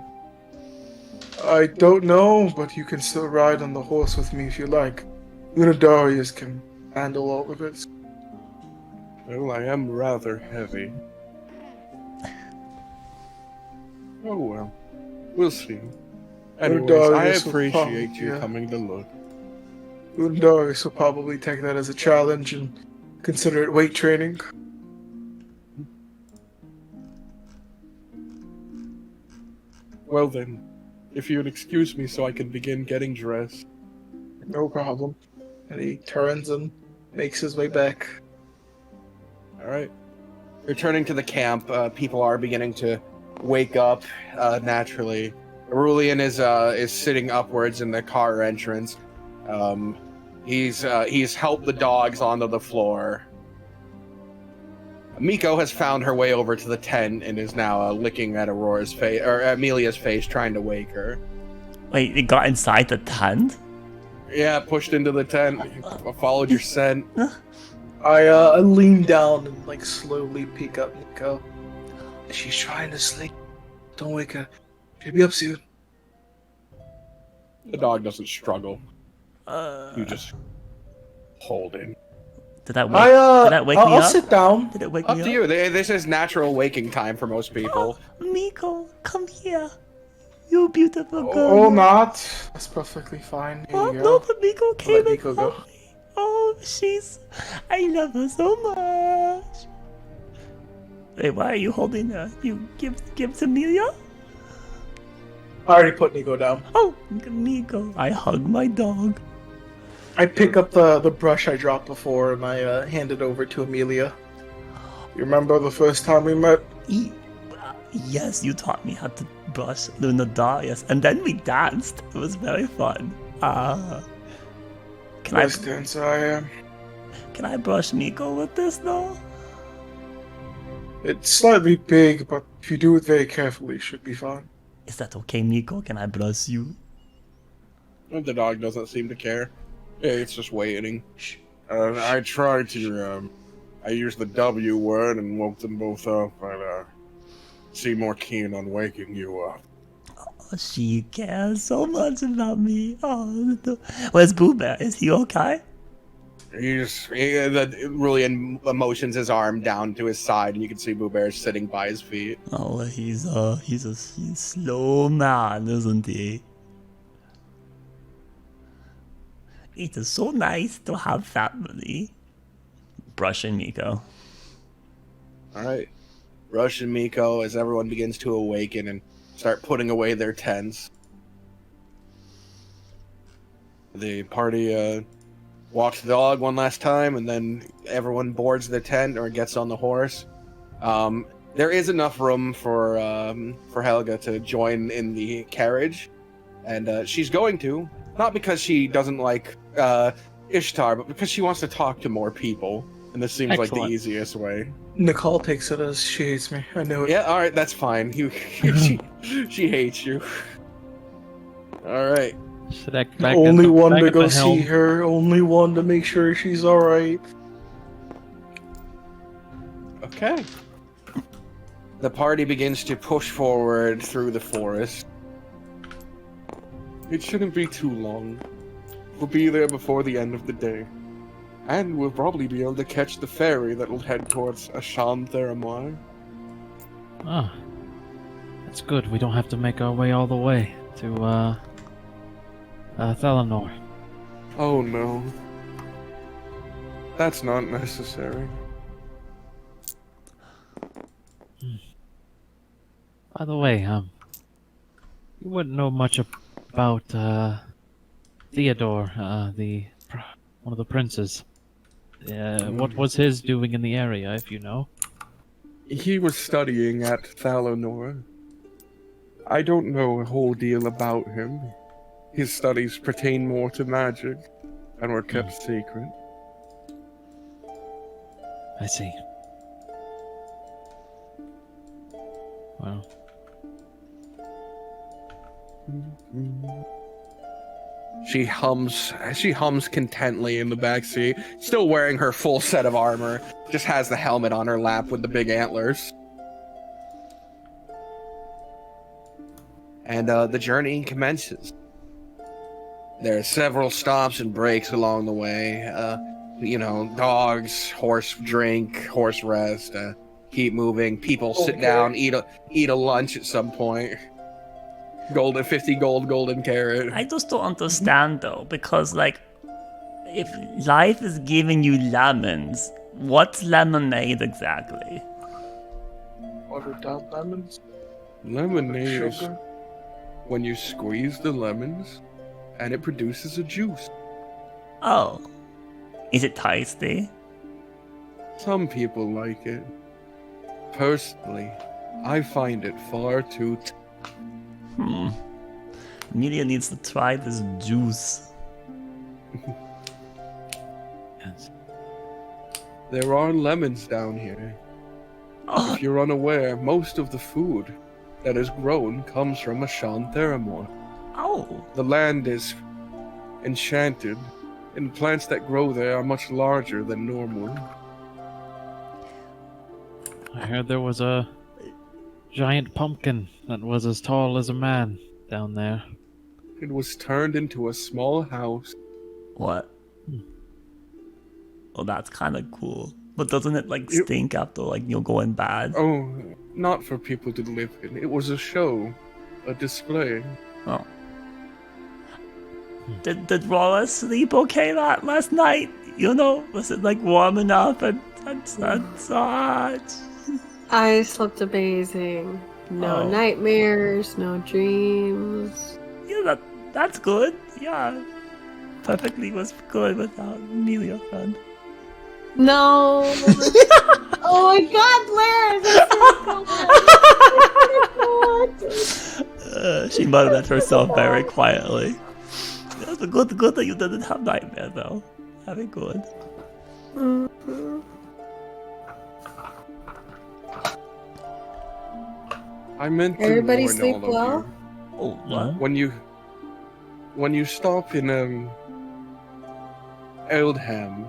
Speaker 6: I don't know, but you can still ride on the horse with me if you like. Unidarius can handle all of it.
Speaker 7: Well, I am rather heavy. Oh well. We'll see. Anyways, I
Speaker 6: Unidarius will
Speaker 7: appreciate you
Speaker 6: yeah.
Speaker 7: coming to look.
Speaker 6: Unidarius will probably take that as a challenge and consider it weight training.
Speaker 7: Well then, if you would excuse me so I can begin getting dressed.
Speaker 6: No problem. And he turns and makes his way back.
Speaker 2: Alright. Returning to the camp, people are beginning to wake up naturally. Aurelian is sitting upwards in the car entrance. He's helped the dogs onto the floor. Miko has found her way over to the tent and is now licking at Aurora's face or Amelia's face, trying to wake her.
Speaker 1: Wait, it got inside the tent?
Speaker 2: Yeah, pushed into the tent. Followed your scent.
Speaker 6: I lean down and like slowly peek up Nico. She's trying to sleep. Don't wake her. She'll be up soon.
Speaker 7: The dog doesn't struggle.
Speaker 1: Uh,
Speaker 7: You just hold him.
Speaker 1: Did that wake me
Speaker 6: I'll
Speaker 1: up?
Speaker 6: sit down.
Speaker 1: Did it wake
Speaker 2: Up
Speaker 1: me
Speaker 2: to
Speaker 1: up?
Speaker 2: you. This is natural waking time for most people.
Speaker 1: Oh, Miko, come here. You beautiful girl.
Speaker 6: Or not. That's perfectly fine. Here
Speaker 1: Oh,
Speaker 6: you
Speaker 1: no,
Speaker 6: go.
Speaker 1: but Miko
Speaker 6: Let
Speaker 1: came and
Speaker 6: Miko go.
Speaker 1: hugged me. Oh, I love her so much. Wait, why are you holding her? You give to Amelia?
Speaker 6: I already put Nico down.
Speaker 1: Oh, Miko. I hug my dog.
Speaker 6: I pick up the brush I dropped before and I hand it over to Amelia. You remember the first time we met?
Speaker 1: Yes, you taught me how to brush Lunadarius, and then we danced. It was very fun. Can
Speaker 6: Yes, dancer I am.
Speaker 1: Can I brush Miko with this though?
Speaker 6: It's slightly big, but if you do it very carefully, it should be fine.
Speaker 1: Is that okay, Miko? Can I brush you?
Speaker 7: The dog doesn't seem to care. Yeah, it's just waiting.
Speaker 1: Shh.
Speaker 7: I tried to, I used the W word and woke them both up, but, seem more keen on waking you up.
Speaker 1: Oh, she cares so much about me. Oh, where's Boo Bear? Is he okay?
Speaker 2: Really motions his arm down to his side, and you can see Boo Bear sitting by his feet.
Speaker 1: Oh, he's a slow man, isn't he? It is so nice to have family. Brushing Miko.
Speaker 2: Alright. Rush and Miko as everyone begins to awaken and start putting away their tents. The party walks the dog one last time, and then everyone boards the tent or gets on the horse. There is enough room for Helga to join in the carriage, and she's going to. Not because she doesn't like Ishtar, but because she wants to talk to more people. And this seems like the
Speaker 5: Excellent.
Speaker 2: easiest way.
Speaker 6: Nicole takes it as she hates me. I know it.
Speaker 2: Yeah, alright, that's fine. She hates you. Alright.
Speaker 5: Sedek back
Speaker 6: Only
Speaker 5: at the,
Speaker 6: one
Speaker 5: back
Speaker 6: to
Speaker 5: at
Speaker 6: go
Speaker 5: the helm.
Speaker 6: see her. Only one to make sure she's alright.
Speaker 2: Okay. The party begins to push forward through the forest. It shouldn't be too long. We'll be there before the end of the day. And we'll probably be able to catch the ferry that'll head towards Ashan Theramar.
Speaker 5: Ah, that's good. We don't have to make our way all the way to Thalanor.
Speaker 2: Oh no. That's not necessary.
Speaker 5: By the way, you wouldn't know much about Theodore, one of the princes. What was his doing in the area, if you know?
Speaker 2: He was studying at Thalanor. I don't know a whole deal about him. His studies pertain more to magic and were kept secret.
Speaker 5: I see. Well,
Speaker 2: She hums contently in the backseat, still wearing her full set of armor, just has the helmet on her lap with the big antlers. And the journey commences. There are several stops and breaks along the way. Dogs, horse drink, horse rest, keep moving. People sit down, eat a lunch at some point. 50 golden carrot.
Speaker 1: I just don't understand though, because like, if life is giving you lemons, what's lemonade exactly?
Speaker 6: Watered down lemons.
Speaker 2: Lemonade is
Speaker 6: Sugar.
Speaker 2: when you squeeze the lemons and it produces a juice.
Speaker 1: Oh, is it tasty?
Speaker 2: Some people like it. Personally, I find it far too
Speaker 1: Amelia needs to try this juice.
Speaker 5: yes.
Speaker 2: There are lemons down here.
Speaker 1: Oh,
Speaker 2: If you're unaware, most of the food that is grown comes from Ashan Theramor.
Speaker 1: oh,
Speaker 2: The land is enchanted, and plants that grow there are much larger than normal.
Speaker 5: I heard there was a giant pumpkin that was as tall as a man down there.
Speaker 2: It was turned into a small house.
Speaker 1: what? Oh, that's kind of cool. But doesn't it like
Speaker 2: You-
Speaker 1: stink after like you're going bad?
Speaker 2: Oh, not for people to live in. It was a show, a display.
Speaker 1: Oh. Did Rolla sleep okay last night? Was it like warm enough and such?
Speaker 4: I slept amazing. No
Speaker 1: Oh.
Speaker 4: nightmares, no dreams.
Speaker 1: Yeah, that's good. Yeah. Perfectly was good without Amelia friend.
Speaker 4: No. Oh my God, Laris!
Speaker 1: She muttered at herself very quietly. It's good that you didn't have nightmare though. Very good.
Speaker 4: Mhm.
Speaker 2: I meant to
Speaker 4: Everybody
Speaker 2: warn
Speaker 4: sleep
Speaker 2: all of
Speaker 4: well?
Speaker 2: you.
Speaker 1: Oh, what?
Speaker 2: When you stop in Eldham,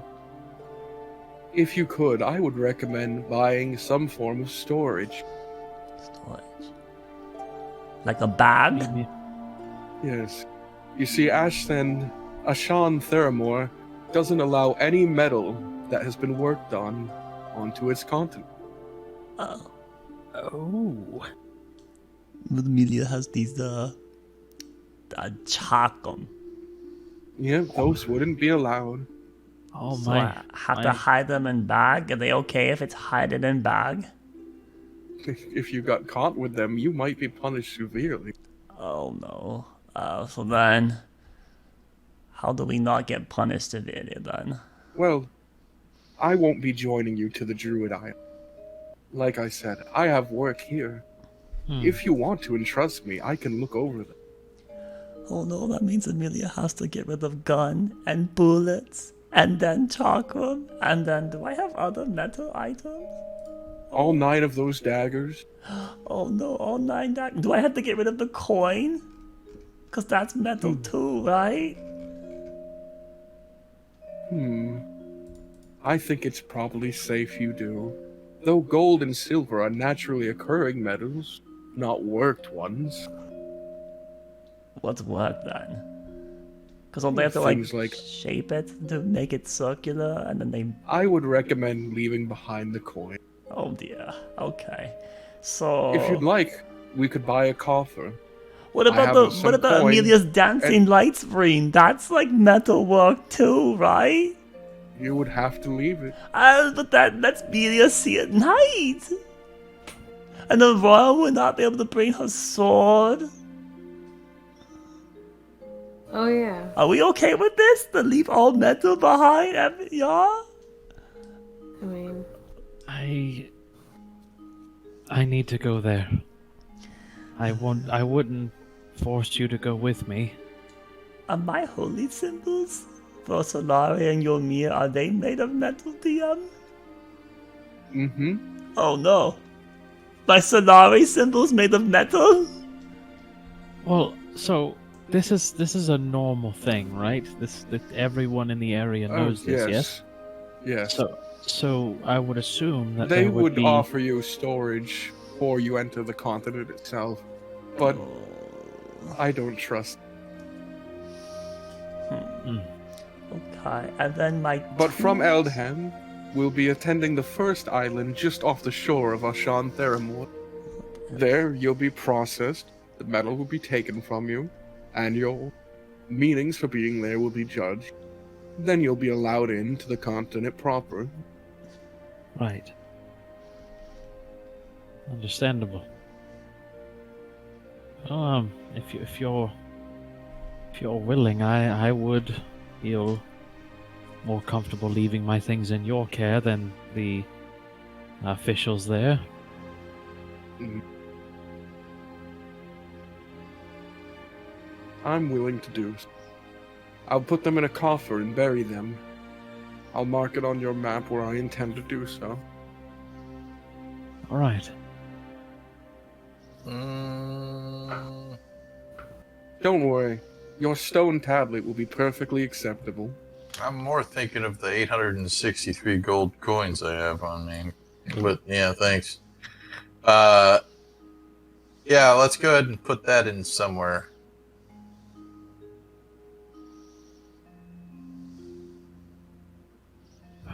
Speaker 2: if you could, I would recommend buying some form of storage.
Speaker 1: Storage. Like a bag?
Speaker 5: Maybe-
Speaker 2: Yes. You see, Ashan Theramor doesn't allow any metal that has been worked on onto its continent.
Speaker 1: Oh.
Speaker 5: Oh.
Speaker 1: But Amelia has these chakum.
Speaker 2: Yeah, those wouldn't be allowed.
Speaker 5: Oh
Speaker 1: So
Speaker 5: my.
Speaker 1: I have to hide them in bag? Are they okay if it's hidden in bag?
Speaker 2: If you got caught with them, you might be punished severely.
Speaker 1: Oh no. So then, how do we not get punished severely then?
Speaker 2: Well, I won't be joining you to the Druid Isle. Like I said, I have work here.
Speaker 5: Hmm.
Speaker 2: If you want to entrust me, I can look over them.
Speaker 1: Oh no, that means Amelia has to get rid of gun and bullets and then chakram and then do I have other metal items?
Speaker 7: All 9 of those daggers.
Speaker 1: Oh no, all 9 do I have to get rid of the coin? Cause that's metal too, right?
Speaker 7: I think it's probably safe you do. Though gold and silver are naturally occurring metals, not worked ones.
Speaker 1: What's work then? Cause don't they have to like
Speaker 7: Things like-
Speaker 1: shape it to make it circular and then they
Speaker 7: I would recommend leaving behind the coin.
Speaker 1: oh dear. Okay. So
Speaker 7: If you'd like, we could buy a coffer.
Speaker 1: what
Speaker 7: I
Speaker 1: about
Speaker 7: have some
Speaker 1: what about
Speaker 7: coin
Speaker 1: Amelia's dancing light screen? That's like metal work too, right?
Speaker 7: You would have to leave it.
Speaker 1: But that's Amelia see at night. And the royal would not be able to bring her sword.
Speaker 4: Oh yeah.
Speaker 1: Are we okay with this? To leave all metal behind, y'all?
Speaker 4: I mean,
Speaker 5: I need to go there. I wouldn't force you to go with me.
Speaker 1: Are my holy symbols for Solari and Yomiya, are they made of metal, DM?
Speaker 7: Mm-hmm.
Speaker 1: Oh no. My Solari symbols made of metal?
Speaker 5: Well, so this is a normal thing, right? That everyone in the area knows this, yes?
Speaker 7: Yes.
Speaker 5: So I would assume that
Speaker 7: They
Speaker 5: there would
Speaker 7: would
Speaker 5: be...
Speaker 7: offer you storage before you enter the continent itself. But I don't trust.
Speaker 1: Okay, and then my...
Speaker 7: But from Eldham, we'll be attending the first island just off the shore of Ashan Theramore. There, you'll be processed, the metal will be taken from you, and your meanings for being there will be judged. Then you'll be allowed into the continent proper.
Speaker 5: Right. Understandable. If you're willing, I would feel more comfortable leaving my things in your care than the officials there.
Speaker 7: I'm willing to do so. I'll put them in a coffer and bury them. I'll mark it on your map where I intend to do so.
Speaker 5: All right.
Speaker 7: Don't worry, your stone tablet will be perfectly acceptable.
Speaker 3: I'm more thinking of the 863 gold coins I have on me. But yeah, thanks. Yeah, let's go ahead and put that in somewhere.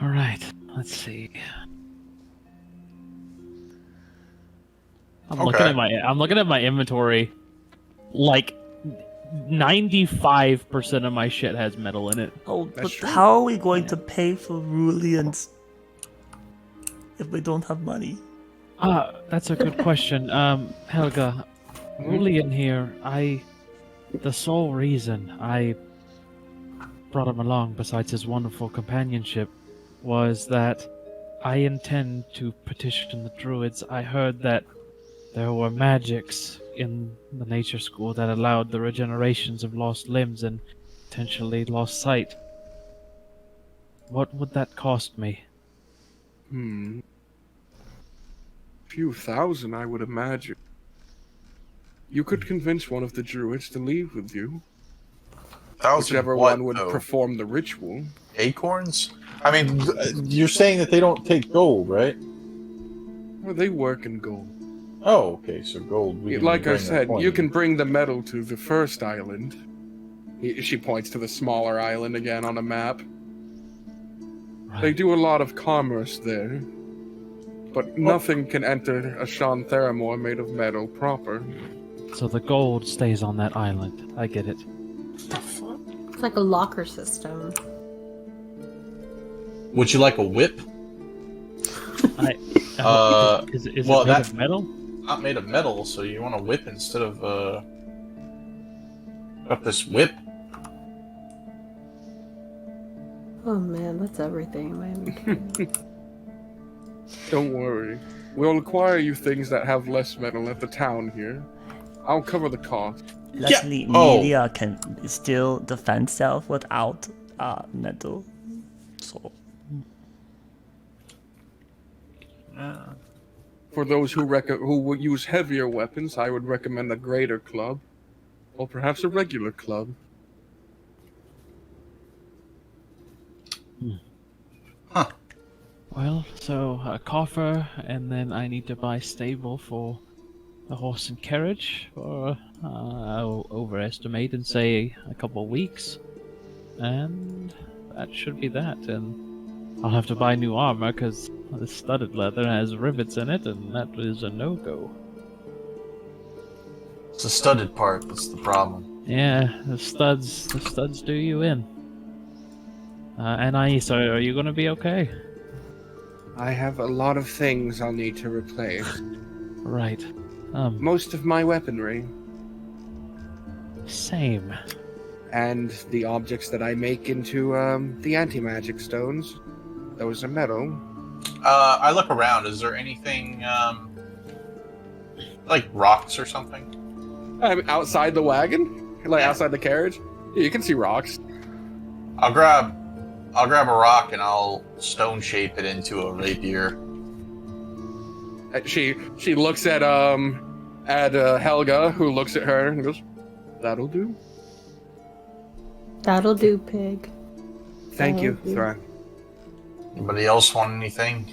Speaker 5: All right. Let's see. I'm looking at my inventory. Like 95% of my shit has metal in it.
Speaker 1: Oh,
Speaker 7: That's
Speaker 1: but
Speaker 7: true.
Speaker 1: how are we going to pay for Rulians if we don't have money?
Speaker 5: That's a good question. Helga, Rulian here, the sole reason I brought him along, besides his wonderful companionship, was that I intend to petition the druids. I heard that there were magics in the nature school that allowed the regenerations of lost limbs and potentially lost sight. What would that cost me?
Speaker 7: Few thousand, I would imagine. You could convince one of the druids to leave with you. Whichever one would perform the ritual.
Speaker 3: Acorns? I mean, you're saying that they don't take gold, right?
Speaker 7: Well, they work in gold.
Speaker 3: Oh, okay, so gold.
Speaker 7: Like I said, you can bring the metal to the first island. She points to the smaller island again on a map.
Speaker 5: Right.
Speaker 7: They do a lot of commerce there. But nothing can enter Ashan Theramore made of metal proper.
Speaker 5: So the gold stays on that island. I get it.
Speaker 4: it's like a locker system.
Speaker 3: Would you like a whip?
Speaker 5: Is it
Speaker 3: well,
Speaker 5: made
Speaker 3: that's
Speaker 5: of metal?
Speaker 3: not made of metal, so you want a whip instead of got this whip.
Speaker 4: Oh man, that's everything, man.
Speaker 7: Don't worry. We'll acquire you things that have less metal at the town here. I'll cover the cost.
Speaker 1: Leslie,
Speaker 3: Oh.
Speaker 1: media can still defend self without mental soul.
Speaker 2: For those who would use heavier weapons, I would recommend a greater club, or perhaps a regular club.
Speaker 5: Well, so a coffer, and then I need to buy stable for the horse and carriage for, I'll overestimate and say a couple of weeks. And that should be that. And I'll have to buy new armor because the studded leather has rivets in it, and that is a no-go.
Speaker 3: It's the studded part that's the problem.
Speaker 5: Yeah, the studs do you in. Anais, so are you gonna be okay?
Speaker 2: I have a lot of things I'll need to replace.
Speaker 5: Right.
Speaker 2: Most of my weaponry.
Speaker 5: Same.
Speaker 2: And the objects that I make into the anti-magic stones. Those are metal.
Speaker 3: I look around. Is there anything like rocks or something?
Speaker 2: Outside the wagon? Like outside the carriage? Yeah, you can see rocks.
Speaker 3: I'll grab a rock and I'll stone shape it into a rapier.
Speaker 2: She looks at Helga, who looks at her and goes, "That'll do."
Speaker 4: That'll do, pig.
Speaker 2: Thank you,
Speaker 4: That'll do.
Speaker 2: Thrak.
Speaker 3: Anybody else want anything?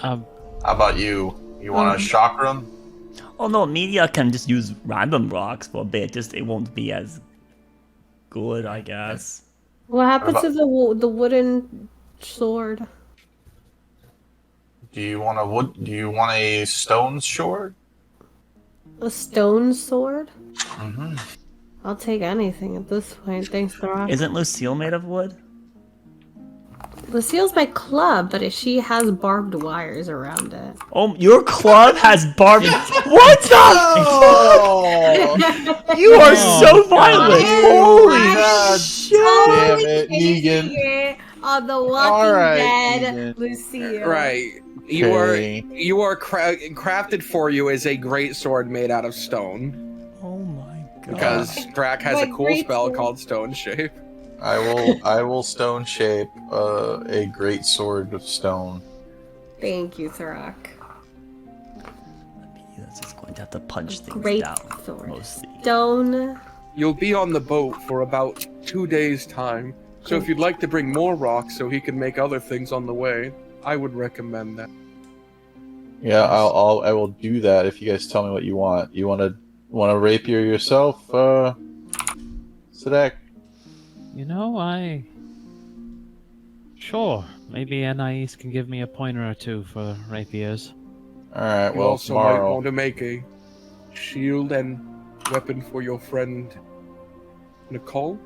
Speaker 5: Um,
Speaker 3: How about you? You want a chakram?
Speaker 1: Oh no, media can just use random rocks for a bit. Just it won't be as good, I guess.
Speaker 4: What happens
Speaker 3: What
Speaker 4: to the wooden sword?
Speaker 3: Do you want a wood? Do you want a stone sword?
Speaker 4: A stone sword?
Speaker 3: Mm-hmm.
Speaker 4: I'll take anything at this point. Thanks, Thrak.
Speaker 1: Isn't Lucille made of wood?
Speaker 4: Lucille's my club, but she has barbed wires around it.
Speaker 1: Oh, your club has barbed. What the? You are so violent! Holy
Speaker 3: God
Speaker 1: shit!
Speaker 3: damn it, Negan.
Speaker 4: On the
Speaker 3: All
Speaker 4: Walking
Speaker 3: right,
Speaker 4: Dead,
Speaker 3: Negan.
Speaker 4: Lucille.
Speaker 2: Right.
Speaker 3: Okay.
Speaker 2: You are crafted for you as a great sword made out of stone.
Speaker 1: Oh my god!
Speaker 2: Because Thrak has a
Speaker 4: My
Speaker 2: cool
Speaker 4: great
Speaker 2: spell
Speaker 4: sword.
Speaker 2: called Stone Shape.
Speaker 3: I will stone shape a great sword of stone.
Speaker 4: Thank you, Thrak.
Speaker 1: That's just going to have to punch things
Speaker 4: Great
Speaker 1: down
Speaker 4: sword.
Speaker 1: mostly.
Speaker 4: Stone.
Speaker 2: You'll be on the boat for about 2 days' time. So if you'd like to bring more rocks so he can make other things on the way, I would recommend that.
Speaker 3: Yeah, I will do that if you guys tell me what you want. You want a rapier yourself, Sadek?
Speaker 5: you know, Sure, maybe Anais can give me a pointer or two for rapiers.
Speaker 3: All right.
Speaker 2: You
Speaker 3: Well,
Speaker 2: also might
Speaker 3: tomorrow.
Speaker 2: want to make a shield and weapon for your friend Nicole.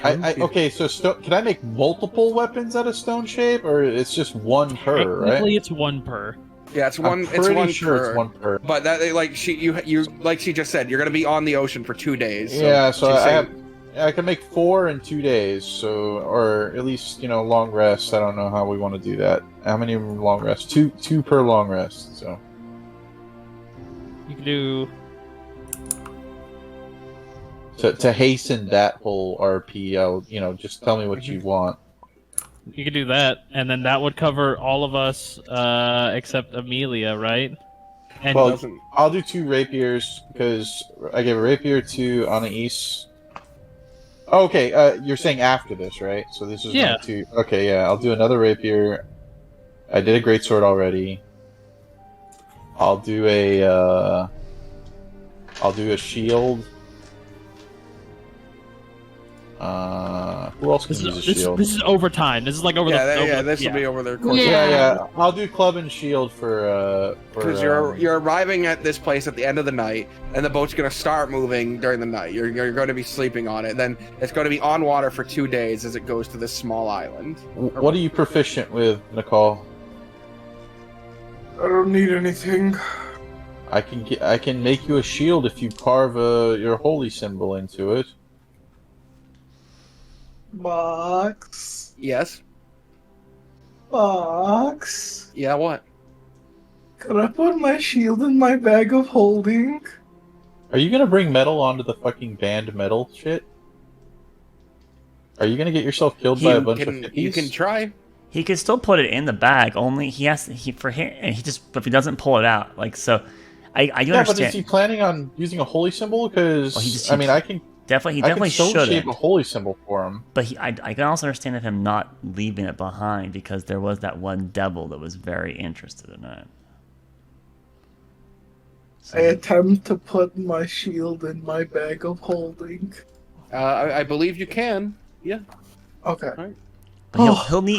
Speaker 3: Okay, so can I make multiple weapons out of stone shape, or it's just one per,
Speaker 5: Technically,
Speaker 3: right?
Speaker 5: it's one per.
Speaker 2: Yeah, it's one.
Speaker 3: I'm
Speaker 2: It's
Speaker 3: pretty
Speaker 2: one
Speaker 3: sure
Speaker 2: per.
Speaker 3: it's one per.
Speaker 2: But that like you like she just said, you're gonna be on the ocean for 2 days.
Speaker 3: Yeah, so
Speaker 2: she's
Speaker 3: I
Speaker 2: saying-
Speaker 3: can make 4 in 2 days, so or at least long rest. I don't know how we want to do that. How many long rests? Two per long rest. So
Speaker 5: You can do.
Speaker 3: to hasten that whole RP, I'll just tell me what you want.
Speaker 5: You could do that, and then that would cover all of us except Amelia, right? And
Speaker 3: Well,
Speaker 2: doesn't-
Speaker 3: I'll do 2 rapiers because I gave a rapier to Anais. Oh, okay, you're saying after this, right? So this is
Speaker 5: Yeah.
Speaker 3: my 2. Okay, yeah, I'll do another rapier. I did a greatsword already. I'll do a shield. Who else can use a shield?
Speaker 5: this is overtime. This is like over the.
Speaker 2: this will be over their course.
Speaker 4: Yeah.
Speaker 3: Yeah. I'll do club and shield for
Speaker 2: Because you're arriving at this place at the end of the night, and the boat's gonna start moving during the night. You're going to be sleeping on it. Then it's going to be on water for 2 days as it goes to this small island.
Speaker 3: What are you proficient with, Nicole?
Speaker 6: I don't need anything.
Speaker 3: I can make you a shield if you carve your holy symbol into it.
Speaker 6: Box.
Speaker 2: Yes.
Speaker 6: Box.
Speaker 2: Yeah. What?
Speaker 6: Can I put my shield in my bag of holding?
Speaker 3: Are you gonna bring metal onto the fucking banned metal shit? Are you gonna get yourself killed by a bunch of hippies?
Speaker 2: You can try.
Speaker 1: He could still put it in the bag. Only he has he for him. And he just if he doesn't pull it out, like so. I do
Speaker 3: Yeah,
Speaker 1: understand.
Speaker 3: but is he planning on using a holy symbol? Because
Speaker 1: Well,
Speaker 3: I mean, I can
Speaker 1: definitely
Speaker 3: stone
Speaker 1: should.
Speaker 3: shape a holy symbol for him.
Speaker 1: But I can also understand of him not leaving it behind because there was that one devil that was very interested in it. So,
Speaker 6: I attempt to put my shield in my bag of holding.
Speaker 2: I believe you can. Yeah.
Speaker 6: Okay.
Speaker 1: but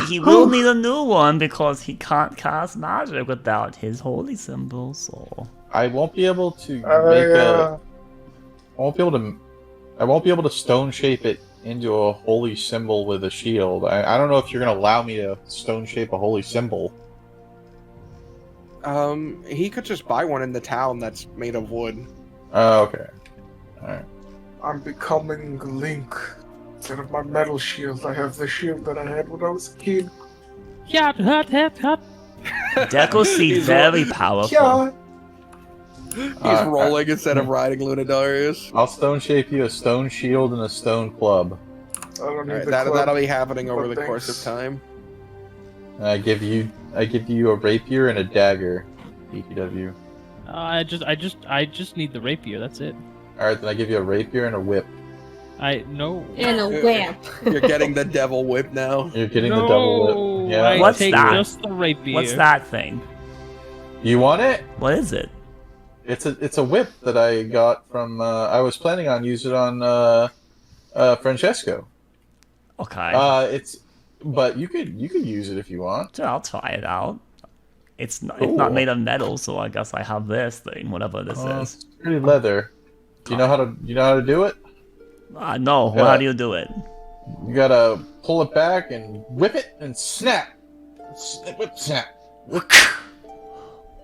Speaker 1: he will need a new one because he can't cast magic without his holy symbol. So
Speaker 3: I won't be able to make a. I won't be able to stone shape it into a holy symbol with a shield. I don't know if you're gonna allow me to stone shape a holy symbol.
Speaker 2: He could just buy one in the town that's made of wood.
Speaker 3: Oh, okay. Alright.
Speaker 6: I'm becoming Link. Instead of my metal shield, I have the shield that I had when I was a kid.
Speaker 1: Deco Seed very powerful.
Speaker 6: Yeah.
Speaker 2: He's rolling instead of riding Lunadarius.
Speaker 3: I'll stone shape you a stone shield and a stone club.
Speaker 6: I don't need
Speaker 2: Alright,
Speaker 6: the club.
Speaker 2: that'll be happening over
Speaker 6: but
Speaker 2: the course of
Speaker 6: thanks.
Speaker 2: time.
Speaker 3: And I give you a rapier and a dagger, ETW.
Speaker 5: I just need the rapier. That's it.
Speaker 3: Alright, then I give you a rapier and a whip.
Speaker 5: No.
Speaker 4: And a whip.
Speaker 2: You're getting the devil whip now.
Speaker 3: You're getting the double whip. Yeah.
Speaker 5: I
Speaker 1: What's
Speaker 5: take
Speaker 1: that?
Speaker 5: just the rapier.
Speaker 1: What's that thing?
Speaker 3: You want it?
Speaker 1: What is it?
Speaker 3: It's a whip that I got from. I was planning on using it on Francesco.
Speaker 1: Okay.
Speaker 3: But you could use it if you want.
Speaker 1: Sure, I'll try it out. It's not made of metal, so I guess I have this thing, whatever this is.
Speaker 3: It's pretty leather. Do you know how to do it?
Speaker 1: No.
Speaker 3: Yeah.
Speaker 1: How do you do it?
Speaker 3: You gotta pull it back and whip it and snap. Whip snap.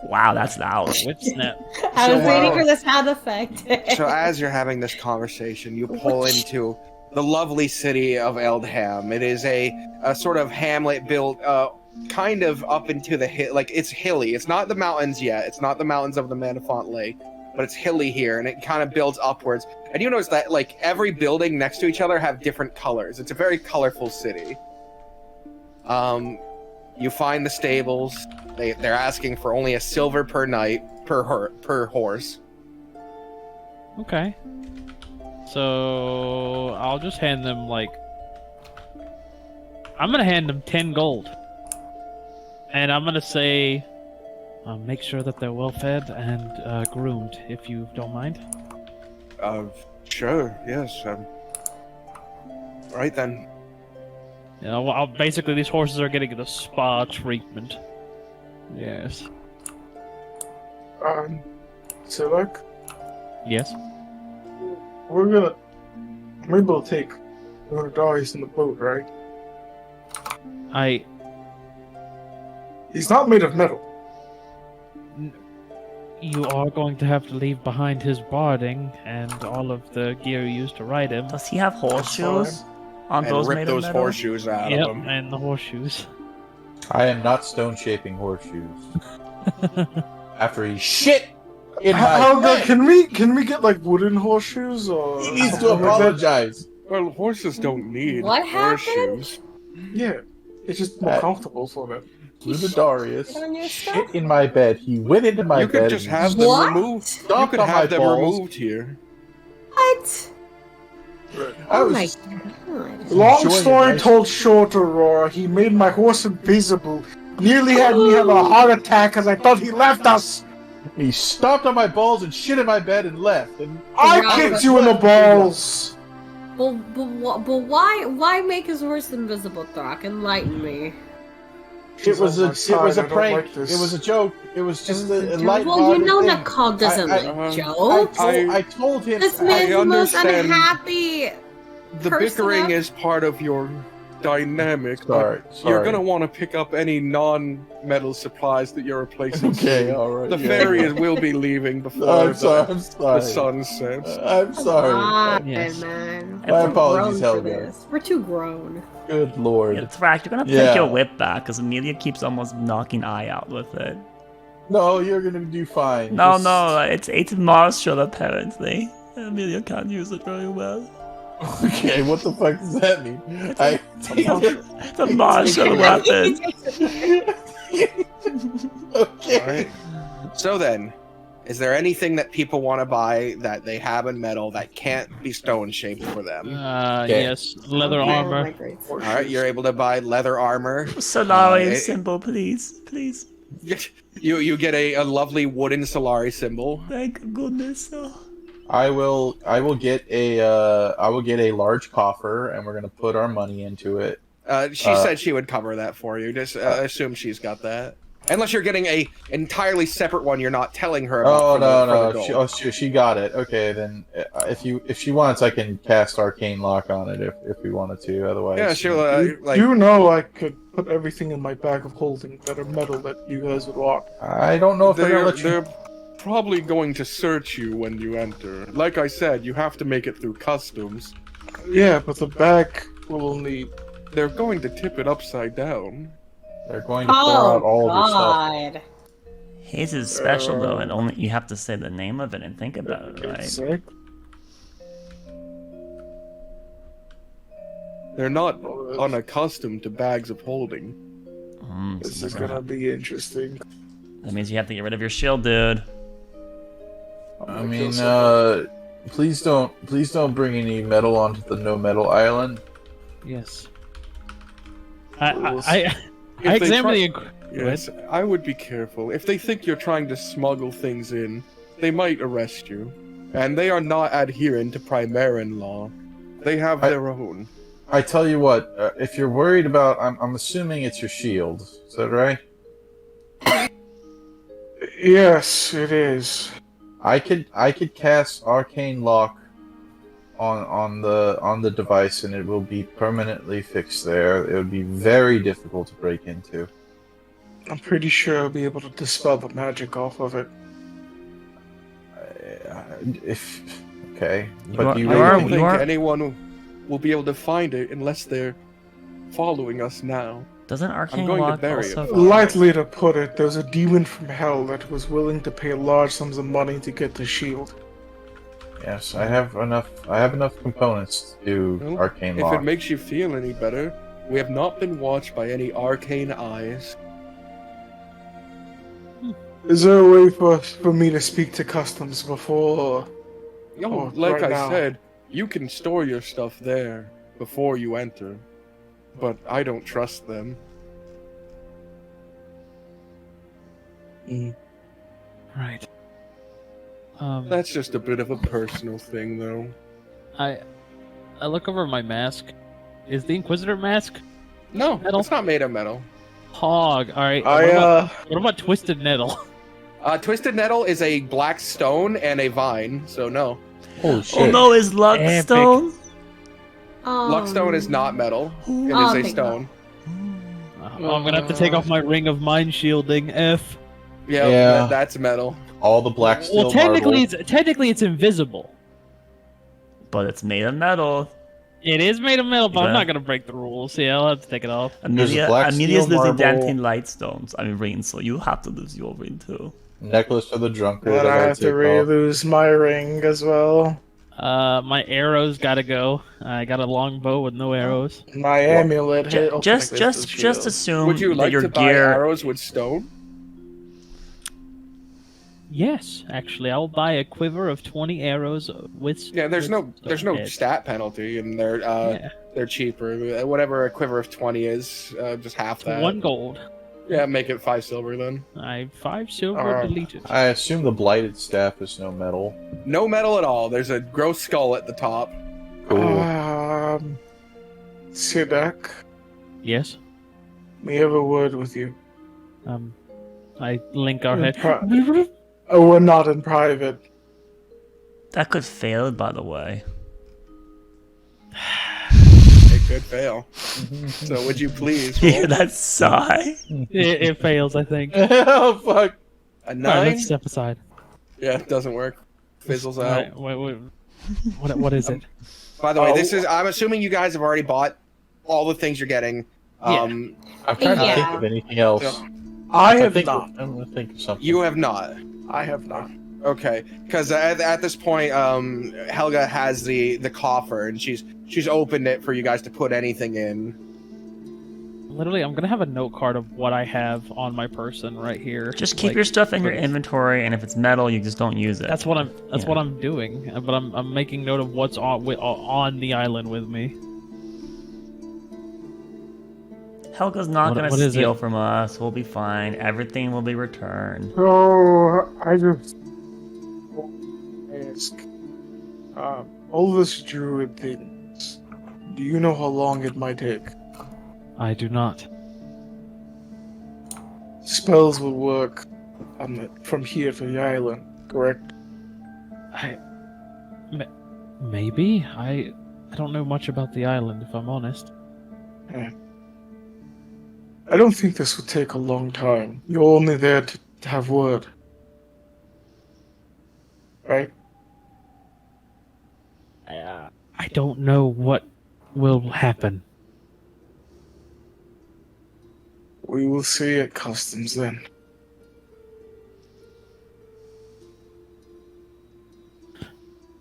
Speaker 1: Wow, that's loud.
Speaker 5: Whip snap.
Speaker 4: I was
Speaker 2: So,
Speaker 4: waiting for the sound effect.
Speaker 2: So as you're having this conversation, you pull into the lovely city of Eldham. It is a sort of hamlet built kind of up into the hill. Like, it's hilly. It's not the mountains yet. It's not the mountains of the Manafont Lake, but it's hilly here, and it kind of builds upwards. And you notice that, like, every building next to each other have different colors. It's a very colorful city. You find the stables. They're asking for only a silver per night per horse.
Speaker 5: Okay. So I'll just hand them I'm gonna hand them 10 gold, and I'm gonna say, make sure that they're well fed and groomed, if you don't mind.
Speaker 2: Sure, yes. Right then.
Speaker 5: You know, basically these horses are getting the spa treatment. Yes.
Speaker 6: Silek,
Speaker 5: Yes.
Speaker 6: maybe we'll take Lunadarius in the boat, right? He's not made of metal.
Speaker 5: You are going to have to leave behind his barding and all of the gear you used to ride him.
Speaker 1: Does he have horseshoes? On
Speaker 2: And
Speaker 1: those
Speaker 2: rip
Speaker 1: made
Speaker 2: those
Speaker 1: of metal?
Speaker 2: horseshoes out
Speaker 5: Yep,
Speaker 2: of them.
Speaker 5: and the horseshoes.
Speaker 3: I am not stone shaping horseshoes. After he shit in my
Speaker 6: How
Speaker 3: bed.
Speaker 6: can we get like wooden horseshoes or?
Speaker 3: He needs to
Speaker 6: something like that?
Speaker 3: apologize.
Speaker 2: Well, horses don't need
Speaker 4: What happened?
Speaker 2: horseshoes.
Speaker 6: Yeah, it's just more comfortable for them.
Speaker 3: Lunadarius
Speaker 4: on your stuff?
Speaker 3: shit in my bed. He went into my
Speaker 2: You
Speaker 3: bed.
Speaker 2: could just
Speaker 3: and
Speaker 2: have them
Speaker 4: What?
Speaker 2: removed. You
Speaker 3: stomped
Speaker 2: could
Speaker 3: on my
Speaker 2: have them
Speaker 3: balls.
Speaker 2: removed here.
Speaker 4: What?
Speaker 3: I
Speaker 4: Oh
Speaker 3: was
Speaker 4: my
Speaker 3: just
Speaker 4: god.
Speaker 6: Long
Speaker 3: enjoying
Speaker 6: story
Speaker 3: it.
Speaker 6: told short, Aurora, he made my horse invisible. Nearly had me have a heart attack because I thought he left us.
Speaker 3: He stomped on my balls and shit in my bed and left. And
Speaker 6: I
Speaker 4: Robert.
Speaker 6: kicked you in the balls.
Speaker 4: But why make his horse invisible, Throck? Enlighten me.
Speaker 3: it was
Speaker 6: on
Speaker 3: a
Speaker 6: my side, I don't
Speaker 3: prank.
Speaker 6: like this.
Speaker 3: It was a joke. It was just a
Speaker 4: Well,
Speaker 3: light-hearted
Speaker 4: you know
Speaker 3: thing.
Speaker 4: Nakal doesn't
Speaker 3: I-
Speaker 4: like
Speaker 2: I-
Speaker 4: jokes.
Speaker 3: I told him.
Speaker 4: This man's the most
Speaker 2: understand.
Speaker 4: unhappy.
Speaker 2: The
Speaker 4: Person
Speaker 2: bickering
Speaker 4: up.
Speaker 2: is part of your dynamic. but
Speaker 3: Sorry.
Speaker 2: You're gonna want to pick up any non-metal supplies that you're replacing.
Speaker 3: Okay,
Speaker 2: soon.
Speaker 3: all right.
Speaker 2: The
Speaker 3: yeah.
Speaker 2: fairies will be leaving before
Speaker 3: I'm sorry. I'm
Speaker 2: the
Speaker 3: sorry.
Speaker 2: sun sets.
Speaker 3: I'm sorry.
Speaker 4: Come on,
Speaker 5: Yes.
Speaker 4: man.
Speaker 3: My
Speaker 4: We're
Speaker 3: apologies,
Speaker 4: grown for
Speaker 3: Helga.
Speaker 4: this. We're too grown.
Speaker 3: Good lord.
Speaker 1: Yeah, Thrak, you're gonna take
Speaker 3: Yeah.
Speaker 1: your whip back because Amelia keeps almost knocking Eye out with it.
Speaker 8: No, you're gonna do fine.
Speaker 1: No,
Speaker 8: Just-
Speaker 1: no, it's Marshall apparently. Amelia can't use it very well.
Speaker 8: Okay, what the fuck does that mean?
Speaker 1: It's a martial weapon.
Speaker 8: Okay.
Speaker 2: Alright. So then, is there anything that people want to buy that they have in metal that can't be stone shaped for them?
Speaker 8: Okay.
Speaker 5: Yes, leather
Speaker 4: Okay,
Speaker 5: armor.
Speaker 4: my great sword.
Speaker 2: Alright, you're able to buy leather armor.
Speaker 1: Solari
Speaker 2: Uh,
Speaker 1: symbol, please. Please.
Speaker 2: You get a lovely wooden Solari symbol.
Speaker 1: Thank goodness. Oh.
Speaker 8: I will get a large coffer, and we're gonna put our money into it.
Speaker 2: She said she would cover that for you. Just assume she's got that. Unless you're getting a entirely separate one, you're not telling her about.
Speaker 8: Oh
Speaker 2: for the
Speaker 8: no,
Speaker 2: gold.
Speaker 8: she got it. Okay, then if she wants, I can cast Arcane Lock on it if we wanted to. Otherwise,
Speaker 2: Yeah, she'll like.
Speaker 6: You know I could put everything in my bag of holding that are metal that you guys would want.
Speaker 8: I don't know if they're gonna let you.
Speaker 7: They're probably going to search you when you enter. Like I said, you have to make it through customs.
Speaker 6: Yeah, but the bag will only.
Speaker 7: They're going to tip it upside down.
Speaker 8: They're going to pour out all of your stuff.
Speaker 4: God.
Speaker 1: His is special though, and only you have to say the name of it and think about it, right?
Speaker 6: Exactly.
Speaker 7: They're not unaccustomed to bags of holding.
Speaker 6: This
Speaker 1: So
Speaker 6: is gonna be interesting.
Speaker 1: that means you have to get rid of your shield, dude.
Speaker 8: I mean, please don't bring any metal onto the no metal island.
Speaker 5: Yes.
Speaker 7: If
Speaker 5: I
Speaker 7: they
Speaker 5: examined
Speaker 7: try-
Speaker 5: the.
Speaker 7: Yes, I would be careful. If they think you're trying to smuggle things in, they might arrest you. And they are not adherent to Primeran law. They have their own.
Speaker 8: I tell you what, if you're worried about, I'm assuming it's your shield. Is that right?
Speaker 6: Yes, it is.
Speaker 8: I could cast Arcane Lock on the device, and it will be permanently fixed there. It would be very difficult to break into.
Speaker 6: I'm pretty sure I'll be able to dispel the magic off of it.
Speaker 8: If okay,
Speaker 1: You
Speaker 8: but
Speaker 1: are-
Speaker 8: do you
Speaker 1: you
Speaker 7: I
Speaker 1: are-
Speaker 7: don't
Speaker 8: really
Speaker 1: you
Speaker 7: think
Speaker 1: are-
Speaker 7: anyone will be able to find it unless they're following us now.
Speaker 1: Doesn't Arcane
Speaker 7: going to
Speaker 1: Lock
Speaker 7: bury it.
Speaker 1: also?
Speaker 6: Lightly to put it, there's a demon from hell that was willing to pay large sums of money to get the shield.
Speaker 8: Yes, I have enough components to do
Speaker 7: Well,
Speaker 8: Arcane
Speaker 7: If
Speaker 8: Lock.
Speaker 7: it makes you feel any better, we have not been watched by any arcane eyes.
Speaker 6: Is there a way for me to speak to customs before?
Speaker 7: No,
Speaker 6: Oh,
Speaker 7: like
Speaker 6: right
Speaker 7: I
Speaker 6: now.
Speaker 7: said, you can store your stuff there before you enter. But I don't trust them.
Speaker 5: Right.
Speaker 7: That's just a bit of a personal thing, though.
Speaker 5: I look over my mask. Is the Inquisitor mask
Speaker 2: No,
Speaker 5: Metal?
Speaker 2: it's not made of metal.
Speaker 5: hog? All right.
Speaker 6: I
Speaker 5: What about Twisted Nettle?
Speaker 2: Twisted nettle is a black stone and a vine, so no.
Speaker 8: Holy
Speaker 1: Oh
Speaker 8: shit!
Speaker 1: no, is Luckstone?
Speaker 2: Luckstone is not metal. It
Speaker 4: Oh,
Speaker 2: is a
Speaker 4: thank
Speaker 2: stone.
Speaker 5: I'm gonna have to take off my ring of mind shielding. F.
Speaker 2: Yeah,
Speaker 8: Yeah.
Speaker 2: that's metal.
Speaker 8: All the black steel
Speaker 5: Well, technically,
Speaker 8: marble.
Speaker 5: it's invisible.
Speaker 1: But it's made of metal.
Speaker 5: It is made of metal, but I'm
Speaker 1: Yeah.
Speaker 5: not gonna break the rules. Yeah, I'll have to take it off.
Speaker 1: Amelia's
Speaker 8: black
Speaker 1: losing
Speaker 8: steel marble.
Speaker 1: Dantean Lightstones. I mean ring, so you have to lose your ring too.
Speaker 8: Necklace for the drunkard.
Speaker 6: but I
Speaker 8: gotta
Speaker 6: have to
Speaker 8: take off.
Speaker 6: lose my ring as well.
Speaker 5: My arrows gotta go. I got a long bow with no arrows.
Speaker 6: My amulet. hit- oh,
Speaker 1: Just
Speaker 6: connected to the
Speaker 1: just
Speaker 6: shield.
Speaker 1: assume
Speaker 7: Would you
Speaker 1: that
Speaker 7: like
Speaker 1: your
Speaker 7: to buy
Speaker 1: gear.
Speaker 7: arrows with stone?
Speaker 5: Yes, actually, I'll buy a quiver of 20 arrows with.
Speaker 2: Yeah, there's no
Speaker 5: head.
Speaker 2: stat penalty, and they're cheaper. Whatever a quiver of 20 is, just half that.
Speaker 5: 1 gold.
Speaker 2: Yeah, make it 5 silver then.
Speaker 5: I 5 silver deleted.
Speaker 8: I assume the blighted staff is no metal.
Speaker 2: No metal at all. There's a gross skull at the top.
Speaker 8: Cool.
Speaker 6: Sidak,
Speaker 5: Yes.
Speaker 6: we have a word with you.
Speaker 5: I link our
Speaker 6: In
Speaker 5: head.
Speaker 6: pri- oh, we're not in private.
Speaker 1: That could fail, by the way.
Speaker 2: It could fail. So would you please
Speaker 1: Hear
Speaker 2: roll
Speaker 1: that sigh?
Speaker 5: It fails, I think.
Speaker 8: Oh fuck!
Speaker 2: a
Speaker 5: Alright,
Speaker 2: 9?
Speaker 5: let's step aside.
Speaker 2: Yeah, it doesn't work. Fizzles out.
Speaker 5: Alright, what is it?
Speaker 2: By the way, I'm assuming you guys have already bought all the things you're getting.
Speaker 8: I'm trying to think
Speaker 4: Yeah.
Speaker 8: of anything else.
Speaker 2: So,
Speaker 6: I have
Speaker 3: think
Speaker 6: not.
Speaker 3: I'm gonna think of something.
Speaker 2: You have not.
Speaker 6: I have not.
Speaker 2: Okay, because at this point, Helga has the coffer, and she's opened it for you guys to put anything in.
Speaker 5: Literally, I'm gonna have a note card of what I have on my person right here.
Speaker 1: Just keep
Speaker 5: Like,
Speaker 1: your stuff in your
Speaker 5: please.
Speaker 1: inventory, and if it's metal, you just don't use it.
Speaker 5: That's what I'm. That's
Speaker 1: Yeah.
Speaker 5: what I'm doing. But I'm making note of what's on the island with me.
Speaker 1: Helga's not
Speaker 5: What
Speaker 1: gonna
Speaker 5: is
Speaker 1: steal
Speaker 5: it?
Speaker 1: from us. We'll be fine. Everything will be returned.
Speaker 6: So I just ask, all this druid things. Do you know how long it might take?
Speaker 5: I do not.
Speaker 6: Spells will work from here to the island, correct?
Speaker 5: Maybe I don't know much about the island, if I'm honest.
Speaker 6: I don't think this would take a long time. You're only there to have word. Right?
Speaker 5: I don't know what will happen.
Speaker 6: We will see at customs then.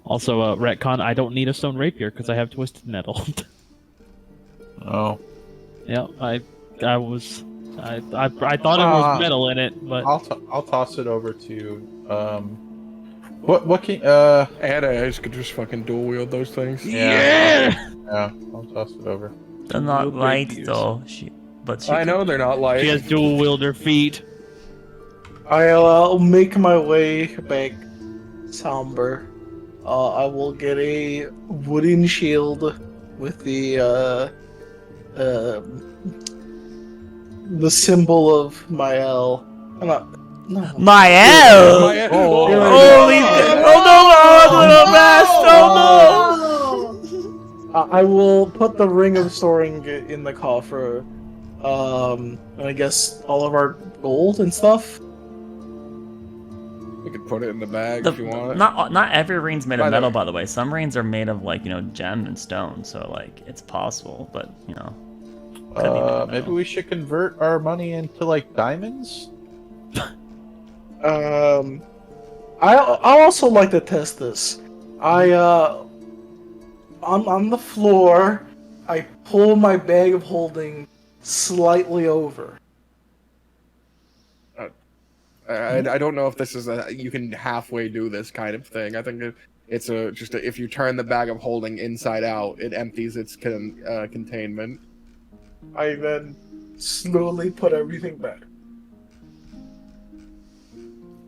Speaker 5: Also, retcon, I don't need a stone rapier because I have twisted nettle.
Speaker 3: Oh,
Speaker 5: Yeah, I thought it was metal in it, but
Speaker 8: I'll toss it over to what can
Speaker 7: Ada could just fucking dual wield those things.
Speaker 8: yeah I'll toss it over.
Speaker 1: They're not
Speaker 6: No
Speaker 1: light
Speaker 6: rapiers.
Speaker 1: though. But
Speaker 2: I know they're not light.
Speaker 5: she has dual wielder feet.
Speaker 6: I'll make my way back somber. I will get a wooden shield with the symbol of Mael. No.
Speaker 1: Mael!
Speaker 2: My-
Speaker 7: Oh,
Speaker 1: Holy! Oh no! Oh
Speaker 6: I will put the ring of soaring in the coffer. And I guess all of our gold and stuff.
Speaker 7: You could put it in the bag
Speaker 1: no!
Speaker 7: if you want.
Speaker 1: Not every ring's made
Speaker 2: By
Speaker 1: of
Speaker 2: the
Speaker 1: metal,
Speaker 2: way-
Speaker 1: by the way. Some rings are made of gem and stone, so it's possible, but could be made of
Speaker 8: Maybe
Speaker 1: metal.
Speaker 8: we should convert our money into diamonds.
Speaker 6: I also like to test this. On the floor, I pull my bag of holding slightly over.
Speaker 2: I don't know if this is you can halfway do this kind of thing. I think it's if you turn the bag of holding inside out, it empties its containment.
Speaker 6: I then slowly put everything back.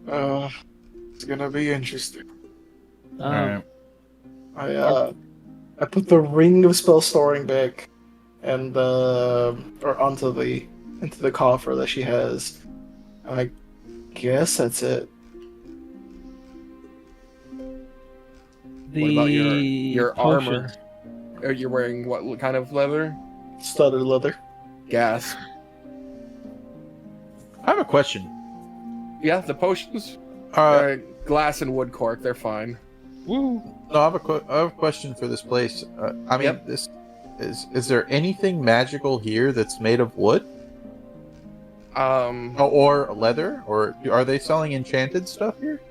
Speaker 6: It's gonna be interesting.
Speaker 8: Alright.
Speaker 6: I put the ring of spell storing back, and or into the coffer that she has. I guess that's it.
Speaker 2: What about your
Speaker 5: potion.
Speaker 2: armor? Are you wearing what kind of leather?
Speaker 6: Studded leather.
Speaker 2: Gas.
Speaker 8: I have a question.
Speaker 2: Yeah, the potions. Glass and wood cork, they're fine.
Speaker 5: Woo!
Speaker 8: No, I have a question for this place. I mean,
Speaker 2: Yep.
Speaker 8: this is there anything magical here that's made of wood or leather, or are they selling enchanted stuff here?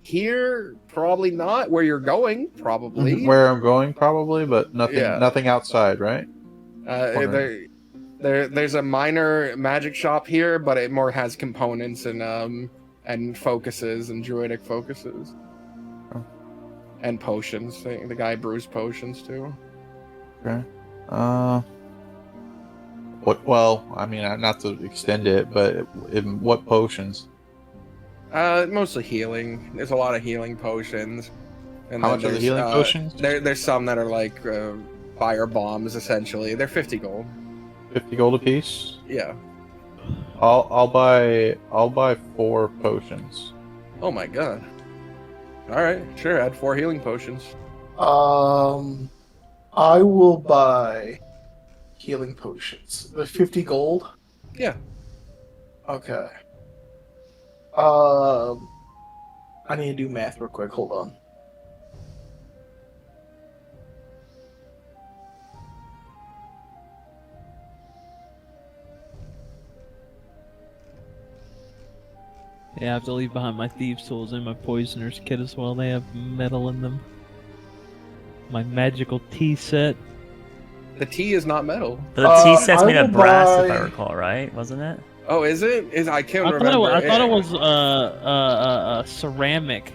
Speaker 2: Here probably not. Where you're going, probably.
Speaker 8: Where I'm going, probably, but nothing.
Speaker 2: Yeah.
Speaker 8: Nothing outside, right?
Speaker 2: There's a minor magic shop here, but it more has components and focuses and druidic focuses.
Speaker 8: Oh.
Speaker 2: And potions. The guy brews potions too.
Speaker 8: Okay. What? Well, I mean, not to extend it, but what potions?
Speaker 2: Mostly healing. There's a lot of healing potions. And
Speaker 8: How
Speaker 2: then
Speaker 8: much are the
Speaker 2: there's,
Speaker 8: healing potions?
Speaker 2: There's some that are like fire bombs, essentially. They're 50 gold.
Speaker 8: 50 gold apiece.
Speaker 2: Yeah.
Speaker 8: I'll buy 4 potions.
Speaker 2: Oh my god. All right, sure. Add 4 healing potions.
Speaker 6: I will buy healing potions. The 50 gold?
Speaker 2: Yeah.
Speaker 6: Okay. I need to do math real quick. Hold on.
Speaker 5: Yeah, I have to leave behind my thieves' tools and my poisoner's kit as well. They have metal in them. My magical tea set.
Speaker 2: The tea is not metal.
Speaker 1: But the tea set's
Speaker 6: I
Speaker 1: made of
Speaker 6: will
Speaker 1: brass, if I
Speaker 6: buy-
Speaker 1: recall, right? Wasn't it?
Speaker 2: Oh, is it? I can't
Speaker 5: I
Speaker 2: remember.
Speaker 5: thought it was ceramic,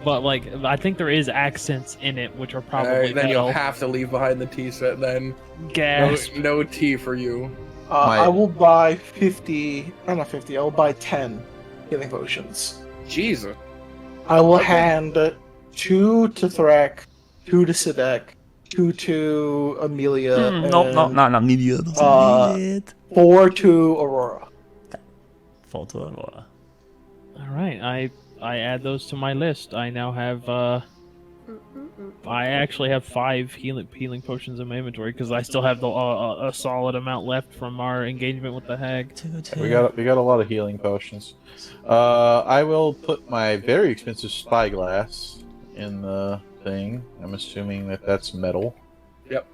Speaker 5: but like I think there is accents in it which are probably
Speaker 2: Then you'll
Speaker 5: metal.
Speaker 2: have to leave behind the tea set then.
Speaker 5: Gasp.
Speaker 2: No tea for you.
Speaker 6: I will buy 50. Not 50. I will buy 10 healing potions.
Speaker 2: Jesus.
Speaker 6: I will
Speaker 2: Okay.
Speaker 6: hand 2 to Thrak, 2 to Sidek, 2 to Amelia,
Speaker 1: Nope,
Speaker 6: and
Speaker 1: not media. That's
Speaker 6: uh,
Speaker 1: it.
Speaker 6: 4 to Aurora.
Speaker 1: Fall to Aurora.
Speaker 5: All right, I add those to my list. I now have I actually have 5 healing potions in my inventory because I still have a solid amount left from our engagement with the hag.
Speaker 8: We got a lot of healing potions. I will put my very expensive spyglass in the thing. I'm assuming that that's metal.
Speaker 2: Yep.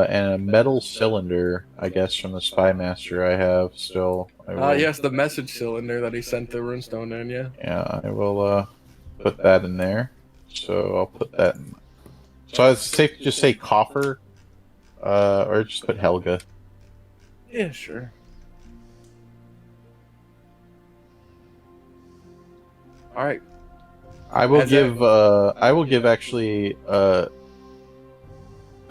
Speaker 8: And a metal cylinder, I guess, from the spy master I have still.
Speaker 2: Yes, the message cylinder that he sent the runestone in, yeah.
Speaker 8: Yeah, I will put that in there. So I'll put that in. So it's safe to just say coffer, or just put Helga.
Speaker 2: Yeah, sure. Alright.
Speaker 8: I will
Speaker 2: As
Speaker 8: give. I will give actually. I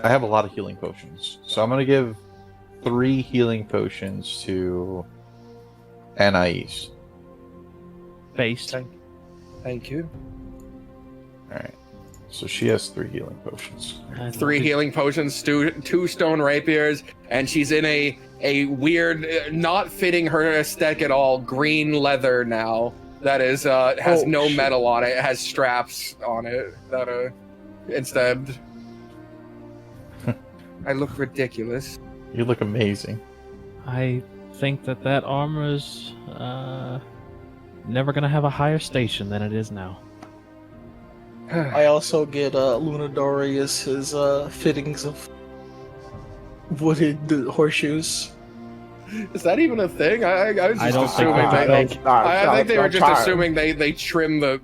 Speaker 8: have a lot of healing potions, so I'm gonna give 3 healing potions to Anais.
Speaker 5: Based.
Speaker 2: Thank you.
Speaker 8: All right. So she has 3 healing potions.
Speaker 2: 3 healing potions, 2 stone rapiers, and she's in a weird, not fitting her aesthetic at all, green leather now. That is has no
Speaker 6: shit.
Speaker 2: metal on it. It has straps on it that instead. I look ridiculous.
Speaker 8: You look amazing.
Speaker 5: I think that armor is never gonna have a higher station than it is now.
Speaker 6: I also get Lunadori as his fittings of wooded horseshoes.
Speaker 2: Is that even a thing? I was
Speaker 5: I
Speaker 2: just
Speaker 5: don't think
Speaker 2: assuming
Speaker 5: we
Speaker 2: I think they were just
Speaker 6: trying.
Speaker 2: assuming they trim the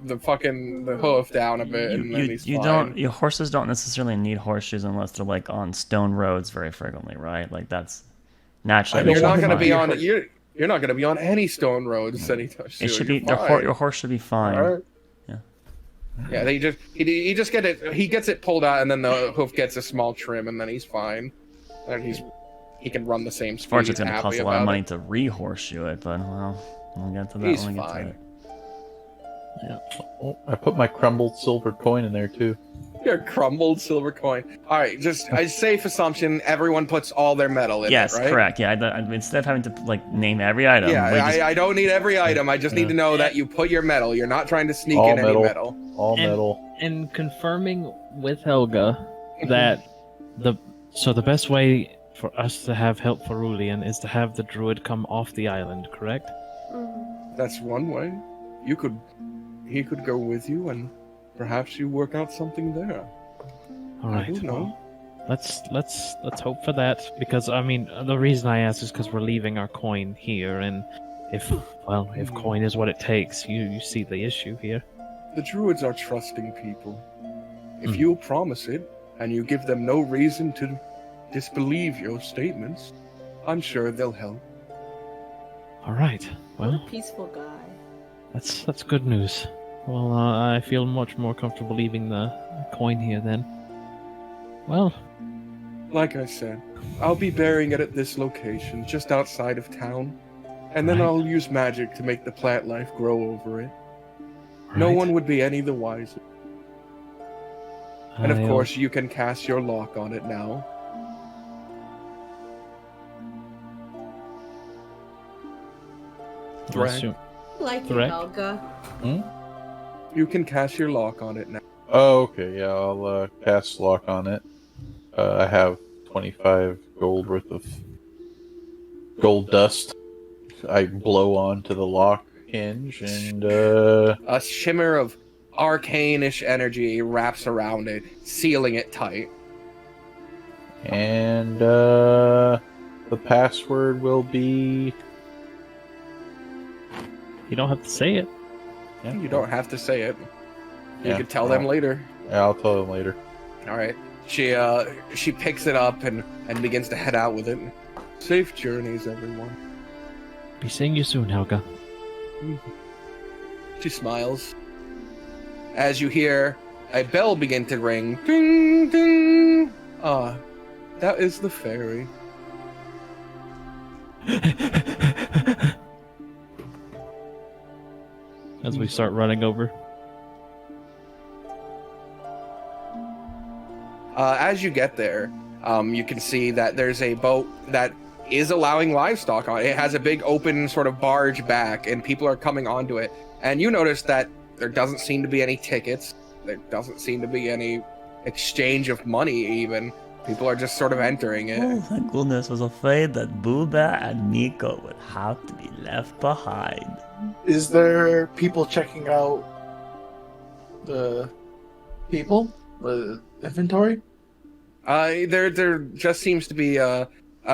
Speaker 2: hoof down a bit and then he's fine.
Speaker 1: Your horses don't necessarily need horseshoes unless they're like on stone roads very frequently, right? Like that's naturally.
Speaker 2: You're not going to be
Speaker 1: fine.
Speaker 2: on you're not going to be on any stone roads anytime soon.
Speaker 1: It should be
Speaker 2: You're fine.
Speaker 1: your horse should be fine.
Speaker 2: Alright. Yeah, he just get it. He gets it pulled out, and then the hoof gets a small trim, and then he's fine. And he can run the same speed.
Speaker 1: Fortunately, it's
Speaker 2: He's
Speaker 1: going to
Speaker 2: happy
Speaker 1: cost a lot of
Speaker 2: about
Speaker 1: money
Speaker 2: it.
Speaker 1: to re-horseshoe it, but well, we'll get to that
Speaker 2: He's
Speaker 1: when we get
Speaker 2: fine.
Speaker 1: to it.
Speaker 8: Oh, I put my crumbled silver coin in there too.
Speaker 2: Your crumbled silver coin. All right, just a safe assumption. Everyone puts all their metal in
Speaker 1: Yes,
Speaker 2: it, right?
Speaker 1: correct. Yeah, instead of having to like name every item,
Speaker 2: Yeah,
Speaker 1: we just-
Speaker 2: I don't need every item. I just need to know that you put your metal. You're not trying to sneak
Speaker 8: All
Speaker 2: in any
Speaker 8: metal.
Speaker 2: metal.
Speaker 8: All
Speaker 5: And-
Speaker 8: metal.
Speaker 5: And confirming with Helga that the best way for us to have help for Rulian is to have the druid come off the island, correct?
Speaker 2: That's one way. He could go with you, and perhaps you work out something there.
Speaker 5: All right.
Speaker 2: don't know.
Speaker 5: Let's hope for that because I mean the reason I ask is because we're leaving our coin here, and if coin is what it takes, you see the issue here.
Speaker 2: The druids are trusting people. If you promise it, and you give them no reason to disbelieve your statements, I'm sure they'll help.
Speaker 5: All right.
Speaker 4: What a
Speaker 5: Well,
Speaker 4: peaceful guy.
Speaker 5: that's good news. Well, I feel much more comfortable leaving the coin here then. Well,
Speaker 2: Like I said, I'll be burying it at this location, just outside of town, and then
Speaker 5: Right.
Speaker 2: I'll use magic to make the plant life grow over it. No
Speaker 5: right.
Speaker 2: one would be any the wiser. And of
Speaker 5: I'll-
Speaker 2: course, you can cast your lock on it now.
Speaker 5: I'll
Speaker 2: Threat.
Speaker 5: assume-
Speaker 4: Like you,
Speaker 5: Correct.
Speaker 4: Helga.
Speaker 2: You can cast your lock on it now.
Speaker 8: Oh, okay. Yeah, I'll cast lock on it. I have 25 gold worth of gold dust. I blow onto the lock hinge, and
Speaker 2: A shimmer of arcane-ish energy wraps around it, sealing it tight.
Speaker 8: the password will be.
Speaker 5: You don't have to say it.
Speaker 8: Yeah,
Speaker 2: You don't have to say it. You
Speaker 8: Yeah,
Speaker 2: could tell them later.
Speaker 8: Yeah, I'll tell them later.
Speaker 2: All right. She picks it up and begins to head out with it. Safe journeys, everyone.
Speaker 5: Be seeing you soon, Helga.
Speaker 2: She smiles. As you hear a bell begin to ring. Ding, ding. Ah, that is the fairy.
Speaker 5: As we start running over.
Speaker 2: As you get there, you can see that there's a boat that is allowing livestock on it. It has a big open sort of barge back, and people are coming onto it. And you notice that there doesn't seem to be any tickets. There doesn't seem to be any exchange of money, even. People are just sort of entering it.
Speaker 1: Oh, thank goodness. Was afraid that Booba and Miko would have to be left behind.
Speaker 6: Is there people checking out the people? The inventory?
Speaker 2: There just seems to be a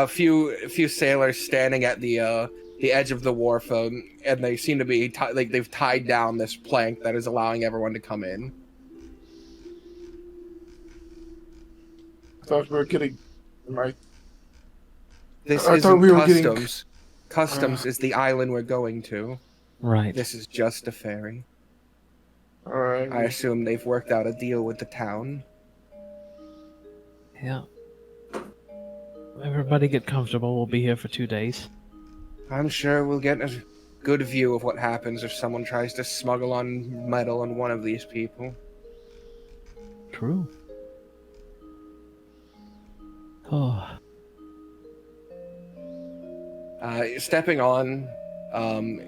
Speaker 2: few sailors standing at the edge of the wharf, and they seem to be they've tied down this plank that is allowing everyone to come in.
Speaker 6: I thought we were getting right.
Speaker 2: This
Speaker 6: I thought
Speaker 2: isn't
Speaker 6: we were
Speaker 2: customs. Customs is the island we're going to.
Speaker 5: Right.
Speaker 2: This is just a ferry.
Speaker 6: Alright.
Speaker 2: I assume they've worked out a deal with the town.
Speaker 5: Yeah. Everybody get comfortable. We'll be here for 2 days.
Speaker 2: I'm sure we'll get a good view of what happens if someone tries to smuggle on metal on one of these people.
Speaker 5: True. Oh.
Speaker 2: Stepping on,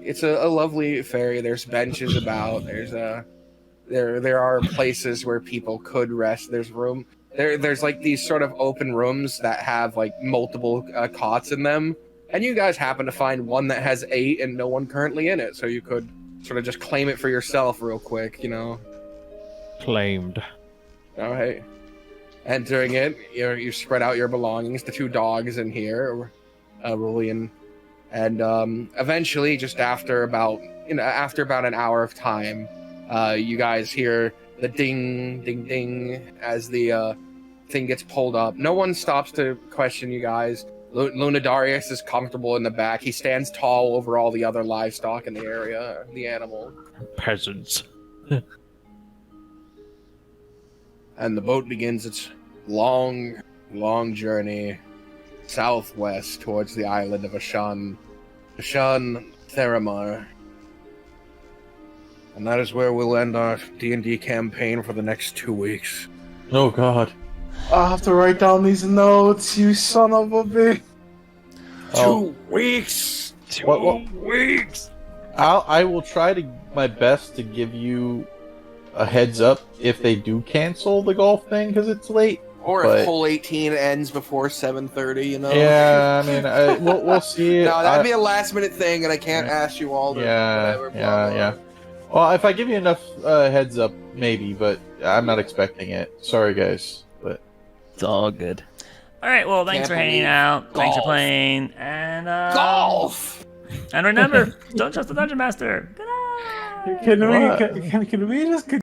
Speaker 2: it's a lovely ferry. There's benches about. There are places where people could rest. There's room. There's like these sort of open rooms that have like multiple cots in them. And you guys happen to find one that has 8 and no one currently in it. So you could sort of just claim it for yourself real quick, you know?
Speaker 5: Claimed.
Speaker 2: All right. Entering it, you spread out your belongings. The 2 dogs in here, Rulian, and eventually, just after about an hour of time, you guys hear the ding, ding, ding as the thing gets pulled up. No one stops to question you guys. Lunadarius is comfortable in the back. He stands tall over all the other livestock in the area, the animal.
Speaker 5: Peasants.
Speaker 2: And the boat begins its long, long journey southwest towards the island of Ashan Theramar. And that is where we'll end our D&D campaign for the next 2 weeks.
Speaker 8: Oh God.
Speaker 6: I'll have to write down these notes, you son of a bitch.
Speaker 2: 2 weeks!
Speaker 8: 2
Speaker 2: weeks!
Speaker 8: I will try my best to give you a heads up if they do cancel the golf thing because it's late.
Speaker 2: Or if hole 18 ends before 7:30, you know?
Speaker 8: Yeah, I mean, we'll see.
Speaker 2: No, that'd be a last minute thing, and I can't ask you all to whatever.
Speaker 8: Yeah. Well, if I give you enough heads up, maybe, but I'm not expecting it. Sorry, guys, but
Speaker 5: It's all good.
Speaker 1: All right, well, thanks for hanging out. Thanks for playing. And
Speaker 2: Golf!
Speaker 1: And remember, don't trust the Dungeon Master. Good night.
Speaker 6: Can we just